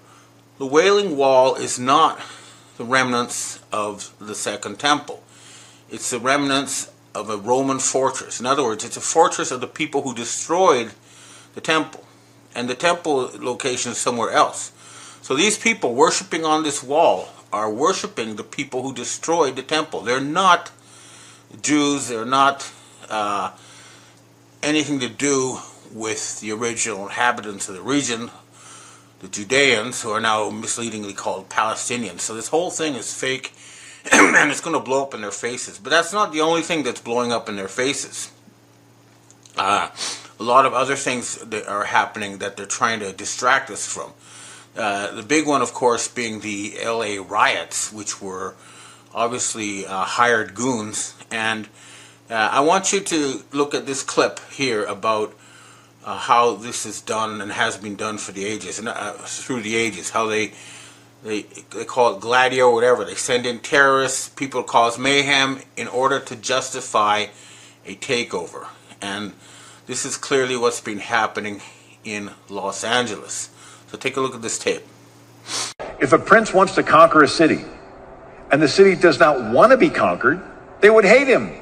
the Wailing Wall is not the remnants of the Second Temple. It's the remnants of a Roman fortress. In other words, it's a fortress of the people who destroyed the temple. And the temple location is somewhere else. So these people worshiping on this wall are worshiping the people who destroyed the temple. They're not Jews. They're not anything to do with the original inhabitants of the region, the Judeans, who are now misleadingly called Palestinians. So this whole thing is fake, and it's going to blow up in their faces. But that's not the only thing that's blowing up in their faces. A lot of other things that are happening that they're trying to distract us from. The big one, of course, being the LA riots, which were obviously hired goons. And I want you to look at this clip here about how this is done and has been done for the ages and through the ages. How they call it gladio or whatever. They send in terrorists, people cause mayhem in order to justify a takeover. And this is clearly what's been happening in Los Angeles. So take a look at this tape. If a prince wants to conquer a city and the city does not want to be conquered, they would hate him.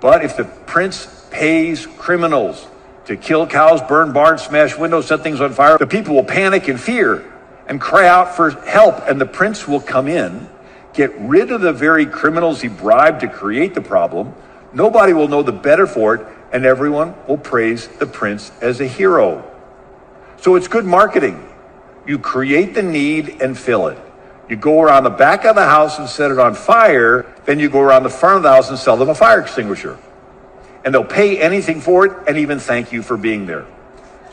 But if the prince pays criminals to kill cows, burn barns, smash windows, set things on fire, the people will panic in fear and cry out for help, and the prince will come in, get rid of the very criminals he bribed to create the problem. Nobody will know the better for it, and everyone will praise the prince as a hero. So it's good marketing. You create the need and fill it. You go around the back of the house and set it on fire, then you go around the front of the house and sell them a fire extinguisher. And they'll pay anything for it and even thank you for being there.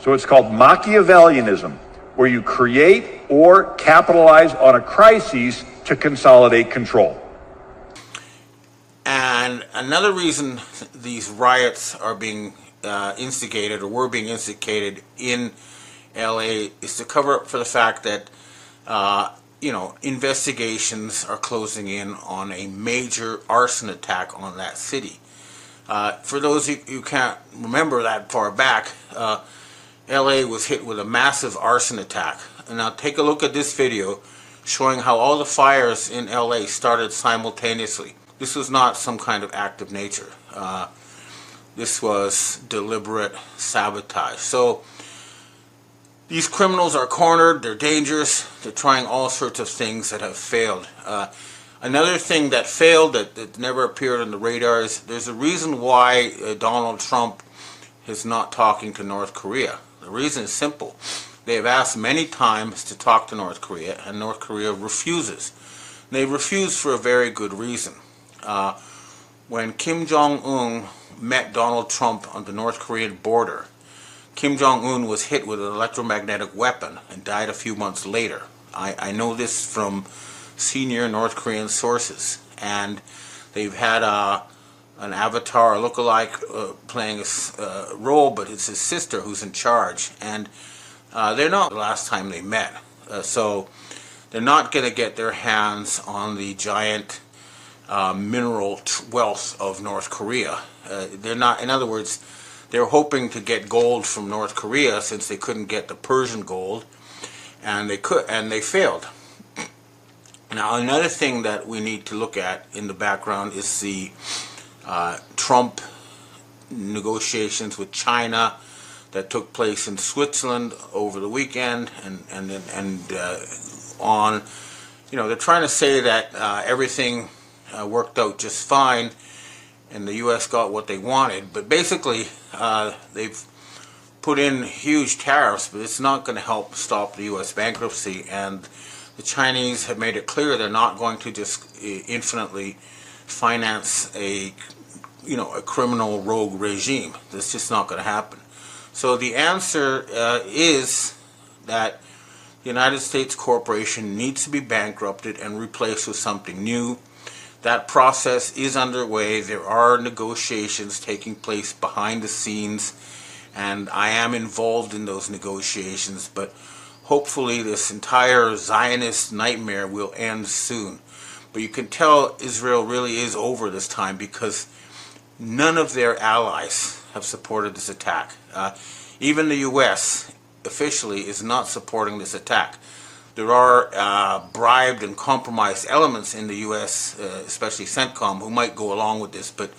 So it's called Machiavellianism, where you create or capitalize on a crisis to consolidate control. And another reason these riots are being instigated or were being instigated in LA is to cover up for the fact that investigations are closing in on a major arson attack on that city. For those who can't remember that far back, LA was hit with a massive arson attack. And now take a look at this video showing how all the fires in LA started simultaneously. This was not some kind of act of nature. This was deliberate sabotage. So these criminals are cornered, they're dangerous, they're trying all sorts of things that have failed. Another thing that failed that never appeared on the radar is there's a reason why Donald Trump is not talking to North Korea. The reason is simple. They have asked many times to talk to North Korea, and North Korea refuses. They refuse for a very good reason. When Kim Jong-un met Donald Trump on the North Korean border, Kim Jong-un was hit with an electromagnetic weapon and died a few months later. I know this from senior North Korean sources, and they've had an avatar, a lookalike, playing a role, but it's his sister who's in charge, and they're not the last time they met, so they're not going to get their hands on the giant mineral wealth of North Korea. They're not, in other words, they're hoping to get gold from North Korea since they couldn't get the Persian gold, and they failed. Now, another thing that we need to look at in the background is the Trump negotiations with China that took place in Switzerland over the weekend, and on. They're trying to say that everything worked out just fine, and the U.S. got what they wanted. But basically, they've put in huge tariffs, but it's not going to help stop the U.S. bankruptcy, and the Chinese have made it clear they're not going to just infinitely finance a criminal rogue regime. That's just not going to happen. So the answer is that the United States corporation needs to be bankrupted and replaced with something new. That process is underway. There are negotiations taking place behind the scenes, and I am involved in those negotiations, but hopefully this entire Zionist nightmare will end soon. But you can tell Israel really is over this time because none of their allies have supported this attack. Even the U.S. officially is not supporting this attack. There are bribed and compromised elements in the U.S., especially CENTCOM, who might go along with this, but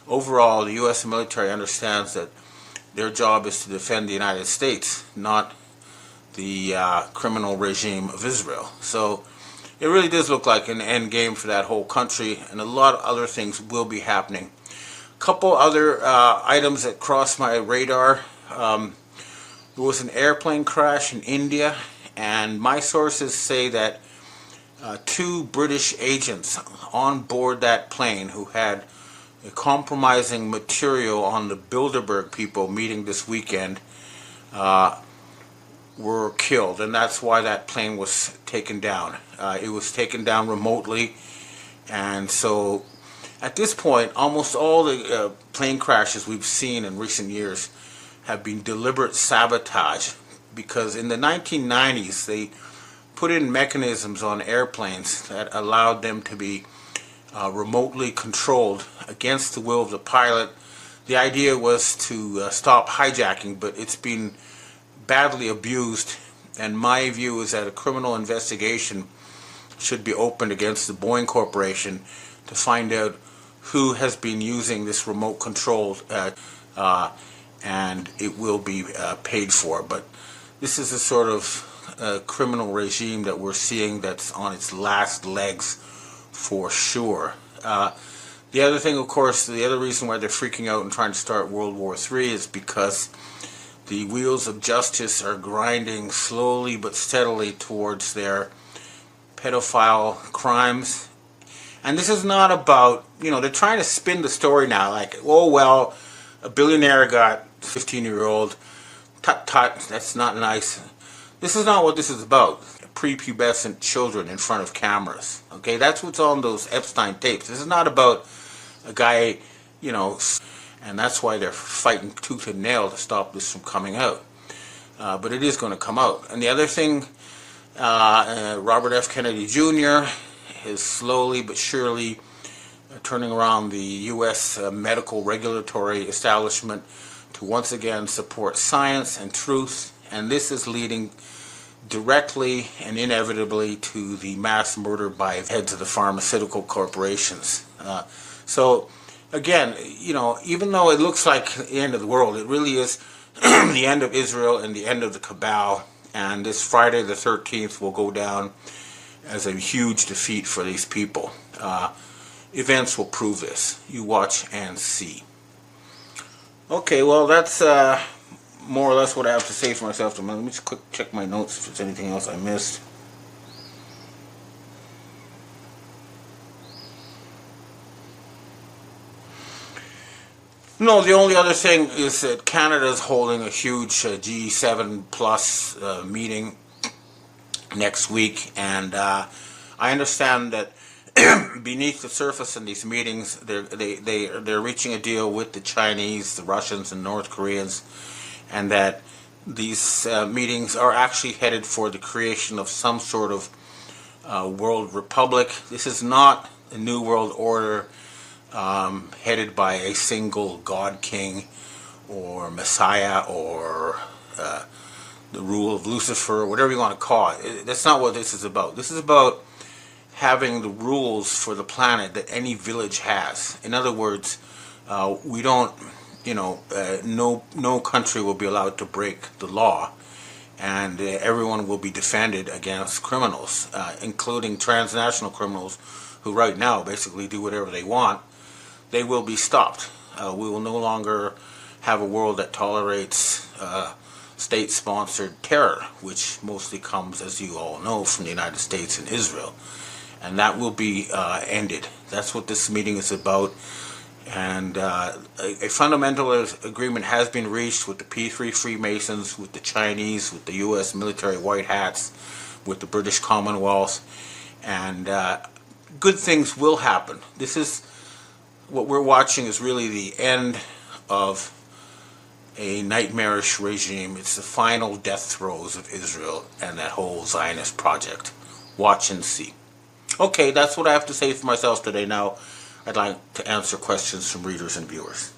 overall the U.S. military understands that their job is to defend the United States, not the criminal regime of Israel. So it really does look like an end game for that whole country, and a lot of other things will be happening. A couple other items that crossed my radar. There was an airplane crash in India, and my sources say that 2 British agents on board that plane who had compromising material on the Bilderberg people meeting this weekend were killed, and that's why that plane was taken down. It was taken down remotely, and so at this point, almost all the plane crashes we've seen in recent years have been deliberate sabotage, because in the 1990s they put in mechanisms on airplanes that allowed them to be remotely controlled against the will of the pilot. The idea was to stop hijacking, but it's been badly abused, and my view is that a criminal investigation should be opened against the Boeing Corporation to find out who has been using this remote control, and it will be paid for. But this is a sort of criminal regime that we're seeing that's on its last legs for sure. The other thing, of course, the other reason why they're freaking out and trying to start World War III is because the wheels of justice are grinding slowly but steadily towards their pedophile crimes. And this is not about, they're trying to spin the story now like, oh, well, a billionaire got 15-year-old. Tut tut, that's not nice. This is not what this is about. Prepubescent children in front of cameras. Okay, that's what's on those Epstein tapes. This is not about a guy, and that's why they're fighting tooth and nail to stop this from coming out. But it is going to come out. And the other thing, Robert F. Kennedy Jr. is slowly but surely turning around the U.S. Medical regulatory establishment to once again support science and truth, and this is leading directly and inevitably to the mass murder by heads of the pharmaceutical corporations. So again, even though it looks like the end of the world, it really is the end of Israel and the end of the cabal, and this Friday the 13th will go down as a huge defeat for these people. Events will prove this. You watch and see. Okay, well, that's more or less what I have to say for myself. Let me just quick check my notes if there's anything else I missed. No, the only other thing is that Canada is holding a huge G7 plus meeting next week, and I understand that beneath the surface in these meetings, they're reaching a deal with the Chinese, the Russians, and North Koreans, and that these meetings are actually headed for the creation of some sort of world republic. This is not a new world order headed by a single God King or Messiah or the rule of Lucifer, whatever you want to call it. That's not what this is about. This is about having the rules for the planet that any village has. In other words, we don't, no country will be allowed to break the law, and everyone will be defended against criminals, including transnational criminals who right now basically do whatever they want. They will be stopped. We will no longer have a world that tolerates state-sponsored terror, which mostly comes, as you all know, from the United States and Israel. And that will be ended. That's what this meeting is about. And a fundamental agreement has been reached with the P3 Freemasons, with the Chinese, with the U.S. military white hats, with the British Commonwealth. And good things will happen. This is what we're watching is really the end of a nightmarish regime. It's the final death throes of Israel and that whole Zionist project. Watch and see. Okay, that's what I have to say for myself today. Now, I'd like to answer questions from readers and viewers.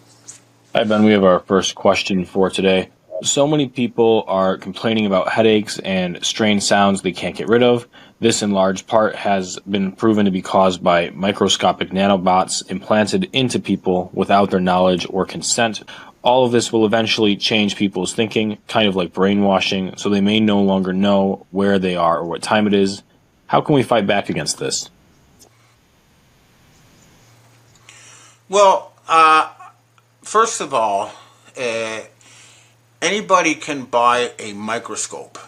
Hi, Ben. We have our first question for today. So many people are complaining about headaches and strange sounds they can't get rid of. This, in large part, has been proven to be caused by microscopic nanobots implanted into people without their knowledge or consent. All of this will eventually change people's thinking, kind of like brainwashing, so they may no longer know where they are or what time it is. How can we fight back against this? Well, first of all, anybody can buy a microscope,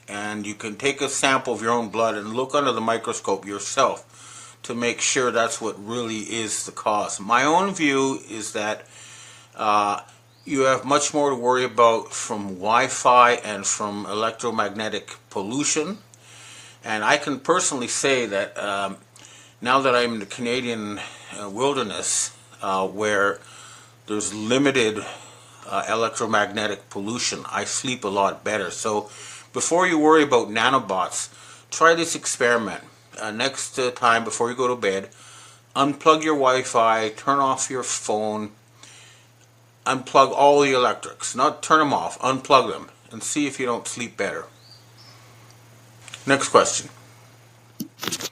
and you can take a sample of your own blood and look under the microscope yourself to make sure that's what really is the cause. My own view is that You have much more to worry about from Wi-Fi and from electromagnetic pollution. And I can personally say that now that I'm in the Canadian wilderness, where there's limited electromagnetic pollution, I sleep a lot better. So before you worry about nanobots, try this experiment. Next time before you go to bed, unplug your Wi-Fi, turn off your phone, unplug all the electrics. Not turn them off, unplug them, and see if you don't sleep better. Next question.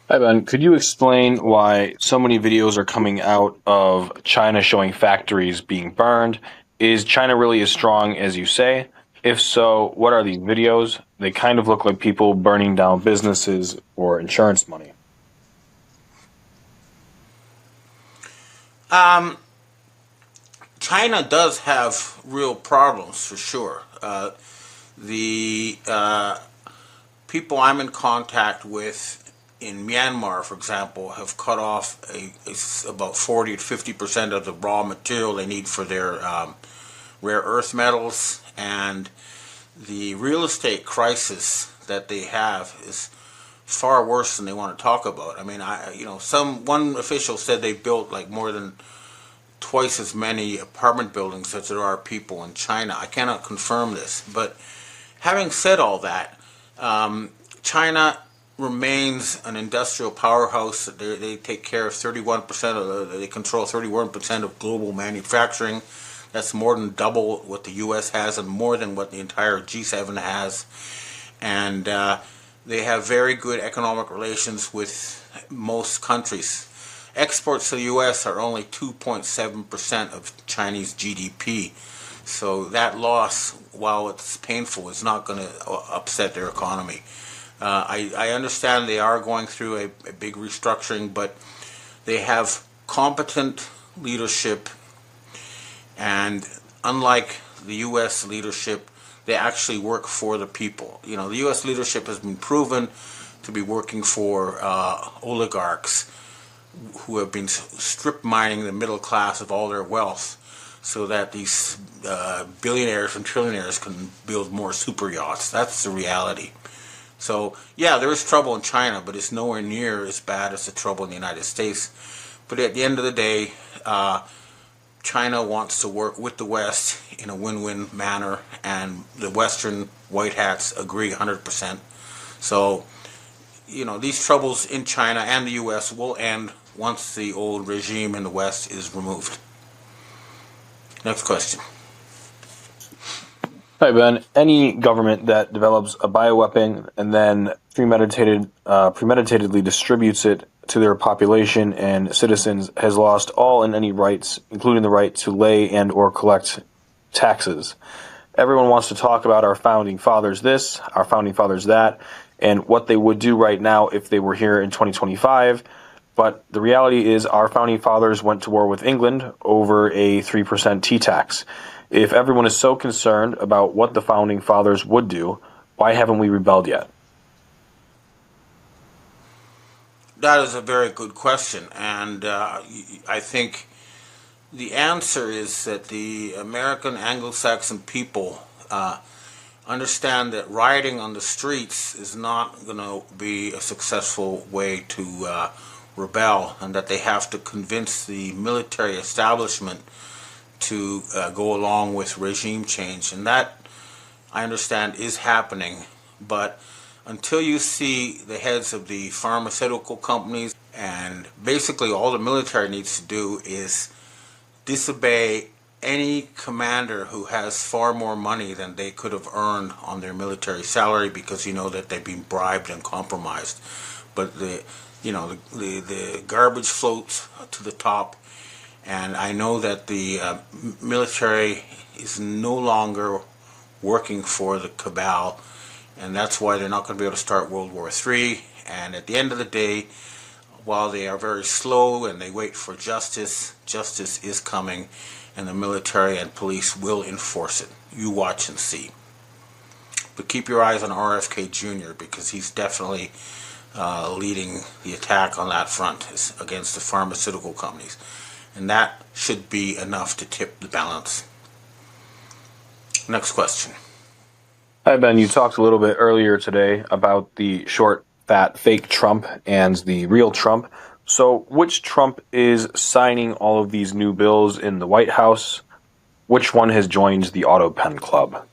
Hi, Ben. Could you explain why so many videos are coming out of China showing factories being burned? Is China really as strong as you say? If so, what are these videos? They kind of look like people burning down businesses or insurance money. China does have real problems for sure. The people I'm in contact with in Myanmar, for example, have cut off about 40 to 50% of the raw material they need for their rare earth metals, and the real estate crisis that they have is far worse than they want to talk about. I mean, one official said they built like more than twice as many apartment buildings as there are people in China. I cannot confirm this, but having said all that, China remains an industrial powerhouse. They take care of 31% they control 31% of global manufacturing. That's more than double what the U.S. has and more than what the entire G7 has. And they have very good economic relations with most countries. Exports to the U.S. are only 2.7% of Chinese GDP. So that loss, while it's painful, is not going to upset their economy. I understand they are going through a big restructuring, but they have competent leadership, and unlike the U.S. leadership, they actually work for the people. You know, the U.S. leadership has been proven to be working for oligarchs who have been strip mining the middle class of all their wealth so that these billionaires and trillionaires can build more super yachts. That's the reality. So, yeah, there is trouble in China, but it's nowhere near as bad as the trouble in the United States. But at the end of the day, China wants to work with the West in a win-win manner, and the Western white hats agree 100%. So, you know, these troubles in China and the U.S. will end once the old regime in the West is removed. Next question. Hi, Ben. Any government that develops a bioweapon and then premeditatedly distributes it to their population and citizens has lost all and any rights, including the right to lay and or collect taxes. Everyone wants to talk about our founding fathers this, our founding fathers that, and what they would do right now if they were here in 2025. But the reality is our founding fathers went to war with England over a 3% T-tax. If everyone is so concerned about what the founding fathers would do, why haven't we rebelled yet? That is a very good question, and I think the answer is that the American Anglo-Saxon people understand that rioting on the streets is not going to be a successful way to rebel, and that they have to convince the military establishment to go along with regime change. And that, I understand, is happening. But until you see the heads of the pharmaceutical companies, and basically all the military needs to do is disobey any commander who has far more money than they could have earned on their military salary, because you know that they've been bribed and compromised. But the garbage floats to the top, and I know that the military is no longer working for the cabal, and that's why they're not going to be able to start World War III. And at the end of the day, while they are very slow and they wait for justice, justice is coming, and the military and police will enforce it. You watch and see. But keep your eyes on RFK Jr., because he's definitely leading the attack on that front against the pharmaceutical companies. And that should be enough to tip the balance. Next question. Hi, Ben. You talked a little bit earlier today about the short, fat, fake Trump and the real Trump. So, which Trump is signing all of these new bills in the White House? Which one has joined the Auto Pen Club?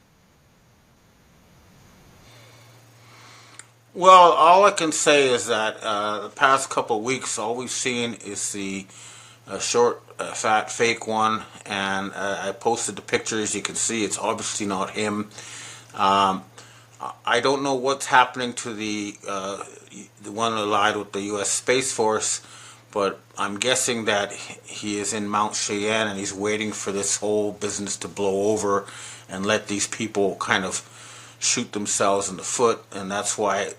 Well, all I can say is that the past couple of weeks, all we've seen is the short, fat, fake one, and I posted the pictures. You can see it's obviously not him. Um, I don't know what's happening to the one who lied with the U.S. Space Force, but I'm guessing that he is in Mount Cheyenne and he's waiting for this whole business to blow over and let these people kind of shoot themselves in the foot, and that's why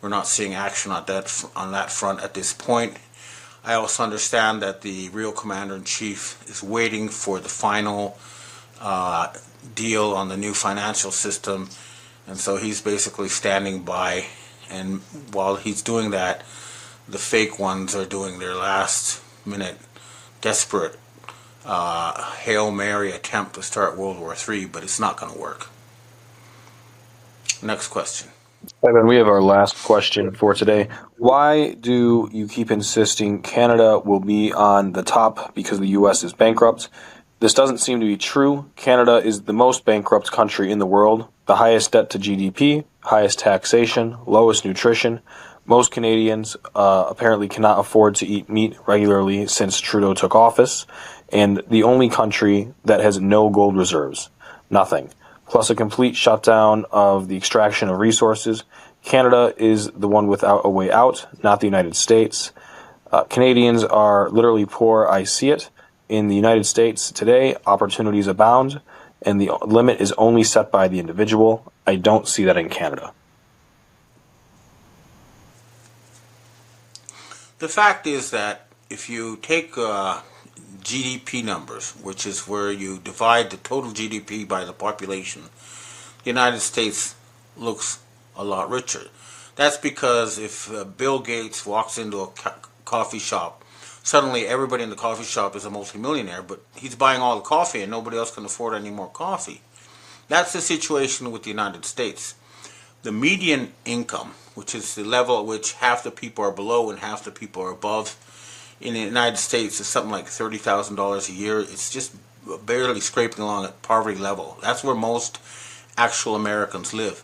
we're not seeing action on that front at this point. I also understand that the real commander-in-chief is waiting for the final deal on the new financial system, and so he's basically standing by, and while he's doing that, the fake ones are doing their last minute desperate Hail Mary attempt to start World War III, but it's not going to work. Next question. Evan, we have our last question for today. Why do you keep insisting Canada will be on the top because the U.S. is bankrupt? This doesn't seem to be true. Canada is the most bankrupt country in the world, the highest debt to GDP, highest taxation, lowest nutrition. Most Canadians apparently cannot afford to eat meat regularly since Trudeau took office, and the only country that has no gold reserves. Nothing. Plus a complete shutdown of the extraction of resources. Canada is the one without a way out, not the United States. Canadians are literally poor. I see it. In the United States today, opportunities abound, and the limit is only set by the individual. I don't see that in Canada. The fact is that if you take GDP numbers, which is where you divide the total GDP by the population, the United States looks a lot richer. That's because if Bill Gates walks into a coffee shop, suddenly everybody in the coffee shop is a multimillionaire, but he's buying all the coffee and nobody else can afford any more coffee. That's the situation with the United States. The median income, which is the level at which half the people are below and half the people are above, in the United States is something like $30,000 a year. It's just barely scraping along at poverty level. That's where most actual Americans live.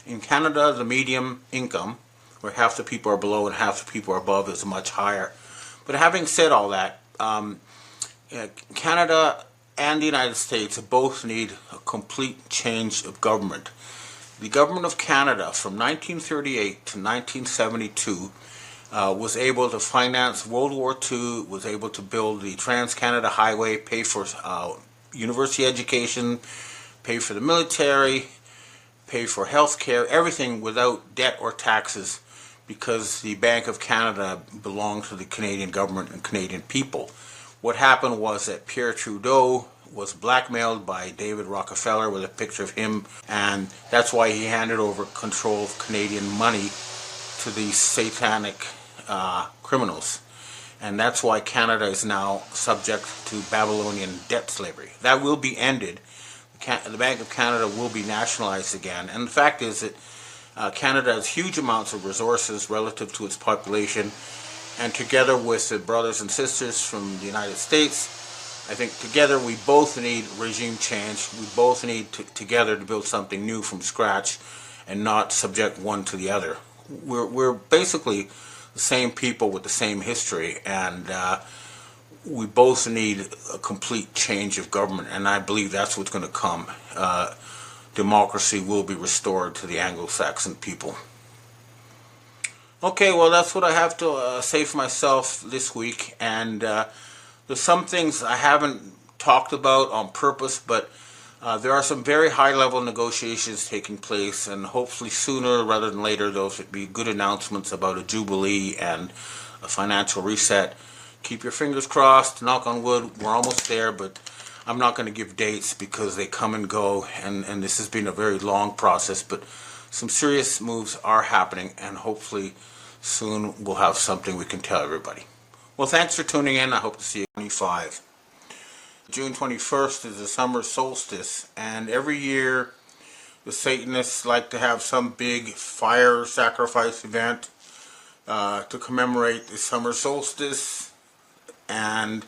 In Canada, the median income, where half the people are below and half the people are above, is much higher. But having said all that, Canada and the United States both need a complete change of government. The government of Canada from 1938 to 1972 was able to finance World War II, was able to build the Trans-Canada Highway, pay for university education, pay for the military, pay for health care, everything without debt or taxes, because the Bank of Canada belonged to the Canadian government and Canadian people. What happened was that Pierre Trudeau was blackmailed by David Rockefeller with a picture of him, and that's why he handed over control of Canadian money to these satanic criminals. And that's why Canada is now subject to Babylonian debt slavery. That will be ended. The Bank of Canada will be nationalized again. And the fact is that Canada has huge amounts of resources relative to its population, and together with the brothers and sisters from the United States, I think together we both need regime change. We both need together to build something new from scratch and not subject one to the other. We're basically the same people with the same history, and we both need a complete change of government, and I believe that's what's going to come. Democracy will be restored to the Anglo-Saxon people. Okay, well, that's what I have to say for myself this week, and there's some things I haven't talked about on purpose, but there are some very high-level negotiations taking place, and hopefully sooner rather than later those would be good announcements about a jubilee and a financial reset. Keep your fingers crossed, knock on wood, we're almost there, but I'm not going to give dates because they come and go, and this has been a very long process, but some serious moves are happening, and hopefully soon we'll have something we can tell everybody. Well, thanks for tuning in. I hope to see you in 25. June 21st is the summer solstice, and every year the Satanists like to have some big fire sacrifice event to commemorate the summer solstice. And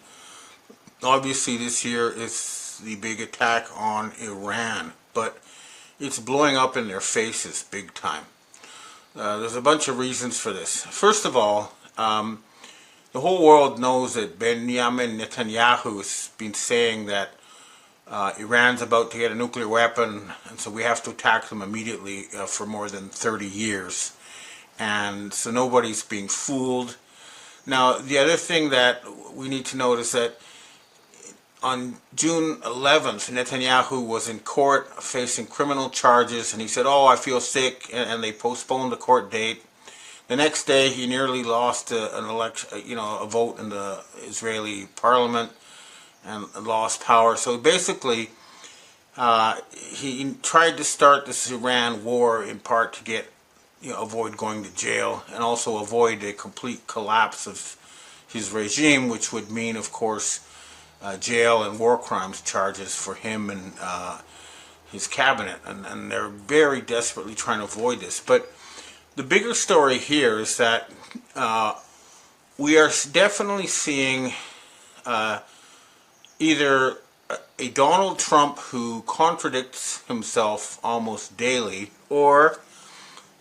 obviously this year is the big attack on Iran, but it's blowing up in their faces big time. There's a bunch of reasons for this. First of all, the whole world knows that Benjamin Netanyahu has been saying that Iran's about to get a nuclear weapon, and so we have to attack them immediately for more than 30 years. And so nobody's being fooled. Now, the other thing that we need to note is that on June 11th, Netanyahu was in court facing criminal charges, and he said, "Oh, I feel sick," and they postponed the court date. The next day, he nearly lost an election, a vote in the Israeli parliament, and lost power. So basically, he tried to start this Iran war in part to get, avoid going to jail, and also avoid a complete collapse of his regime, which would mean, of course, jail and war crimes charges for him and his cabinet, and they're very desperately trying to avoid this. But the bigger story here is that we are definitely seeing either a Donald Trump who contradicts himself almost daily, or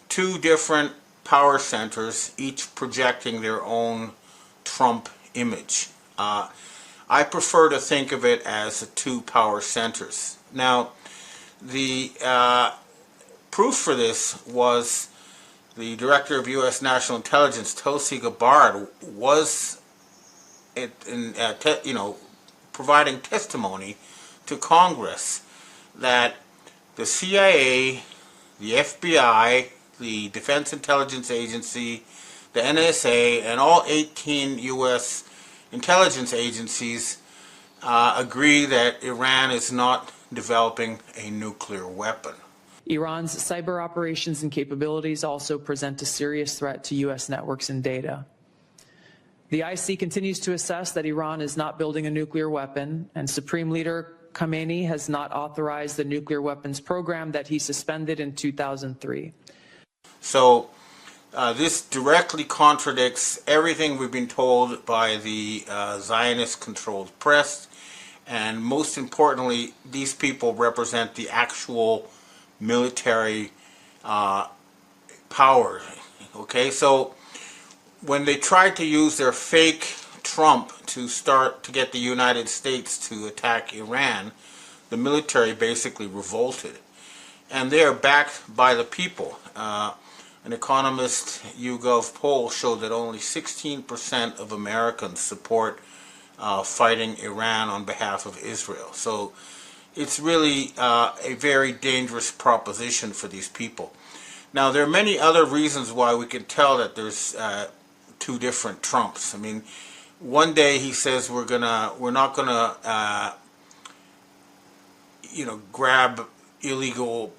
two different power centers, each projecting their own Trump image. I prefer to think of it as the two power centers. Now, the proof for this was the director of U.S. National Intelligence, Tulsi Gabbard, was providing testimony to Congress that the CIA, the FBI, the Defense Intelligence Agency, the NSA, and all 18 U.S. intelligence agencies agree that Iran is not developing a nuclear weapon. Iran's cyber operations and capabilities also present a serious threat to U.S. networks and data. The IC continues to assess that Iran is not building a nuclear weapon, and Supreme Leader Khamenei has not authorized the nuclear weapons program that he suspended in 2003. So this directly contradicts everything we've been told by the Zionist-controlled press, and most importantly, these people represent the actual military power. Okay, so when they tried to use their fake Trump to get the United States to attack Iran, the military basically revolted, and they are backed by the people. An Economist YouGov poll showed that only 16% of Americans support fighting Iran on behalf of Israel. So it's really a very dangerous proposition for these people. Now, there are many other reasons why we can tell that there's two different Trumps. I mean, one day he says we're not gonna grab illegal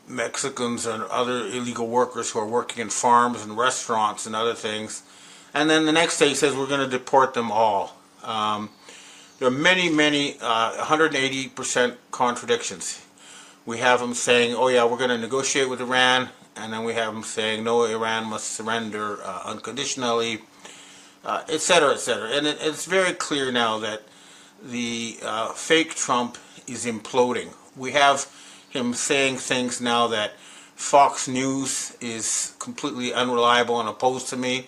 Mexicans and other illegal workers who are working in farms and restaurants and other things, and then the next day he says we're going to deport them all. There are many 180% contradictions. We have him saying, oh yeah, we're going to negotiate with Iran, and then we have him saying, no, Iran must surrender unconditionally, etc., etc. And it's very clear now that the fake Trump is imploding. We have him saying things now that Fox News is completely unreliable and opposed to me.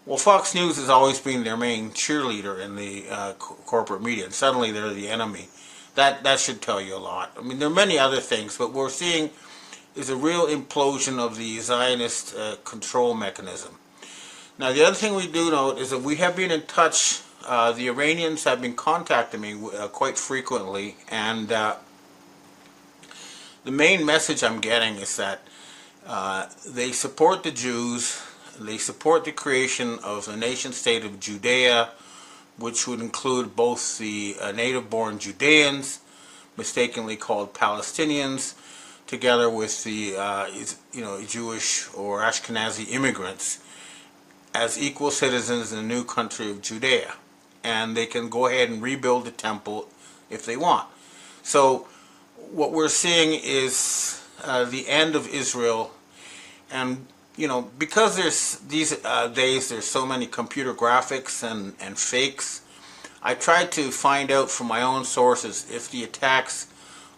Well, Fox News has always been their main cheerleader in the corporate media, and suddenly they're the enemy. That should tell you a lot. I mean, there are many other things, but what we're seeing is a real implosion of the Zionist control mechanism. Now, the other thing we do note is that we have been in touch. The Iranians have been contacting me quite frequently, and the main message I'm getting is that they support the Jews, they support the creation of a nation-state of Judea, which would include both the native-born Judeans, mistakenly called Palestinians, together with the Jewish or Ashkenazi immigrants, as equal citizens in the new country of Judea. And they can go ahead and rebuild the temple if they want. So what we're seeing is the end of Israel. And, because there's these days, there's so many computer graphics and fakes, I tried to find out from my own sources if the attacks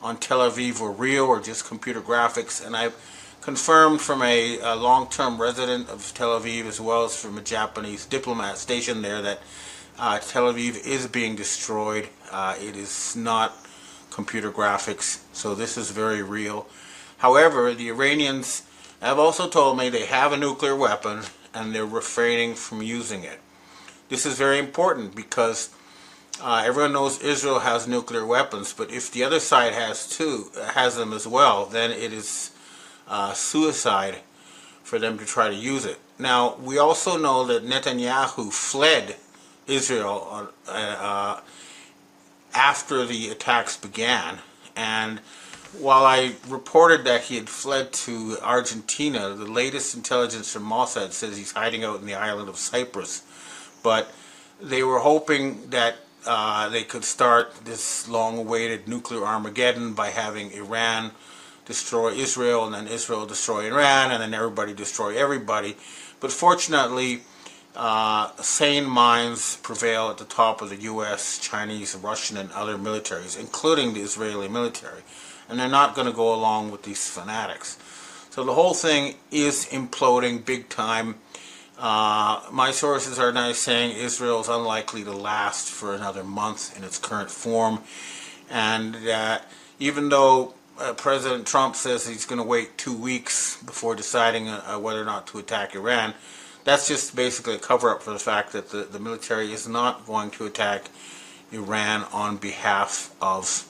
on Tel Aviv were real or just computer graphics. And I confirmed from a long-term resident of Tel Aviv, as well as from a Japanese diplomat stationed there, that Tel Aviv is being destroyed. It is not computer graphics, so this is very real. However, the Iranians have also told me they have a nuclear weapon and they're refraining from using it. This is very important because everyone knows Israel has nuclear weapons, but if the other side has them as well, then it is suicide for them to try to use it. Now, we also know that Netanyahu fled Israel after the attacks began, and while I reported that he had fled to Argentina, the latest intelligence from Mossad says he's hiding out in the island of Cyprus. But they were hoping that they could start this long-awaited nuclear Armageddon by having Iran destroy Israel, and then Israel destroy Iran, and then everybody destroy everybody. But fortunately, sane minds prevail at the top of the U.S., Chinese, Russian, and other militaries, including the Israeli military. And they're not going to go along with these fanatics. So the whole thing is imploding big time. My sources are now saying Israel is unlikely to last for another month in its current form. And even though President Trump says he's going to wait 2 weeks before deciding whether or not to attack Iran, that's just basically a cover-up for the fact that the military is not going to attack Iran on behalf of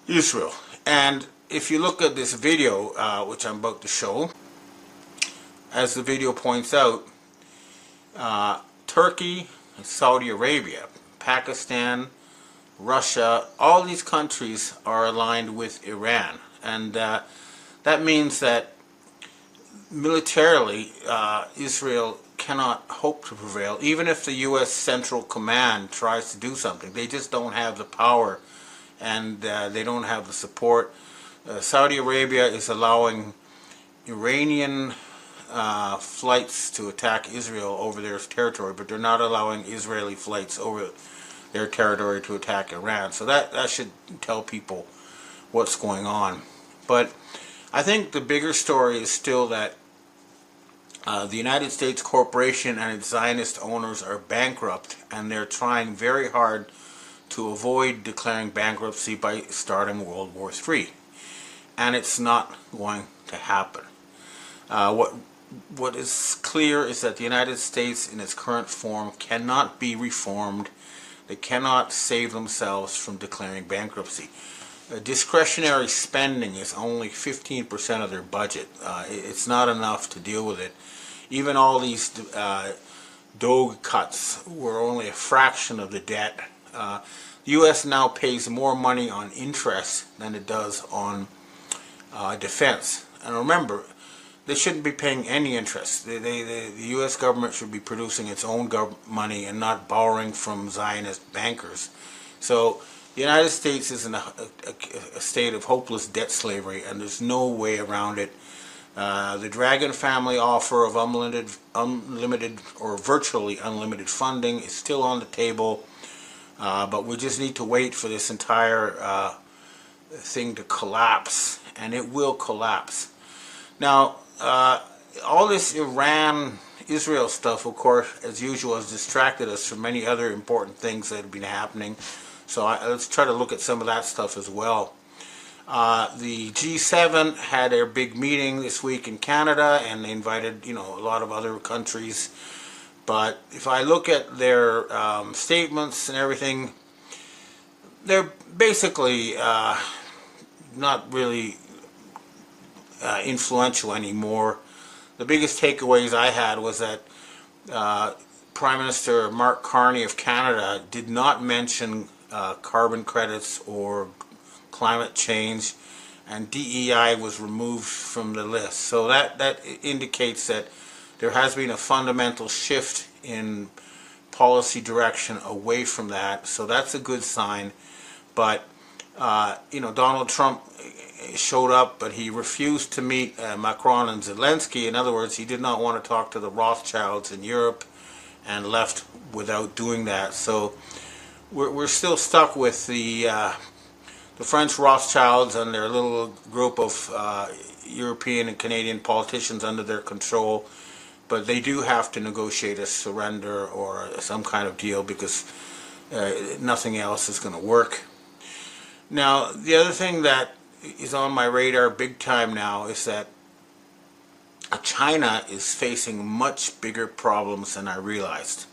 Israel. And if you look at this video, which I'm about to show, as the video points out, Turkey, Saudi Arabia, Pakistan, Russia, all these countries are aligned with Iran. And that means that militarily, Israel cannot hope to prevail, even if the U.S. Central Command tries to do something. They just don't have the power, and they don't have the support. Saudi Arabia is allowing Iranian flights to attack Israel over their territory, but they're not allowing Israeli flights over their territory to attack Iran. So that should tell people what's going on. But I think the bigger story is still that the United States corporation and its Zionist owners are bankrupt, and they're trying very hard to avoid declaring bankruptcy by starting World War III. And it's not going to happen. What is clear is that the United States in its current form cannot be reformed. They cannot save themselves from declaring bankruptcy. Discretionary spending is only 15% of their budget. It's not enough to deal with it. Even all these DOGE cuts were only a fraction of the debt. The U.S. now pays more money on interest than it does on defense. And remember, they shouldn't be paying any interest. The U.S. government should be producing its own money and not borrowing from Zionist bankers. So the United States is in a state of hopeless debt slavery, and there's no way around it. The Dragon family offer of unlimited or virtually unlimited funding is still on the table, but we just need to wait for this entire thing to collapse, and it will collapse. Now, all this Iran-Israel stuff, of course, as usual, has distracted us from many other important things that have been happening. So let's try to look at some of that stuff as well. The G7 had their big meeting this week in Canada, and they invited, a lot of other countries. But if I look at their statements and everything, they're basically not really influential anymore. The biggest takeaways I had was that Prime Minister Mark Carney of Canada did not mention carbon credits or climate change, and DEI was removed from the list. So that indicates that there has been a fundamental shift in policy direction away from that. So that's a good sign. But, Donald Trump showed up, but he refused to meet Macron and Zelensky. In other words, he did not want to talk to the Rothschilds in Europe and left without doing that. So we're still stuck with the French Rothschilds and their little group of European and Canadian politicians under their control. But they do have to negotiate a surrender or some kind of deal because nothing else is going to work. Now, the other thing that is on my radar big time now is that China is facing much bigger problems than I realized.